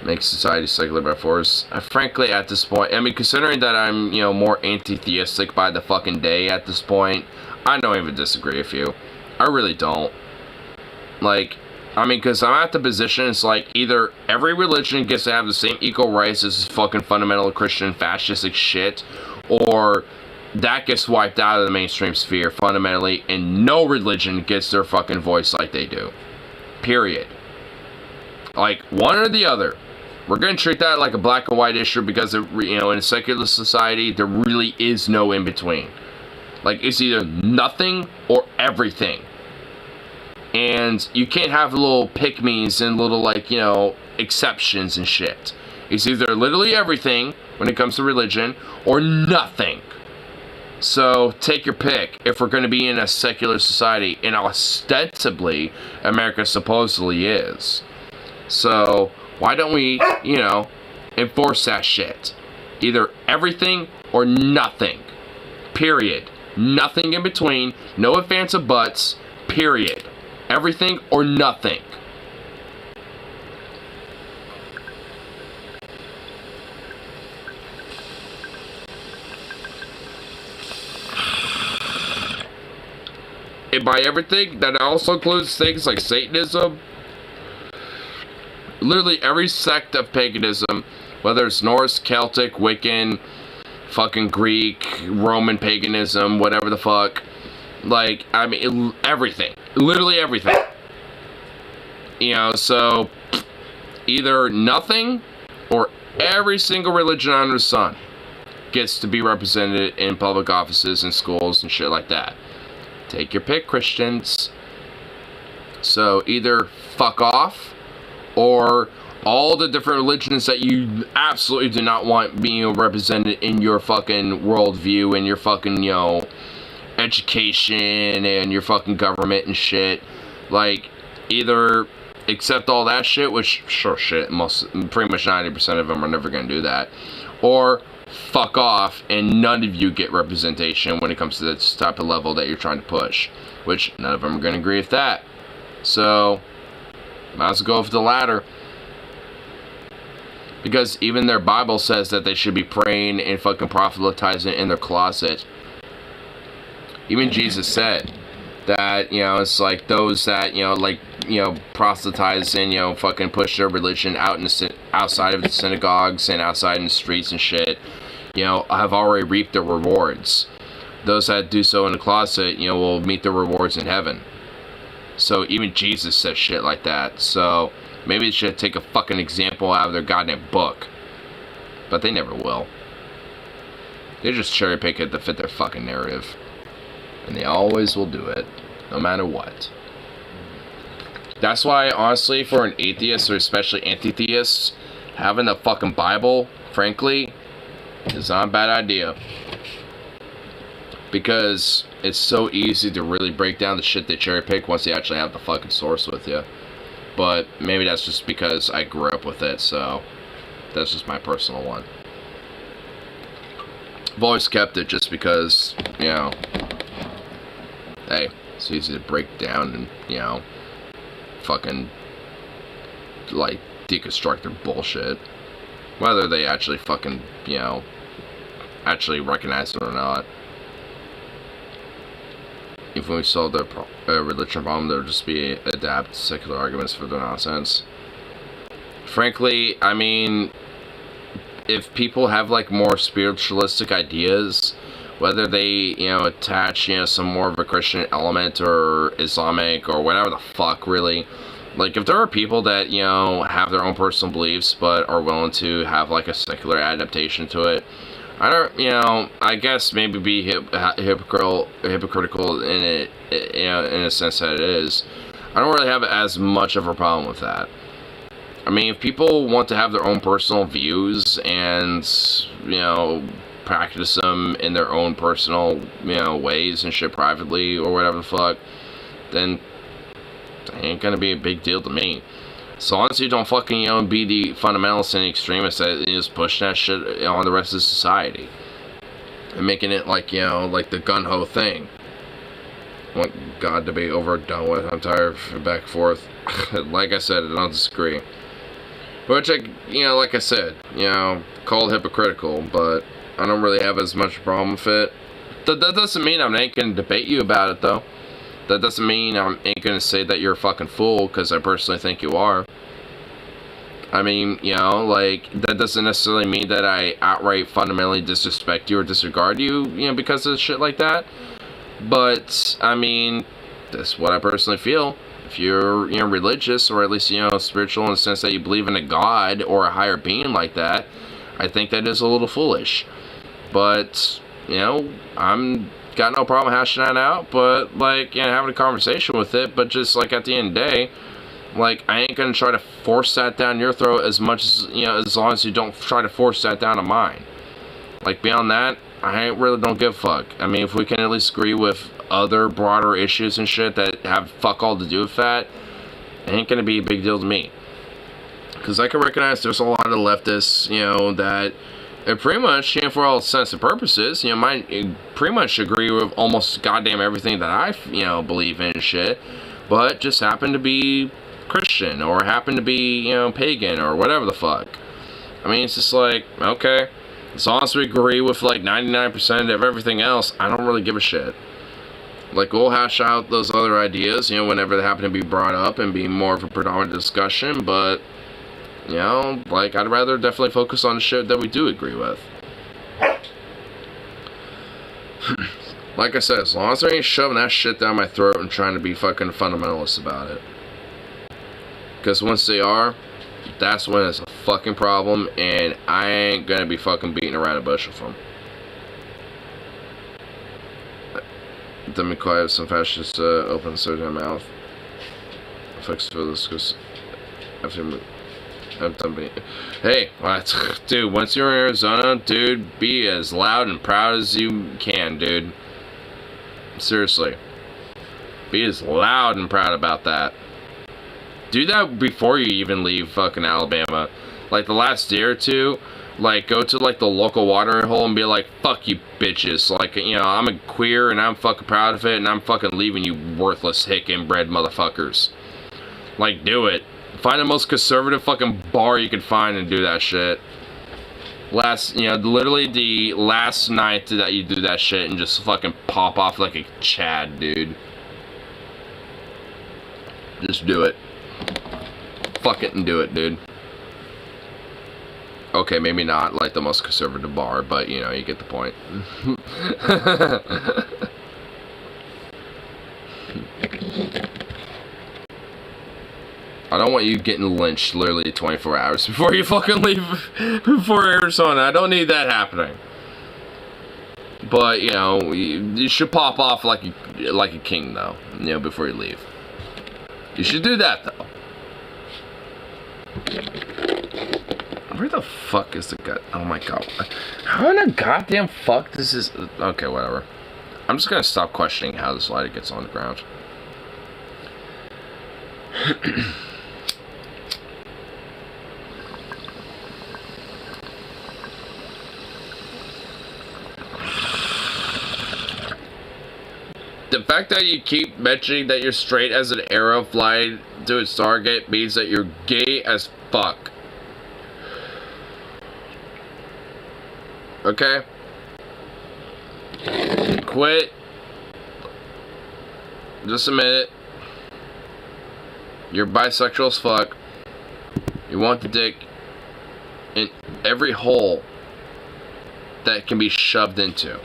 Make society secular by force. Frankly, at this point, I mean, considering that I'm, you know, more anti-theistic by the fucking day at this point, I don't even disagree with you. I really don't. Like, I mean, because I'm at the position, it's like, either every religion gets to have the same equal rights as this fucking fundamental Christian fascistic shit, or that gets wiped out of the mainstream sphere fundamentally, and no religion gets their fucking voice like they do. Period. Like, one or the other. We're going to treat that like a black and white issue because, in a secular society, there really is no in-between. Like, it's either nothing or everything. And you can't have little pick-me's and little, like, exceptions and shit. It's either literally everything when it comes to religion or nothing. So, take your pick if we're going to be in a secular society. And ostensibly, America supposedly is. So, why don't we, enforce that shit? Either everything or nothing. Period. Nothing in between. No ifs, ands, or buts. Period. Everything or nothing. And by everything, that also includes things like Satanism. Literally every sect of paganism, whether it's Norse, Celtic, Wiccan, fucking Greek, Roman paganism, whatever the fuck. Like, I mean, everything. Literally everything. So either nothing or every single religion under the sun gets to be represented in public offices and schools and shit like that. Take your pick, Christians. So either fuck off, or all the different religions that you absolutely do not want being represented in your fucking worldview and your fucking, education and your fucking government and shit. Like, either accept all that shit, which, sure shit, pretty much 90% of them are never going to do that, or fuck off and none of you get representation when it comes to this type of level that you're trying to push, which none of them are going to agree with that. So, might as well go for the latter. Because even their Bible says that they should be praying and fucking proselytizing in their closet. Even Jesus said that, it's like those that, proselytize and, fucking push their religion out in outside of the synagogues and outside in the streets and shit, have already reaped their rewards. Those that do so in the closet, will meet their rewards in heaven. So even Jesus says shit like that. So maybe they should take a fucking example out of their goddamn book. But they never will. They just cherry pick it to fit their fucking narrative. And they always will do it, no matter what. That's why, honestly, for an atheist, or especially anti-theist, having a fucking Bible, frankly, is not a bad idea. Because it's so easy to really break down the shit they cherry pick once they actually have the fucking source with you. But maybe that's just because I grew up with it, so that's just my personal one. I've always kept it just because, hey, it's easy to break down and, fucking, like, deconstruct their bullshit. Whether they actually fucking, actually recognize it or not. If we solve their religion problem, there would just be adapt secular arguments for their nonsense. Frankly, I mean, if people have, like, more spiritualistic ideas, whether they, attach, some more of a Christian element or Islamic or whatever the fuck, really. Like, if there are people that, have their own personal beliefs but are willing to have, like, a secular adaptation to it, I don't, I guess maybe be hypocritical in it, in a sense that it is. I don't really have as much of a problem with that. I mean, if people want to have their own personal views and, practice them in their own personal, ways and shit privately or whatever the fuck, then it ain't gonna be a big deal to me. So long as you don't fucking, be the fundamentalist and extremist that is pushing that shit on the rest of society. And making it like, like the gun-ho thing. I want God to be overdone with. I'm tired of back and forth. Like I said, I don't disagree. Which, like I said, called hypocritical, but I don't really have as much problem with it. That doesn't mean I ain't gonna debate you about it, though. That doesn't mean I ain't gonna say that you're a fucking fool, because I personally think you are. I mean, like, that doesn't necessarily mean that I outright fundamentally disrespect you or disregard you, because of shit like that. But, I mean, that's what I personally feel. If you're, you know, religious, or at least, you know, spiritual in the sense that you believe in a God or a higher being like that, I think that is a little foolish. But, you know, I'm got no problem hashing that out, but, like, you know, having a conversation with it, but just, like, at the end of the day, like, I ain't gonna try to force that down your throat as much as, you know, as long as you don't try to force that down to mine. Like, beyond that, I really don't give a fuck. I mean, if we can at least agree with other broader issues and shit that have fuck all to do with that, it ain't gonna be a big deal to me. Because I can recognize there's a lot of leftists, you know, that pretty much, you know, for all intents and purposes, you know, might pretty much agree with almost goddamn everything that I, you know, believe in and shit, but just happen to be Christian, or happen to be, you know, pagan, or whatever the fuck. I mean, it's just like, okay, as long as we agree with like 99% of everything else, I don't really give a shit. Like, we'll hash out those other ideas, you know, whenever they happen to be brought up and be more of a predominant discussion, but, you know, like, I'd rather definitely focus on the shit that we do agree with. Like I said, as long as they ain't shoving that shit down my throat and trying to be fucking fundamentalist about it. Because once they are, that's when it's a fucking problem, and I ain't gonna be fucking beating around the bush with them. Demi quiet, some fascists open their mouth. Fix for this, because hey, what? Dude, once you're in Arizona, dude, be as loud and proud as you can, dude. Seriously. Be as loud and proud about that. Do that before you even leave fucking Alabama. Like, the last day or two, like, go to, like, the local watering hole and be like, fuck you bitches. Like, you know, I'm a queer and I'm fucking proud of it, and I'm fucking leaving you worthless hick inbred motherfuckers. Like, do it. Find the most conservative fucking bar you can find and do that shit. You know, literally the last night that you do that shit and just fucking pop off like a Chad, dude. Just do it. Fuck it and do it, dude. Okay, maybe not like the most conservative bar, but you know, you get the point. I don't want you getting lynched literally 24 hours before you fucking leave before Arizona. I don't need that happening. But, you know, you should pop off like a king, though, you know, before you leave. You should do that, though. Where the fuck is the gut? Oh my god. How in the goddamn fuck this is... Okay, whatever. I'm just gonna stop questioning how this lighter gets on the ground. The fact that you keep mentioning that you're straight as an arrow flying to its target means that you're gay as fuck. Okay? Quit. Just admit it. You're bisexual as fuck. You want the dick in every hole that can be shoved into.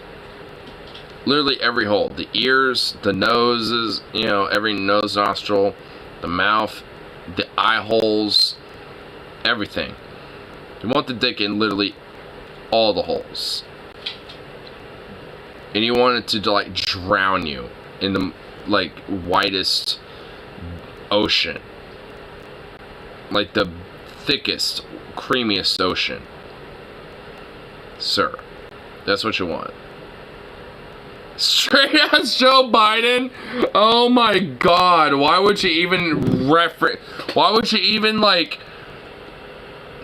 Literally every hole. The ears, the noses, you know, every nose nostril, the mouth, the eye holes, everything. You want the dick in literally all the holes. And you want it to, like, drown you in the, like, widest ocean. Like the thickest, creamiest ocean. Sir, that's what you want. Straight as Joe Biden? Oh my god, why would you even why would you even like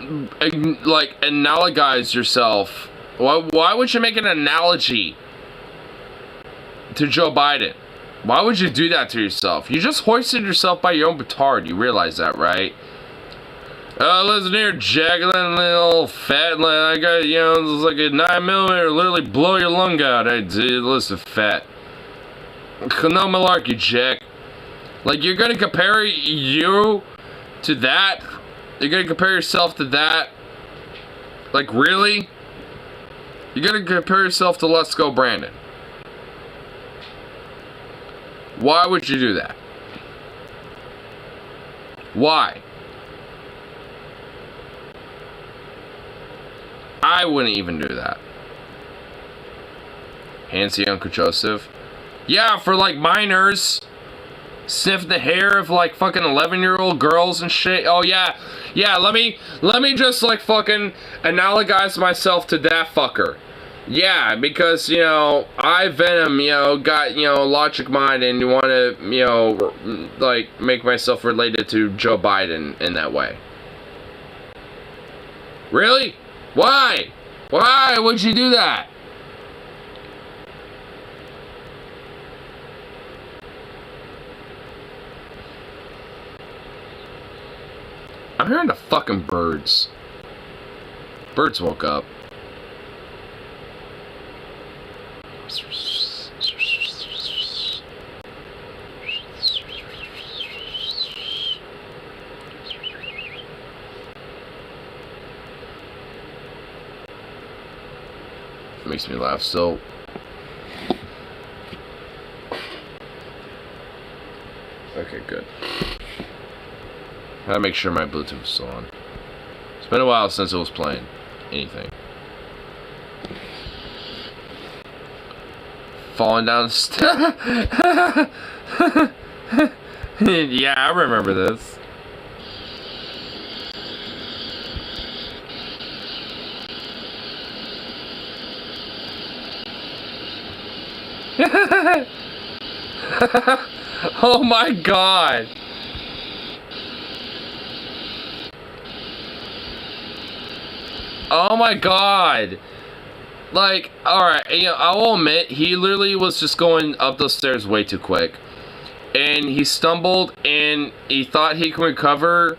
analogize yourself? Why would you make an analogy to Joe Biden? Why would you do that to yourself? You just hoisted yourself by your own petard, you realize that, right? Listen here, Jacqueline, little fat, I got, you know, it's like a 9mm, literally blow your lung out. Hey, dude, listen, fat. No malarkey, Jack. Like, you're gonna compare you to that? You're gonna compare yourself to that? Like, really? You're gonna compare yourself to Let's Go Brandon? Why would you do that? Why? I wouldn't even do that. Hands to Uncle Joseph. Yeah, for like minors. Sniff the hair of like fucking 11-year-old girls and shit. Oh yeah. Yeah, let me just like fucking analogize myself to that fucker. Yeah, because, you know, I, Venom, you know, got, you know, logic mind and you want to, you know, like, make myself related to Joe Biden in that way. Really? Why? Why would you do that? I'm hearing the fucking birds. Birds woke up. Makes me laugh still. Okay, good. Gotta make sure my Bluetooth is still on. It's been a while since it was playing anything. Falling down the stairs. Yeah, I remember this. Oh my god. Oh my god. Like, alright, you know, I will admit, he literally was just going up those stairs way too quick. And he stumbled and he thought he could recover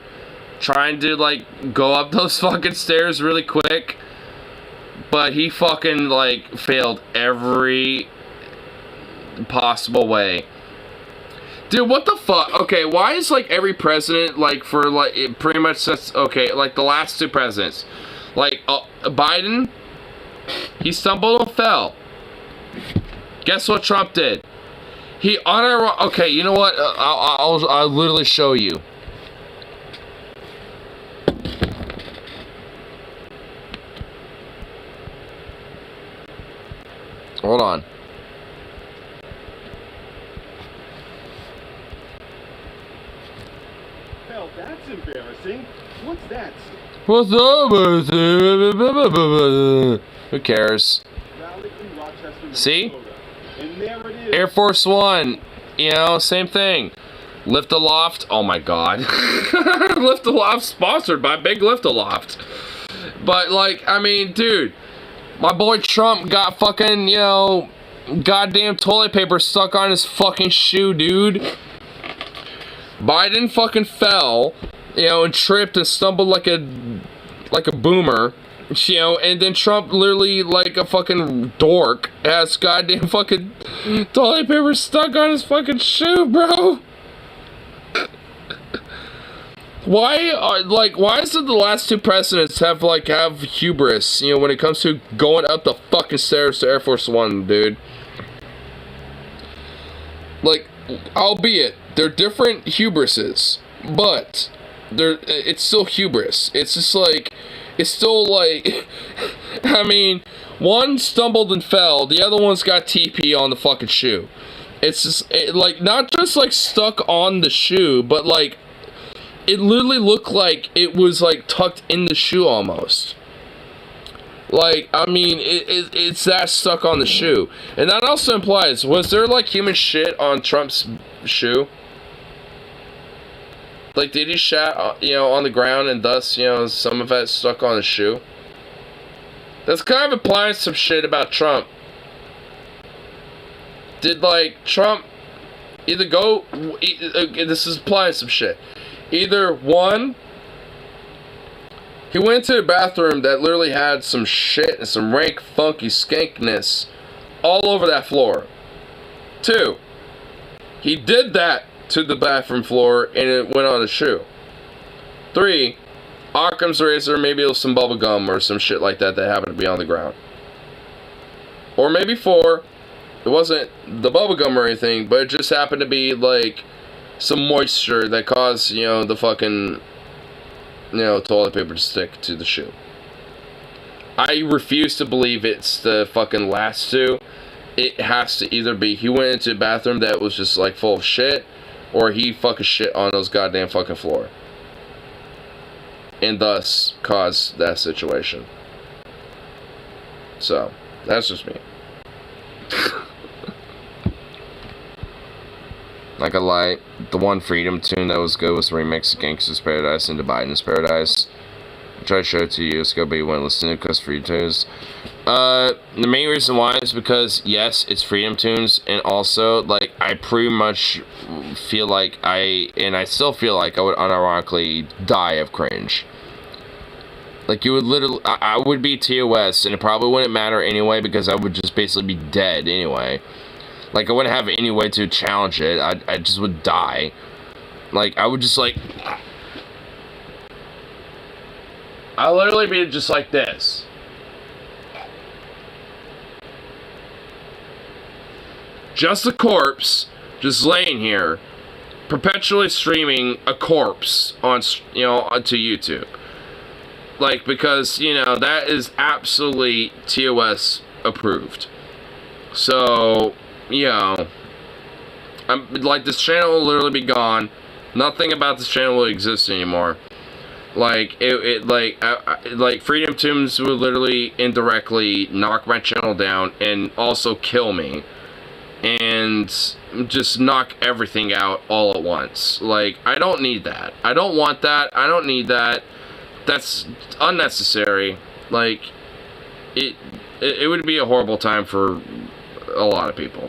trying to, like, go up those fucking stairs really quick. But he fucking, like, failed every possible way. Dude, what the fuck? Okay, why is, like, every president, like, for, like, it pretty much that's, okay, like, the last two presidents. Like, Biden, he stumbled and fell. Guess what Trump did? He okay, you know what? I'll literally show you. Hold on. Hell, that's embarrassing. What's that? What's up? Who cares? See? Air Force One. You know, same thing. Lift Aloft. Oh my god. Lift Aloft sponsored by Big Lift Aloft. But, like, I mean, dude. My boy Trump got fucking, you know, goddamn toilet paper stuck on his fucking shoe, dude. Biden fucking fell, you know, and tripped and stumbled like a boomer, you know, and then Trump literally, like a fucking dork, has goddamn fucking toilet paper stuck on his fucking shoe, bro. Why is it the last two presidents have hubris, you know, when it comes to going up the fucking stairs to Air Force One, dude? Like, albeit, they're different hubrises, but it's still hubris. It's just like, it's still like, I mean, one stumbled and fell, the other one's got TP on the fucking shoe. It's just, like, not just, like, stuck on the shoe, but, like, it literally looked like it was, like, tucked in the shoe almost. Like, I mean, it's that stuck on the shoe. And that also implies, was there, like, human shit on Trump's shoe? Like, did he shat, you know, on the ground and thus, you know, some of it stuck on his shoe? That's kind of implying some shit about Trump. Did, like, Trump either go... this is implying some shit. Either, one, he went to the bathroom that literally had some shit and some rank, funky skankness all over that floor. Two, he did that to the bathroom floor and it went on his shoe. Three, Occam's razor, maybe it was some bubble gum or some shit like that that happened to be on the ground. Or maybe four, it wasn't the bubble gum or anything, but it just happened to be like some moisture that caused, you know, the fucking, you know, toilet paper to stick to the shoe. I refuse to believe it's the fucking last two. It has to either be he went into a bathroom that was just like full of shit, or he fucking shit on those goddamn fucking floor. And thus caused that situation. So, that's just me. Not gonna lie, the one Freedom tune that was good was the remix of Gangsta's Paradise into Biden's Paradise. I tried to show it to you years ago, but you wouldn't listen to it because Freedom tunes. The main reason why is because, yes, it's Freedom tunes, and also, like, I pretty much feel like I still feel like I would unironically die of cringe. Like, you would literally, I would be TOS, and it probably wouldn't matter anyway, because I would just basically be dead anyway. Like, I wouldn't have any way to challenge it. I just would die. Like, I would just, like... I'll literally be just like this. Just a corpse, just laying here, perpetually streaming a corpse on, you know, onto YouTube. Like, because, you know, that is absolutely TOS approved. So... you know, like, this channel will literally be gone. Nothing about this channel will exist anymore. Like, like, Freedom Tunes will literally indirectly knock my channel down and also kill me. And just knock everything out all at once. Like, I don't need that. I don't want that. I don't need that. That's unnecessary. Like, it would be a horrible time for a lot of people.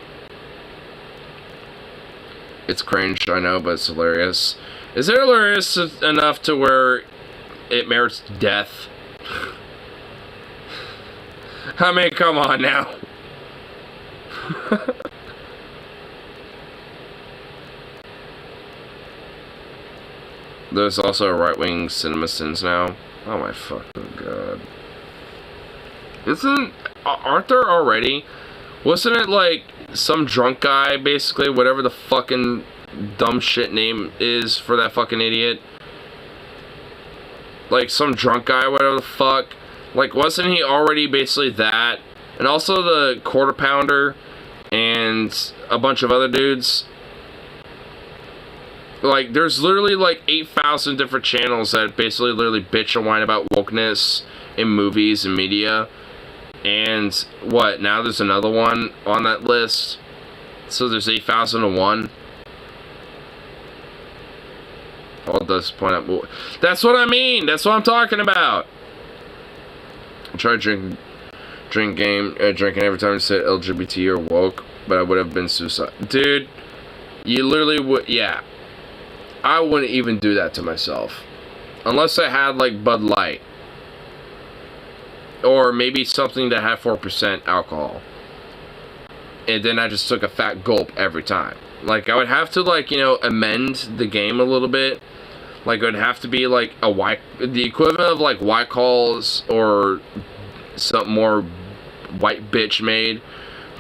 It's cringe, I know, but it's hilarious. Is it hilarious enough to where it merits death? I mean, come on now. There's also a right-wing CinemaSins now. Oh my fucking god. Aren't there already? Wasn't it like some drunk guy, basically, whatever the fucking dumb shit name is for that fucking idiot? Like, some drunk guy, whatever the fuck. Like, wasn't he already basically that? And also the Quarter Pounder and a bunch of other dudes. Like, there's literally like 8,000 different channels that basically literally bitch and whine about wokeness in movies and media. And what, now there's another one on that list? So there's 8,001. All does point out. That's what I mean. That's what I'm talking about. I tried drinking every time I said LGBT or woke, but I would have been suicide. Dude, you literally would. Yeah, I wouldn't even do that to myself, unless I had like Bud Light. Or maybe something that had 4% alcohol. And then I just took a fat gulp every time. Like, I would have to, like, you know, amend the game a little bit. Like, it would have to be, like, the equivalent of, like, White Claws or something more white bitch made.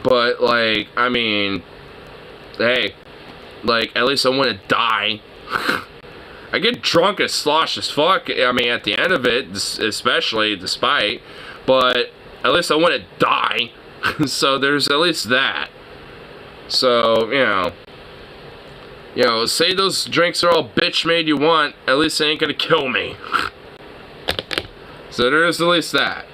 But, like, I mean, hey, like, at least I wouldn't die. I get drunk and slosh as fuck, I mean, at the end of it, especially, despite... But at least I wouldn't die. So there's at least that. So, you know, say those drinks are all bitch made you want, at least they ain't gonna kill me. So there's at least that.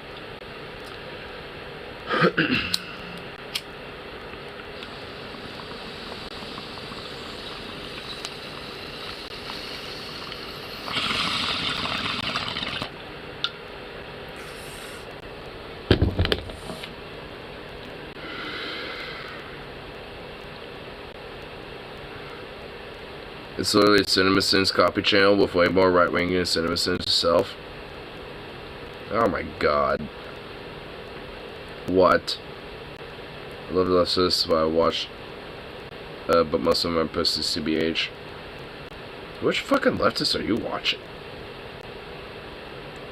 It's literally a CinemaSins copy channel with way more right-wing than CinemaSins itself. Oh my god. What? I love this, but I watched. But most of them are posted CBH. Which fucking leftists are you watching?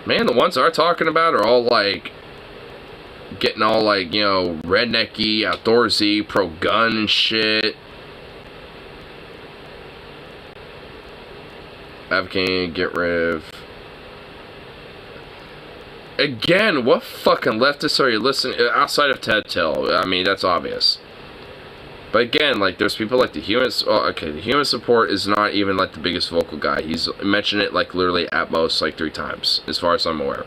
Man, the ones I'm talking about are all like... getting all like, you know, rednecky, outdoorsy, pro-gun and shit. advocating get rid of. Again, what fucking leftists are you listening outside of Ted Till? I mean, that's obvious. But again, like, there's people like the Human... Oh, okay, the Human Support is not even, like, the biggest vocal guy. He's mentioned it, like, literally at most, like, 3 times, as far as I'm aware.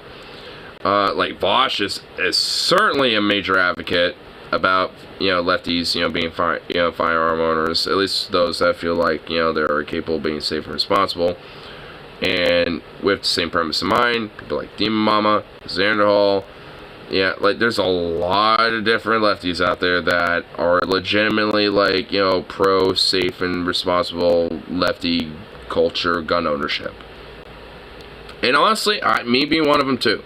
Like, Vosh is certainly a major advocate about, lefties, being firearm owners. At least those that feel like, they're capable of being safe and responsible. And with the same premise in mind, people like Demon Mama, Xanderhall, yeah, like, there's a lot of different lefties out there that are legitimately, like, pro, safe, and responsible lefty culture gun ownership. And honestly, me being one of them too.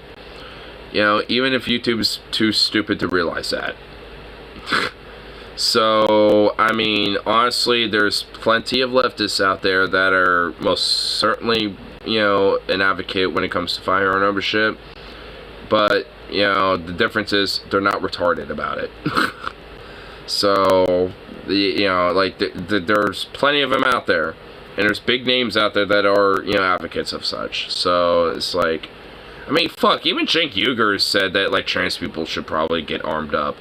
Even if YouTube's too stupid to realize that. So, I mean, honestly, there's plenty of leftists out there that are most certainly, an advocate when it comes to firearm ownership. But, the difference is they're not retarded about it. So, there's plenty of them out there. And there's big names out there that are, advocates of such. So, it's like, I mean, fuck, even Cenk Uygur said that, like, trans people should probably get armed up.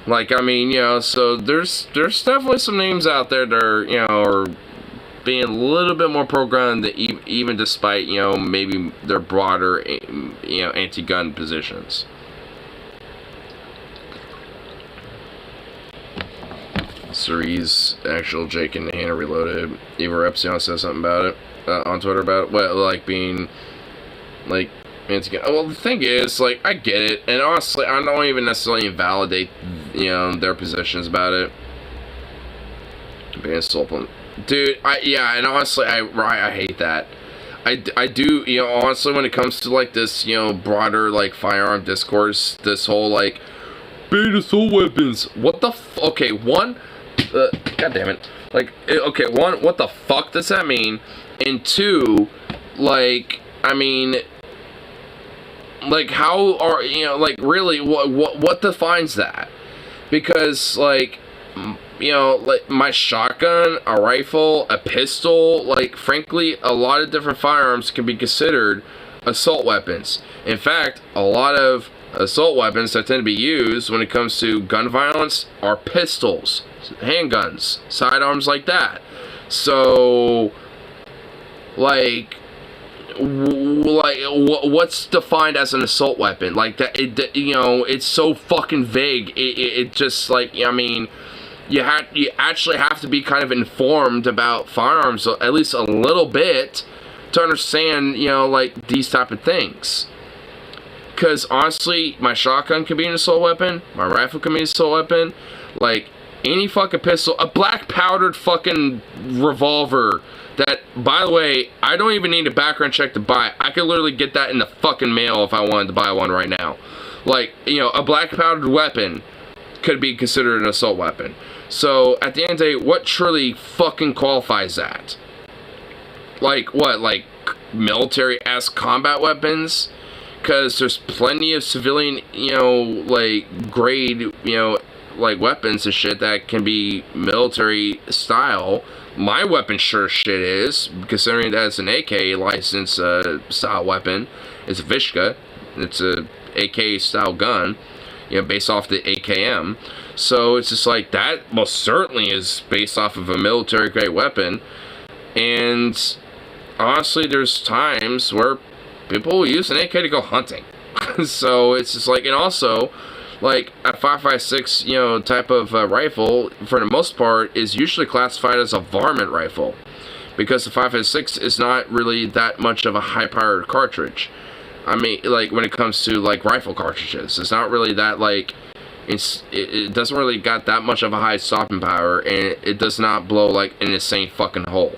Like, I mean, so there's definitely some names out there that are, are being a little bit more pro-gun, even despite, maybe their broader, anti-gun positions. Cerise, actual Jake and Hannah Reloaded. Eva Epsilon says something about it on Twitter about it. Well, like being, like, anti-gun. Well, the thing is, like, I get it, and honestly, I don't even necessarily invalidate, their positions about it. Being soulful. Dude, and honestly, I hate that. I do, honestly, when it comes to, like, this, broader, like, firearm discourse, this whole, like, ban assault weapons. What the okay, one, god damn it. Like, okay, one, what the fuck does that mean? And two, like, I mean, like, how are, like, really, what defines that? Because, like, like, my shotgun, a rifle, a pistol, like, frankly, a lot of different firearms can be considered assault weapons. In fact, a lot of assault weapons that tend to be used when it comes to gun violence are pistols, handguns, sidearms like that. So, like, what's defined as an assault weapon? Like, that, it's so fucking vague. It just, like, I mean, you actually have to be kind of informed about firearms, at least a little bit, to understand, like, these type of things. Because, honestly, my shotgun can be an assault weapon, my rifle can be an assault weapon, like, any fucking pistol, a black powdered fucking revolver that, by the way, I don't even need a background check to buy. I could literally get that in the fucking mail if I wanted to buy one right now. Like, a black powdered weapon could be considered an assault weapon. So, at the end of the day, what truly fucking qualifies that? Like, what? Like, military-ass combat weapons? Because there's plenty of civilian, like, grade, like, weapons and shit that can be military style. My weapon sure shit is, considering that it's an AK license style weapon. It's a Vishka. It's a AK style gun, based off the AKM. So it's just like, that most certainly is based off of a military grade weapon. And honestly, there's times where people will use an AK to go hunting. So it's just like, and also, like, a 5.56, type of rifle, for the most part, is usually classified as a varmint rifle. Because the 5.56 is not really that much of a high-powered cartridge. I mean, like, when it comes to, like, rifle cartridges, it's not really that, like, it doesn't really got that much of a high stopping power, and it does not blow, like, an insane fucking hole.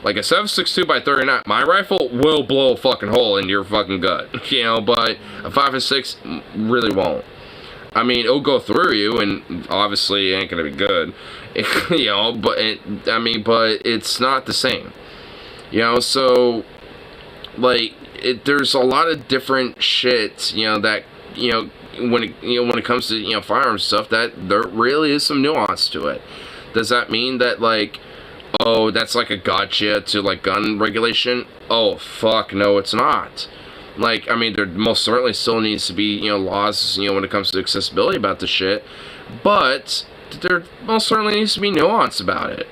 Like, a 7.62 by 39, my rifle will blow a fucking hole in your fucking gut, but a 5.56 really won't. I mean, it'll go through you, and obviously it ain't gonna be good, but but it's not the same, so, like, there's a lot of different shit, that, when it comes to, firearms stuff, that there really is some nuance to it. Does that mean that, like, oh, that's like a gotcha to like gun regulation. Oh, fuck, no, it's not. Like, I mean, there most certainly still needs to be, you know, laws, you know, when it comes to accessibility about this shit, but there most certainly needs to be nuance about it.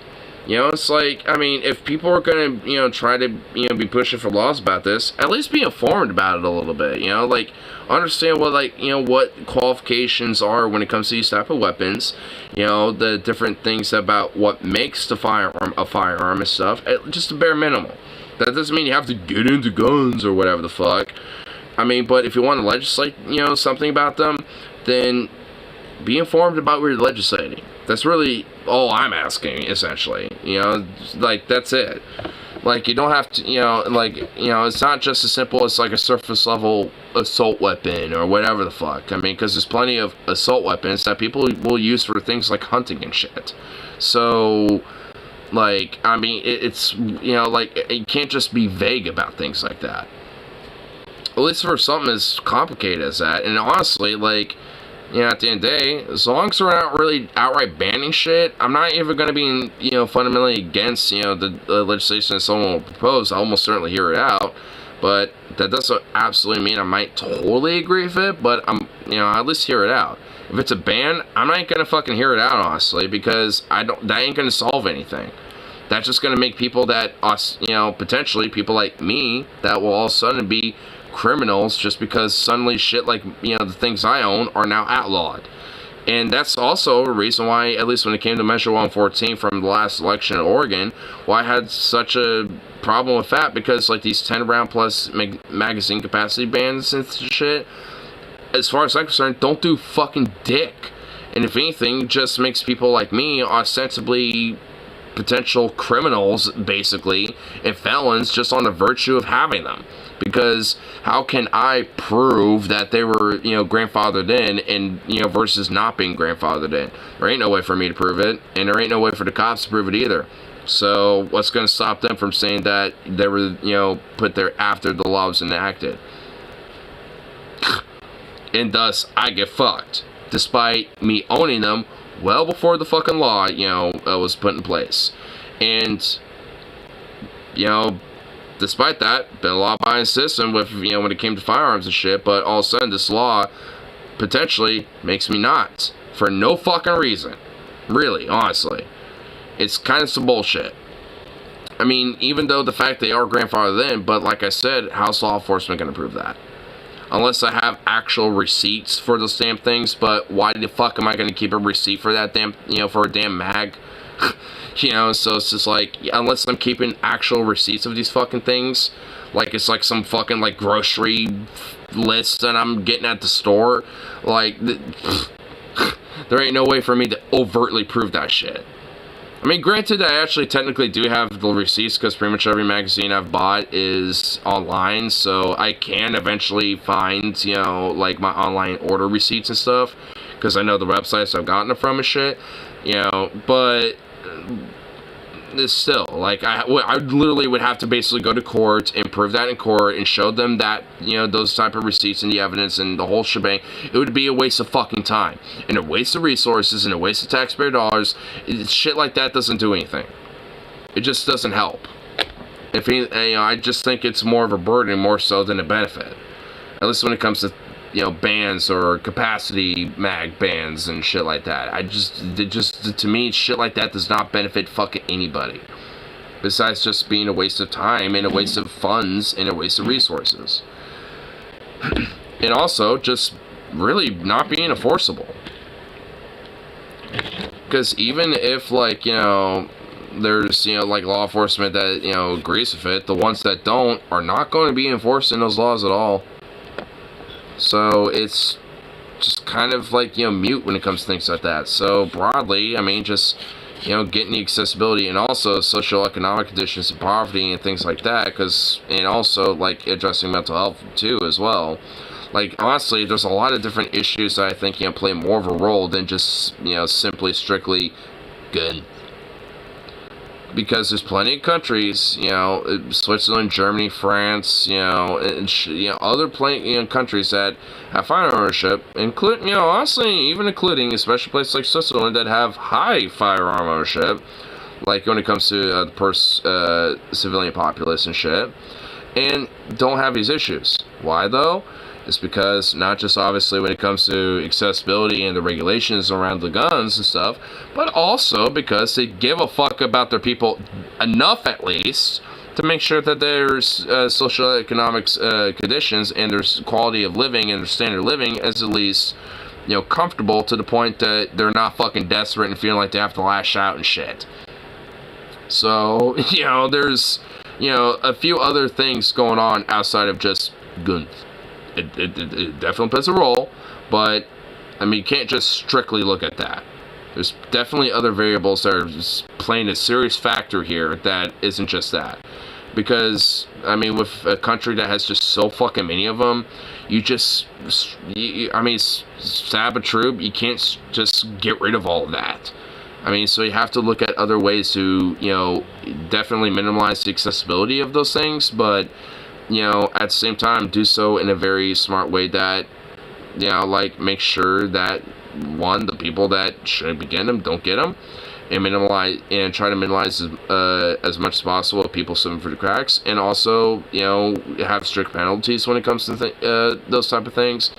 You know, it's like, I mean, if people are going to, you know, try to, you know, be pushing for laws about this, at least be informed about it a little bit, you know, like, understand what, like, you know, what qualifications are when it comes to these type of weapons, you know, the different things about what makes the firearm a firearm and stuff, just a bare minimum. That doesn't mean you have to get into guns or whatever the fuck. I mean, but if you want to legislate, you know, something about them, then be informed about what you're legislating. That's really all I'm asking, essentially. You know, like, that's it. Like, you don't have to, you know, like, you know, it's not just as simple as, like, a surface-level assault weapon or whatever the fuck. I mean, because there's plenty of assault weapons that people will use for things like hunting and shit. So, like, I mean, it's, you know, like, you can't just be vague about things like that. At least for something as complicated as that. And honestly, like, you know, at the end of the day, as long as we're not really outright banning shit, I'm not even going to be, you know, fundamentally against, you know, the legislation that someone will propose. I'll almost certainly hear it out, but that doesn't absolutely mean I might totally agree with it, but I'm, you know, I'll at least hear it out. If it's a ban, I'm not going to fucking hear it out, honestly, because that ain't going to solve anything. That's just going to make people that, us, you know, potentially people like me, that will all of a sudden be criminals just because suddenly shit like, you know, the things I own are now outlawed. And that's also a reason why, at least when it came to Measure 114 from the last election in Oregon, why I had such a problem with that, because like these 10 round plus magazine capacity bans and shit, as far as I'm concerned, don't do fucking dick. And if anything, just makes people like me ostensibly potential criminals, basically, and felons just on the virtue of having them. Because how can I prove that they were, you know, grandfathered in, and, you know, versus not being grandfathered in? There ain't no way for me to prove it, and there ain't no way for the cops to prove it either. So what's going to stop them from saying that they were, you know, put there after the law was enacted? And thus, I get fucked, despite me owning them well before the fucking law, you know, was put in place. And, you know, despite that, been a law-abiding citizen with, you know, when it came to firearms and shit, but all of a sudden this law potentially makes me not. For no fucking reason. Really, honestly. It's kind of some bullshit. I mean, even though the fact they are grandfathered in, but like I said, how's law enforcement going to prove that? Unless I have actual receipts for those damn things, but why the fuck am I going to keep a receipt for that damn, you know, for a damn mag? You know, so it's just like, unless I'm keeping actual receipts of these fucking things, like it's like some fucking like grocery list that I'm getting at the store, like, there ain't no way for me to overtly prove that shit. I mean, granted, I actually technically do have the receipts because pretty much every magazine I've bought is online, so I can eventually find, you know, like my online order receipts and stuff, because I know the websites I've gotten it from and shit, you know, but it's still, like, I literally would have to basically go to court and prove that in court and show them that, you know, those type of receipts and the evidence and the whole shebang. It would be a waste of fucking time and a waste of resources and a waste of taxpayer dollars. Shit like that doesn't do anything. It just doesn't help. If you know, I just think it's more of a burden more so than a benefit. At least when it comes to, you know, bans or capacity mag bans and shit like that. To me, shit like that does not benefit fucking anybody. Besides just being a waste of time and a waste of funds and a waste of resources. And also, just really not being enforceable. Because even if, like, you know, there's, you know, like law enforcement that, you know, agrees with it, the ones that don't are not going to be enforcing those laws at all. So it's just kind of like, you know, mute when it comes to things like that. So broadly, I mean, just, you know, getting the accessibility and also socioeconomic conditions and poverty and things like that, and also like addressing mental health too as well. Like, honestly, there's a lot of different issues that I think, you know, play more of a role than just, you know, simply strictly gun. Because there's plenty of countries, you know, Switzerland, Germany, France, you know, and other countries that have firearm ownership, including, you know, honestly, even including, especially places like Switzerland that have high firearm ownership, like when it comes to the civilian populace and shit, and don't have these issues. Why though? It's because not just obviously when it comes to accessibility and the regulations around the guns and stuff, but also because they give a fuck about their people enough, at least, to make sure that there's social economic conditions and their quality of living and their standard of living is at least, you know, comfortable to the point that they're not fucking desperate and feeling like they have to lash out and shit. So, you know, there's, you know, a few other things going on outside of just guns. It definitely plays a role, but, I mean, you can't just strictly look at that. There's definitely other variables that are playing a serious factor here that isn't just that. Because, I mean, with a country that has just so fucking many of them, you just, I mean, stab a troop, you can't just get rid of all of that. I mean, so you have to look at other ways to, you know, definitely minimize the accessibility of those things, but, you know, at the same time, do so in a very smart way that, you know, like, make sure that, one, the people that shouldn't be getting them don't get them, and try to minimize as much as possible people slipping through the cracks, and also, you know, have strict penalties when it comes to those type of things,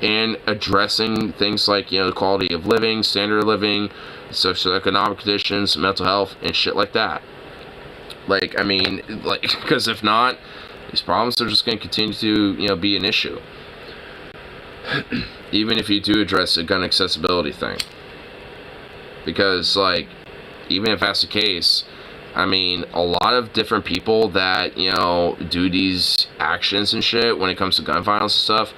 and addressing things like, you know, the quality of living, standard of living, socioeconomic conditions, mental health, and shit like that. Like, I mean, like, because if not, these problems are just going to continue to, you know, be an issue. Even if you do address a gun accessibility thing. Because, like, even if that's the case, I mean, a lot of different people that, you know, do these actions and shit when it comes to gun violence and stuff,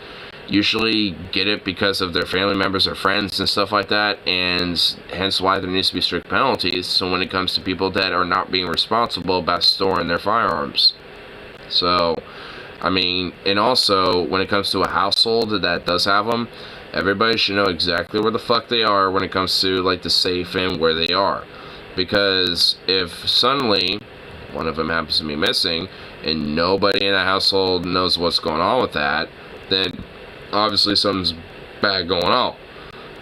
usually get it because of their family members or friends and stuff like that, and hence why there needs to be strict penalties. So when it comes to people that are not being responsible about storing their firearms. So, I mean, and also, when it comes to a household that does have them, everybody should know exactly where the fuck they are when it comes to, like, the safe and where they are. Because if suddenly one of them happens to be missing, and nobody in that household knows what's going on with that, then obviously something's bad going on.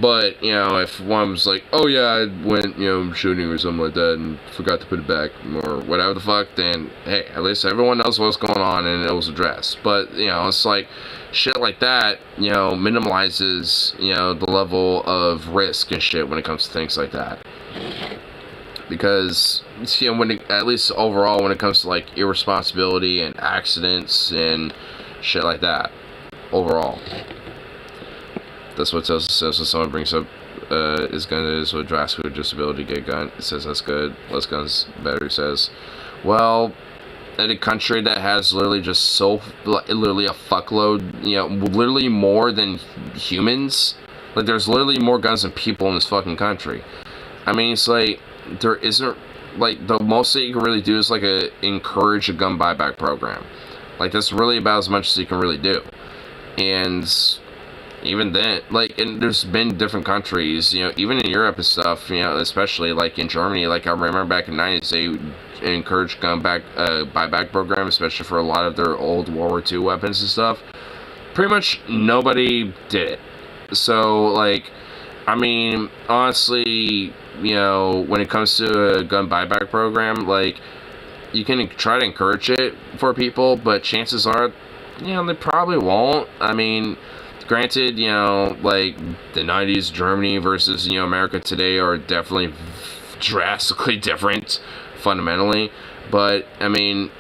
But, you know, if one was like, oh yeah, I went, you know, shooting or something like that and forgot to put it back or whatever the fuck, then, hey, at least everyone knows what's going on and it was addressed. But, you know, it's like, shit like that, you know, minimizes, you know, the level of risk and shit when it comes to things like that. Because, you know, at least overall, when it comes to, like, irresponsibility and accidents and shit like that, overall. That's what Tesla says when someone brings up his gun is with drastic disability to get a gun. It says that's good. Less guns better, he says. Well, in a country that has literally just so, literally a fuckload, you know, literally more than humans. Like, there's literally more guns than people in this fucking country. I mean, it's like, there isn't, like, the most that you can really do is, like, encourage a gun buyback program. Like, that's really about as much as you can really do. And even then, like, and there's been different countries, you know, even in Europe and stuff, you know, especially, like, in Germany, like, I remember back in the 90s, they encouraged gun buyback program, especially for a lot of their old World War II weapons and stuff. Pretty much nobody did it. So, like, I mean, honestly, you know, when it comes to a gun buyback program, like, you can try to encourage it for people, but chances are, you know, they probably won't. I mean, granted, you know, like, the 90s Germany versus, you know, America today are definitely drastically different, fundamentally. But, I mean,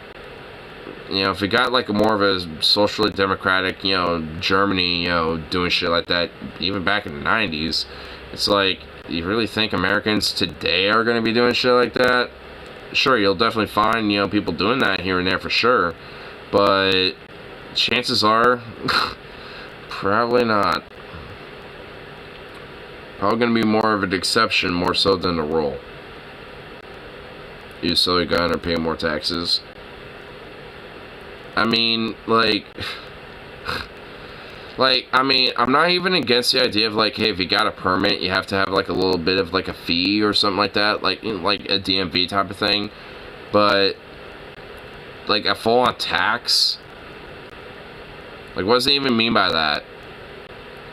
you know, if you got, like, more of a socially democratic, you know, Germany, you know, doing shit like that, even back in the 90s, it's like, you really think Americans today are going to be doing shit like that? Sure, you'll definitely find, you know, people doing that here and there for sure. But chances are, probably not. Probably going to be more of an exception, more so than the rule. You sell your gun or pay more taxes. I mean, like, I mean, I'm not even against the idea of, like, hey, if you got a permit, you have to have, like, a little bit of, like, a fee or something like that, like a DMV type of thing. But, like, a full-on tax? Like, what does it even mean by that?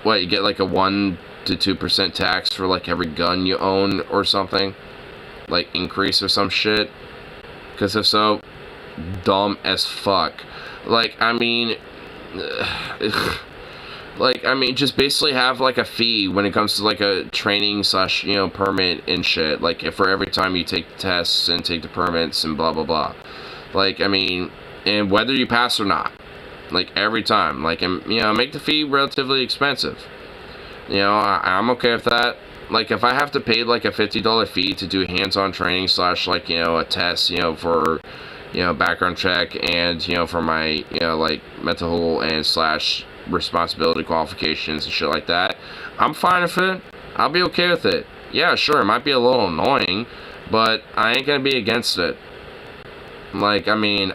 What, you get, like, a 1 to 2% tax for, like, every gun you own or something? like, increase or some shit. Because if so, dumb as fuck. Like, I mean, just basically have, like, a fee when it comes to, like, a training / you know, permit and shit. Like, if for every time you take the tests and take the permits and blah, blah, blah. Like, I mean, and whether you pass or not. Like, every time. Like, you know, make the fee relatively expensive. You know, I'm okay with that. Like, if I have to pay, like, a $50 fee to do hands-on training / like, you know, a test, you know, for, you know, background check and, you know, for my, you know, like, mental and / responsibility qualifications and shit like that, I'm fine with it. I'll be okay with it. Yeah, sure, it might be a little annoying, but I ain't gonna be against it. Like, I mean,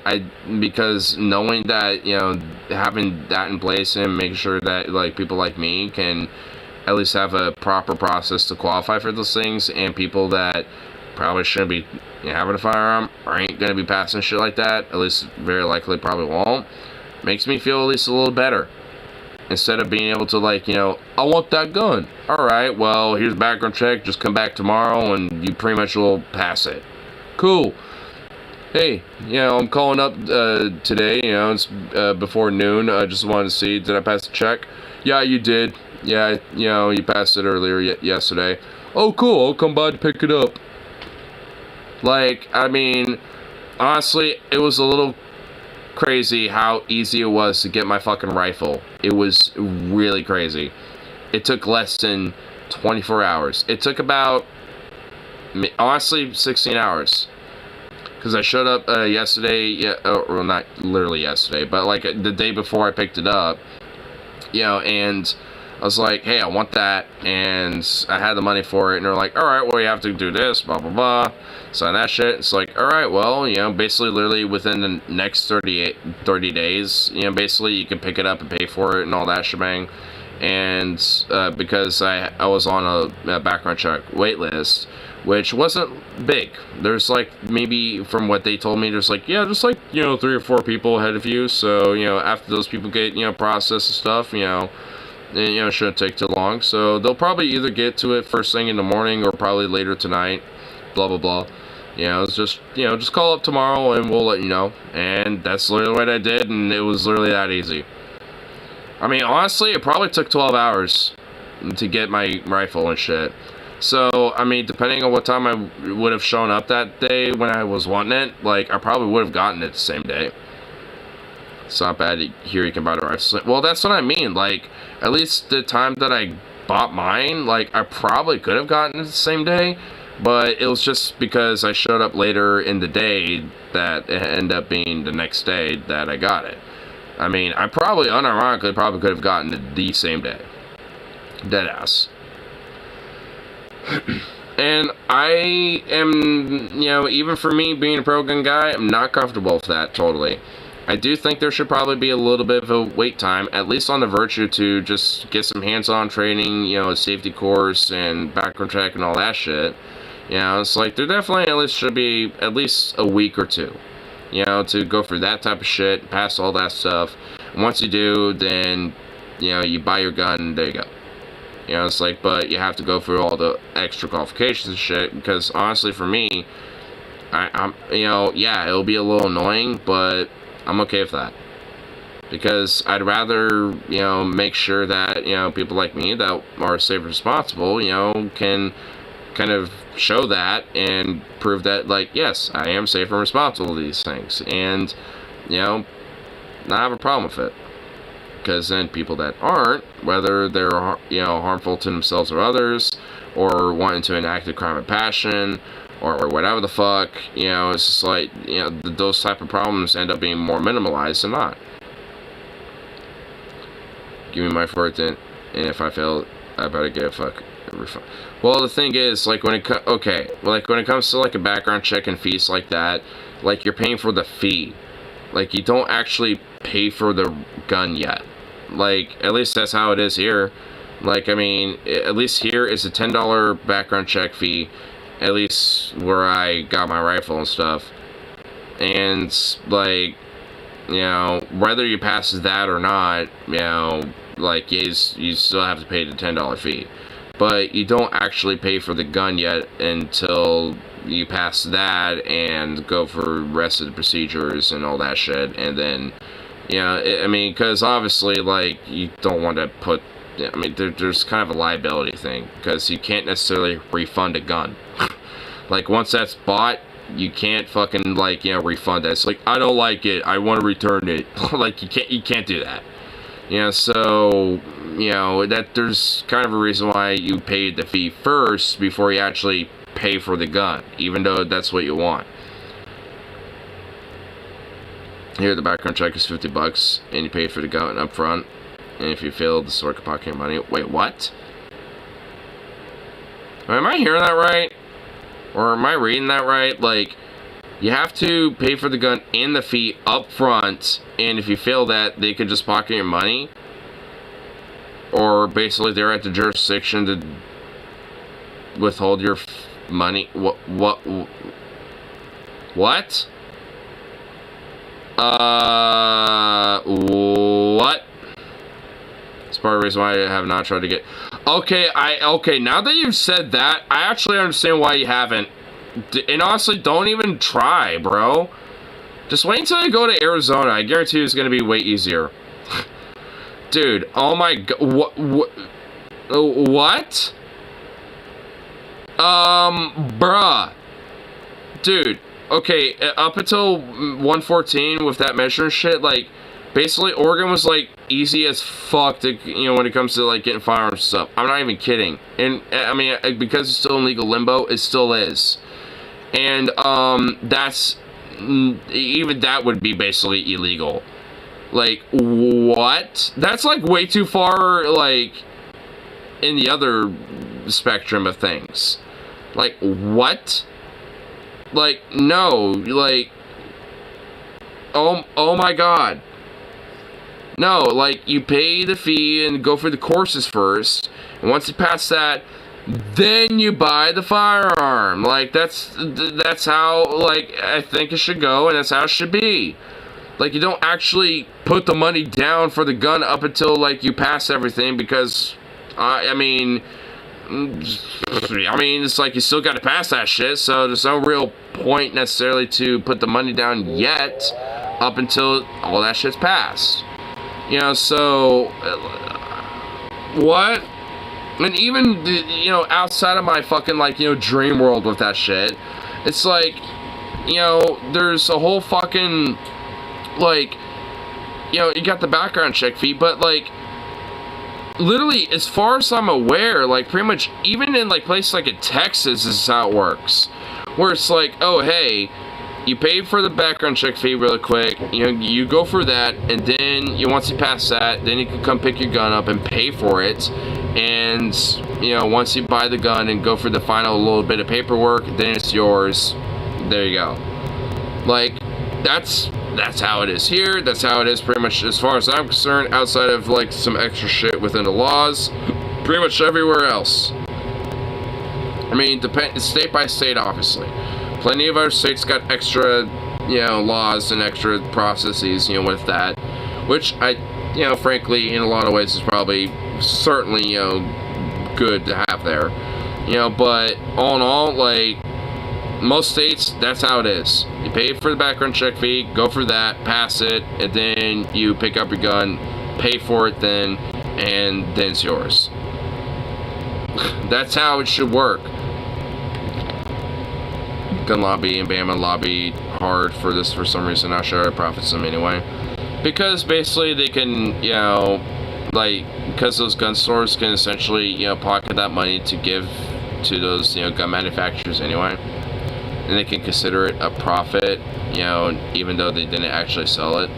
because knowing that, you know, having that in place and making sure that, like, people like me can at least have a proper process to qualify for those things, and people that probably shouldn't be, you know, having a firearm or ain't gonna be passing shit like that, at least very likely probably won't, makes me feel at least a little better. Instead of being able to, like, you know, I want that gun. Alright, well, here's a background check, just come back tomorrow and you pretty much will pass it. Cool. Hey, you know, I'm calling up today, you know, it's before noon. I just wanted to see, did I pass the check? Yeah, you did. Yeah, you know, you passed it earlier yesterday. Oh, cool, I'll come by to pick it up. Like, I mean, honestly, it was a little crazy how easy it was to get my fucking rifle. It was really crazy. It took less than 24 hours. It took about, honestly, 16 hours. Because I showed up yesterday, well, not literally yesterday, but like the day before I picked it up, you know, and I was like, hey, I want that, and I had the money for it, and they're like, alright, well, you have to do this, blah, blah, blah, so that shit, it's like, alright, well, you know, basically, literally, within the next 30 days, you know, basically, you can pick it up and pay for it, and all that shebang, and, because I was on a background check wait list, which wasn't big. There's like, maybe from what they told me, there's like, yeah, just like, you know, 3 or 4 people ahead of you, so, you know, after those people get, you know, processed and stuff, you know, it shouldn't take too long, so they'll probably either get to it first thing in the morning or probably later tonight, blah, blah, blah. You know, it's just, you know, just call up tomorrow and we'll let you know, and that's literally what I did, and it was literally that easy. I mean, honestly, it probably took 12 hours to get my rifle and shit. So, I mean, depending on what time I would have shown up that day when I was wanting it, like, I probably would have gotten it the same day. It's not bad to hear you can buy the rifle. Well, that's what I mean. Like, at least the time that I bought mine, like, I probably could have gotten it the same day, but it was just because I showed up later in the day that it ended up being the next day that I got it. I mean, I probably, unironically, probably could have gotten it the same day. Deadass. And I am, you know, even for me being a pro gun guy, I'm not comfortable with that totally. I do think there should probably be a little bit of a wait time, at least on the Virtue, to just get some hands-on training, you know, a safety course and background check and all that shit. You know, it's like, there definitely at least should be at least a week or 2, you know, to go through that type of shit, pass all that stuff. And once you do, then, you know, you buy your gun, and there you go. You know, it's like, but you have to go through all the extra qualifications and shit, because honestly, for me, I'm, you know, yeah, it'll be a little annoying, but I'm okay with that. Because I'd rather, you know, make sure that, you know, people like me that are safe and responsible, you know, can kind of show that and prove that, like, yes, I am safe and responsible to these things. And, you know, not have a problem with it. Because then people that aren't, whether they're, you know, harmful to themselves or others, or wanting to enact a crime of passion, or whatever the fuck, you know, it's just like, you know, those type of problems end up being more minimalized than not. Give me my first, and if I fail, I better get a fuck refund. Well, the thing is, like, when it when it comes to, like, a background check and fees like that, like, you're paying for the fee. Like, you don't actually pay for the gun yet. Like, at least that's how it is here. Like, I mean, at least here is a $10 background check fee, at least where I got my rifle and stuff. And, like, you know, whether you pass that or not, you know, like, you still have to pay the $10 fee. But you don't actually pay for the gun yet until you pass that and go for the rest of the procedures and all that shit, and then, you know, I mean, because obviously, like, you don't want to put, I mean, there's kind of a liability thing, because you can't necessarily refund a gun. Like, once that's bought, you can't fucking, like, you know, refund that. It's like, I don't like it, I want to return it. Like, you can't do that. You know, so, you know, that there's kind of a reason why you paid the fee first before you actually pay for the gun, even though that's what you want. Here, the background check is $50, and you pay for the gun up front. And if you fail, the store can pocket your money. Wait, what? Am I hearing that right? Or am I reading that right? Like, you have to pay for the gun and the fee up front, and if you fail that, they can just pocket your money. Or basically, they're at the jurisdiction to withhold your money. What? What? It's part of the reason why I have not tried to get... Okay, okay, now that you've said that, I actually understand why you haven't. And honestly, don't even try, bro. Just wait until you go to Arizona. I guarantee you it's going to be way easier. Dude, oh my god. What? Bruh. Dude, okay, up until 114 with that measure shit, like, basically Oregon was, like, easy as fuck to, you know, when it comes to, like, getting firearms and stuff. I'm not even kidding. And, I mean, because it's still in legal limbo, it still is. And, that's, even that would be basically illegal. Like, what? That's, like, way too far, like, in the other spectrum of things. Like, what? Like, no, like, oh my god. No, like, you pay the fee and go for the courses first, and once you pass that, then you buy the firearm. Like, that's how, like, I think it should go, and that's how it should be. Like, you don't actually put the money down for the gun up until, like, you pass everything, because, I mean, it's like you still got to pass that shit, so there's no real point necessarily to put the money down yet, up until all that shit's passed. You know, so, what? And even, you know, outside of my fucking, like, you know, dream world with that shit, it's like, you know, there's a whole fucking, like, you know, you got the background check fee, but, like, literally, as far as I'm aware, like, pretty much, even in, like, places like in Texas, this is how it works. Where it's like, oh, hey, you pay for the background check fee really quick, you know, you go for that, and then, once you pass that, then you can come pick your gun up and pay for it, and, you know, once you buy the gun and go for the final little bit of paperwork, then it's yours. There you go. Like, that's how it is here. That's how it is pretty much as far as I'm concerned, outside of, like, some extra shit within the laws. Pretty much everywhere else. I mean, state by state, obviously. Plenty of other states got extra, you know, laws and extra processes, you know, with that. Which you know, frankly, in a lot of ways is probably, certainly, you know, good to have there. You know, but all in all, like, most states, that's how it is. You pay for the background check fee, go for that, pass it, and then you pick up your gun, pay for it then, and then it's yours. That's how it should work. Gun lobby and Bama lobby hard for this for some reason. Not sure it profits them anyway. Because basically they can, you know, like, because those gun stores can essentially, you know, pocket that money to give to those, you know, gun manufacturers anyway. And they can consider it a profit, you know, even though they didn't actually sell it.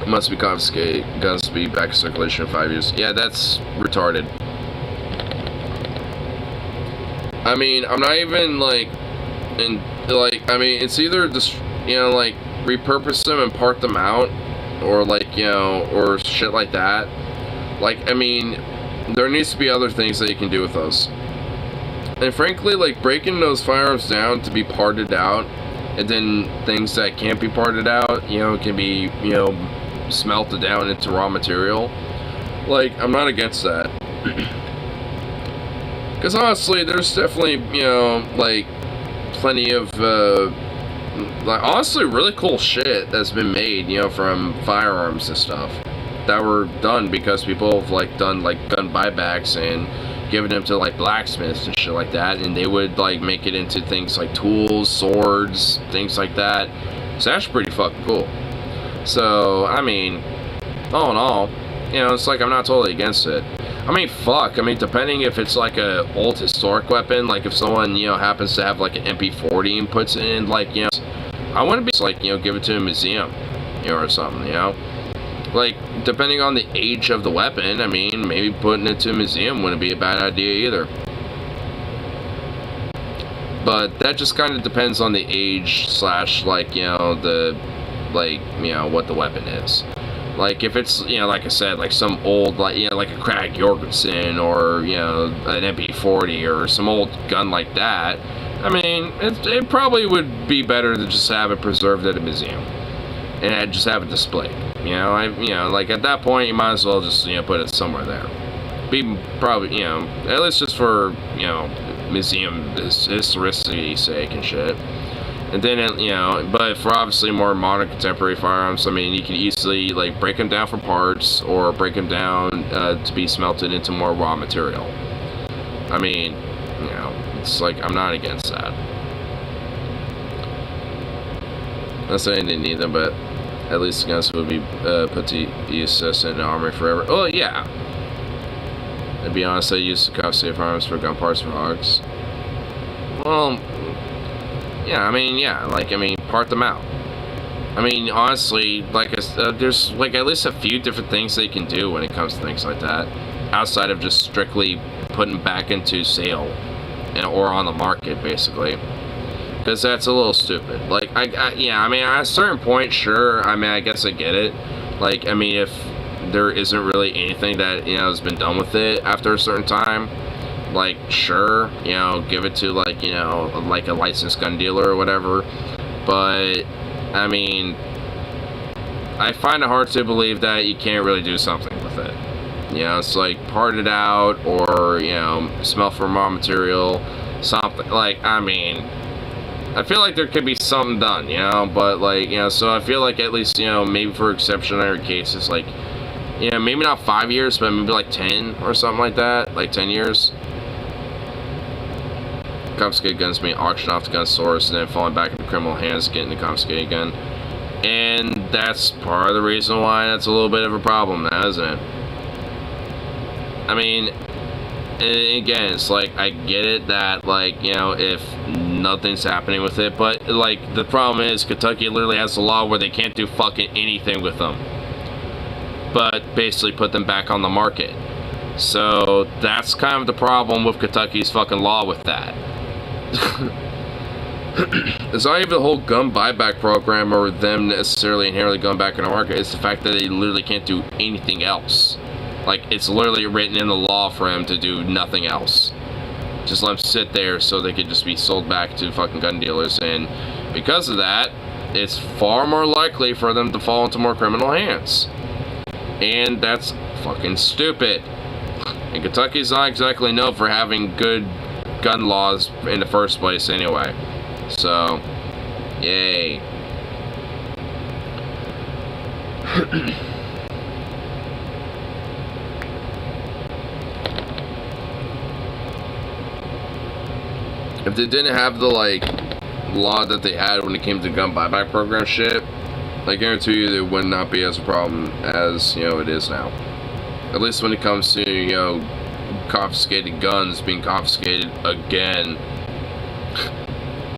Must be confiscated. Guns to be back in circulation in 5 years. Yeah, that's retarded. I mean, I'm not even, like, I mean, it's either just, you know, like, repurpose them and part them out, or, like, you know, or shit like that. Like, I mean, there needs to be other things that you can do with those. And frankly, like, breaking those firearms down to be parted out, and then things that can't be parted out, you know, can be, you know, smelted down into raw material. Like, I'm not against that. Because honestly, there's definitely, you know, like, plenty of, like, honestly, really cool shit that's been made, you know, from firearms and stuff that were done because people have, like, done, like, gun buybacks and given them to, like, blacksmiths and shit like that, and they would, like, make it into things like tools, swords, things like that. So that's pretty fucking cool. So, I mean, all in all, you know, it's like I'm not totally against it. I mean, fuck, I mean, depending if it's like a old historic weapon, like if someone, you know, happens to have like an MP40 and puts it in, like, you know, I wouldn't be like, you know, give it to a museum, you know, or something, you know? Like, depending on the age of the weapon, I mean, maybe putting it to a museum wouldn't be a bad idea either. But that just kind of depends on the age slash, like, you know, the, like, you know, what the weapon is. Like, if it's, you know, like I said, like some old, like, you know, like a Krag Jorgensen or, you know, an MP40 or some old gun like that, I mean, it probably would be better to just have it preserved at a museum and just have it displayed. You know, you know, like at that point, you might as well just, you know, put it somewhere there. Be probably, you know, at least just for, you know, museum historicity's sake and shit. And then, you know, but for obviously more modern contemporary firearms, I mean, you can easily, like, break them down for parts or break them down to be smelted into more raw material. I mean, you know, it's like, I'm not against that. Not saying they need them, but at least the guns would be put to use in the armory forever. Oh, yeah. To be honest, I use the confiscated firearms for gun parts for hogs. Well, yeah, I mean, yeah, like, I mean, part them out. I mean, honestly, like, there's, like, at least a few different things they can do when it comes to things like that, outside of just strictly putting back into sale, you know, or on the market, basically. Because that's a little stupid. Like, yeah, I mean, at a certain point, sure, I mean, I guess I get it. Like, I mean, if there isn't really anything that, you know, has been done with it after a certain time, like, sure, you know, give it to, like, you know, like a licensed gun dealer or whatever. But, I mean, I find it hard to believe that you can't really do something with it. You know, it's like part it out or, you know, smell for raw material, something. Like, I mean, I feel like there could be something done, you know, but, like, you know, so I feel like at least, you know, maybe for exceptionary cases, like, you know, maybe not 5 years, but maybe like 10 or something like that, like 10 years. Confiscated guns being auctioned off to gun source and then falling back into criminal hands, getting the confiscated gun. And that's part of the reason why that's a little bit of a problem now, isn't it? I mean, again, it's like, I get it that, like, you know, if nothing's happening with it, but, like, the problem is Kentucky literally has a law where they can't do fucking anything with them, but basically put them back on the market. So that's kind of the problem with Kentucky's fucking law with that. It's not even the whole gun buyback program or them necessarily inherently going back in the market. It's the fact that they literally can't do anything else. Like, it's literally written in the law for them to do nothing else. Just let them sit there so they could just be sold back to fucking gun dealers. And because of that, it's far more likely for them to fall into more criminal hands. And that's fucking stupid. And Kentucky's not exactly known for having good gun laws in the first place anyway. So, yay. If they didn't have the, like, law that they had when it came to gun buyback program shit, I guarantee you it would not be as a problem as, you know, it is now. At least when it comes to, you know, confiscated guns being confiscated again.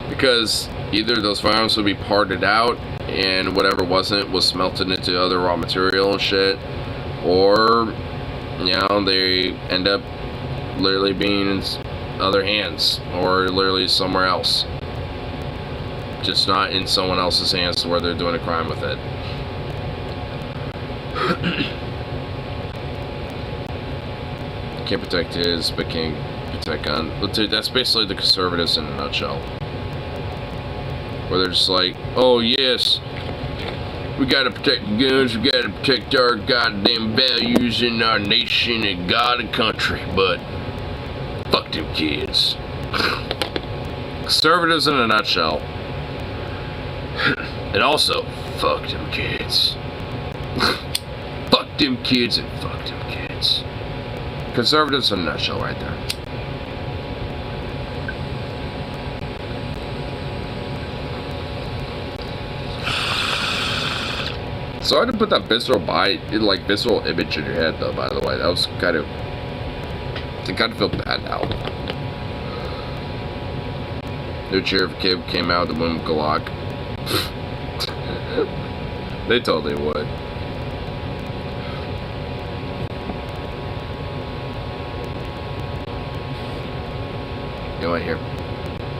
Because either those firearms would be parted out and whatever wasn't was smelted into other raw material and shit, or, you know, they end up literally being in other hands or literally somewhere else, just not in someone else's hands where they're doing a crime with it. Can't protect his, but can protect gun. But dude, that's basically the conservatives in a nutshell. Where they're just like, oh yes, we gotta protect the guns, we gotta protect our goddamn values in our nation and God and country, but Fuck them kids. Conservatives in a nutshell. And also, fuck them kids. Fuck them kids and fuck them kids. Conservatives in a nutshell right there. Sorry to put that visceral visceral image in your head, though. By the way, that was kind of. I kind of feel bad now. New Sheriff Kid came out to win Galak. They totally would. You know what? Here,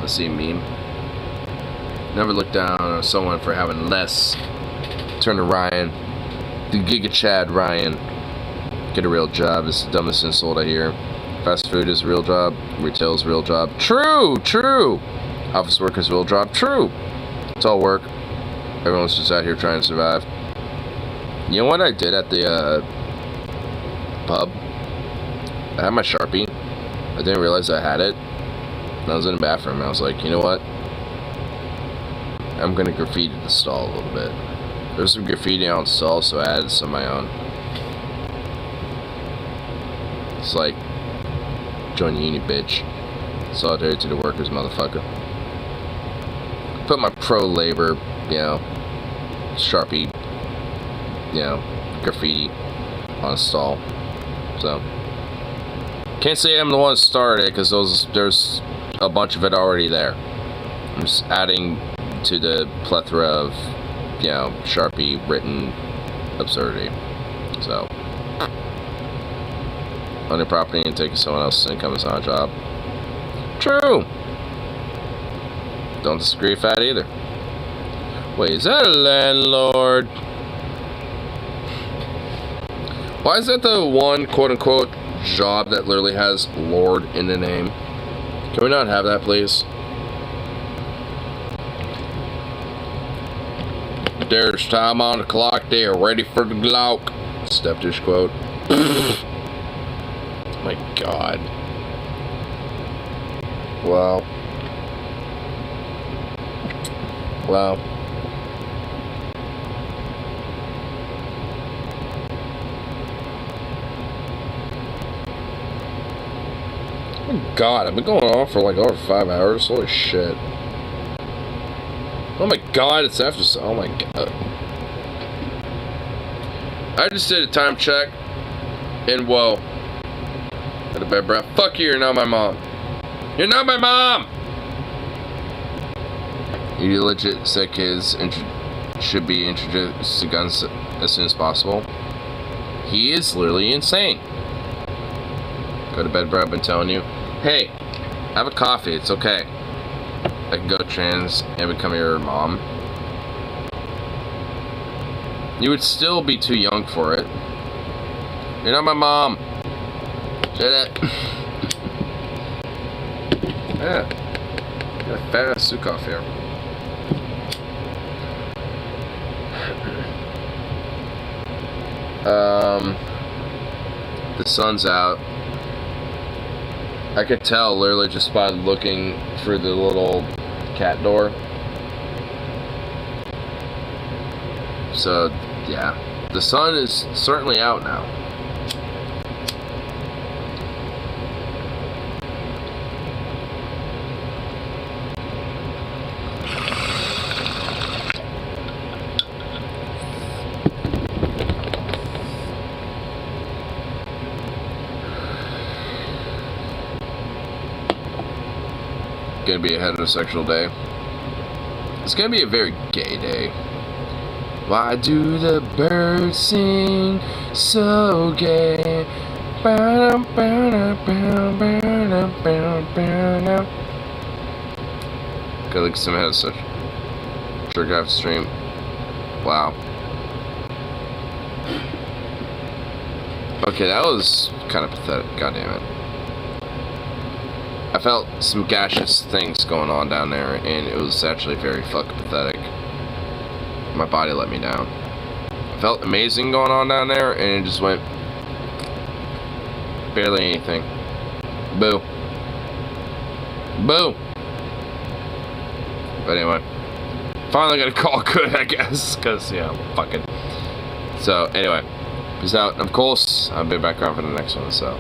let's see a meme. Never look down on someone for having less. Turn to Ryan. The Giga Chad Ryan. Get a real job. It's the dumbest insult I hear. Fast food is a real job. Retail is a real job. True! True! Office work is a real job. True! It's all work. Everyone's just out here trying to survive. You know what I did at the pub? I had my Sharpie. I didn't realize I had it. And I was in the bathroom and I was like, you know what? I'm gonna graffiti the stall a little bit. There's some graffiti on the stall, so I added some of my own. It's like, join the union, bitch. Solidarity to the workers, motherfucker. Put my pro labor, you know, Sharpie, you know, graffiti on a stall. So, can't say I'm the one that started it, because there's a bunch of it already there. I'm just adding to the plethora of, you know, Sharpie written absurdity. So, own your property and taking someone else's income is not a job. True. Don't disagree with that either. Wait, is that a landlord? Why is that the one quote-unquote job that literally has Lord in the name? Can we not have that, please? There's time on the clock. They are ready for the Glock. Step-dish quote. My God. Wow. Wow. Oh my God, I've been going on for like over 5 hours. Holy shit. Oh my God, it's after. Oh my God. I just did a time check. And whoa. Got a bad breath. Fuck you, you're not my mom. You're not my mom! You legit said kids should be introduced to guns as soon as possible. He is literally insane. Go to bed, bro. I've been telling you. Hey, have a coffee. It's okay. I can go trans and become your mom. You would still be too young for it. You're not my mom. Shut it. Yeah. Got a fat ass Sukov here. The sun's out. I could tell literally just by looking through the little cat door. So, yeah. The sun is certainly out now. Gonna be a heterosexual day. It's gonna be a very gay day. Why do the birds sing so gay? Good look, some had such jerk off stream. Wow. Okay, that was kind of pathetic. God damn it. I felt some gaseous things going on down there, and it was actually very fucking pathetic. My body let me down. I felt amazing going on down there, and it just went barely anything. Boo. Boom. But anyway, finally gonna call good, I guess, because, yeah, fucking. So, anyway, peace out. And of course, I'll be back around for the next one, so.